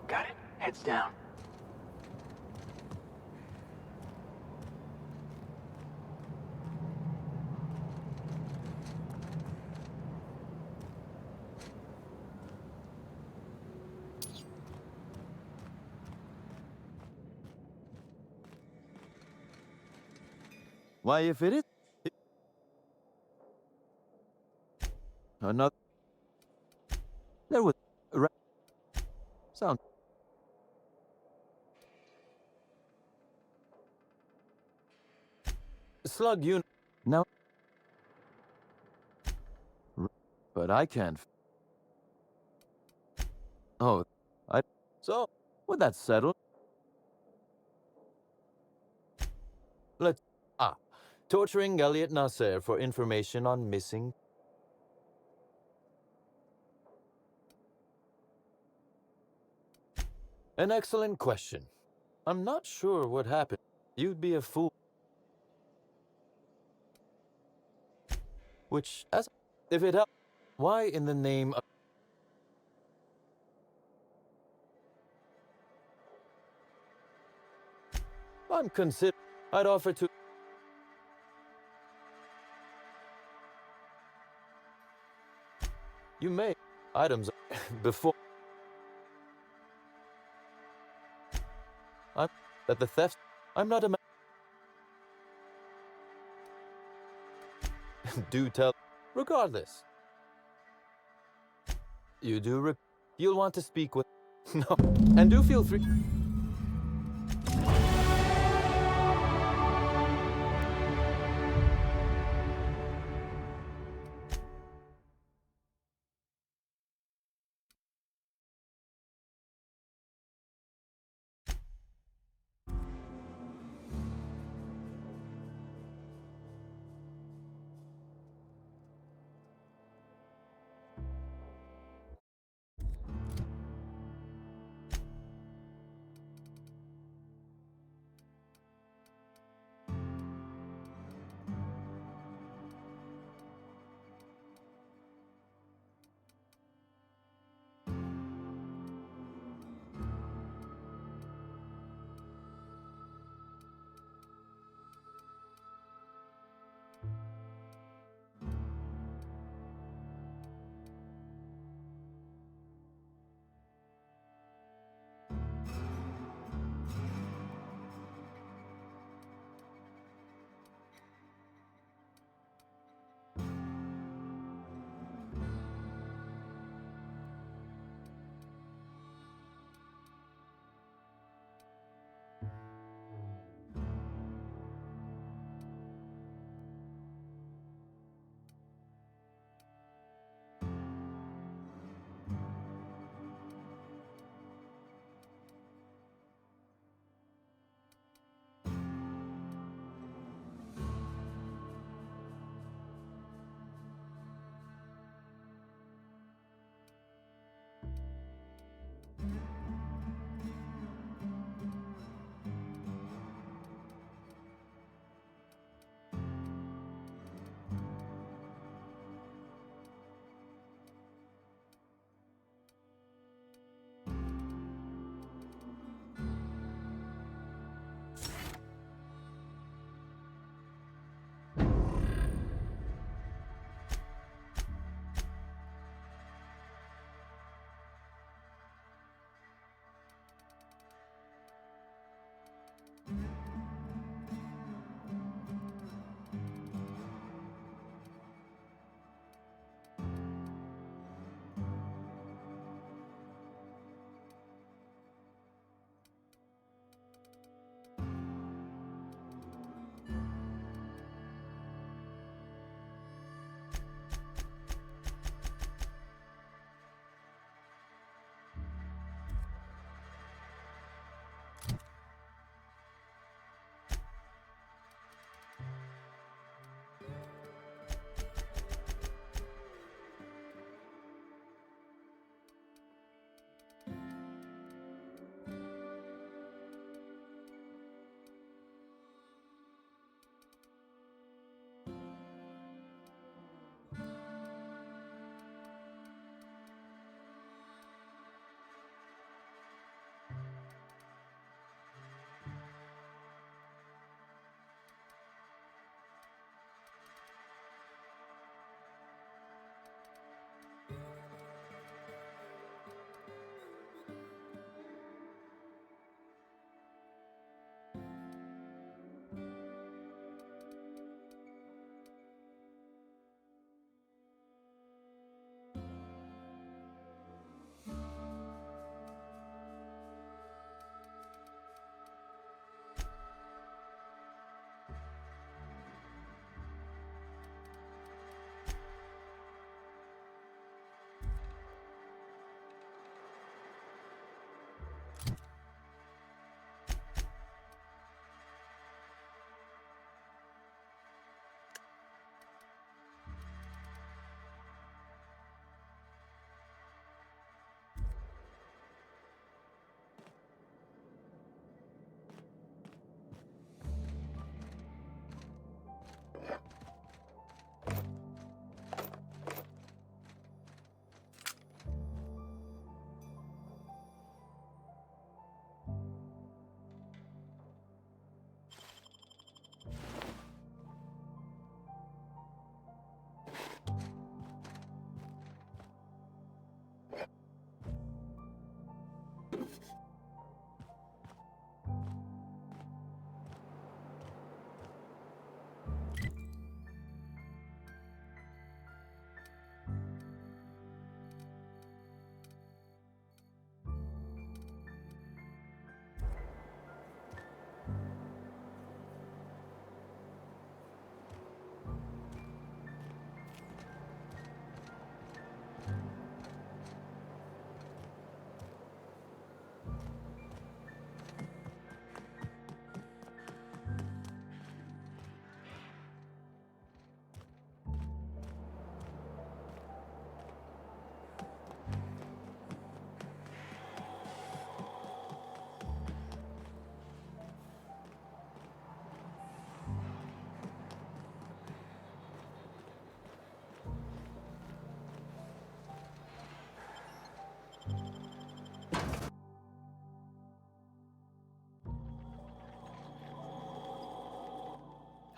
Got it. Heads down. Why, if it is... Another... There was... Sound... Slug unit... Now... But I can't... Oh, So, with that settled... Let's... Torturing Elliot Nasser for information on missing... An excellent question. I'm not sure what happened. You'd be a fool. Which, if it helps... Why in the name of... I'd offer to... You may... Items... Before... That the theft... I'm not a man... Do tell... Regardless. You'll want to speak with... No. And do feel free...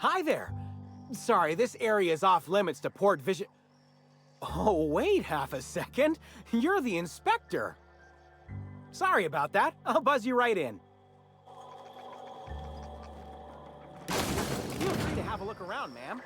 Hi there. Sorry, this area is off limits to port vision. Oh, wait half a second. You're the inspector. Sorry about that. I'll buzz you right in. Feel free to have a look around, ma'am.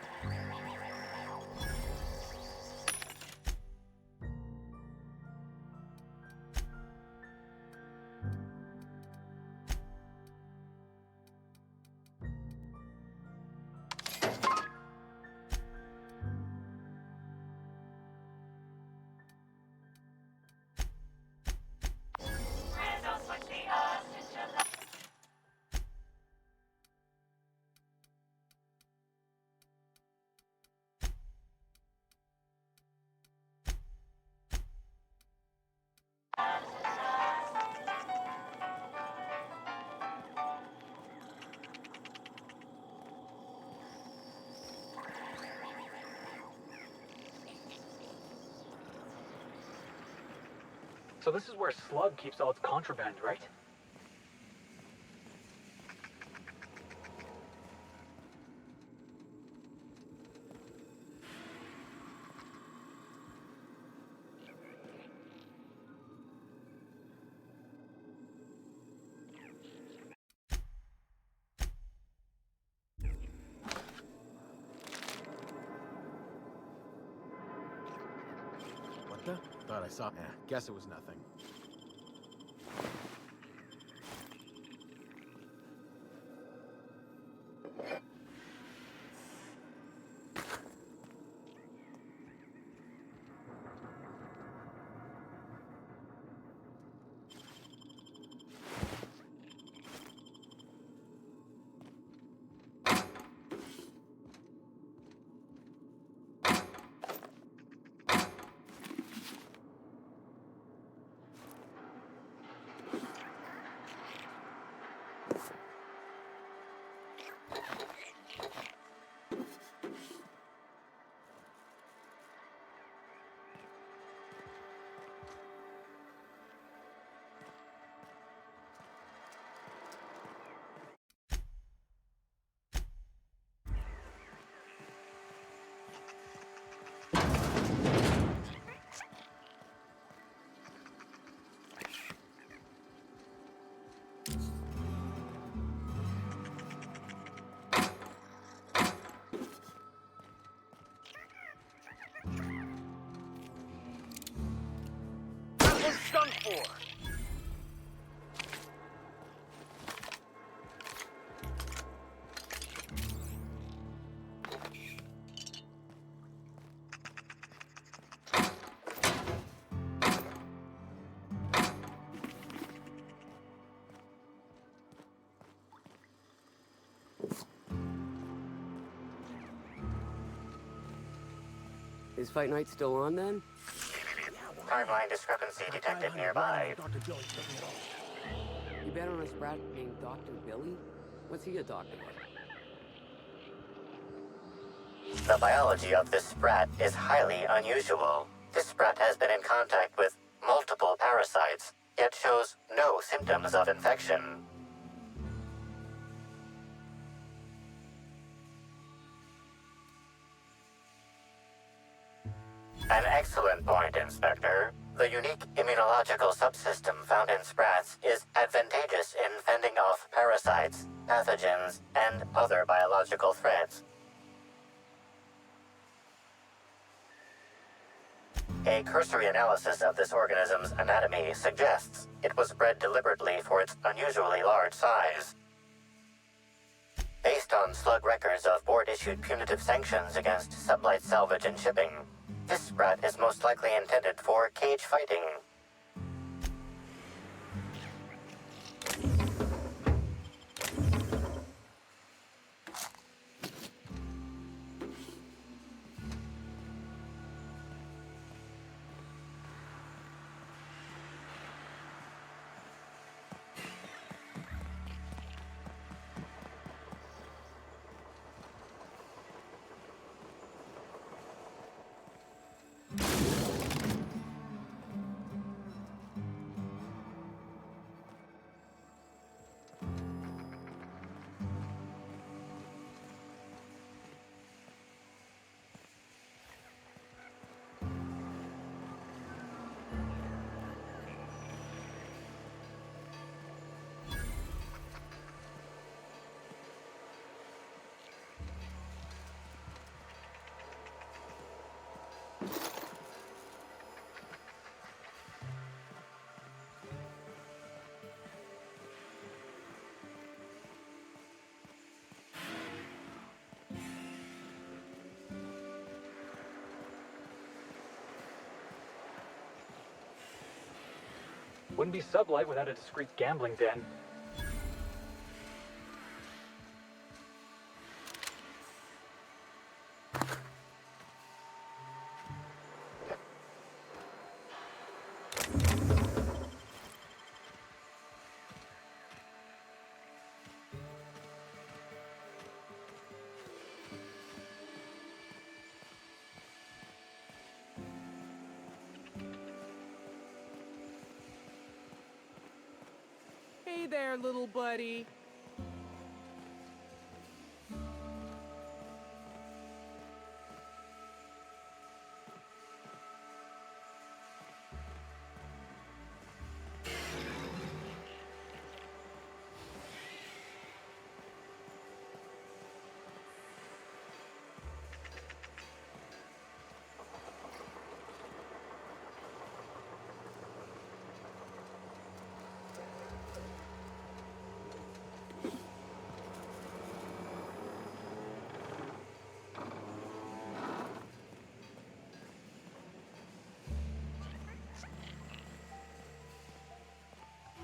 So this is where Slug keeps all its contraband, right? What the? Thought I saw. Guess it was nothing. Stung for. Is Fight Night still on then? Timeline discrepancy detected nearby. You bet on a sprat named Dr. Billy? What's he a doctor of? The biology of this sprat is highly unusual. This sprat has been in contact with multiple parasites, yet shows no symptoms of infection. An excellent point, Inspector. The unique immunological subsystem found in sprats is advantageous in fending off parasites, pathogens, and other biological threats. A cursory analysis of this organism's anatomy suggests it was bred deliberately for its unusually large size. Based on slug records of board-issued punitive sanctions against sublight salvage and shipping, this sprat is most likely intended for cage fighting. Wouldn't be sublight without a discreet gambling den. Hey there, little buddy.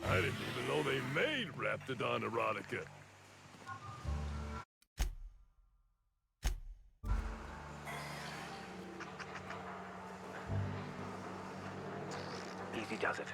I didn't even know they made Raptidon erotica. Easy does it.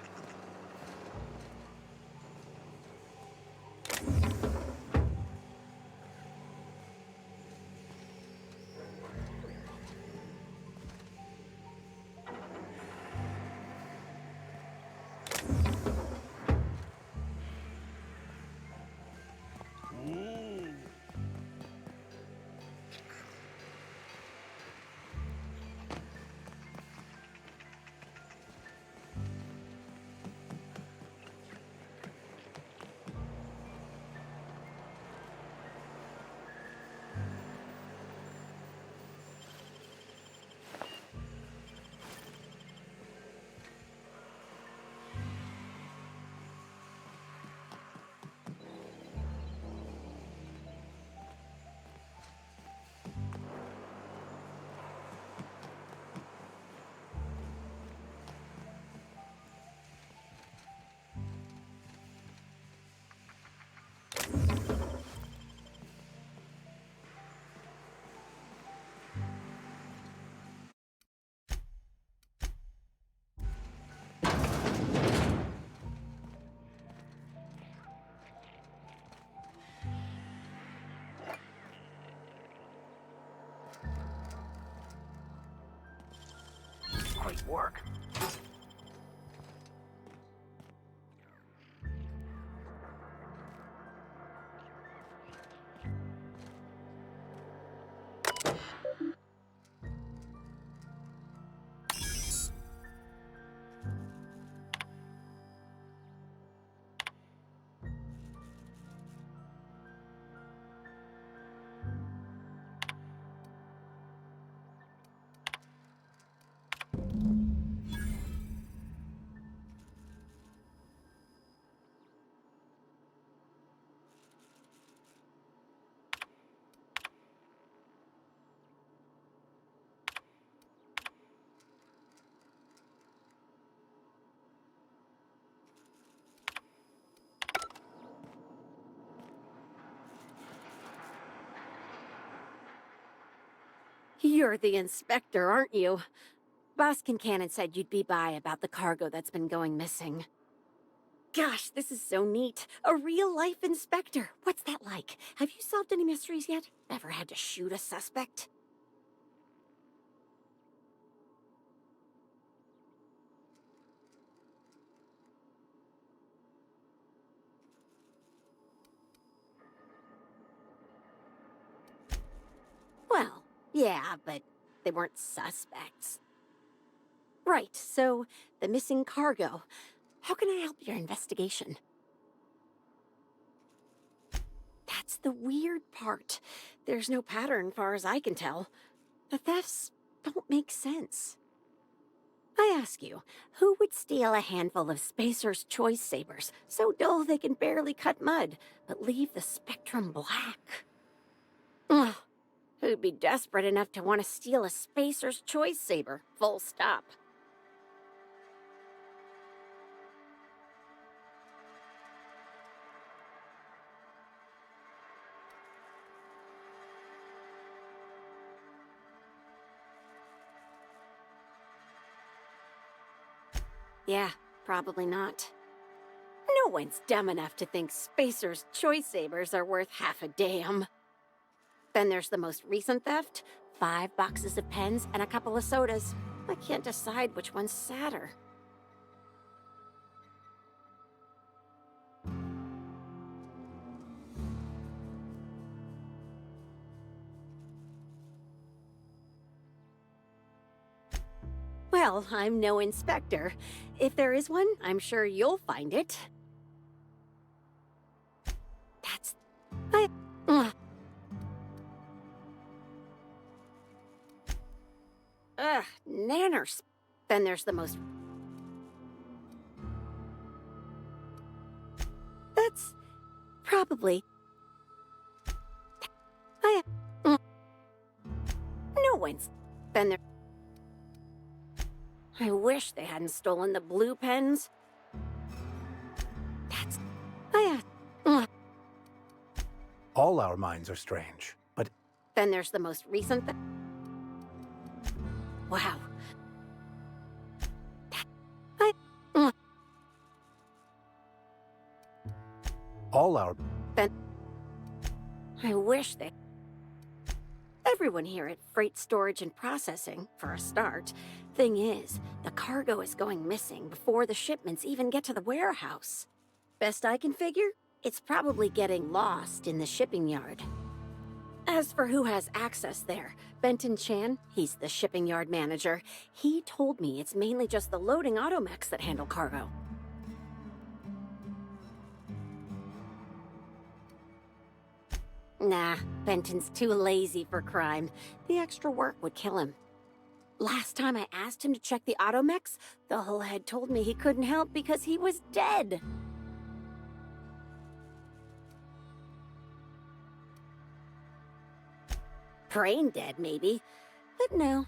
Great work. You're the inspector, aren't you? Boss Kincannon said you'd be by about the cargo that's been going missing. Gosh, this is so neat. A real-life inspector. What's that like? Have you solved any mysteries yet? Ever had to shoot a suspect? Well, yeah, but they weren't suspects. Right, so the missing cargo. How can I help your investigation? That's the weird part. There's no pattern, far as I can tell. The thefts don't make sense. I ask you, who would steal a handful of Spacer's Choice Sabers, so dull they can barely cut mud, but leave the spectrum black? Ugh. Who'd be desperate enough to want to steal a Spacer's Choice Saber, full stop? Yeah, probably not. No one's dumb enough to think Spacer's choice sabers are worth half a damn. Then there's the most recent theft, 5 boxes of pens and a couple of sodas. I can't decide which one's sadder. Well, I'm no inspector. If there is one, I'm sure you'll find it. That's... Nanners. Then there's the most... That's... probably... No one's... Then there... I wish they hadn't stolen the blue pens. That's... All our minds are strange, but... Then there's the most recent... Wow. All our... Then... I wish they... Everyone here at Freight Storage and Processing, for a start. Thing is, the cargo is going missing before the shipments even get to the warehouse. Best I can figure, it's probably getting lost in the shipping yard. As for who has access there, Benton Chan, he's the shipping yard manager, he told me it's mainly just the loading automechs that handle cargo. Nah, Benton's too lazy for crime. The extra work would kill him. Last time I asked him to check the automechs, the whole head told me he couldn't help because he was dead. Brain dead, maybe. But no.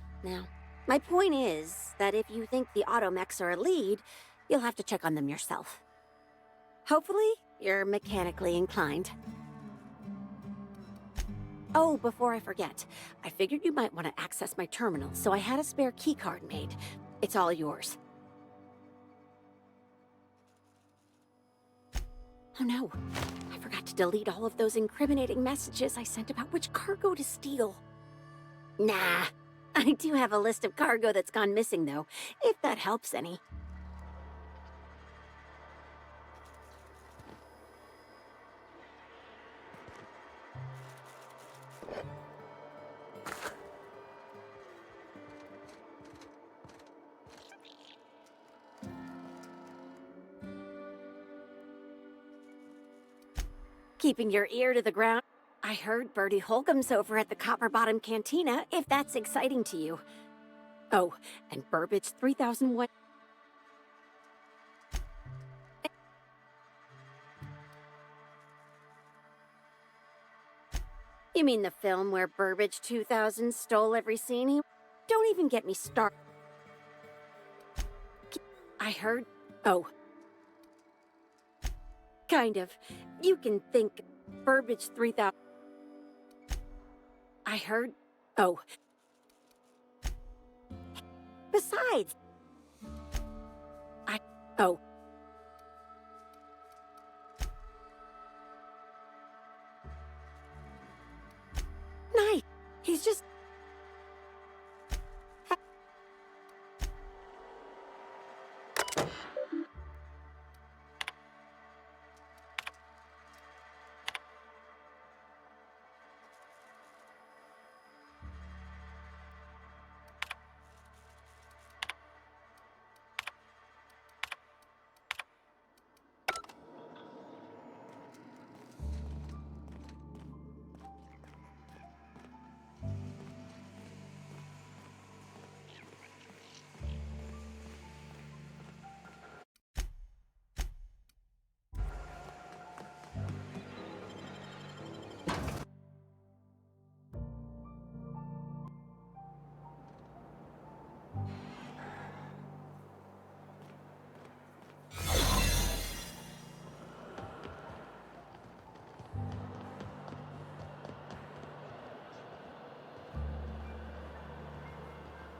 My point is that if you think the automechs are a lead, you'll have to check on them yourself. Hopefully, you're mechanically inclined. Oh, before I forget, I figured you might want to access my terminal, so I had a spare keycard made. It's all yours. Oh no, I forgot to delete all of those incriminating messages I sent about which cargo to steal. Nah, I do have a list of cargo that's gone missing though, if that helps any. Keeping your ear to the ground. I heard Bertie Holcomb's over at the Copper Bottom Cantina, if that's exciting to you. Oh, and Burbage 3001... You mean the film where Burbage 2000 stole every scene he... Don't even get me started. I heard... Oh. Kind of. You can think Burbage 3000... I heard... Oh. Besides... Oh. Nice. He's just...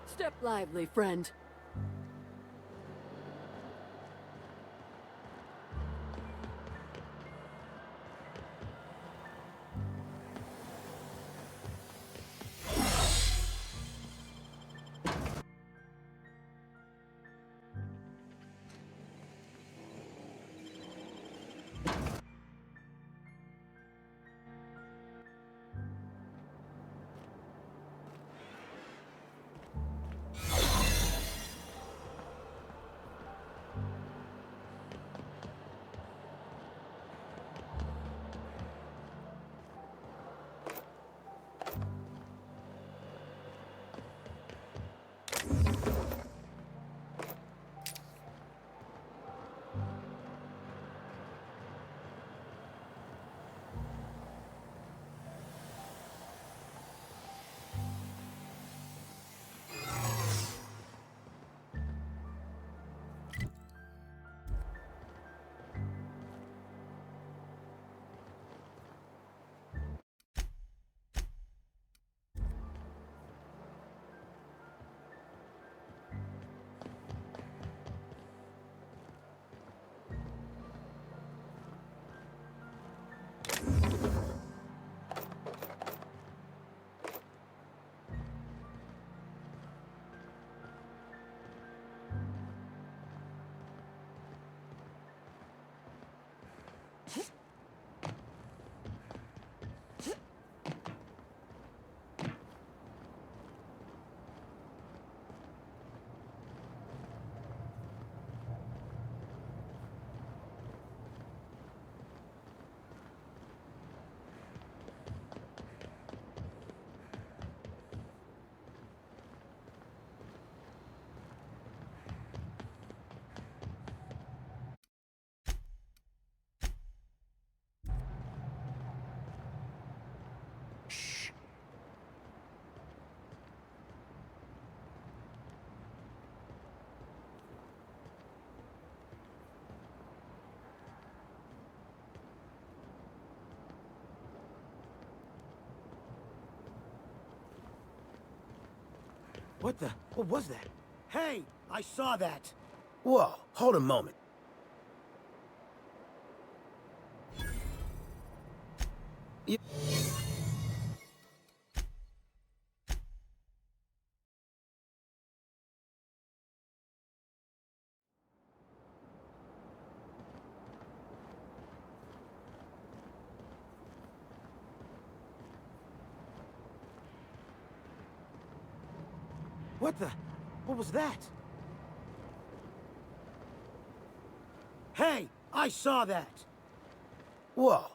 Step lively, friend. What was that? Hey, I saw that! Whoa, hold a moment. What was that? Hey, I saw that! Whoa.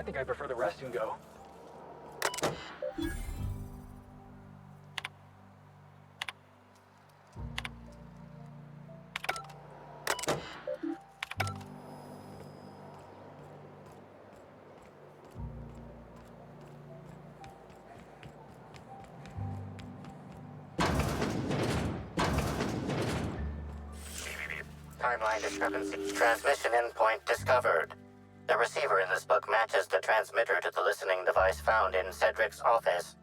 think I prefer the rest and go. Timeline discrepancy. Transmission endpoint discovered. The receiver in this book matches the transmitter to the listening device found in Cedric's office.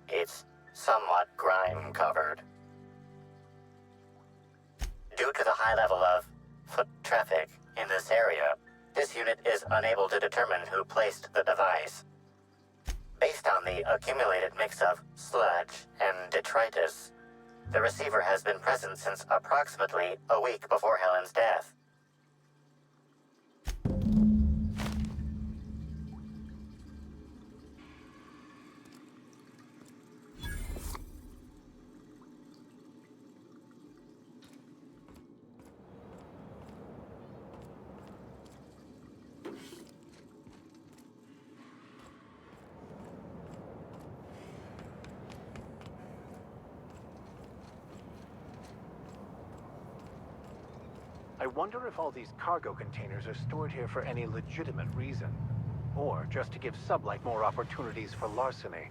It's somewhat grime-covered. Due to the high level of foot traffic in this area, this unit is unable to determine who placed the device. Based on the accumulated mix of sludge and detritus, the receiver has been present since approximately a week before Helen's death. I wonder if all these cargo containers are stored here for any legitimate reason, or just to give Sublight more opportunities for larceny.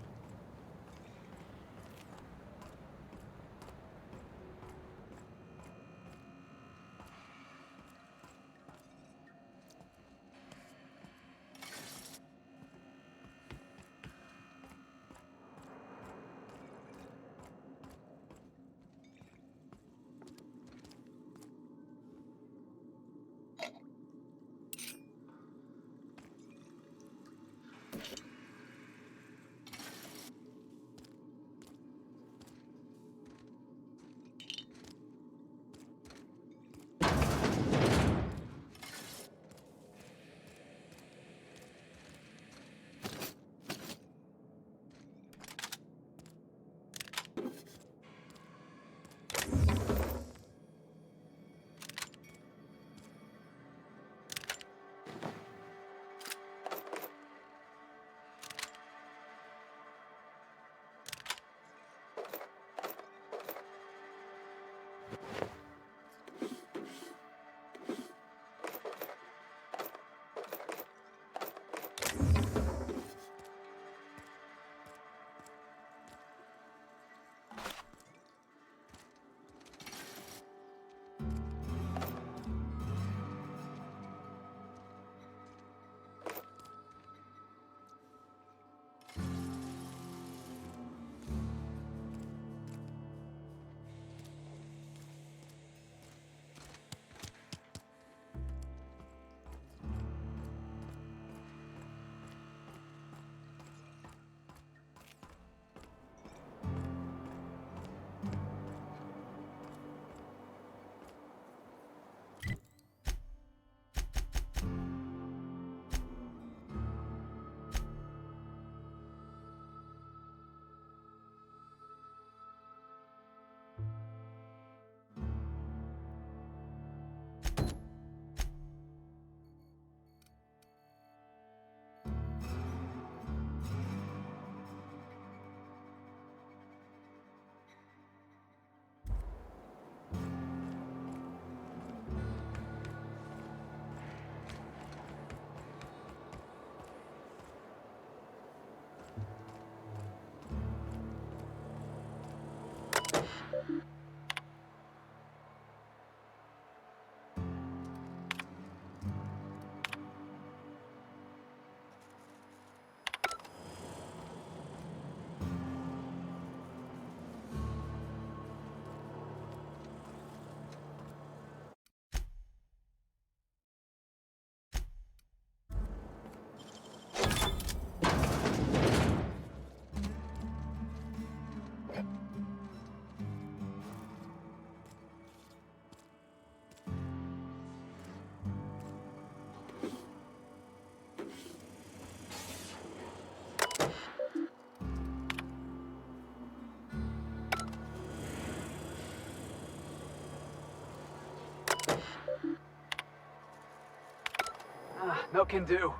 No can do.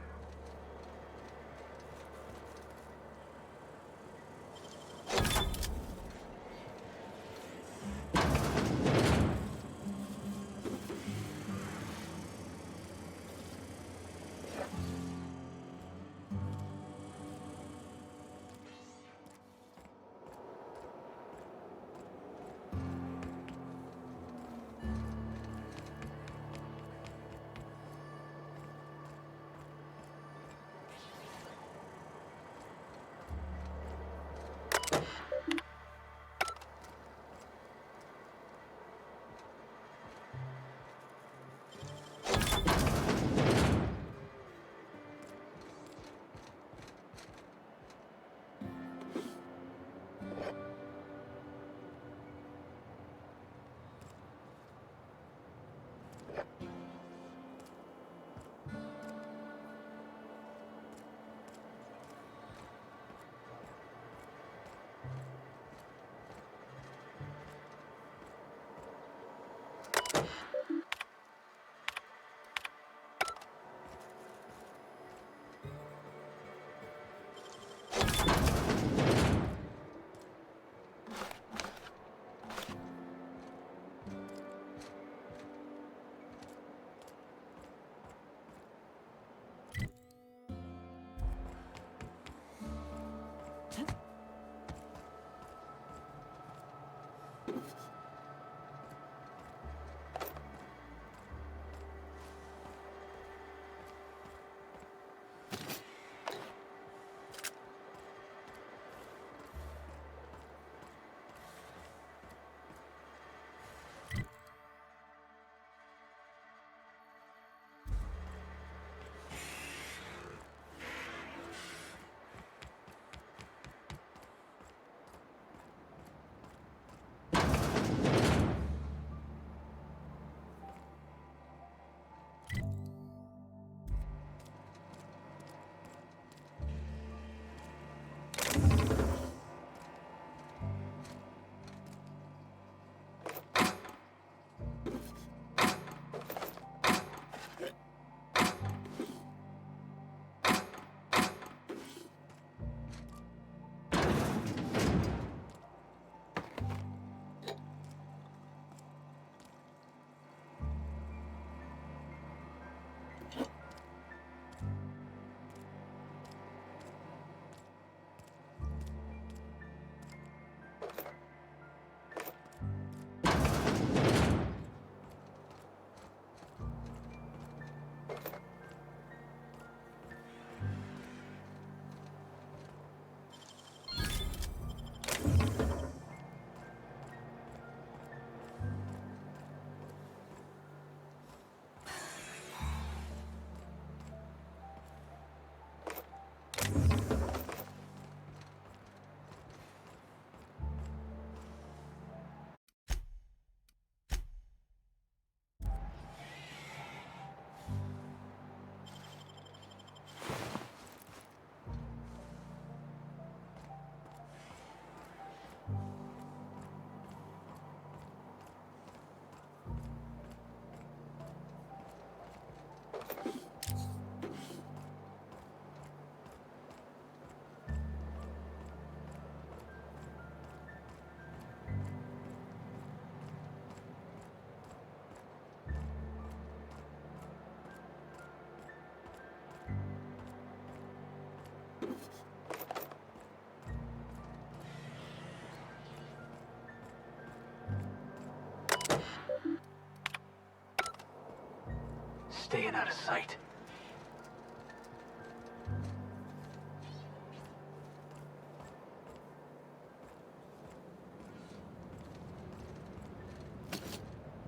staying out of sight.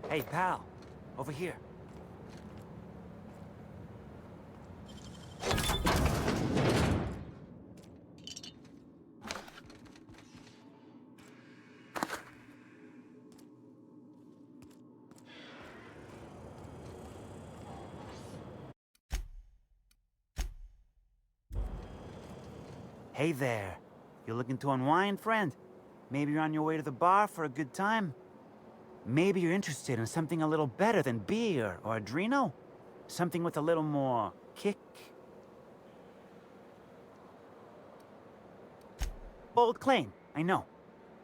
Hey, pal. Over here. Hey there. You looking to unwind, friend? Maybe you're on your way to the bar for a good time? Maybe you're interested in something a little better than beer or Adreno? Something with a little more kick? Bold claim, I know.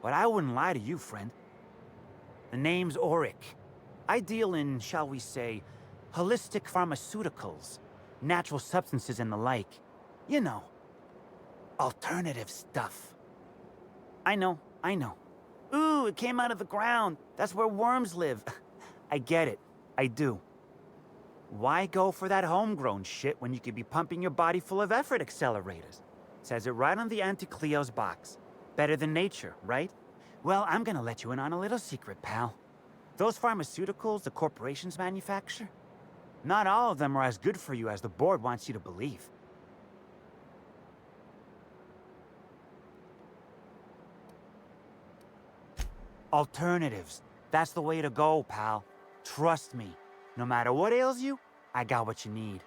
But I wouldn't lie to you, friend. The name's Auric. I deal in, shall we say, holistic pharmaceuticals, natural substances and the like. You know, alternative stuff. I know. Ooh, it came out of the ground. That's where worms live. I get it. I do. Why go for that homegrown shit when you could be pumping your body full of effort accelerators? Says it right on the Auntie Cleo's box. Better than nature, right? Well, I'm gonna let you in on a little secret, pal. Those pharmaceuticals the corporations manufacture, not all of them are as good for you as the board wants you to believe. Alternatives. That's the way to go, pal. Trust me. No matter what ails you, I got what you need.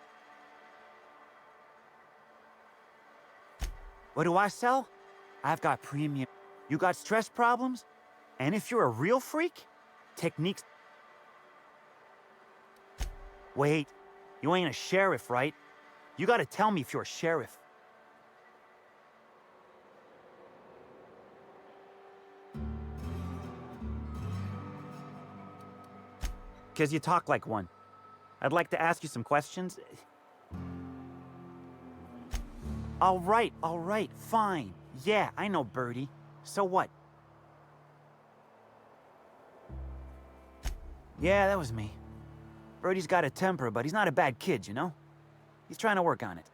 What do I sell? I've got premium. You got stress problems? And if you're a real freak, techniques... Wait, you ain't a sheriff, right? You gotta tell me if you're a sheriff. Because you talk like one. I'd like to ask you some questions. All right, fine. Yeah, I know Birdie. So what? Yeah, that was me. Birdie's got a temper, but he's not a bad kid, you know? He's trying to work on it.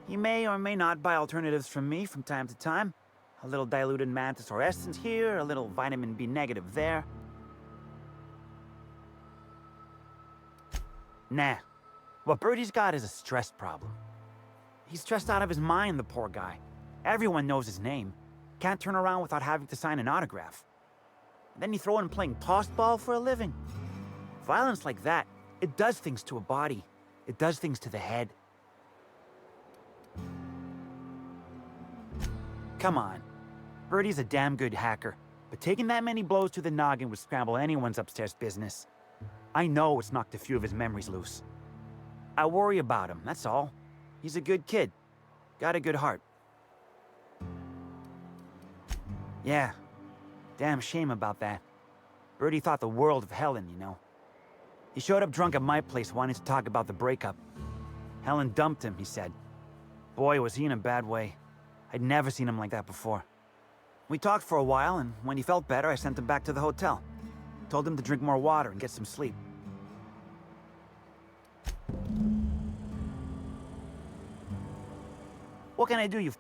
He may or may not buy alternatives from me from time to time. A little diluted mantis or essence here, a little vitamin B negative there. Nah. What Birdie's got is a stress problem. He's stressed out of his mind, the poor guy. Everyone knows his name. Can't turn around without having to sign an autograph. And then you throw in playing tossball for a living. Violence like that, it does things to a body. It does things to the head. Come on. Birdie's a damn good hacker, but taking that many blows to the noggin would scramble anyone's upstairs business. I know it's knocked a few of his memories loose. I worry about him, that's all. He's a good kid. Got a good heart. Yeah. Damn shame about that. Birdie thought the world of Helen, you know. He showed up drunk at my place wanting to talk about the breakup. Helen dumped him, he said. Boy, was he in a bad way. I'd never seen him like that before. We talked for a while, and when he felt better, I sent him back to the hotel. Told him to drink more water and get some sleep. What can I do, you...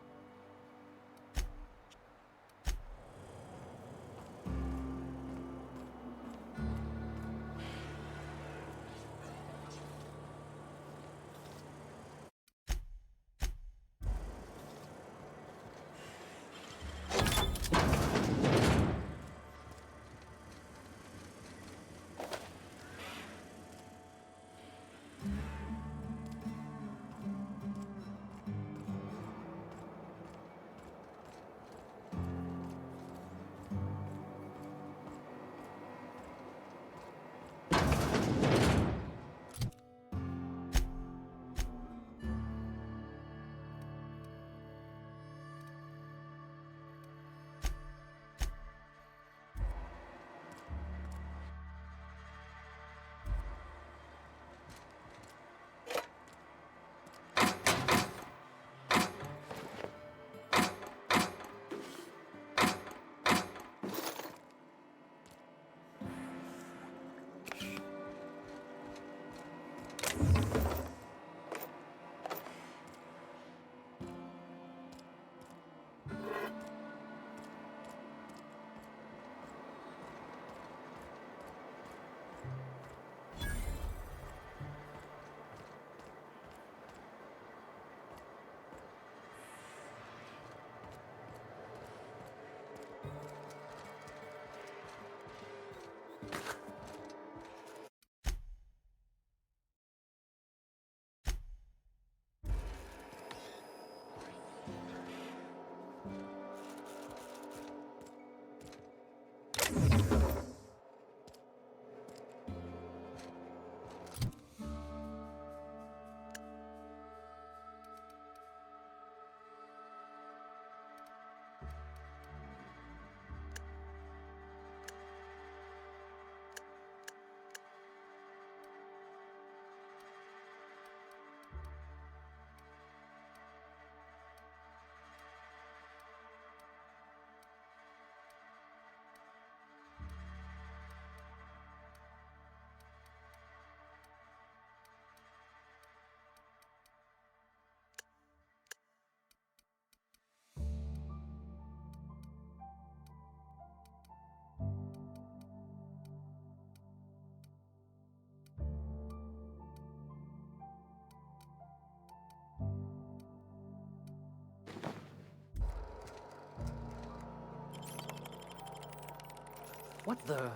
What the?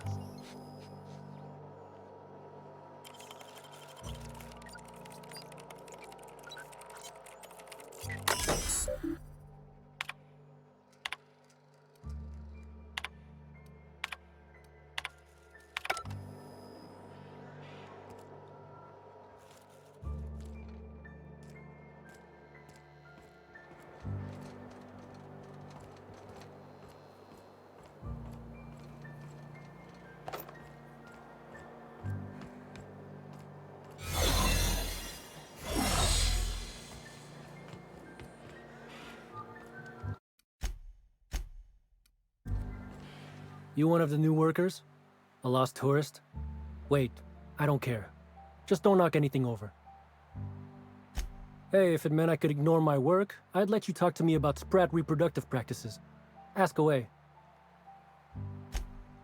You one of the new workers? A lost tourist? Wait, I don't care. Just don't knock anything over. Hey, if it meant I could ignore my work, I'd let you talk to me about sprat reproductive practices. Ask away.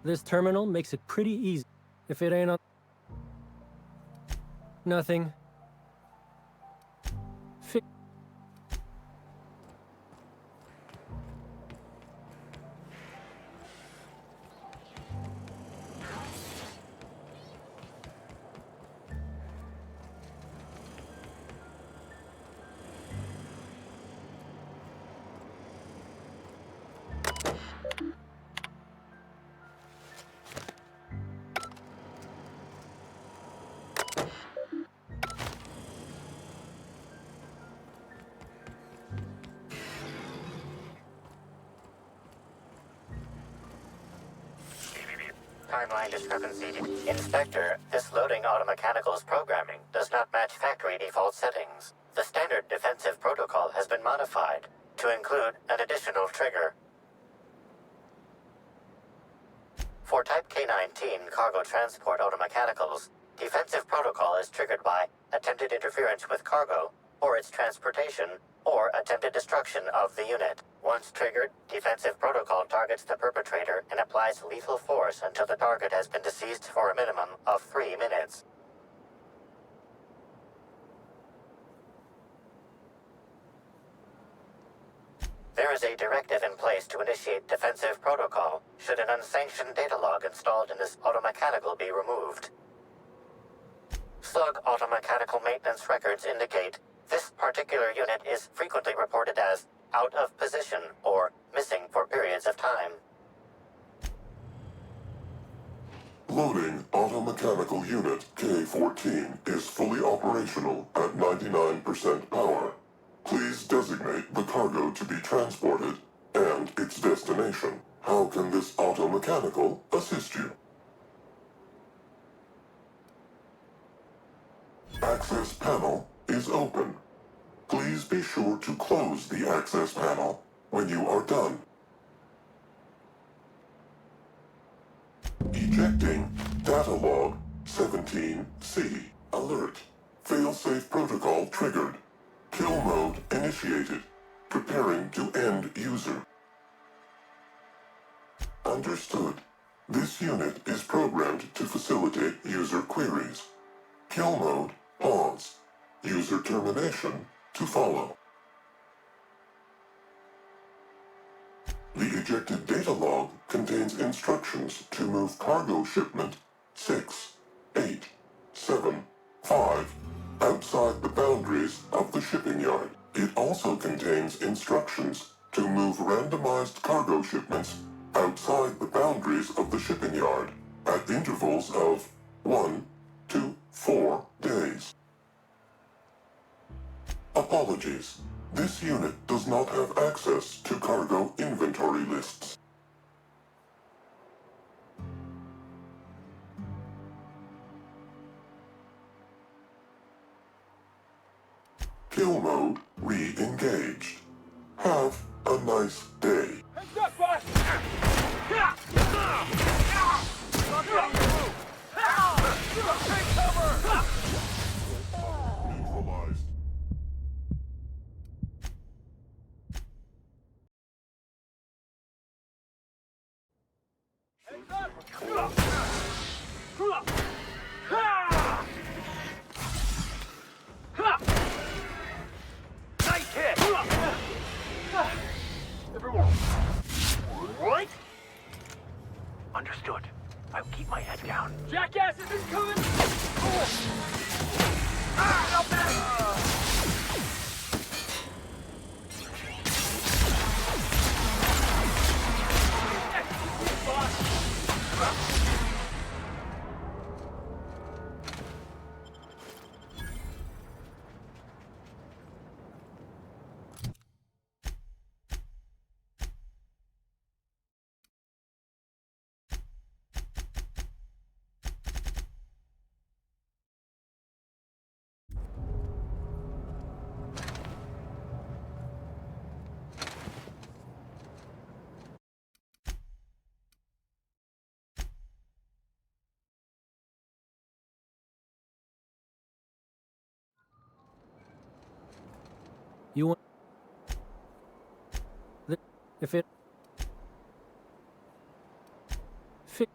This terminal makes it pretty easy. If it ain't on... Nothing. Timeline discrepancy. Inspector, this loading automechanical's programming does not match factory default settings. The standard defensive protocol has been modified to include an additional trigger. For Type K-19 cargo transport automechanicals, defensive protocol is triggered by attempted interference with cargo, or its transportation, or attempted destruction of the unit. Once triggered, defensive protocol targets the perpetrator and applies lethal force until the target has been deceased for a minimum of 3 minutes. There is a directive in place to initiate defensive protocol should an unsanctioned data log installed in this automechanical be removed. Slug automechanical maintenance records indicate this particular unit is frequently reported as out of position or missing for periods of time. Loading automechanical unit K-14 is fully operational at 99% power. Please designate the cargo to be transported and its destination. How can this automechanical assist you? Access panel is open. Please be sure to close the access panel when you are done. Ejecting data log 17C. Alert. Failsafe protocol triggered. Kill mode initiated. Preparing to end user. Understood. This unit is programmed to facilitate user queries. Kill mode pause. User termination to follow. The ejected data log contains instructions to move cargo shipment 6, 8, 7, 5 outside the boundaries of the shipping yard. It also contains instructions to move randomized cargo shipments outside the boundaries of the shipping yard at intervals of 1 to 4 days. Apologies. This unit does not have access to cargo inventory lists. Kill mode re-engaged. Have a nice day. Heads up, boss! Take cover! Neutralized. Nice hit! Everyone, right? Understood. You want... If it... Fi-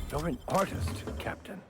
You're an artist, Captain.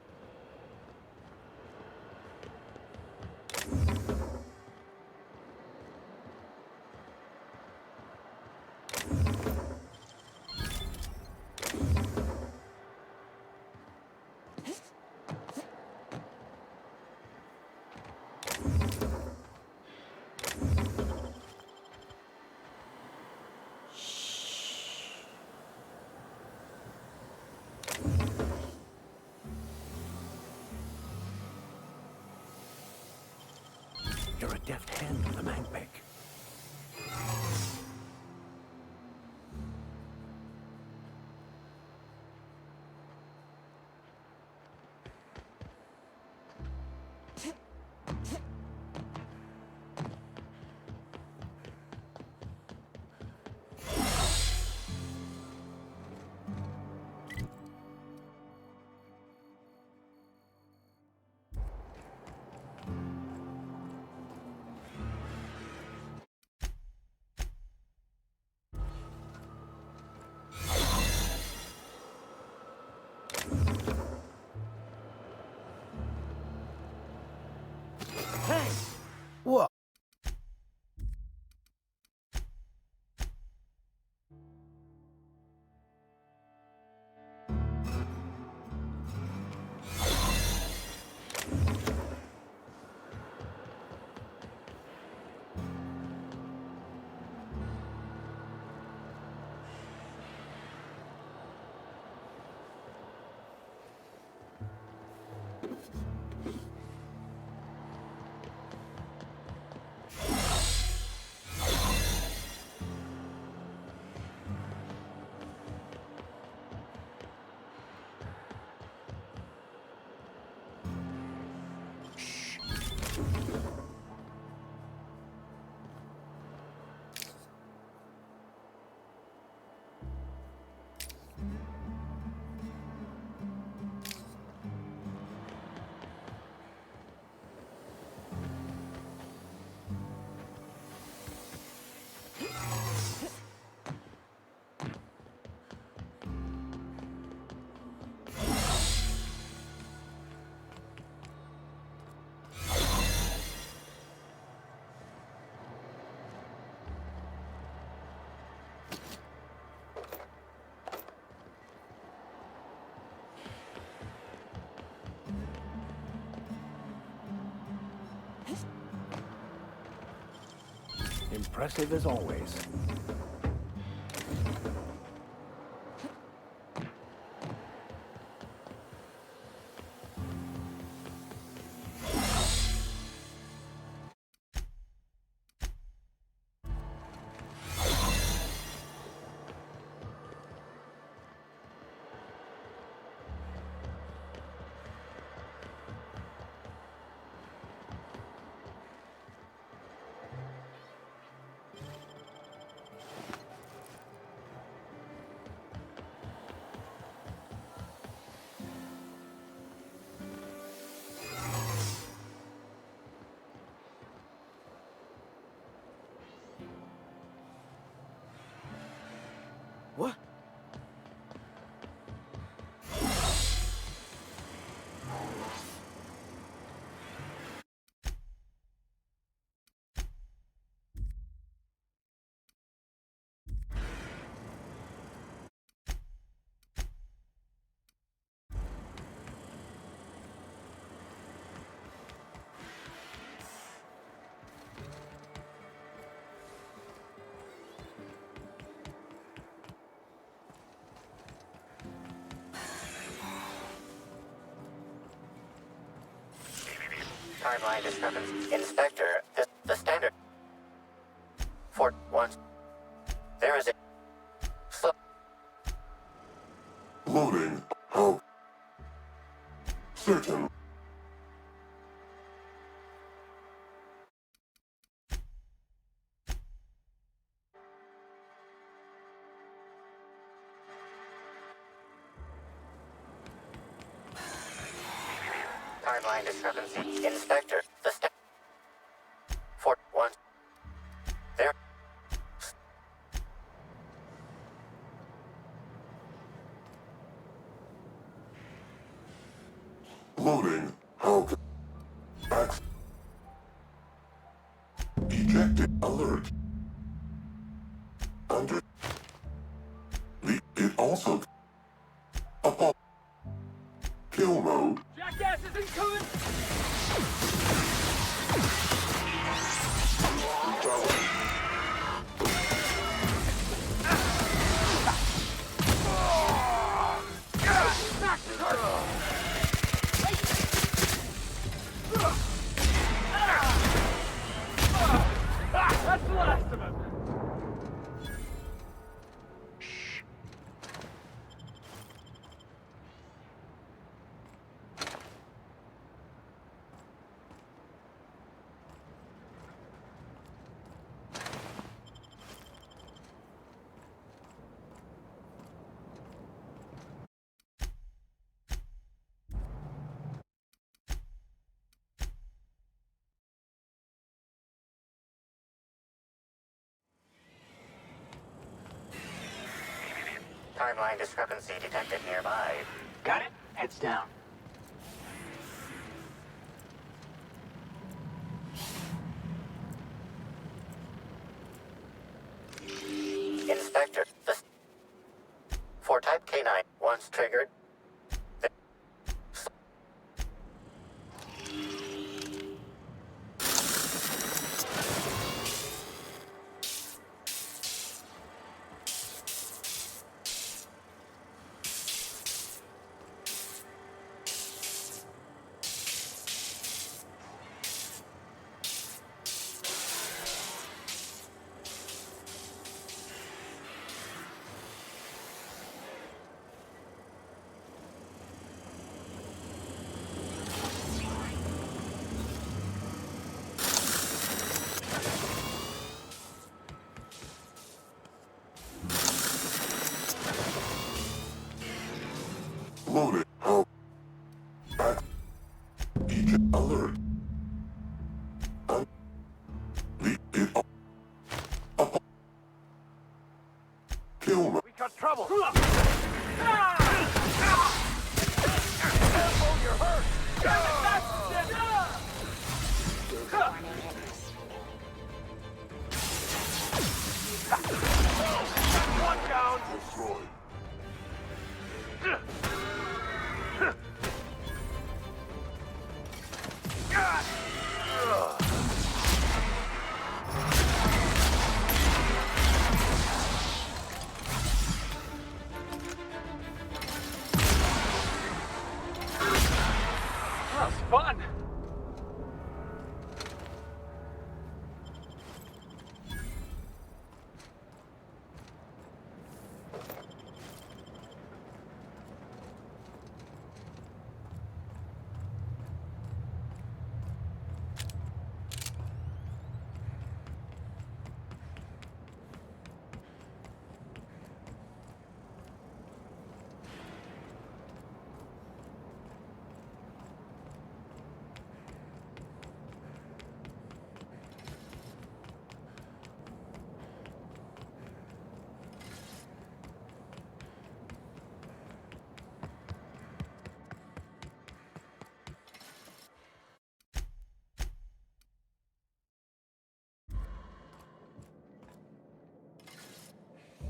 You're a deft hand with a manpick. What? Impressive as always. What? Timeline discrepancy. Inspector, the standard. For once, there is a... Loading. How? Certain. Timeline discrepancy. Inspector, the for once, there... Loading. How? Ejected. Alert. Under. It also. Upon. Kill mode. Jackass is incoming! That's the last of him! Timeline discrepancy detected nearby. Got it. Heads down. Inspector, the... For type K9, once triggered... Loading. How? Eject. Alert. It. Upon. Kill mode. We got trouble. One down. Destroyed. That was fun!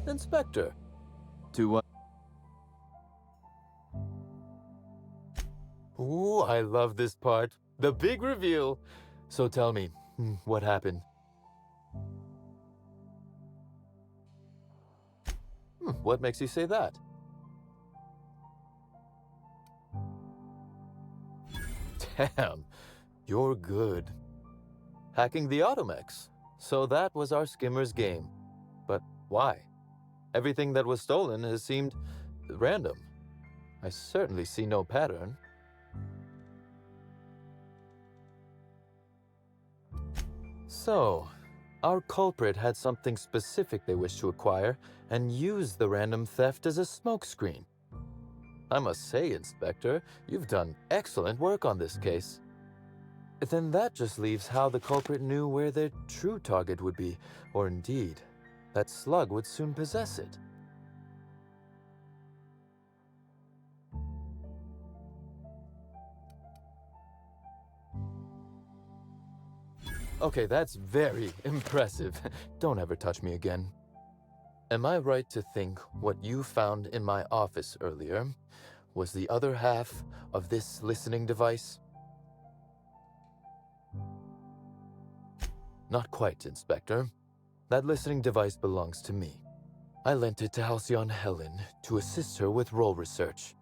Inspector. To what? Ooh, I love this part. The big reveal. So tell me, what happened? What makes you say that? Damn. You're good. Hacking the Automex. So that was our skimmer's game. But why? Everything that was stolen has seemed random. I certainly see no pattern. So, our culprit had something specific they wished to acquire and used the random theft as a smokescreen. I must say, Inspector, you've done excellent work on this case. Then that just leaves how the culprit knew where their true target would be, or indeed, that Slug would soon possess it. Okay, that's very impressive. Don't ever touch me again. Am I right to think what you found in my office earlier was the other half of this listening device? Not quite, Inspector. That listening device belongs to me. I lent it to Halcyon Helen to assist her with role research.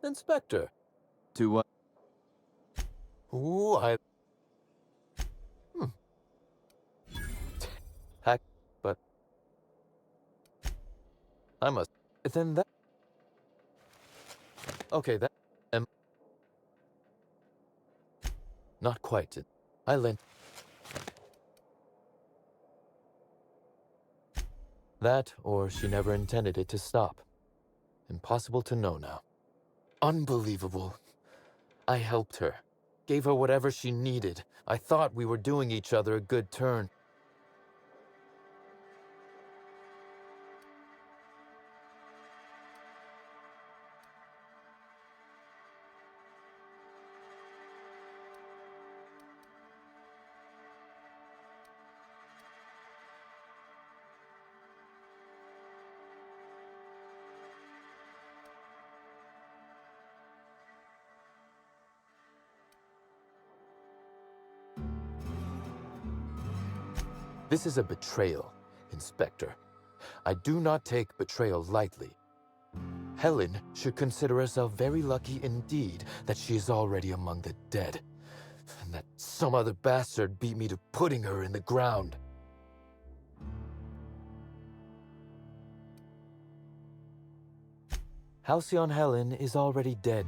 Inspector. To what? Ooh, Hack, but... I must... Then that... Okay, that... Not quite. I lent... That, or she never intended it to stop. Impossible to know now. Unbelievable. I helped her. Gave her whatever she needed. I thought we were doing each other a good turn. This is a betrayal, Inspector. I do not take betrayal lightly. Helen should consider herself very lucky indeed that she is already among the dead, and that some other bastard beat me to putting her in the ground. Halcyon Helen is already dead.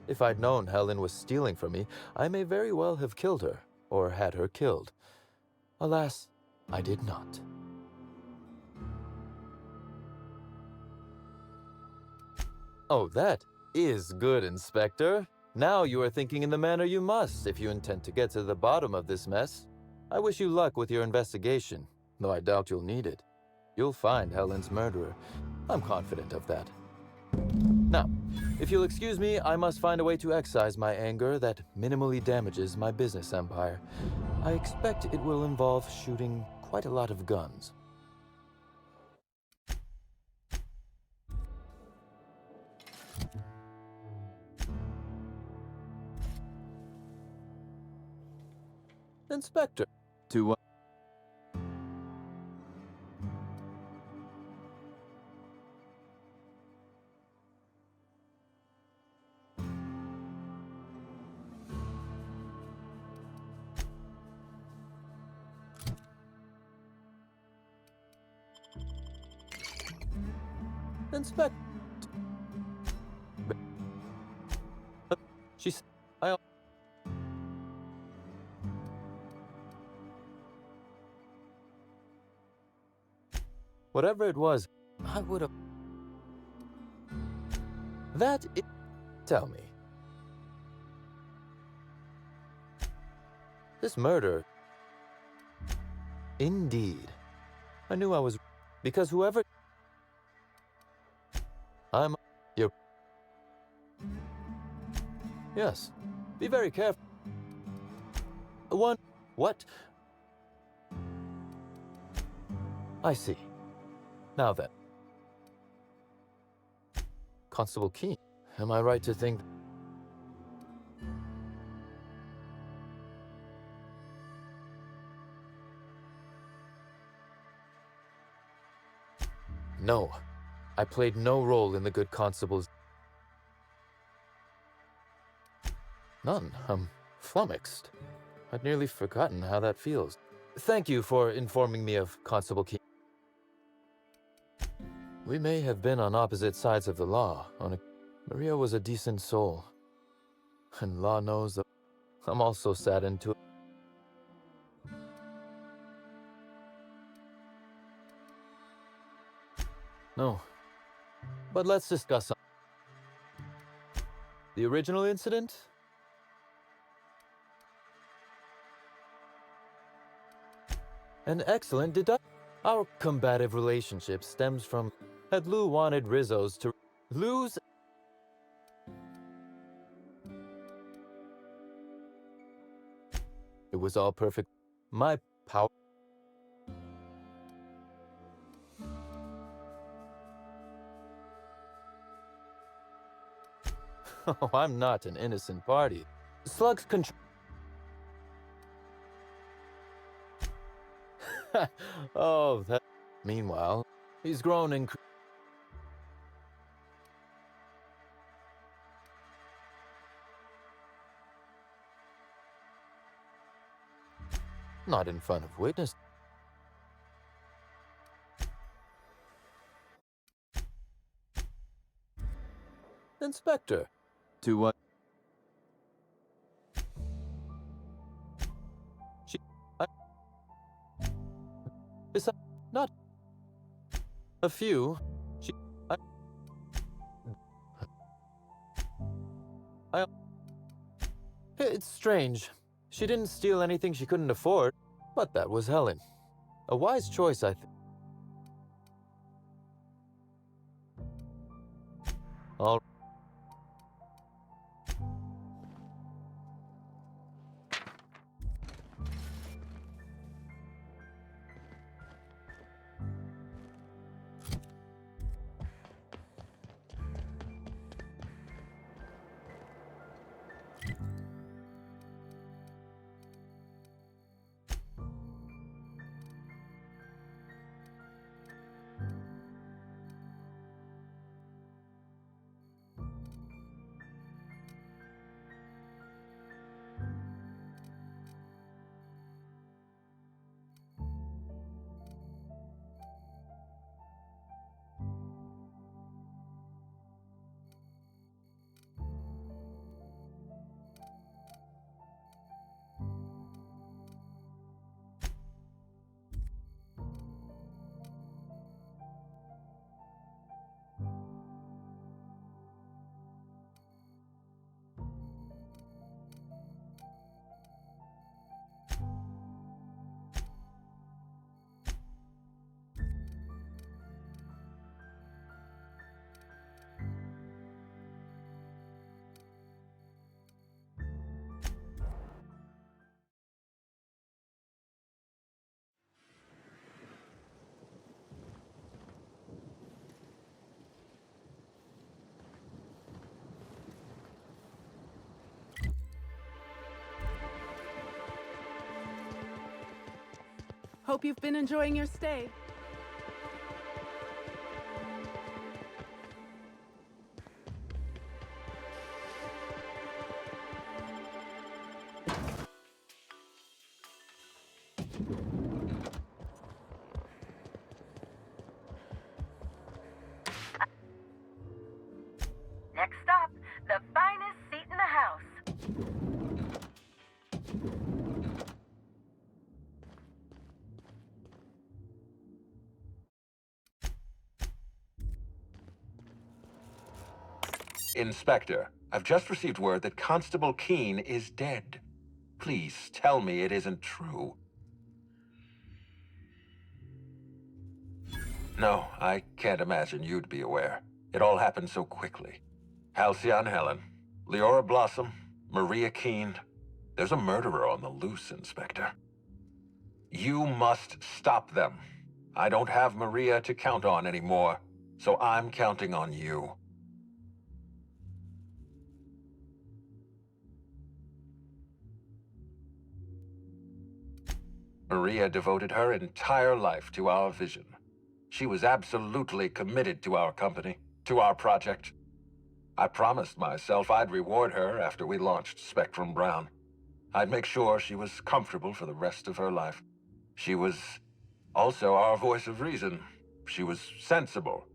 If I'd known Helen was stealing from me, I may very well have killed her, or had her killed. Alas, I did not. Oh, that is good, Inspector. Now you are thinking in the manner you must if you intend to get to the bottom of this mess. I wish you luck with your investigation, though I doubt you'll need it. You'll find Helen's murderer. I'm confident of that. Now, if you'll excuse me, I must find a way to excise my anger that minimally damages my business empire. I expect it will involve shooting quite a lot of guns. Inspector. To what? Inspect. She's. I. Whatever it was, I would have. That. Tell me. This murder. Indeed. I knew I was. Because whoever. I'm. Your. Yes. Be very careful. One. What? I see. Now then. Constable Keen, am I right to think... No. I played no role in the good constable's... None. I'm flummoxed. I'd nearly forgotten how that feels. Thank you for informing me of Constable Keen. We may have been on opposite sides of the law. Maria was a decent soul. And law knows that I'm also saddened to... No. But let's discuss the original incident? An excellent deduction. Our combative relationship stems from... Had Lou wanted Rizzo's to... Lou's... It was all perfect. My power... Oh, I'm not an innocent party. Slugs control... Oh, that... Meanwhile, he's grown in... Not in front of witness. Inspector. To what? She... Besides, not... A few. She... It's strange. She didn't steal anything she couldn't afford, but that was Helen. A wise choice, I think. All... Hope you've been enjoying your stay. Next stop, the finest seat in the house. Inspector, I've just received word that Constable Keene is dead. Please tell me it isn't true. No, I can't imagine you'd be aware. It all happened so quickly. Halcyon Helen, Leora Blossom, Maria Keene. There's a murderer on the loose, Inspector. You must stop them. I don't have Maria to count on anymore, so I'm counting on you. Maria devoted her entire life to our vision. She was absolutely committed to our company, to our project. I promised myself I'd reward her after we launched Spectrum Brown. I'd make sure she was comfortable for the rest of her life. She was also our voice of reason. She was sensible,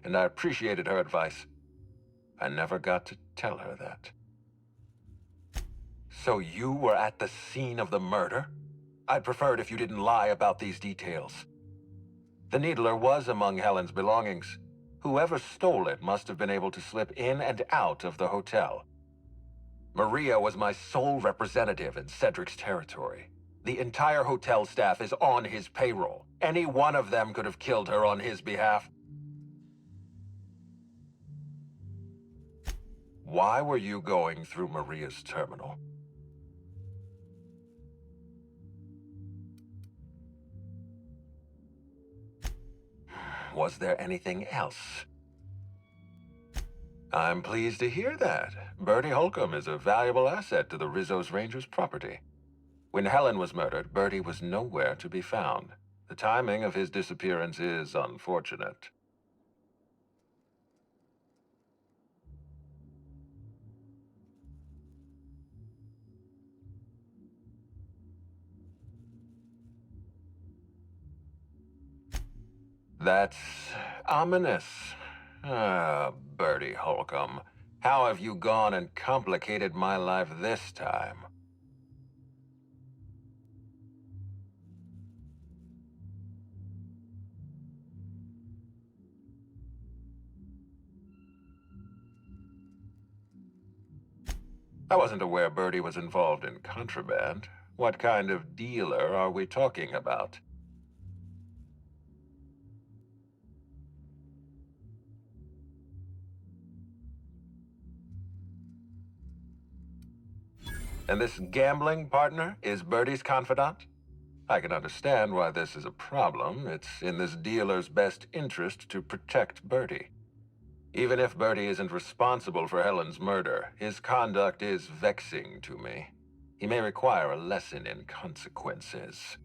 and I appreciated her advice. I never got to tell her that. So you were at the scene of the murder? I'd prefer it if you didn't lie about these details. The Needler was among Helen's belongings. Whoever stole it must have been able to slip in and out of the hotel. Maria was my sole representative in Cedric's territory. The entire hotel staff is on his payroll. Any one of them could have killed her on his behalf. Why were you going through Maria's terminal? Was there anything else? I'm pleased to hear that. Bertie Holcomb is a valuable asset to the Rizzo's Rangers property. When Helen was murdered, Bertie was nowhere to be found. The timing of his disappearance is unfortunate. That's ominous. Ah, Bertie Holcomb. How have you gone and complicated my life this time? I wasn't aware Bertie was involved in contraband. What kind of dealer are we talking about? And this gambling partner is Bertie's confidant? I can understand why this is a problem. It's in this dealer's best interest to protect Bertie. Even if Bertie isn't responsible for Helen's murder, his conduct is vexing to me. He may require a lesson in consequences.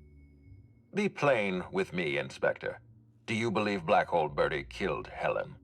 Be plain with me, Inspector. Do you believe Black Hole Bertie killed Helen?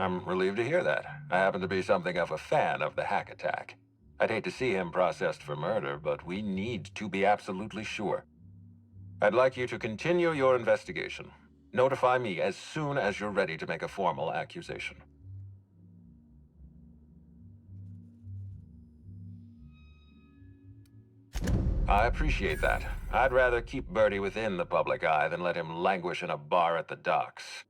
I'm relieved to hear that. I happen to be something of a fan of the hack attack. I'd hate to see him processed for murder, but we need to be absolutely sure. I'd like you to continue your investigation. Notify me as soon as you're ready to make a formal accusation. I appreciate that. I'd rather keep Bertie within the public eye than let him languish in a bar at the docks.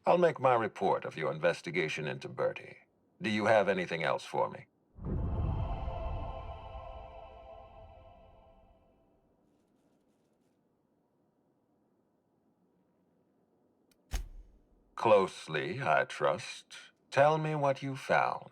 I'll make my report of your investigation into Bertie. Do you have anything else for me? Closely, I trust. Tell me what you found.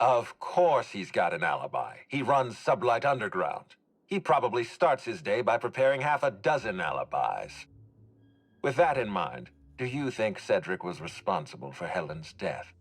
Of course he's got an alibi. He runs Sublight Underground. He probably starts his day by preparing half a dozen alibis. With that in mind, do you think Cedric was responsible for Helen's death?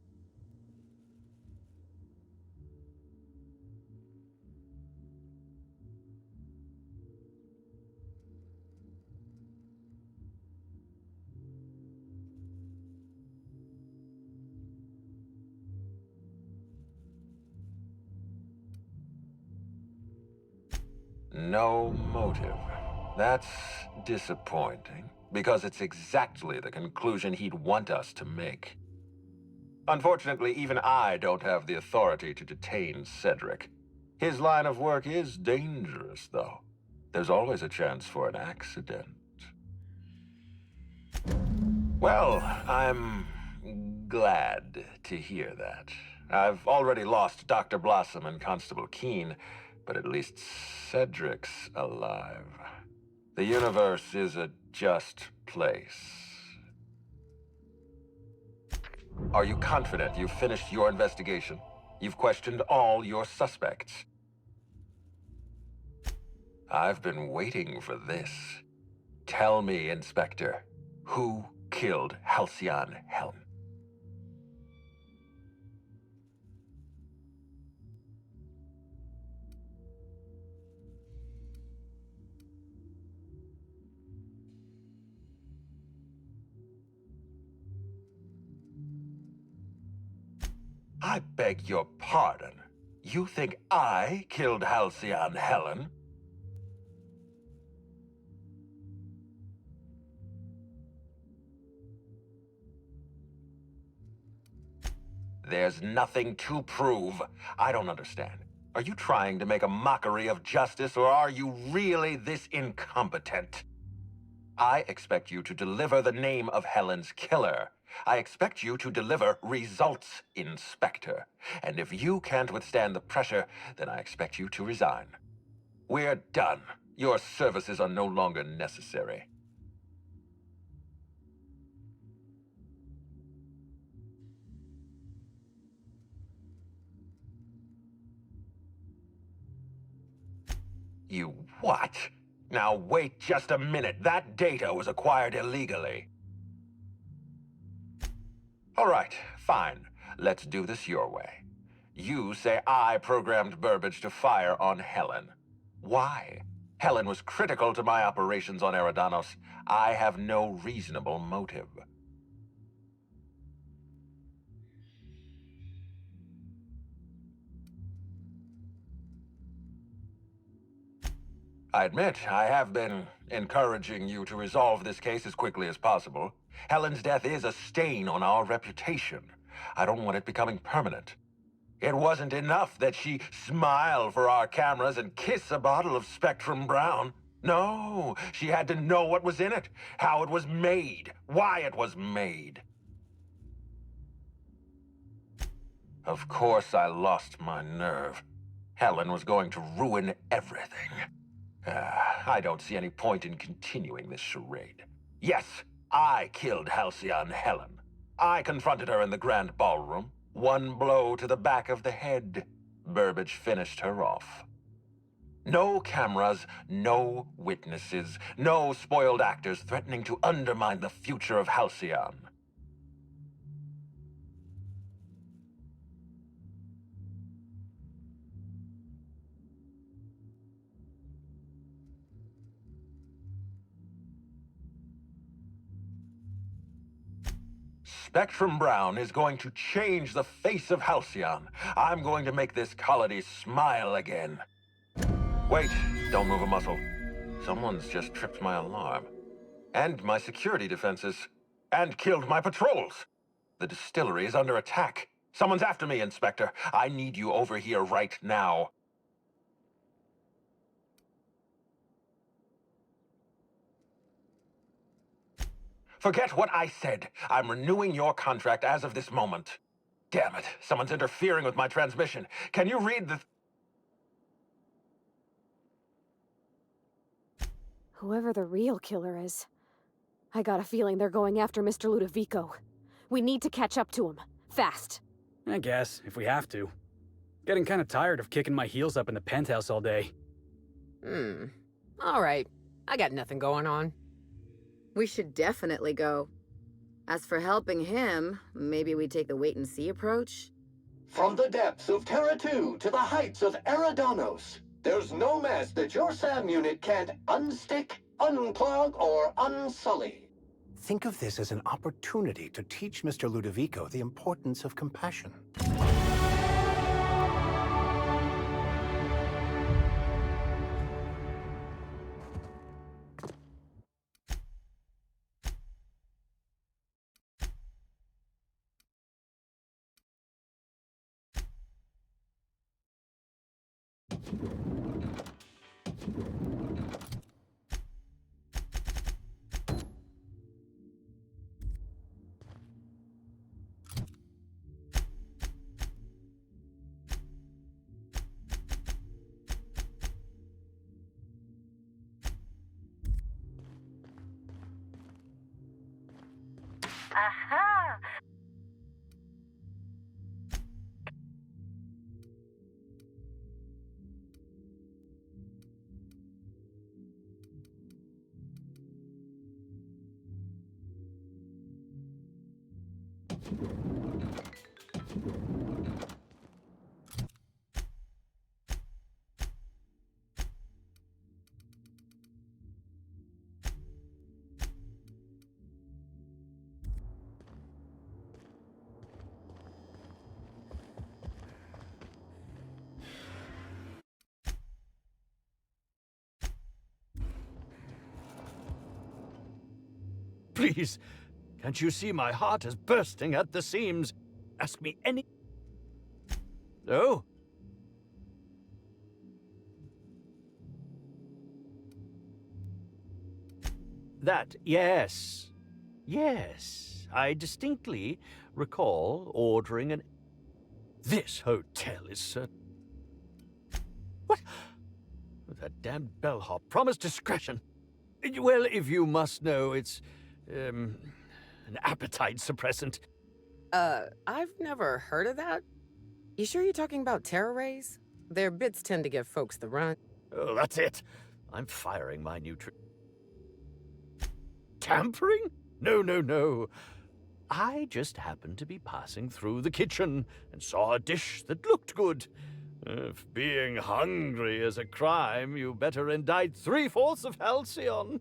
No motive. That's disappointing, because it's exactly the conclusion he'd want us to make. Unfortunately, even I don't have the authority to detain Cedric. His line of work is dangerous, though. There's always a chance for an accident. Well, I'm glad to hear that. I've already lost Dr. Blossom and Constable Keene, but at least Cedric's alive. The universe is a just place. Are you confident you've finished your investigation? You've questioned all your suspects. I've been waiting for this. Tell me, Inspector, who killed Halcyon Helen? I beg your pardon. You think I killed Halcyon Helen? There's nothing to prove. I don't understand. Are you trying to make a mockery of justice, or are you really this incompetent? I expect you to deliver the name of Helen's killer. I expect you to deliver results, Inspector. And if you can't withstand the pressure, then I expect you to resign. We're done. Your services are no longer necessary. You what? Now wait just a minute. That data was acquired illegally. All right, fine. Let's do this your way. You say I programmed Burbage to fire on Helen. Why? Helen was critical to my operations on Eridanos. I have no reasonable motive. I admit, I have been encouraging you to resolve this case as quickly as possible. Helen's death is a stain on our reputation. I don't want it becoming permanent. It wasn't enough that she smile for our cameras and kiss a bottle of Spectrum Brown. No, she had to know what was in it, how it was made, why it was made. Of course I lost my nerve. Helen was going to ruin everything. I don't see any point in continuing this charade. Yes, I killed Halcyon Helen. I confronted her in the grand ballroom. One blow to the back of the head. Burbage finished her off. No cameras, no witnesses, no spoiled actors threatening to undermine the future of Halcyon. Spectrum Brown is going to change the face of Halcyon. I'm going to make this colony smile again. Wait, don't move a muscle. Someone's just tripped my alarm. And my security defenses. And killed my patrols. The distillery is under attack. Someone's after me, Inspector. I need you over here right now. Forget what I said. I'm renewing your contract as of this moment. Damn it, someone's interfering with my transmission. Can you read the... Whoever the real killer is, I got a feeling they're going after Mr. Ludovico. We need to catch up to him. Fast. I guess, if we have to. Getting kind of tired of kicking my heels up in the penthouse all day. All right. I got nothing going on. We should definitely go. As for helping him, maybe we take the wait-and-see approach? From the depths of Terra 2 to the heights of Eridanos, there's no mess that your SAM unit can't unstick, unclog, or unsully. Think of this as an opportunity to teach Mr. Ludovico the importance of compassion. Aha! Please, can't you see my heart is bursting at the seams? Ask me any... Oh? That, yes. Yes, I distinctly recall ordering an... This hotel is certain... What? That damned bellhop promised discretion. Well, if you must know, it's... an appetite suppressant. I've never heard of that. You sure you're talking about terror rays? Their bits tend to give folks the run. Oh, that's it. I'm firing my Tampering? No, no, no. I just happened to be passing through the kitchen and saw a dish that looked good. If being hungry is a crime, you better indict 3/4 of Halcyon.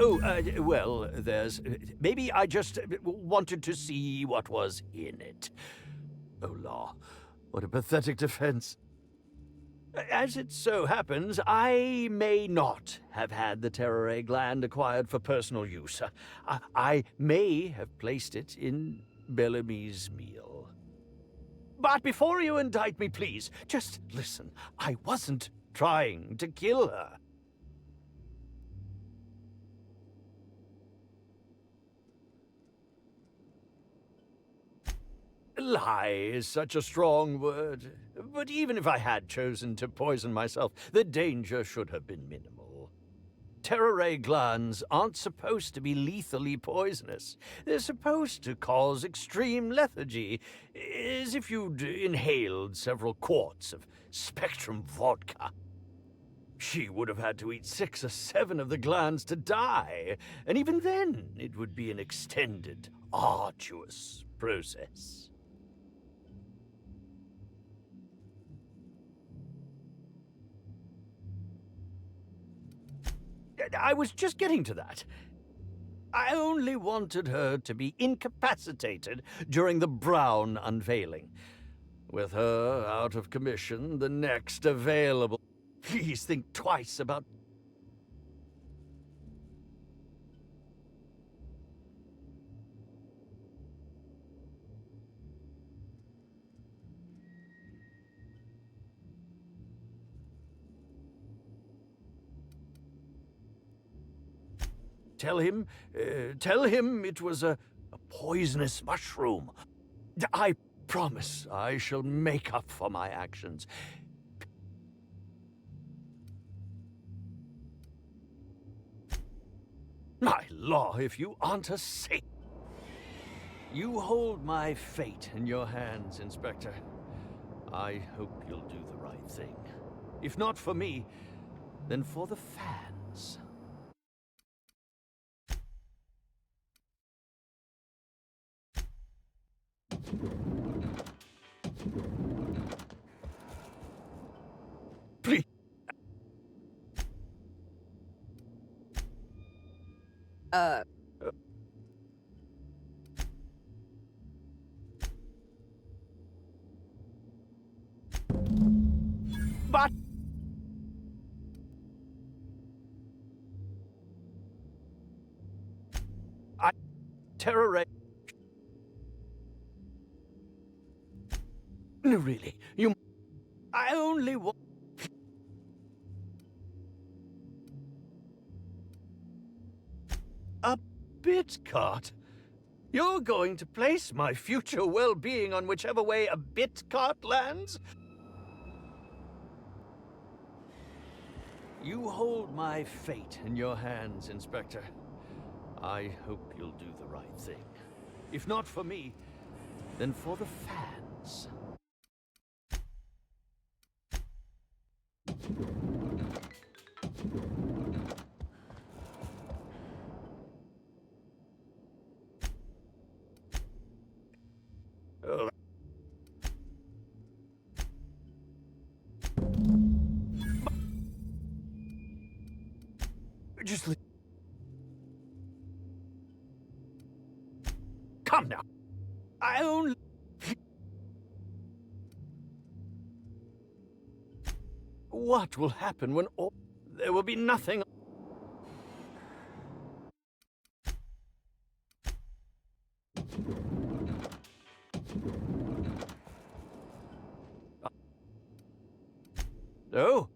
Oh, well, there's... Maybe I just wanted to see what was in it. Oh, law. What a pathetic defense. As it so happens, I may not have had the terror ray gland acquired for personal use. I may have placed it in Bellamy's meal. But before you indict me, please, just listen. I wasn't trying to kill her. Lie is such a strong word. But even if I had chosen to poison myself, the danger should have been minimal. Terror ray glands aren't supposed to be lethally poisonous. They're supposed to cause extreme lethargy, as if you'd inhaled several quarts of Spectrum vodka. She would have had to eat 6 or 7 of the glands to die, and even then it would be an extended, arduous process. I was just getting to that. I only wanted her to be incapacitated during the Brown unveiling. With her out of commission, the next available... Please think twice about... Tell him it was a poisonous mushroom. I promise I shall make up for my actions. My law, if you aren't a saint. You hold my fate in your hands, Inspector. I hope you'll do the right thing. If not for me, then for the fans. Please. But... Terror Ray... No, really, you... I only want... A bit cart? You're going to place my future well-being on whichever way a bit cart lands? You hold my fate in your hands, Inspector. I hope you'll do the right thing. If not for me, then for the fans. Oh. Just leave. Come now. I only... What will happen when all... There will be nothing... No?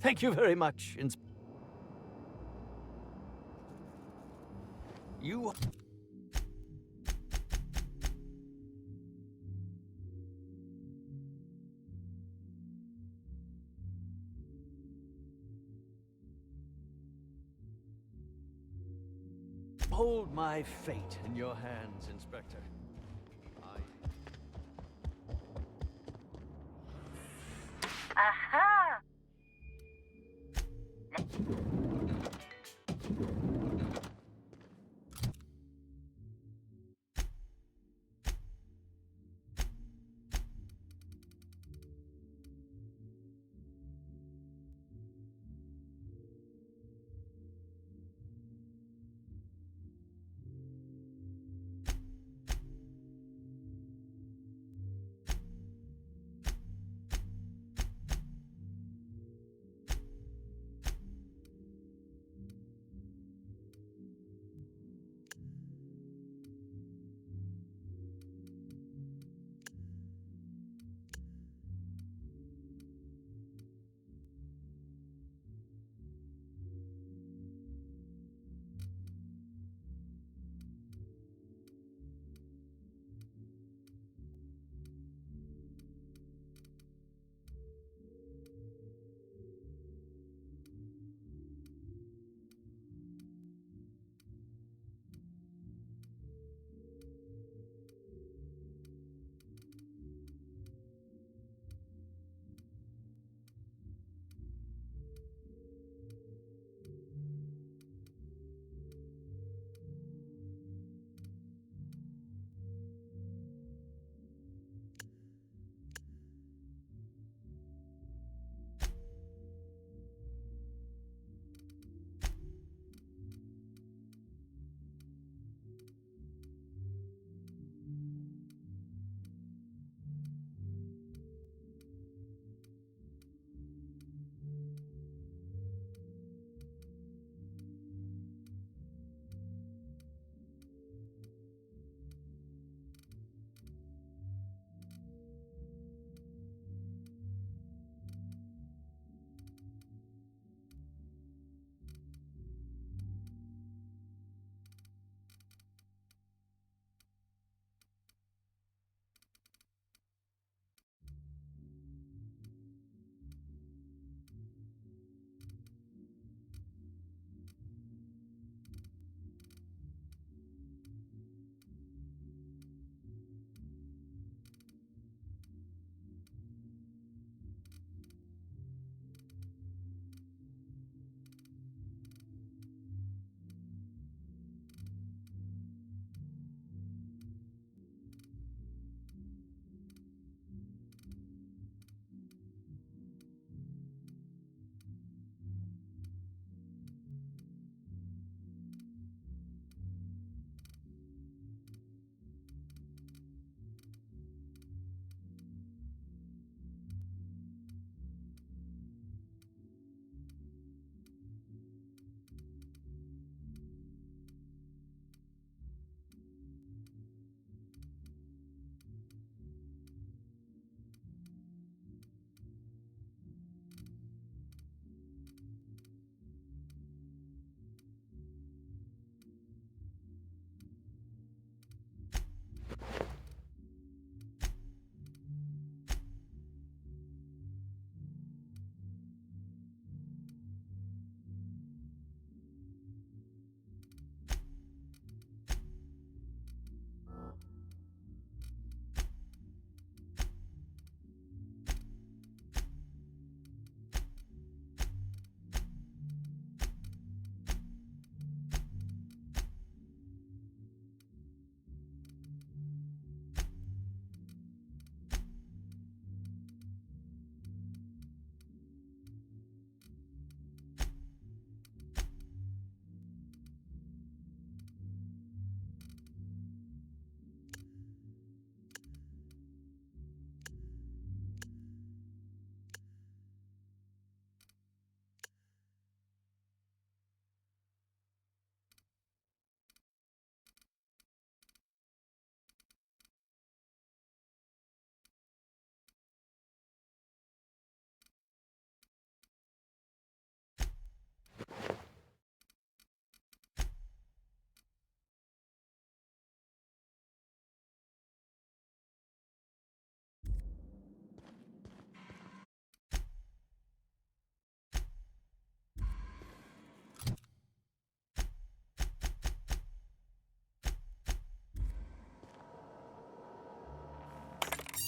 Thank you very much, You... Hold my fate in your hands, Inspector. Aha!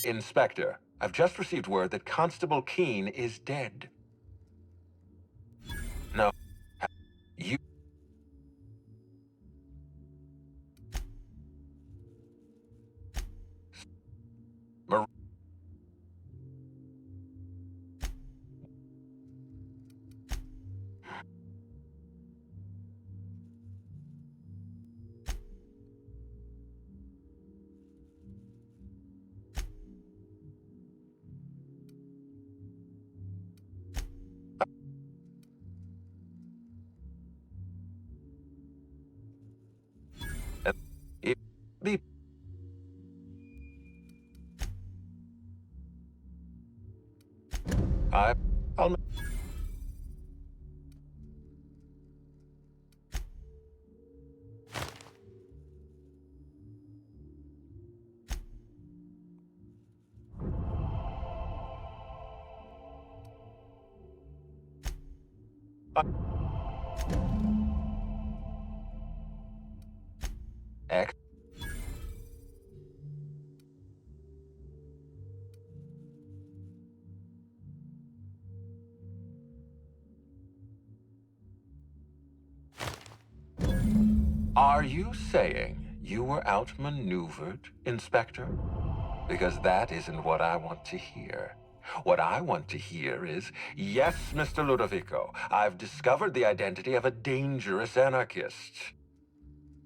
Inspector, I've just received word that Constable Keene is dead. No. You... Mar- It be... I'll... X. Are you saying you were outmaneuvered, Inspector? Because that isn't what I want to hear. What I want to hear is, yes, Mr. Ludovico, I've discovered the identity of a dangerous anarchist.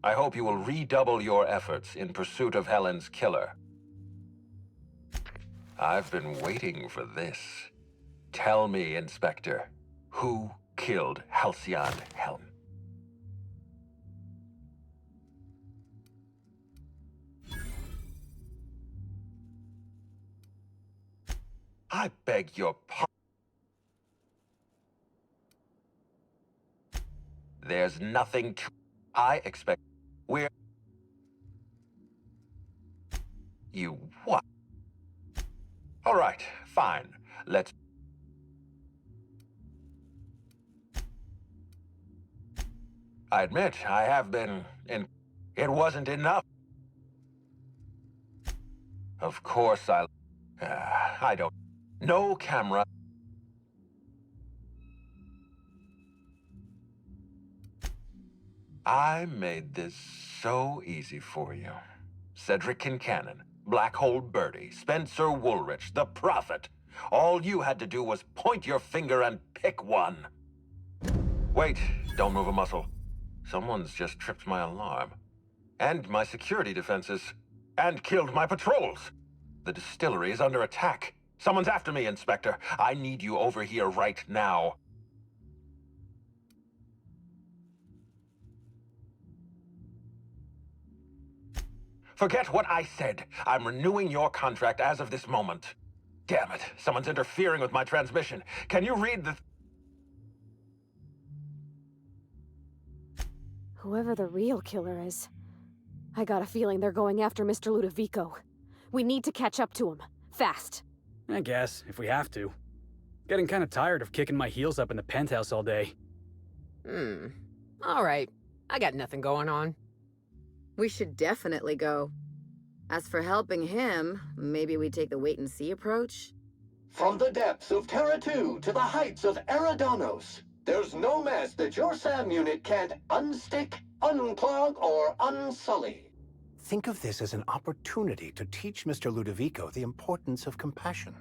I hope you will redouble your efforts in pursuit of Helen's killer. I've been waiting for this. Tell me, Inspector, who killed Halcyon Helen? I beg your pardon. There's nothing to... I expect... We're... You what? All right, fine. Let's... I admit, I have been in... It wasn't enough. Of course I don't... No camera. I made this so easy for you. Cedric Kincannon, Black Hole Birdie, Spencer Woolrich, the Prophet. All you had to do was point your finger and pick one. Wait, don't move a muscle. Someone's just tripped my alarm. And my security defenses. And killed my patrols. The distillery is under attack. Someone's after me, Inspector. I need you over here right now. Forget what I said. I'm renewing your contract as of this moment. Damn it, someone's interfering with my transmission. Can you read the... Whoever the real killer is, I got a feeling they're going after Mr. Ludovico. We need to catch up to him. Fast. I guess, if we have to. Getting kind of tired of kicking my heels up in the penthouse all day. All right. I got nothing going on. We should definitely go. As for helping him, maybe we take the wait-and-see approach? From the depths of Terra 2 to the heights of Eridanos, there's no mess that your SAM unit can't unstick, unclog, or unsully. Think of this as an opportunity to teach Mr. Ludovico the importance of compassion.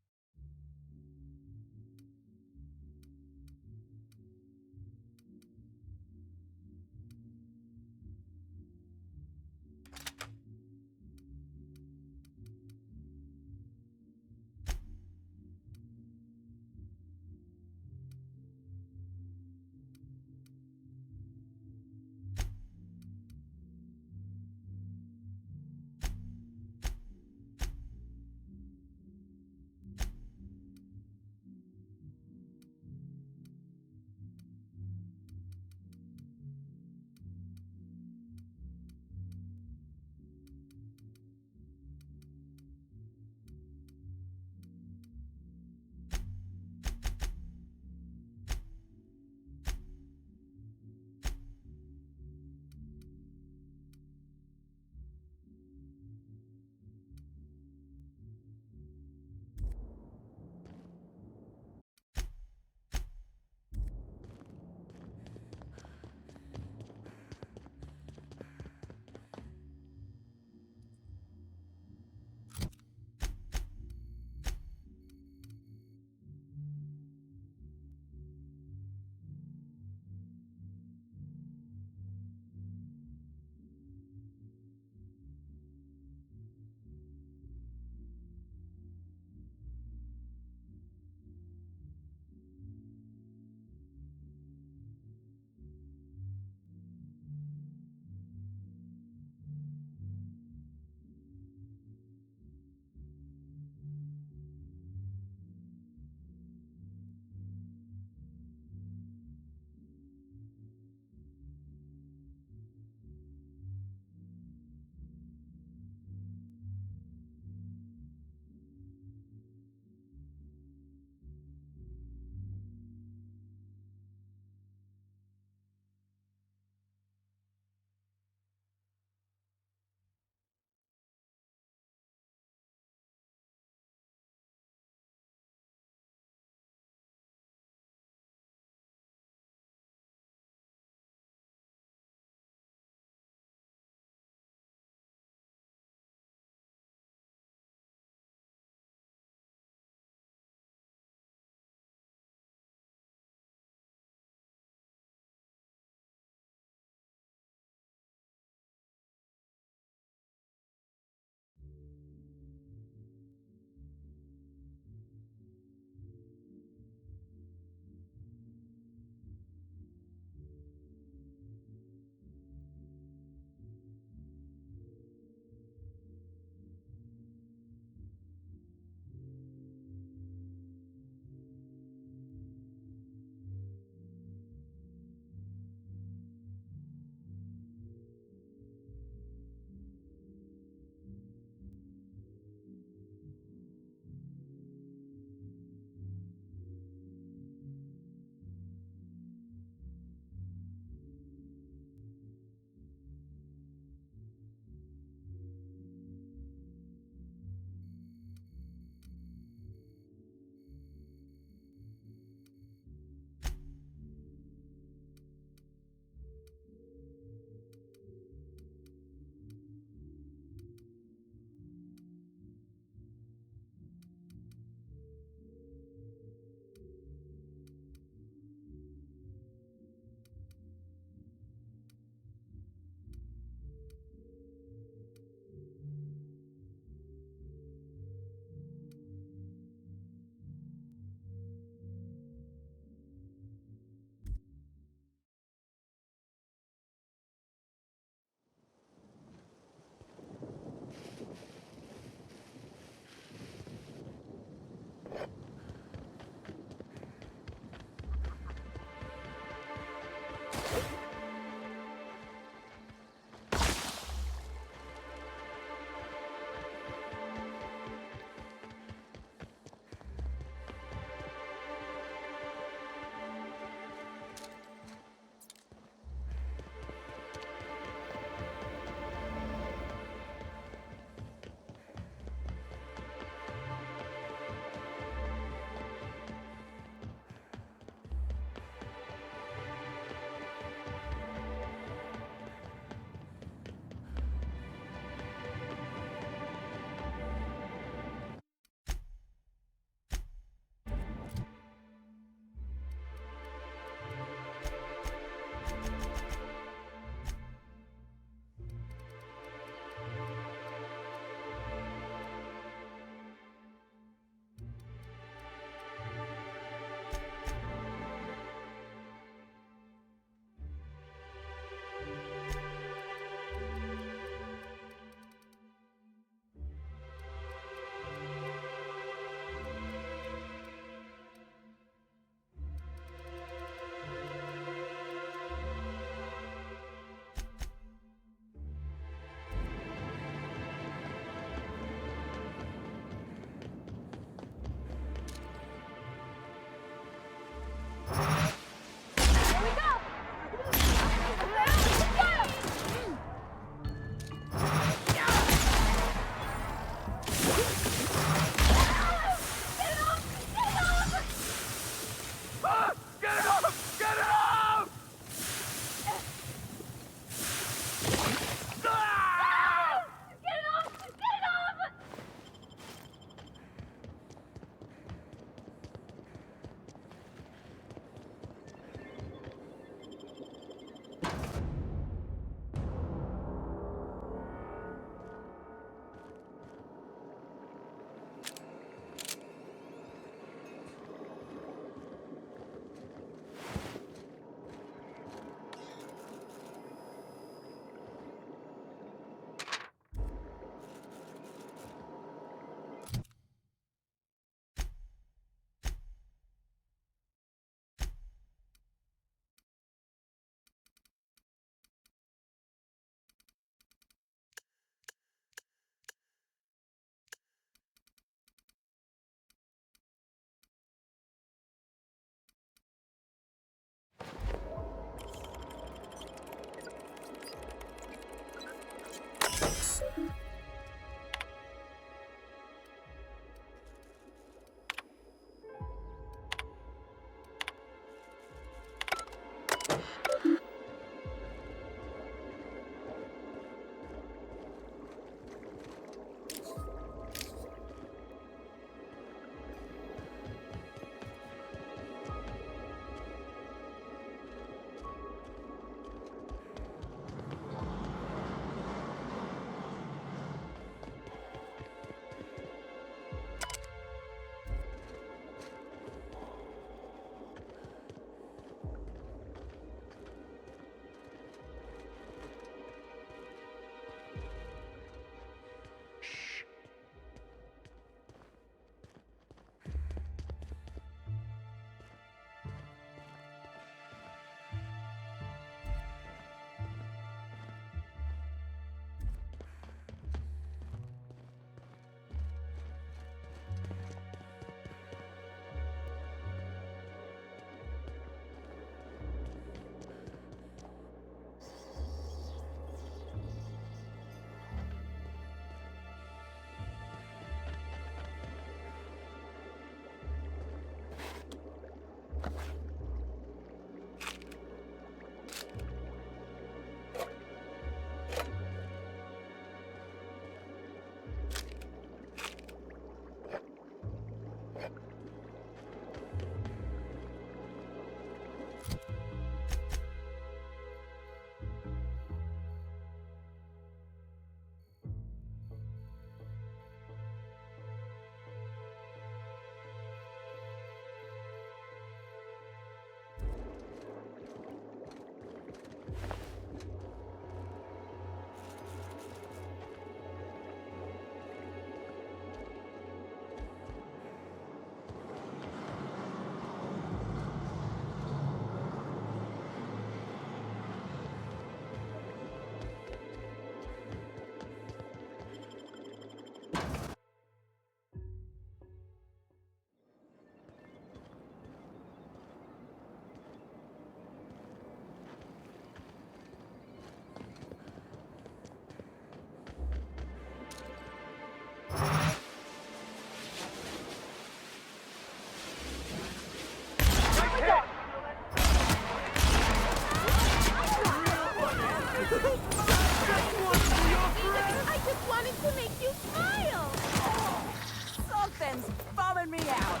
weapons, bombing me out.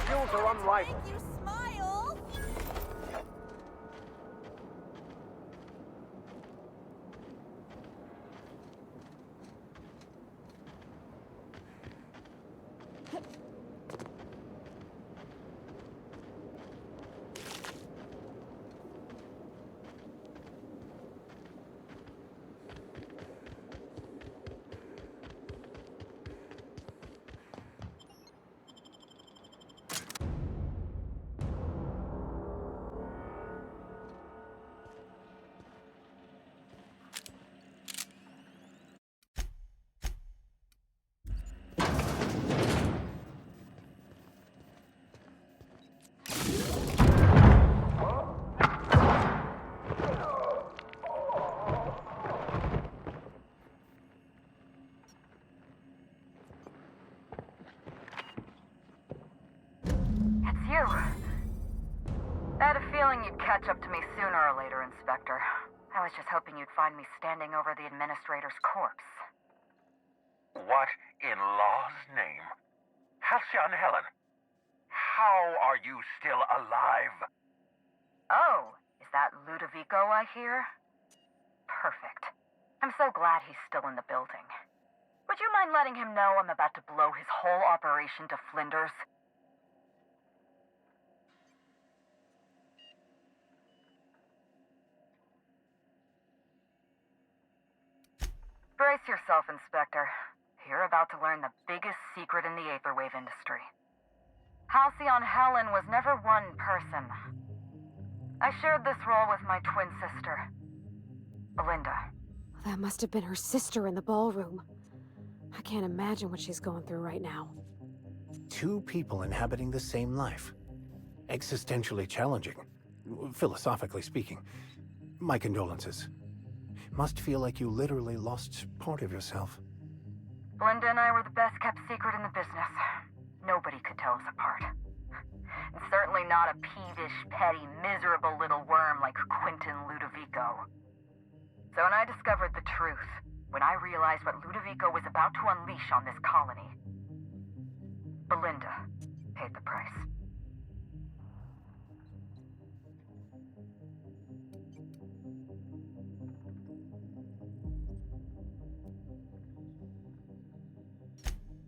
Skills are unrivaled. Make you smile. It's you. I had a feeling you'd catch up to me sooner or later, Inspector. I was just hoping you'd find me standing over the administrator's corpse. What in law's name? Halcyon Helen, how are you still alive? Oh, is that Ludovico I hear? Perfect. I'm so glad he's still in the building. Would you mind letting him know I'm about to blow his whole operation to flinders? Brace yourself, Inspector. You're about to learn the biggest secret in the Aetherwave industry. Halcyon Helen was never one person. I shared this role with my twin sister, Belinda. That must have been her sister in the ballroom. I can't imagine what she's going through right now. Two people inhabiting the same life. Existentially challenging, philosophically speaking. My condolences. Must feel like you literally lost part of yourself. Belinda and I were the best kept secret in the business. Nobody could tell us apart. And certainly not a peevish, petty, miserable little worm like Quentin Ludovico. So when I discovered the truth, when I realized what Ludovico was about to unleash on this colony, Belinda paid the price.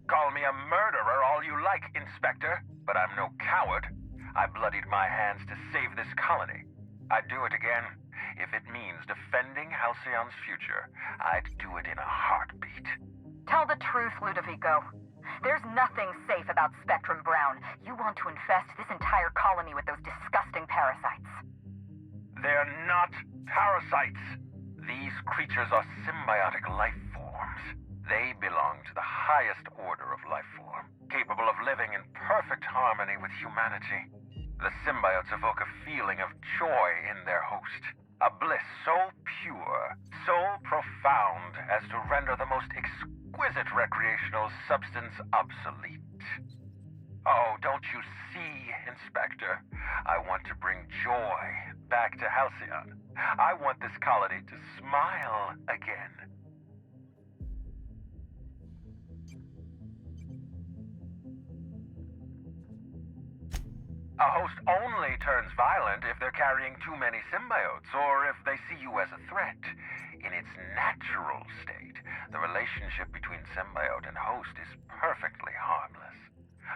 Call me a murderer all you like, Inspector, but I'm no coward. I bloodied my hands to save this colony. I'd do it again. If it means defending Halcyon's future, I'd do it in a heartbeat. Tell the truth, Ludovico. There's nothing safe about Spectrum Brown. You want to infest this entire colony with those disgusting parasites. They're not parasites. These creatures are symbiotic life forms. They belong to the highest order of life form, capable of living in perfect harmony with humanity. The symbiotes evoke a feeling of joy in their host, a bliss so pure, so profound as to render the most exquisite recreational substance obsolete. Oh, don't you see, Inspector? I want to bring joy back to Halcyon. I want this colony to smile again. A host only turns violent if they're carrying too many symbiotes, or if they see you as a threat. In its natural state, the relationship between symbiote and host is perfectly harmless.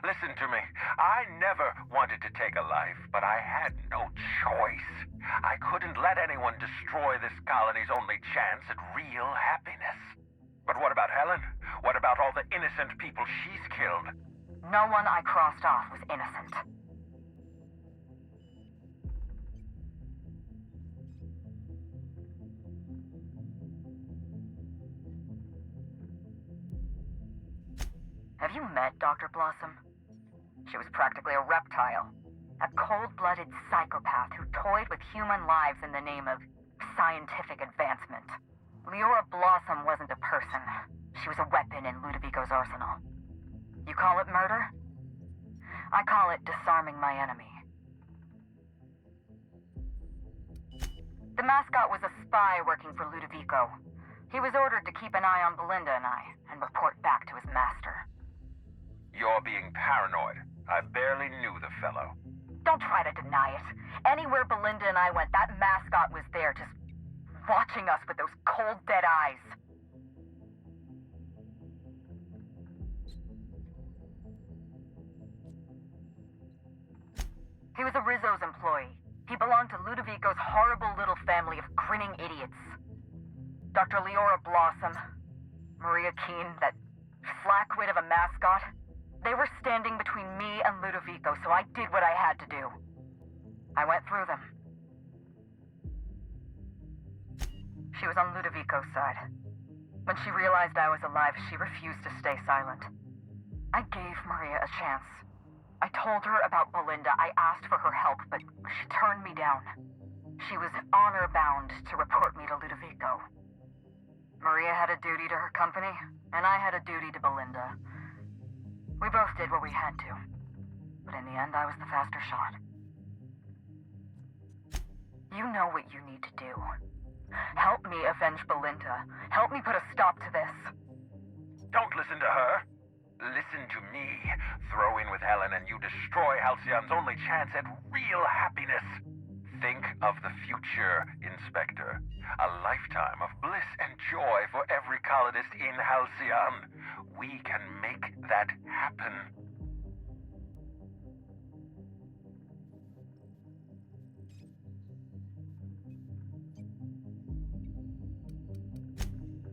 Listen to me. I never wanted to take a life, but I had no choice. I couldn't let anyone destroy this colony's only chance at real happiness. But what about Helen? What about all the innocent people she's killed? No one I crossed off was innocent. Have you met Dr. Blossom? She was practically a reptile. A cold-blooded psychopath who toyed with human lives in the name of scientific advancement. Leora Blossom wasn't a person. She was a weapon in Ludovico's arsenal. You call it murder? I call it disarming my enemy. The mascot was a spy working for Ludovico. He was ordered to keep an eye on Belinda and I, and report back to his master. You're being paranoid. I barely knew the fellow. Don't try to deny it. Anywhere Belinda and I went, that mascot was there, just watching us with those cold, dead eyes. He was a Rizzo's employee. He belonged to Ludovico's horrible little family of grinning idiots. Dr. Leora Blossom, Maria Keene, that flackwit of a mascot, they were standing between me and Ludovico, so I did what I had to do. I went through them. She was on Ludovico's side. When she realized I was alive, she refused to stay silent. I gave Maria a chance. I told her about Belinda. I asked for her help, but she turned me down. She was honor-bound to report me to Ludovico. Maria had a duty to her company, and I had a duty to Belinda. We both did what we had to, but in the end, I was the faster shot. You know what you need to do. Help me avenge Belinda. Help me put a stop to this. Don't listen to her. Listen to me. Throw in with Helen and you destroy Halcyon's only chance at real happiness. Think of the future, Inspector. A lifetime of bliss and joy for every colonist in Halcyon. We can make that happen.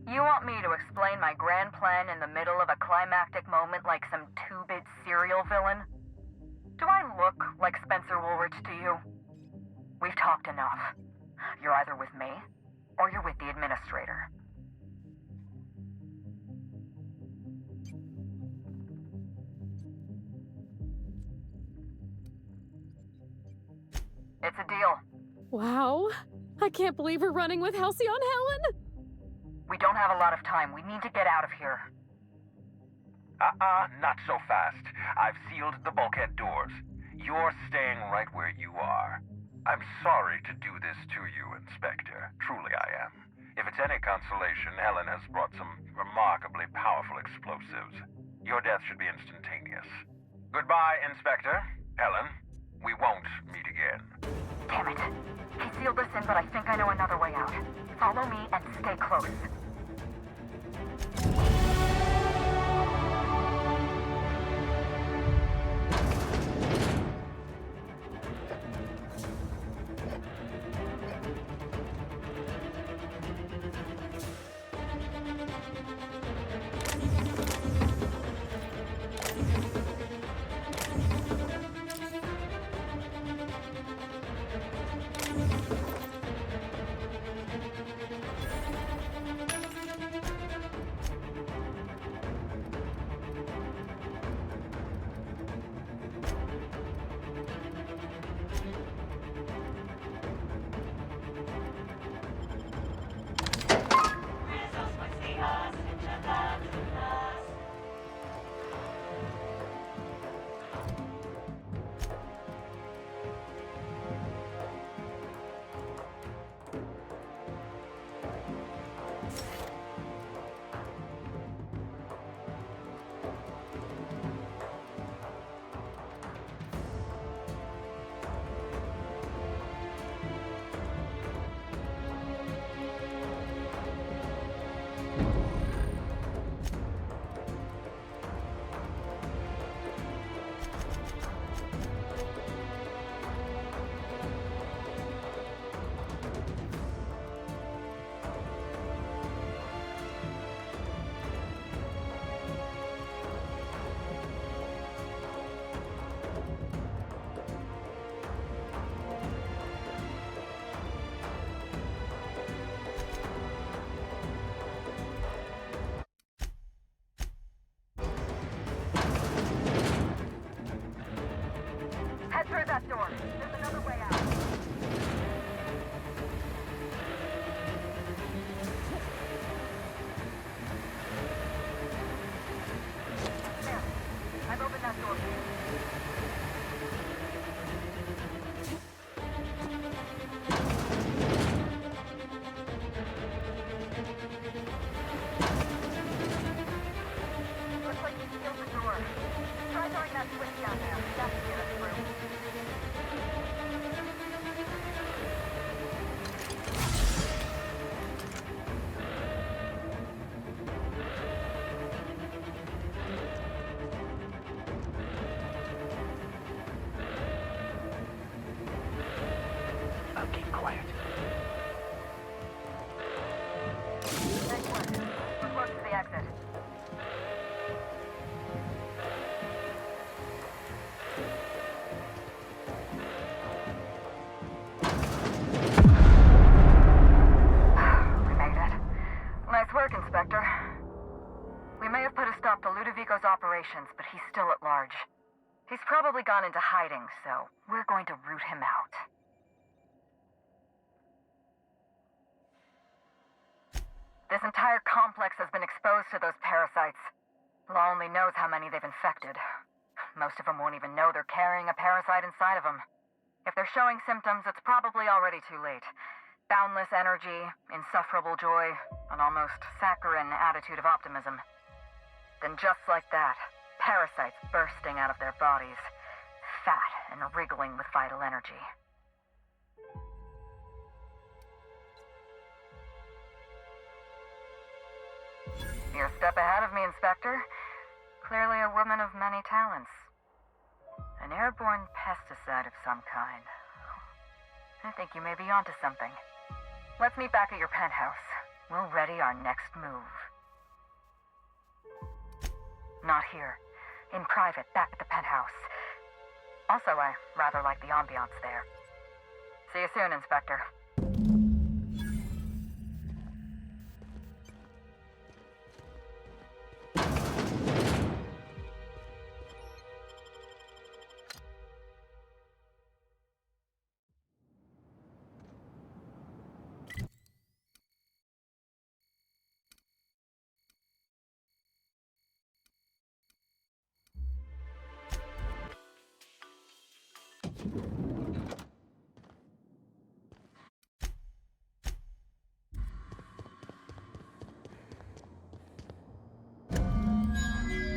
You want me to explain my grand plan in the middle of a climactic moment like some two-bit serial villain? Do I look like Spencer Woolrich to you? We've talked enough. You're either with me, or you're with the Administrator. It's a deal. Wow. I can't believe we're running with Halcyon Helen! We don't have a lot of time. We need to get out of here. Not so fast. I've sealed the bulkhead doors. You're staying right where you are. I'm sorry to do this to you, Inspector. Truly I am. If it's any consolation, Helen has brought some remarkably powerful explosives. Your death should be instantaneous. Goodbye, Inspector. Helen, we won't meet again. Damn it. He sealed us in, but I think I know another way out. Follow me and stay close. exit. We made it. Nice work, Inspector. We may have put a stop to Ludovico's operations, but he's still at large. He's probably gone into hiding, so we're going to root him out. This entire complex has been exposed to those parasites. Law only knows how many they've infected. Most of them won't even know they're carrying a parasite inside of them. If they're showing symptoms, it's probably already too late. Boundless energy, insufferable joy, an almost saccharine attitude of optimism. Then just like that, parasites bursting out of their bodies, fat and wriggling with vital energy. You're a step ahead of me, Inspector. Clearly a woman of many talents. An airborne pesticide of some kind. I think you may be onto something. Let's meet back at your penthouse. We'll ready our next move. Not here. In private, back at the penthouse. Also, I rather like the ambiance there. See you soon, Inspector.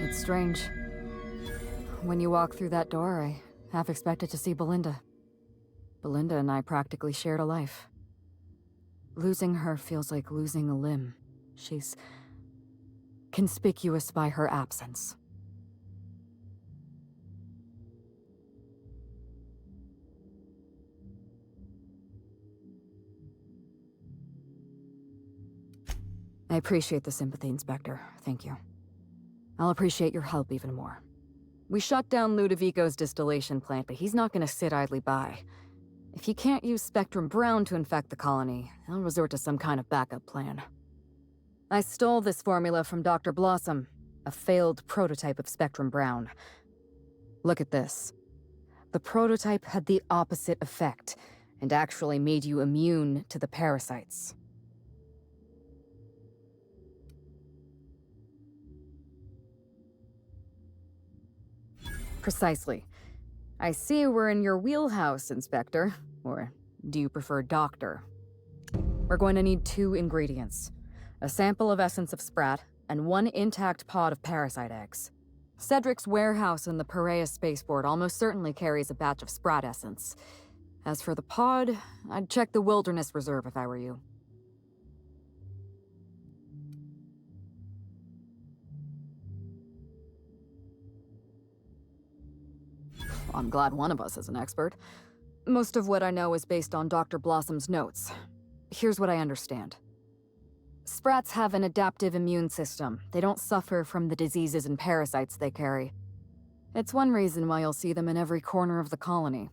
It's strange. When you walk through that door, I half expected to see Belinda. Belinda and I practically shared a life. Losing her feels like losing a limb. She's conspicuous by her absence. I appreciate the sympathy, Inspector. Thank you. I'll appreciate your help even more. We shut down Ludovico's distillation plant, but he's not gonna sit idly by. If he can't use Spectrum Brown to infect the colony, he'll resort to some kind of backup plan. I stole this formula from Dr. Blossom, a failed prototype of Spectrum Brown. Look at this. The prototype had the opposite effect, and actually made you immune to the parasites. Precisely. I see we're in your wheelhouse, Inspector. Or do you prefer Doctor? We're going to need 2 ingredients. A sample of essence of sprat, and 1 intact pod of parasite eggs. Cedric's warehouse in the Perea spaceport almost certainly carries a batch of sprat essence. As for the pod, I'd check the Wilderness Reserve if I were you. I'm glad one of us is an expert. Most of what I know is based on Dr. Blossom's notes. Here's what I understand. Sprats have an adaptive immune system. They don't suffer from the diseases and parasites they carry. It's one reason why you'll see them in every corner of the colony.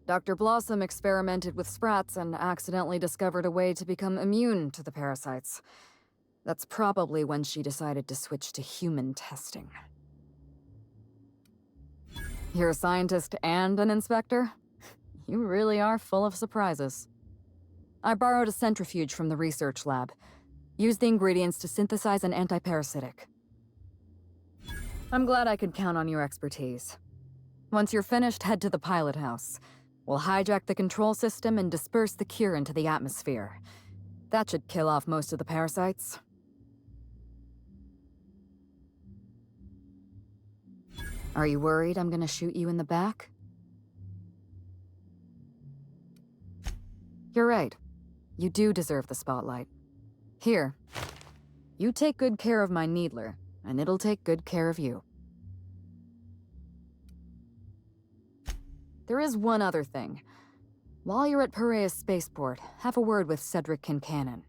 Dr. Blossom experimented with sprats and accidentally discovered a way to become immune to the parasites. That's probably when she decided to switch to human testing. You're a scientist and an inspector? You really are full of surprises. I borrowed a centrifuge from the research lab. Used the ingredients to synthesize an antiparasitic. I'm glad I could count on your expertise. Once you're finished, head to the pilot house. We'll hijack the control system and disperse the cure into the atmosphere. That should kill off most of the parasites. Are you worried I'm gonna shoot you in the back? You're right. You do deserve the spotlight. Here. You take good care of my needler, and it'll take good care of you. There is one other thing. While you're at Perea's spaceport, have a word with Cedric Kincannon.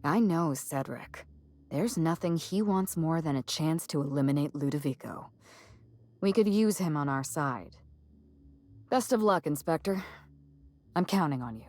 I know Cedric. There's nothing he wants more than a chance to eliminate Ludovico. We could use him on our side. Best of luck, Inspector. I'm counting on you.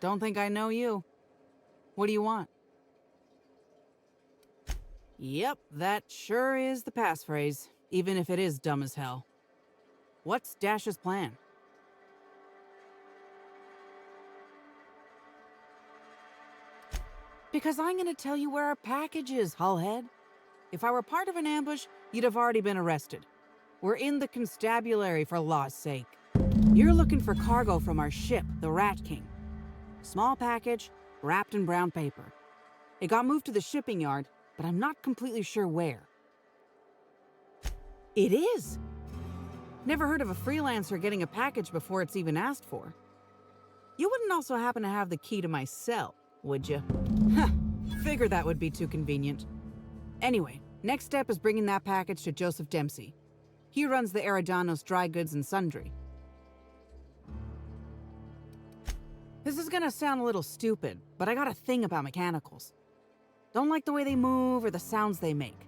Don't think I know you. What do you want? Yep, that sure is the passphrase, even if it is dumb as hell. What's Dash's plan? Because I'm gonna tell you where our package is, hullhead. If I were part of an ambush, you'd have already been arrested. We're in the constabulary, for law's sake. You're looking for cargo from our ship, the Rat King. Small package, wrapped in brown paper. It got moved to the shipping yard, but I'm not completely sure where. It is! Never heard of a freelancer getting a package before it's even asked for. You wouldn't also happen to have the key to my cell, would you? Huh, figured that would be too convenient. Anyway, next step is bringing that package to Joseph Dempsey. He runs the Eridanos Dry Goods and Sundry. This is gonna sound a little stupid, but I got a thing about mechanicals. Don't like the way they move or the sounds they make.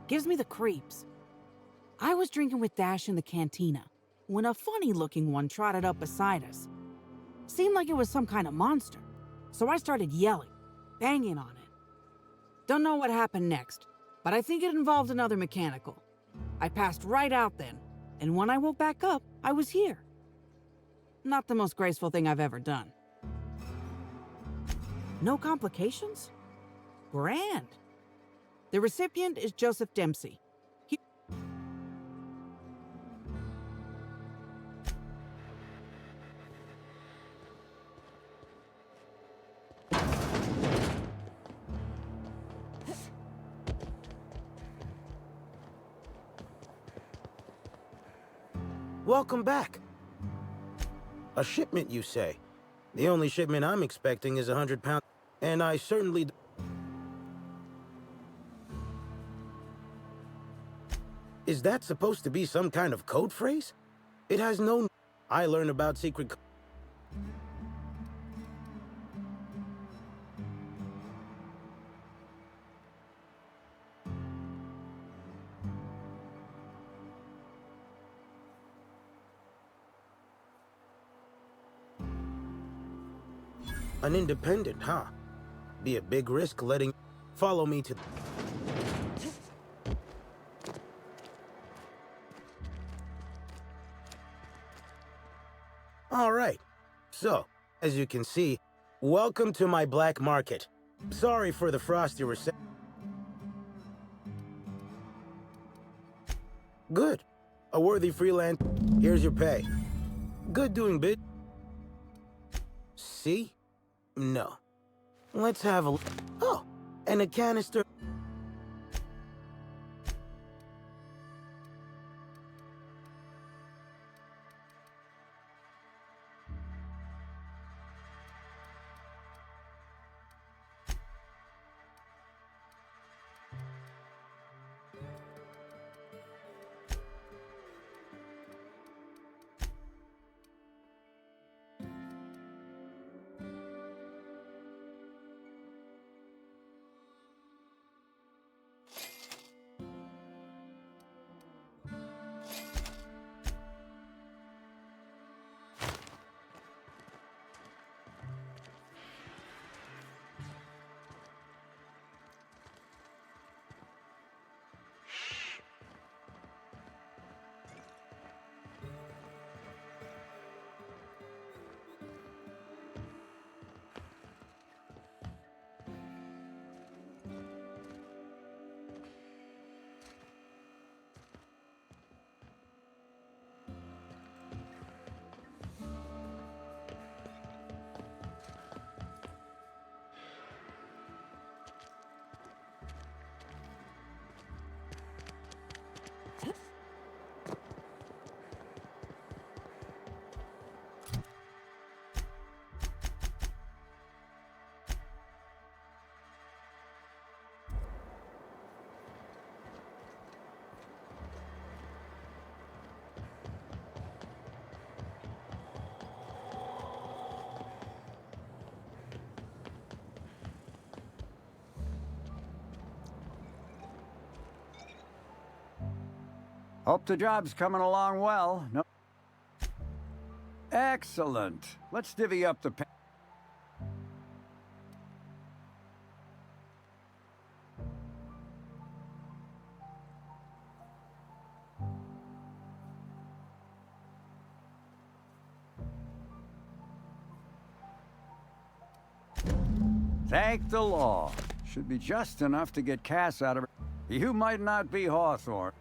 Gives me the creeps. I was drinking with Dash in the cantina when a funny-looking one trotted up beside us. Seemed like it was some kind of monster, so I started yelling, banging on it. Don't know what happened next, but I think it involved another mechanical. I passed right out then, and when I woke back up, I was here. Not the most graceful thing I've ever done. No complications? Grand. The recipient is Joseph Dempsey. Welcome back. A shipment, you say? The only shipment I'm expecting is 100 pounds, and I certainly... Is that supposed to be some kind of code phrase? It has no... I learn about secret... An independent, huh? Be a big risk letting... Follow me to... All right. So, as you can see, welcome to my black market. Sorry for the frosty reception. Good. A worthy freelance. Here's your pay. Good doing, bit. See? No. Let's have a... Oh, and a canister... Hope the job's coming along well. No. Excellent. Let's divvy up the pay. Thank the law. Should be just enough to get Cass out of her. You might not be Hawthorne.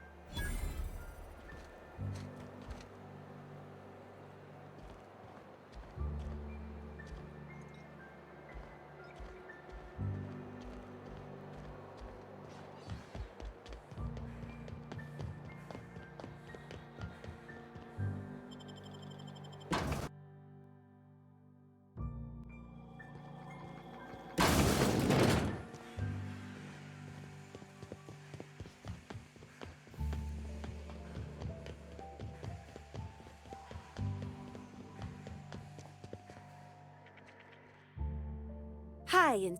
Hi, and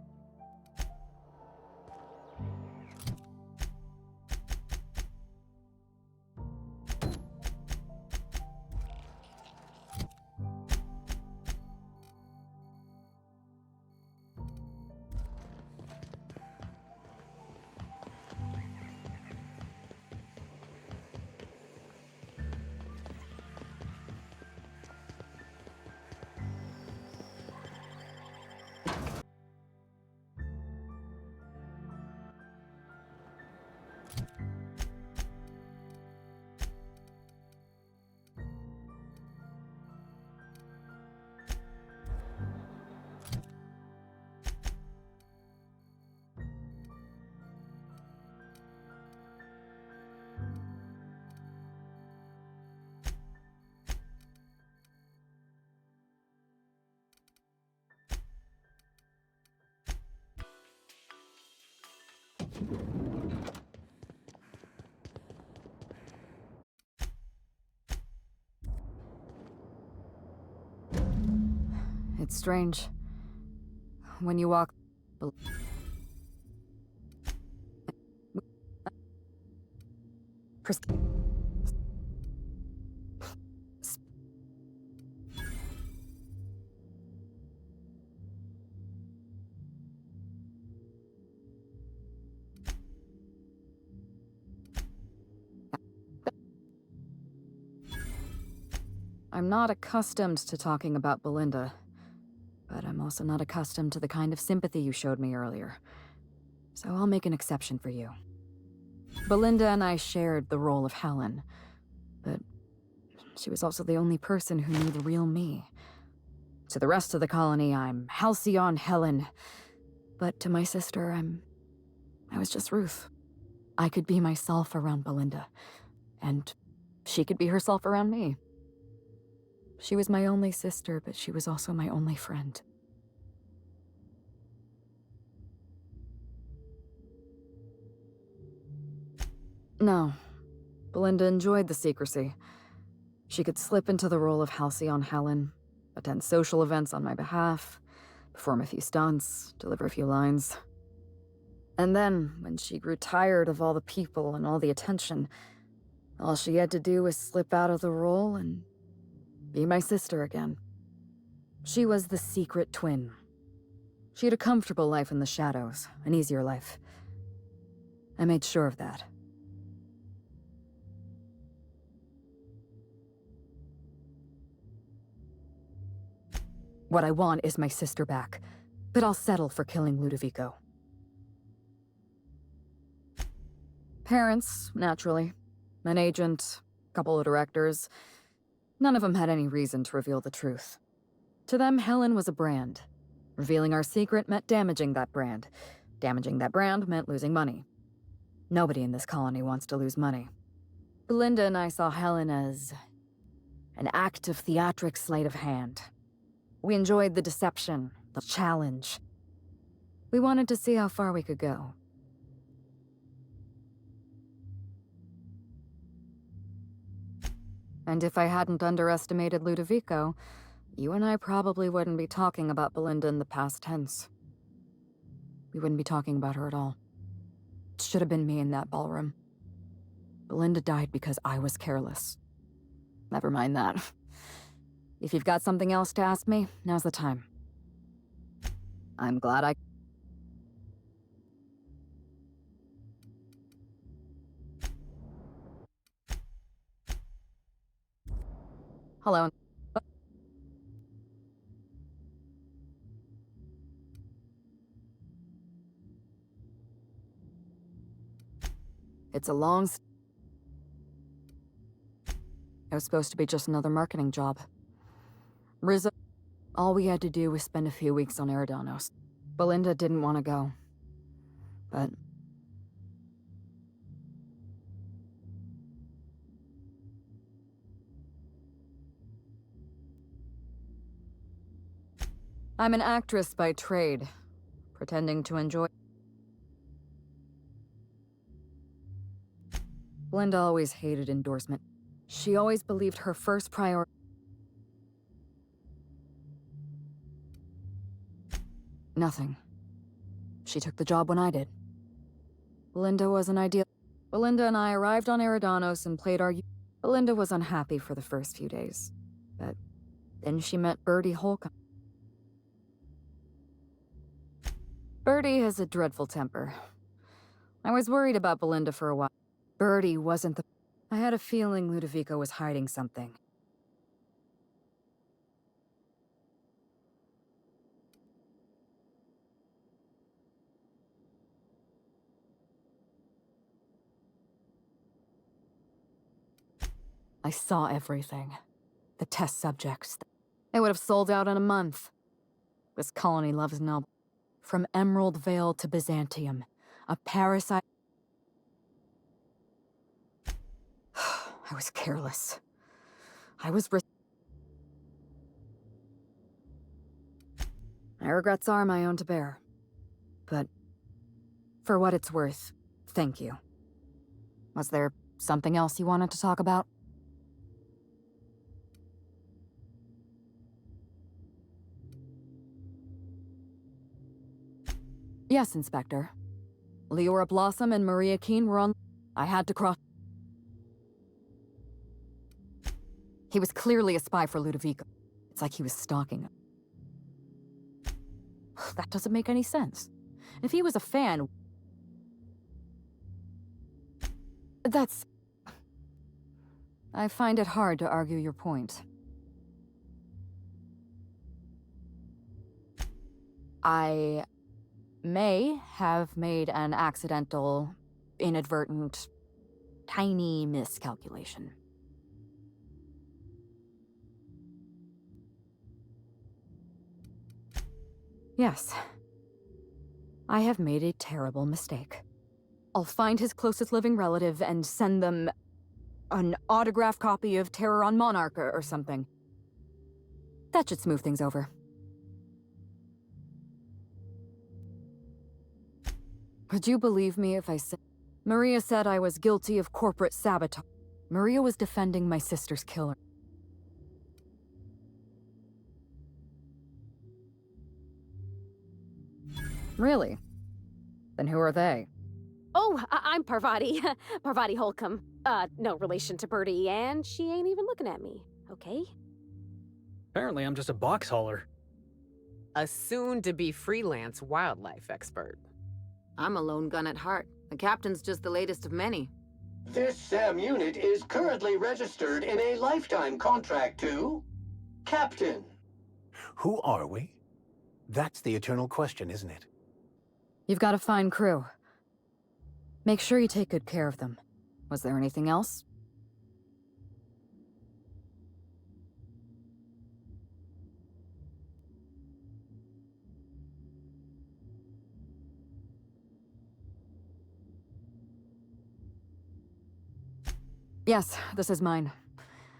It's strange. When you walk... I'm not accustomed to talking about Belinda, but I'm also not accustomed to the kind of sympathy you showed me earlier. So I'll make an exception for you. Belinda and I shared the role of Helen, but she was also the only person who knew the real me. To the rest of the colony, I'm Halcyon Helen, but to my sister, I was just Ruth. I could be myself around Belinda, and she could be herself around me. She was my only sister, but she was also my only friend. No, Belinda enjoyed the secrecy. She could slip into the role of Halcyon Helen, attend social events on my behalf, perform a few stunts, deliver a few lines. And then, when she grew tired of all the people and all the attention, all she had to do was slip out of the role and be my sister again. She was the secret twin. She had a comfortable life in the shadows, an easier life. I made sure of that. What I want is my sister back, but I'll settle for killing Ludovico. Parents, naturally. An agent, a couple of directors. None of them had any reason to reveal the truth. To them, Helen was a brand. Revealing our secret meant damaging that brand. Damaging that brand meant losing money. Nobody in this colony wants to lose money. Belinda and I saw Helen as an act of theatric sleight of hand. We enjoyed the deception, the challenge. We wanted to see how far we could go. And if I hadn't underestimated Ludovico, you and I probably wouldn't be talking about Belinda in the past tense. We wouldn't be talking about her at all. It should have been me in that ballroom. Belinda died because I was careless. Never mind that. If you've got something else to ask me, now's the time. I'm glad I... Hello. It's a long... It was supposed to be just another marketing job. Rizzo... All we had to do was spend a few weeks on Eridanos. Belinda didn't want to go. But... I'm an actress by trade, pretending to enjoy... Belinda always hated endorsement. She always believed her first priority... Nothing. She took the job when I did. Belinda was an ideal... Belinda and I arrived on Eridanos and played our... Belinda was unhappy for the first few days, but then she met Bertie Holcomb. Bertie has a dreadful temper. I was worried about Belinda for a while. Bertie wasn't the... I had a feeling Ludovico was hiding something. I saw everything. The test subjects. They would have sold out in a month. This colony loves noble. From Emerald Vale to Byzantium. A parasite... I was careless. I was... My regrets are my own to bear. But... for what it's worth, thank you. Was there something else you wanted to talk about? Yes, Inspector. Leora Blossom and Maria Keene were on... I had to cross... He was clearly a spy for Ludovico. It's like he was stalking him. That doesn't make any sense. If he was a fan... That's... I find it hard to argue your point. I may have made an accidental, inadvertent, tiny miscalculation. Yes. I have made a terrible mistake. I'll find his closest living relative and send them an autographed copy of Terror on Monarch or something. That should smooth things over. Would you believe me if I said... Maria said I was guilty of corporate sabotage. Maria was defending my sister's killer. Really? Then who are they? Oh, I'm Parvati. Parvati Holcomb. No relation to Birdie, and she ain't even looking at me, okay? Apparently I'm just a box hauler. A soon-to-be freelance wildlife expert. I'm a lone gun at heart. The captain's just the latest of many. This SAM unit is currently registered in a lifetime contract to Captain. Who are we? That's the eternal question, isn't it? You've got a fine crew. Make sure you take good care of them. Was there anything else? Yes, this is mine.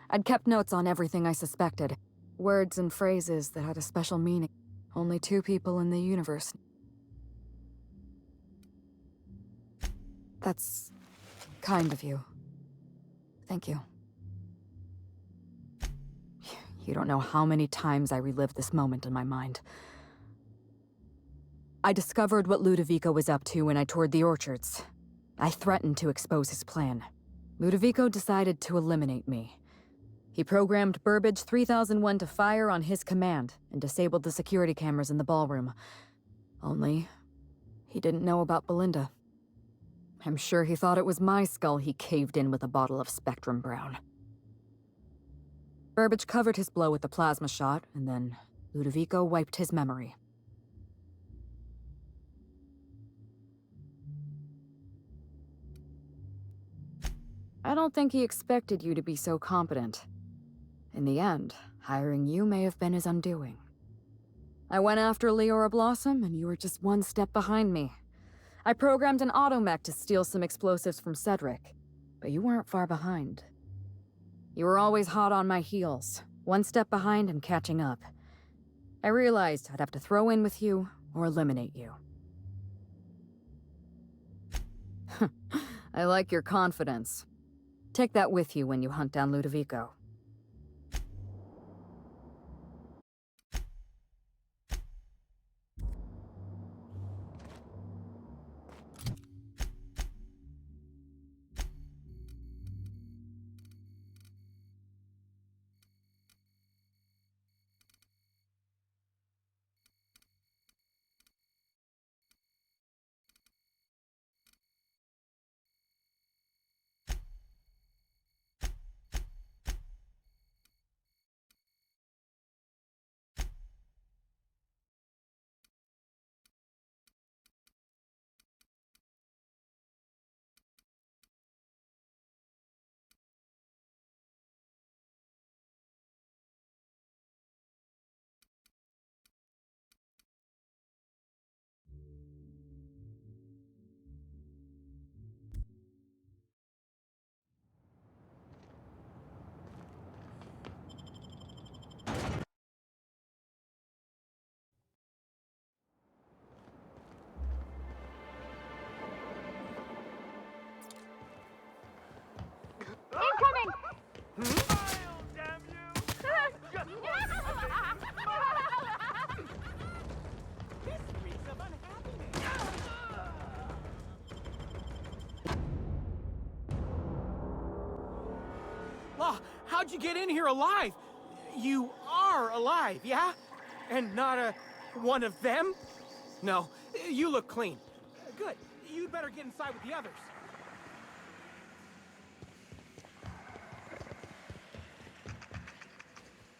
I'd kept notes on everything I suspected. Words and phrases that had a special meaning. Only 2 people in the universe. That's kind of you. Thank you. You don't know how many times I relived this moment in my mind. I discovered what Ludovico was up to when I toured the orchards. I threatened to expose his plan. Ludovico decided to eliminate me. He programmed Burbage 3001 to fire on his command and disabled the security cameras in the ballroom. Only, he didn't know about Belinda. I'm sure he thought it was my skull he caved in with a bottle of Spectrum Brown. Burbage covered his blow with the plasma shot, and then Ludovico wiped his memory. I don't think he expected you to be so competent. In the end, hiring you may have been his undoing. I went after Leora Blossom, and you were just 1 step behind me. I programmed an automech to steal some explosives from Cedric, but you weren't far behind. You were always hot on my heels, 1 step behind and catching up. I realized I'd have to throw in with you or eliminate you. I like your confidence. Take that with you when you hunt down Ludovico. How'd you get in here alive? You are alive, yeah? And not one of them? No, you look clean. Good. You'd better get inside with the others.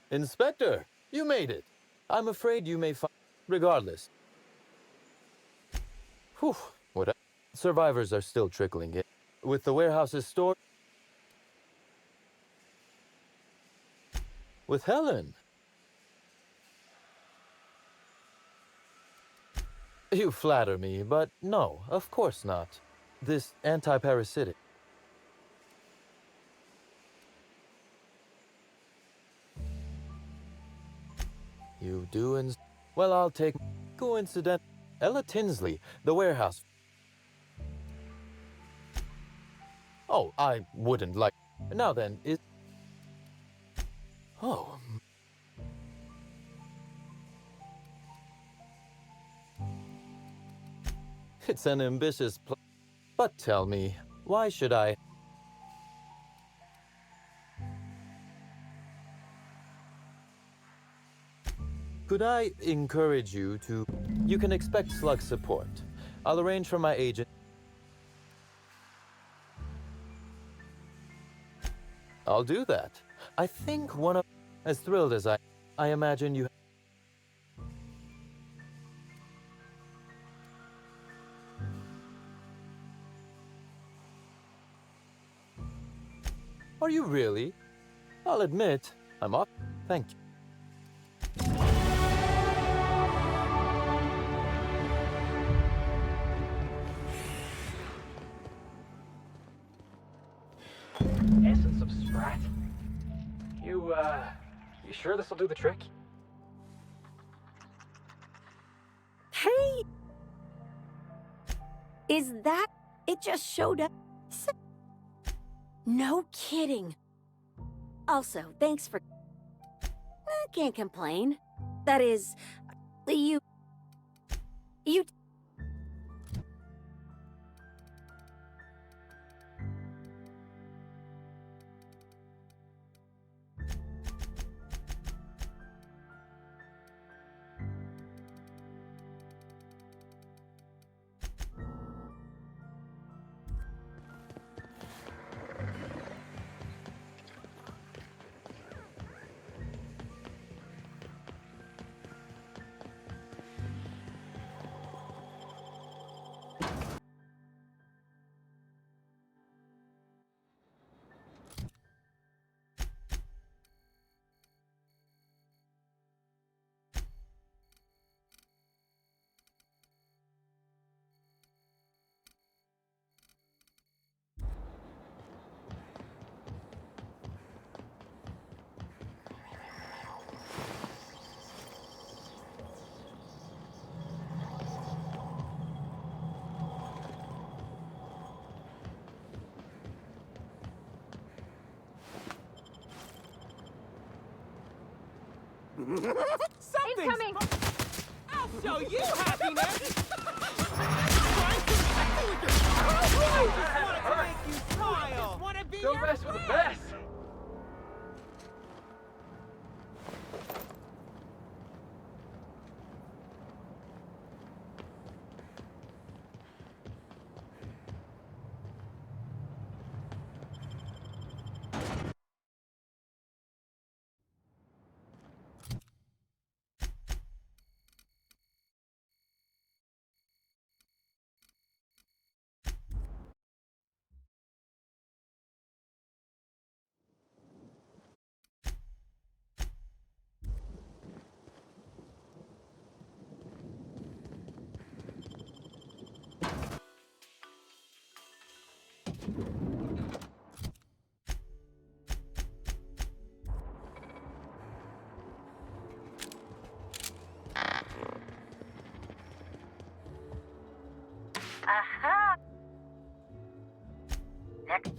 Inspector, you made it. I'm afraid you may find... Regardless, Whew, what? Survivors are still trickling in. With the warehouses stored. With Helen. You flatter me, but no, of course not. This anti-parasitic. You do and... Well, I'll take... Coincident. Ella Tinsley, the warehouse. Oh, I wouldn't like... Now then, is... Oh... It's an ambitious plan. But tell me, why should I... Could I encourage you to... You can expect slug support. I'll arrange for my agent... I'll do that. I think one of... As thrilled as I imagine you... Are you really? I'll admit, I'm up. Thank you. Essence of Sprat? You sure this'll do the trick? Hey! Is that... It just showed up? No kidding. Also, thanks for... I can't complain. That is... You... Something! Incoming! I'll show you happiness! Don't mess with the best! Aha! Next.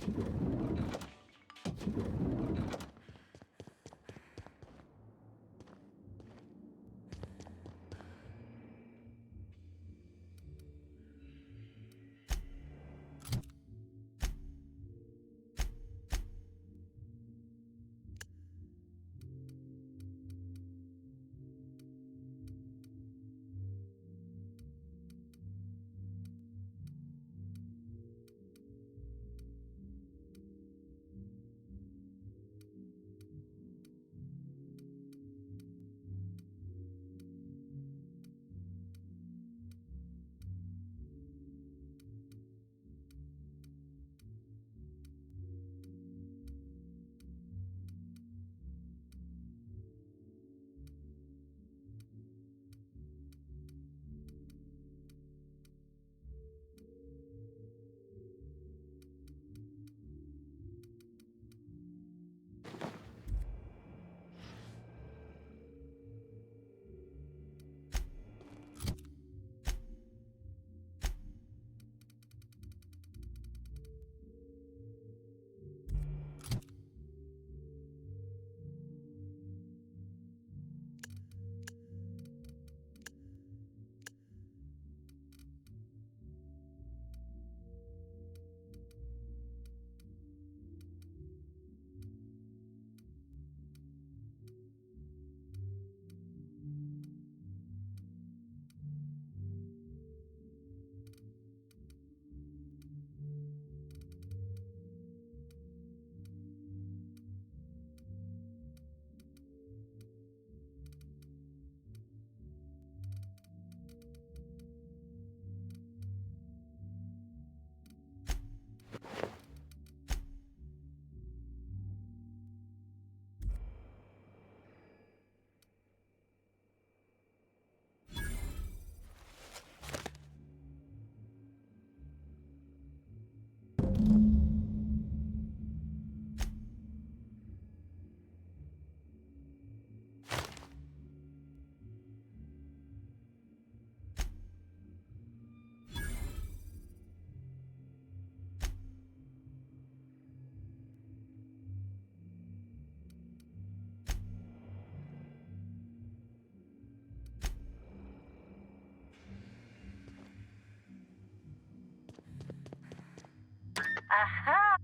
Aha!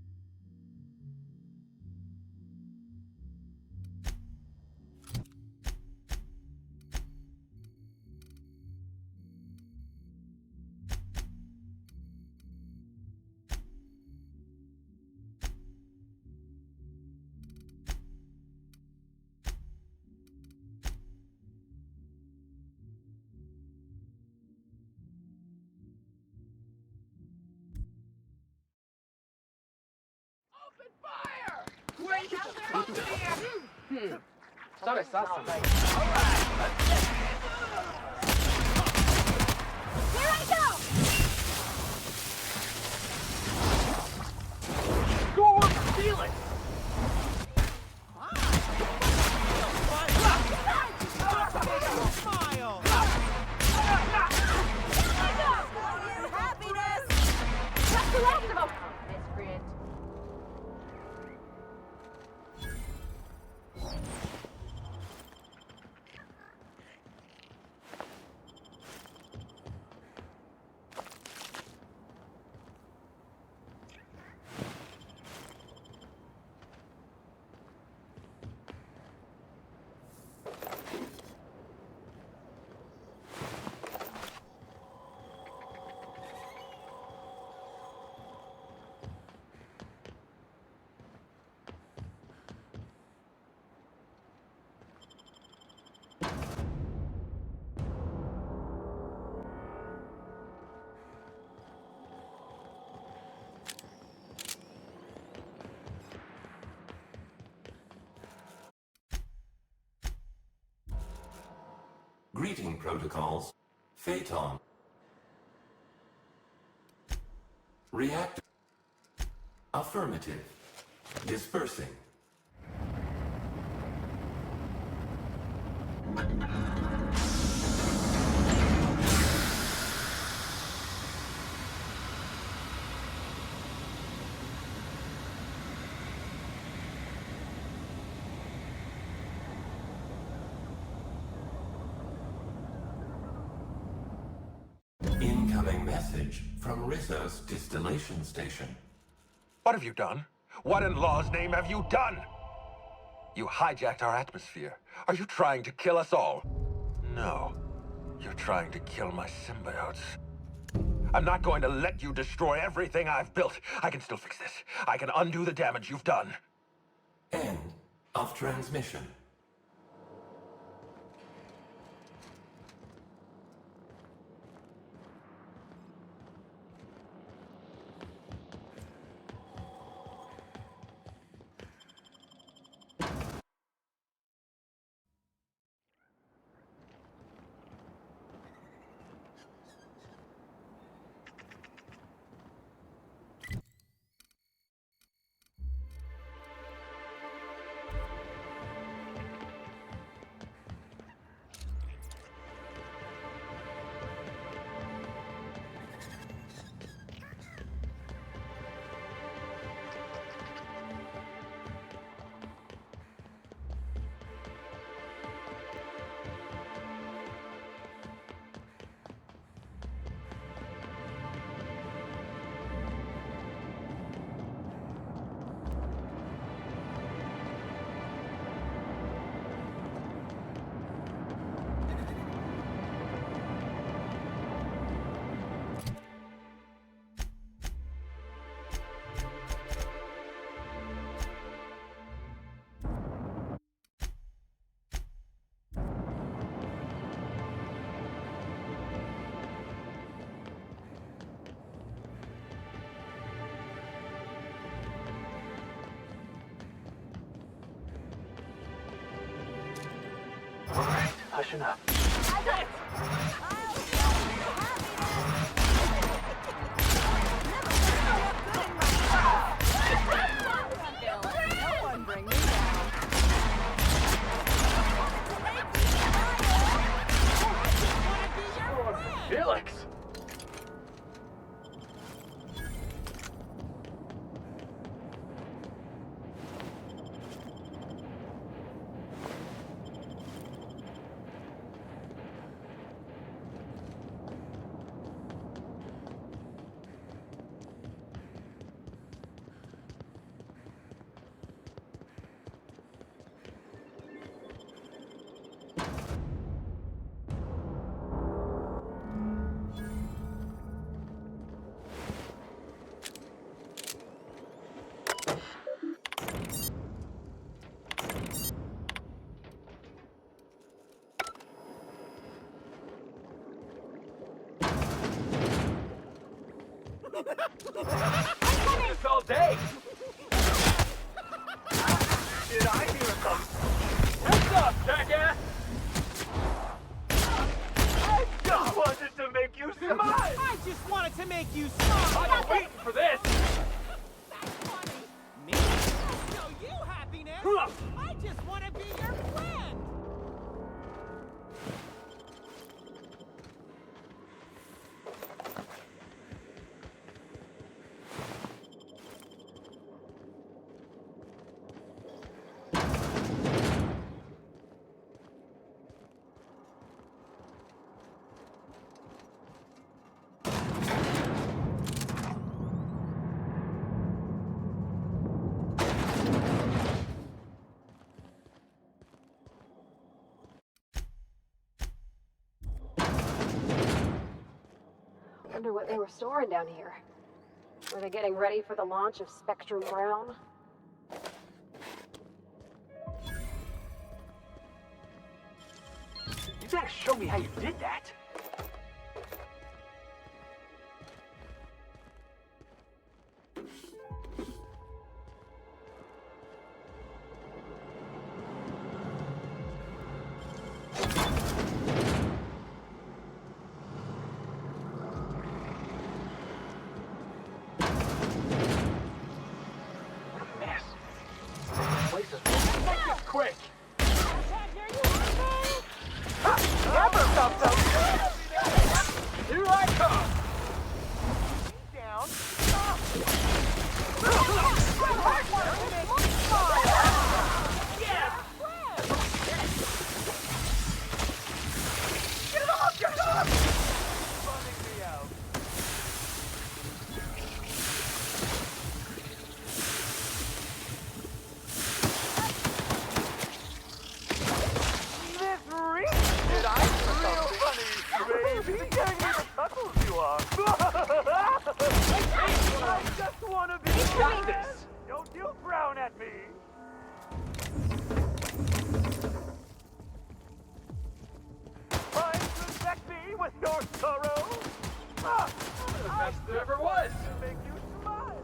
Thought I saw something. Here I go! Go on, Felix! Smile! Happiness! That's the last of them! Miscreant. Greeting protocols. Phaeton. Reactor. Affirmative. Dispersing. Incoming message from Rizzo's distillation station. What have you done? What in law's name have you done? You hijacked our atmosphere. Are you trying to kill us all? No. You're trying to kill my symbiotes. I'm not going to let you destroy everything I've built. I can still fix this. I can undo the damage you've done. End of transmission. Hushing up. I got it! No one bring me down. Felix! This all day! Did I hear something? Heads up, jackass! I just wanted to make you smile! I just wanted to make you smile! I've been waiting for this! That's funny! Me? I'll show you happiness! I just want to be your friend! Wonder what they were storing down here. Were they getting ready for the launch of Spectrum Brown? You gotta show me how you did that! Quick! Never felt so good! Here I come! Down. Yes! Get off! Get off! Running me out. Did I? Real funny, baby. You can't hear the chuckles you are. I just want to be this. Don't you frown at me. Trying to infect me with your sorrow. The best there ever was. To make you smile.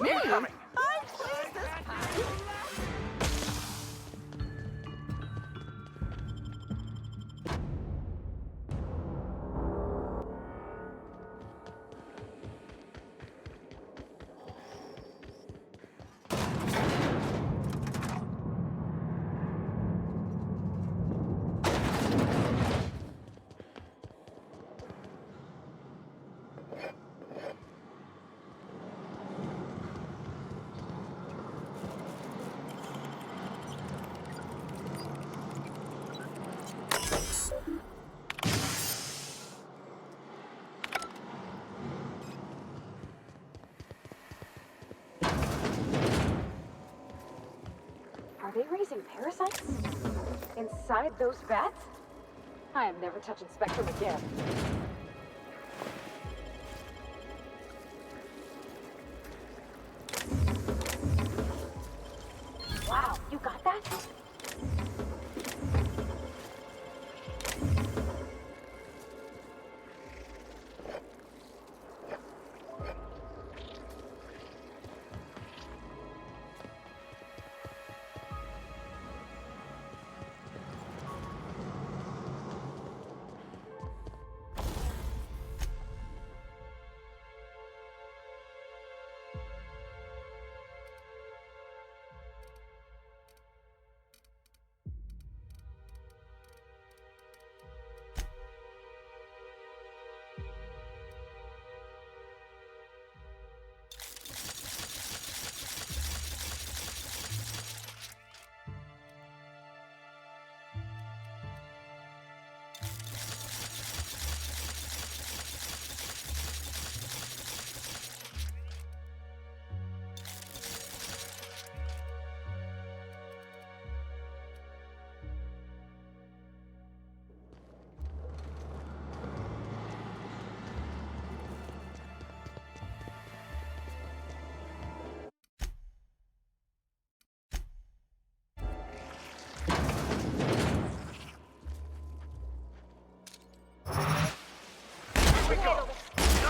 Me? Incoming! Are they raising parasites? Inside those vats? I am never touching Spectrum again. Wow, you got that?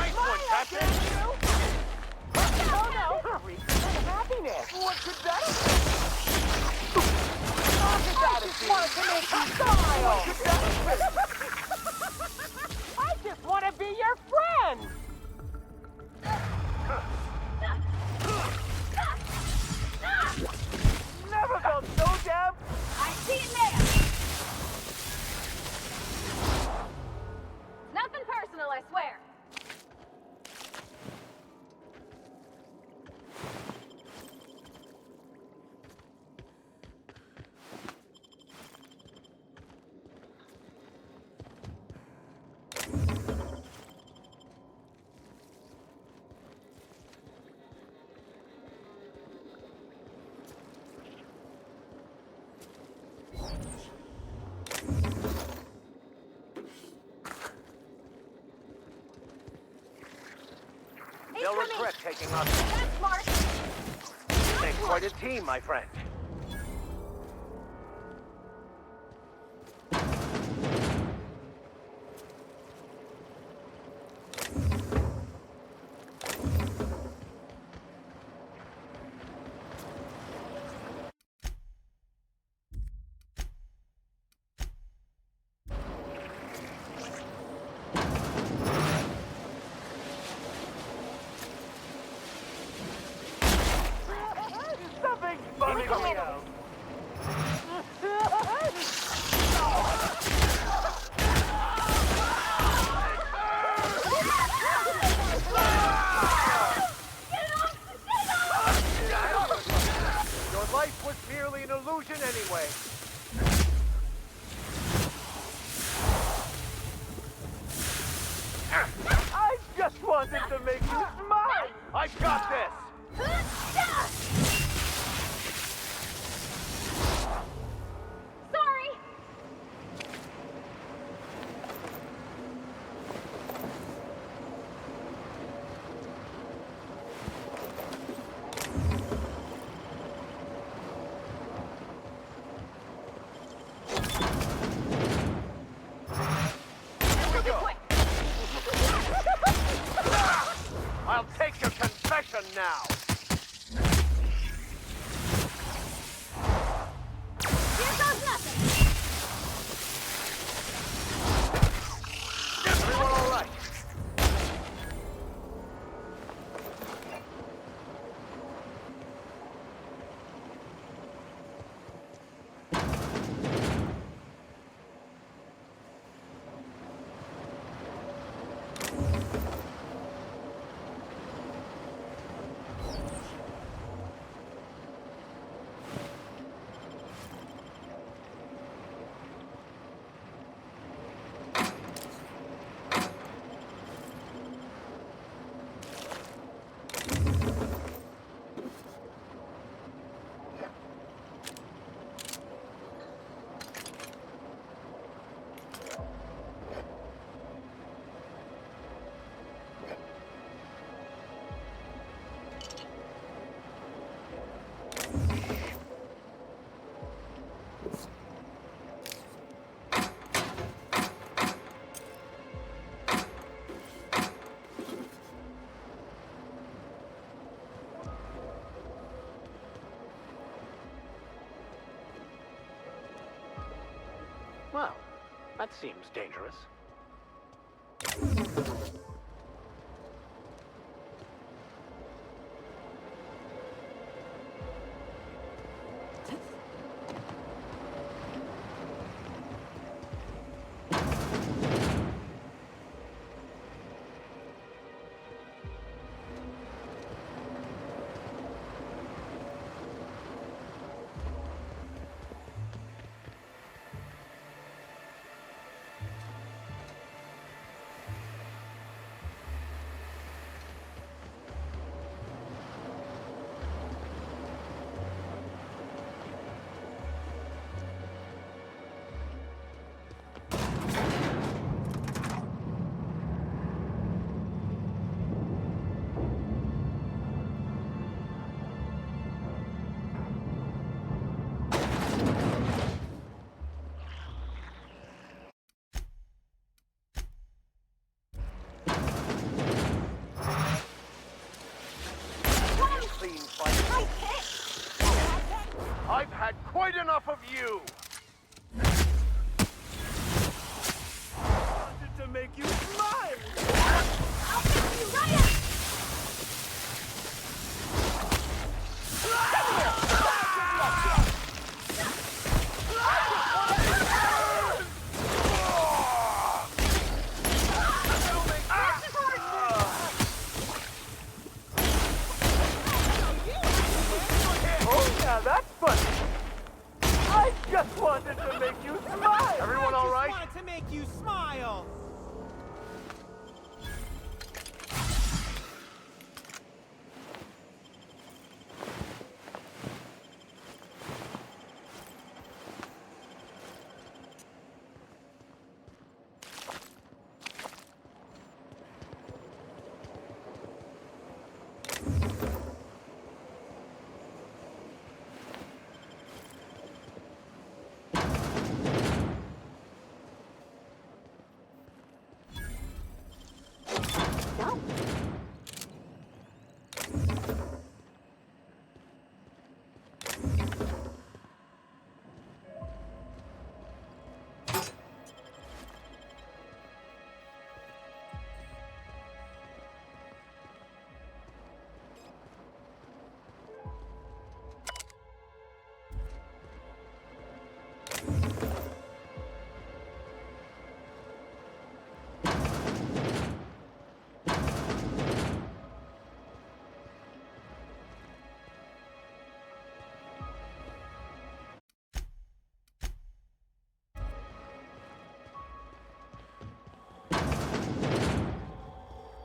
What could that have been? Look at that! I just wanted to make you smile! What could that have been? I just want to be your friend! Never felt so damn... I see it there! Nothing personal, I swear. They'll regret taking us. That's smart. Make quite a team, my friend. Something's bumming me out. Your life was merely an illusion anyway. I just wanted to make you smile. I got this. Sorry! I'll take your confession now. That seems dangerous. I've had quite enough of you! I wanted to make you smile! I'll make you right! Oh yeah, that's funny! I just wanted to make you smile! Everyone all right? I just wanted to make you smile!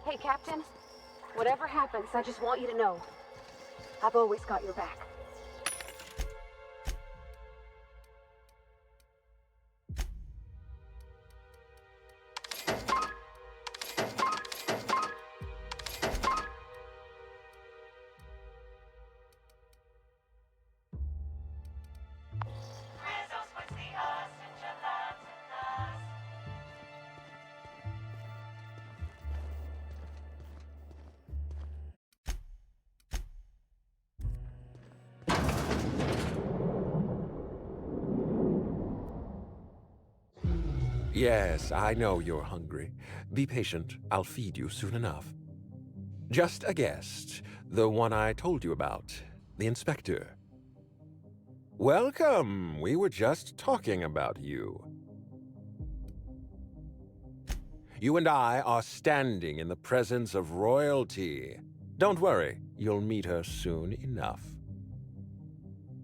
Hey, Captain. Whatever happens, I just want you to know. I've always got your back. Yes, I know you're hungry. Be patient. I'll feed you soon enough. Just a guest. The one I told you about. The inspector. Welcome. We were just talking about you. You and I are standing in the presence of royalty. Don't worry. You'll meet her soon enough.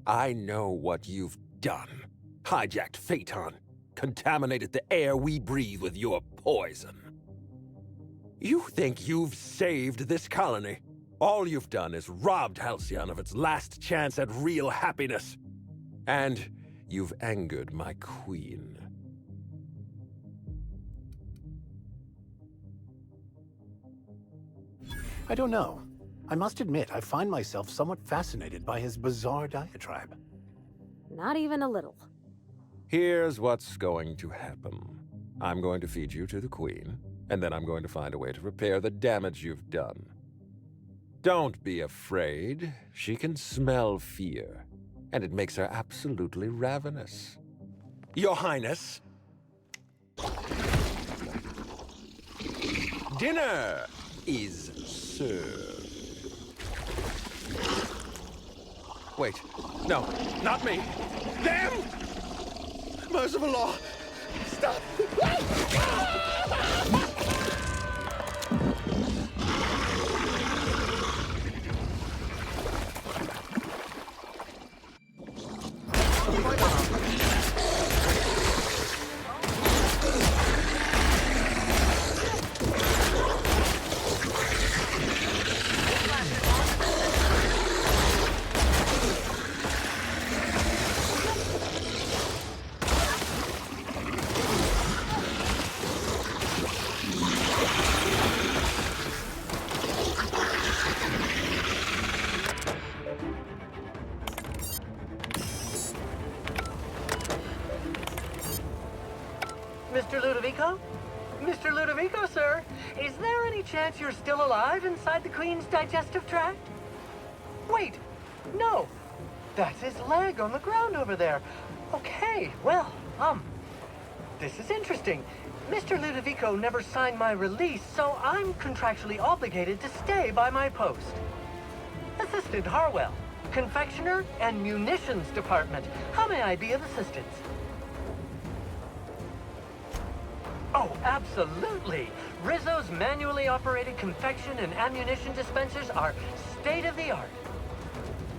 I know what you've done. Hijacked Phaeton. Contaminated the air we breathe with your poison. You think you've saved this colony? All you've done is robbed Halcyon of its last chance at real happiness. And you've angered my queen. I don't know. I must admit, I find myself somewhat fascinated by his bizarre diatribe. Not even a little. Here's what's going to happen. I'm going to feed you to the Queen, and then I'm going to find a way to repair the damage you've done. Don't be afraid. She can smell fear, and it makes her absolutely ravenous. Your Highness, Dinner is served. Wait, no, not me. Them! Merciful law, stop! Mr. Ludovico? Mr. Ludovico, sir? Is there any chance you're still alive inside the Queen's digestive tract? Wait, no. That's his leg on the ground over there. Okay, well, this is interesting. Mr. Ludovico never signed my release, so I'm contractually obligated to stay by my post. Assistant Harwell, Confectioner and Munitions Department. How may I be of assistance? Oh, absolutely. Rizzo's manually operated confection and ammunition dispensers are state-of-the-art.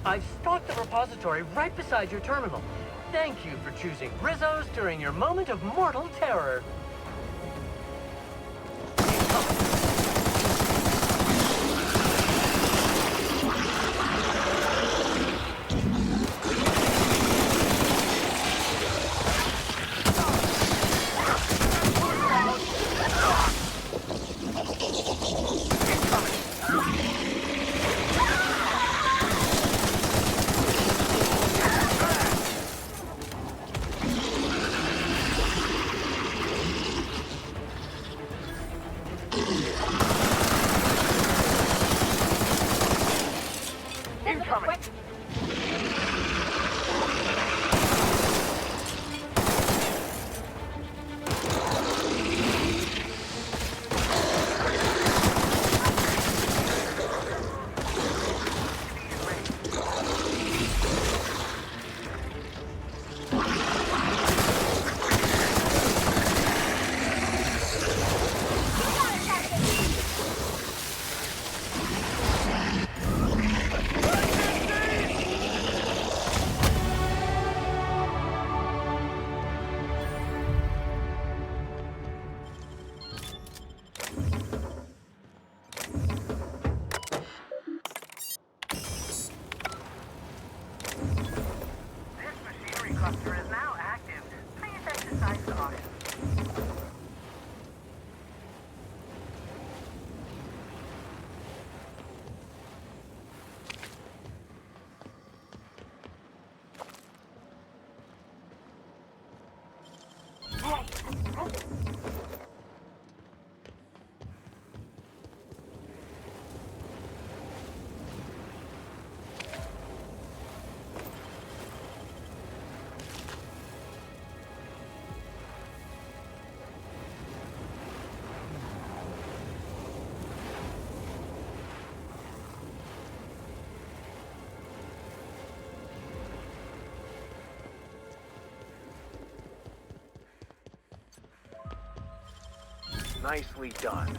I've stocked the repository right beside your terminal. Thank you for choosing Rizzo's during your moment of mortal terror. Cluster is now active. Please exercise caution. Nicely done.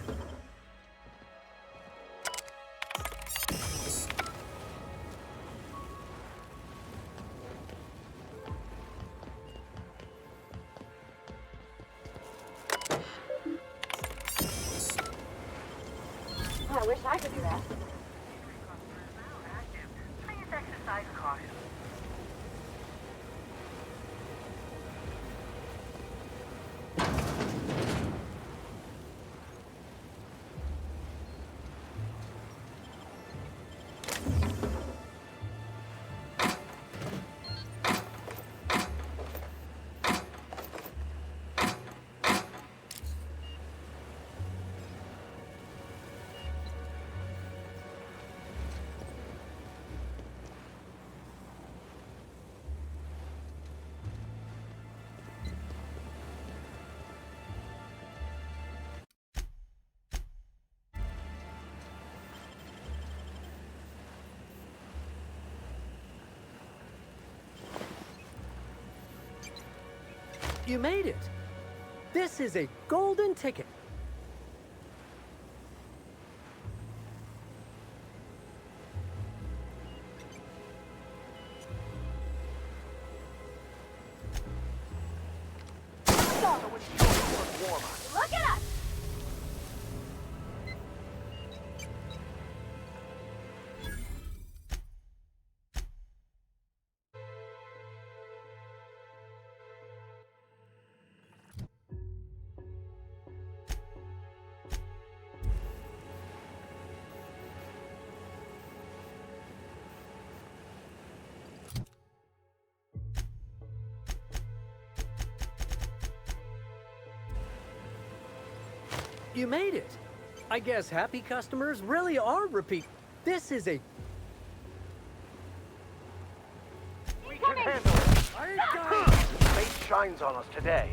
I wish I could do that. Please exercise caution. You made it. This is a golden ticket. Look at us! You made it. I guess happy customers really are repeat. This is a... We can handle it. Fate shines on us today.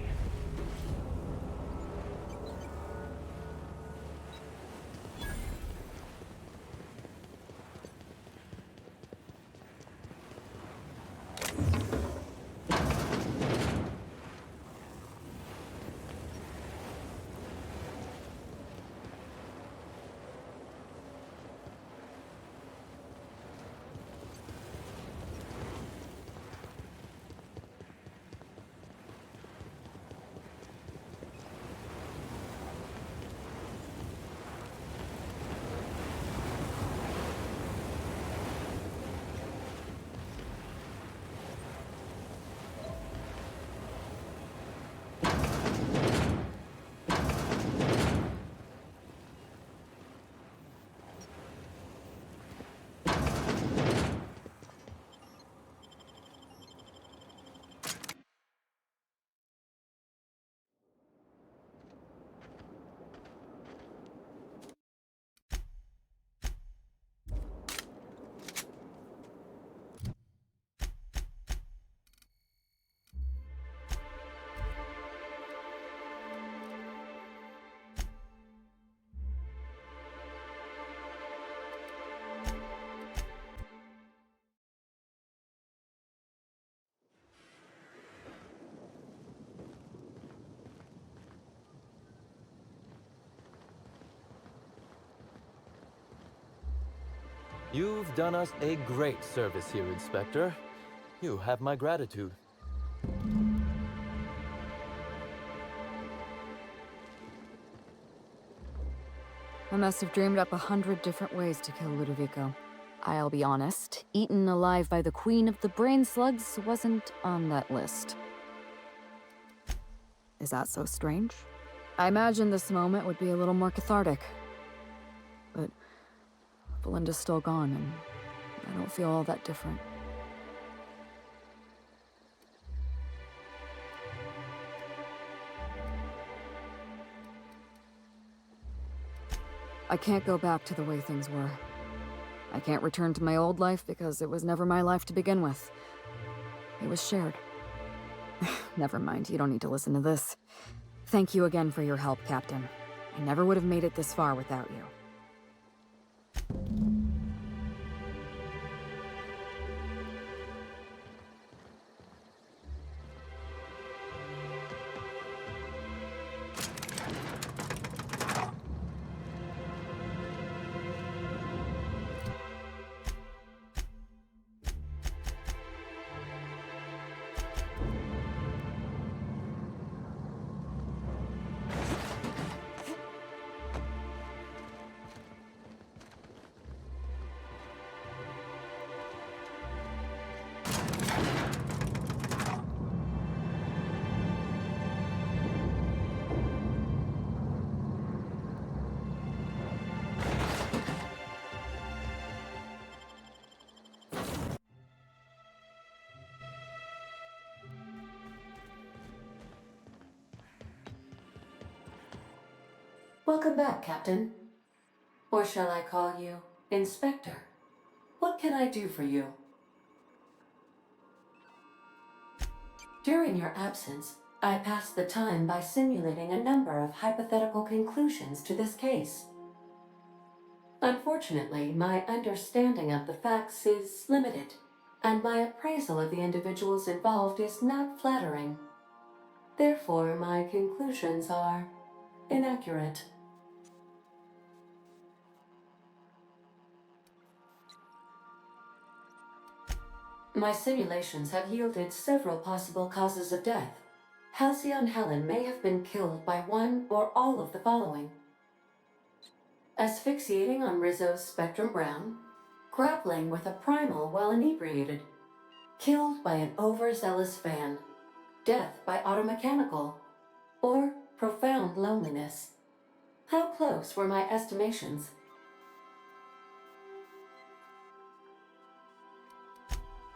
You've done us a great service here, Inspector. You have my gratitude. I must have dreamed up 100 different ways to kill Ludovico. I'll be honest, eaten alive by the Queen of the Brain Slugs wasn't on that list. Is that so strange? I imagined this moment would be a little more cathartic. But Belinda's still gone, and I don't feel all that different. I can't go back to the way things were. I can't return to my old life because it was never my life to begin with. It was shared. Never mind, you don't need to listen to this. Thank you again for your help, Captain. I never would have made it this far without you. Welcome back, Captain. Or shall I call you Inspector? What can I do for you? During your absence, I passed the time by simulating a number of hypothetical conclusions to this case. Unfortunately, my understanding of the facts is limited, and my appraisal of the individuals involved is not flattering. Therefore, my conclusions are inaccurate. My simulations have yielded several possible causes of death. Halcyon Helen may have been killed by one or all of the following: asphyxiating on Rizzo's Spectrum Brown, grappling with a primal while inebriated, killed by an overzealous fan, death by automechanical, or profound loneliness. How close were my estimations?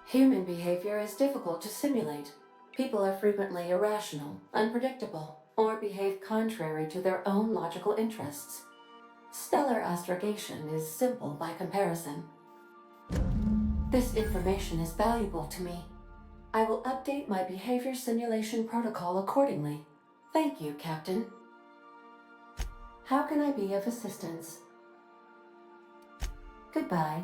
Human behavior is difficult to simulate. People are frequently irrational, unpredictable, or behave contrary to their own logical interests. Stellar astrogation is simple by comparison. This information is valuable to me. I will update my behavior simulation protocol accordingly. Thank you, Captain. How can I be of assistance? Goodbye.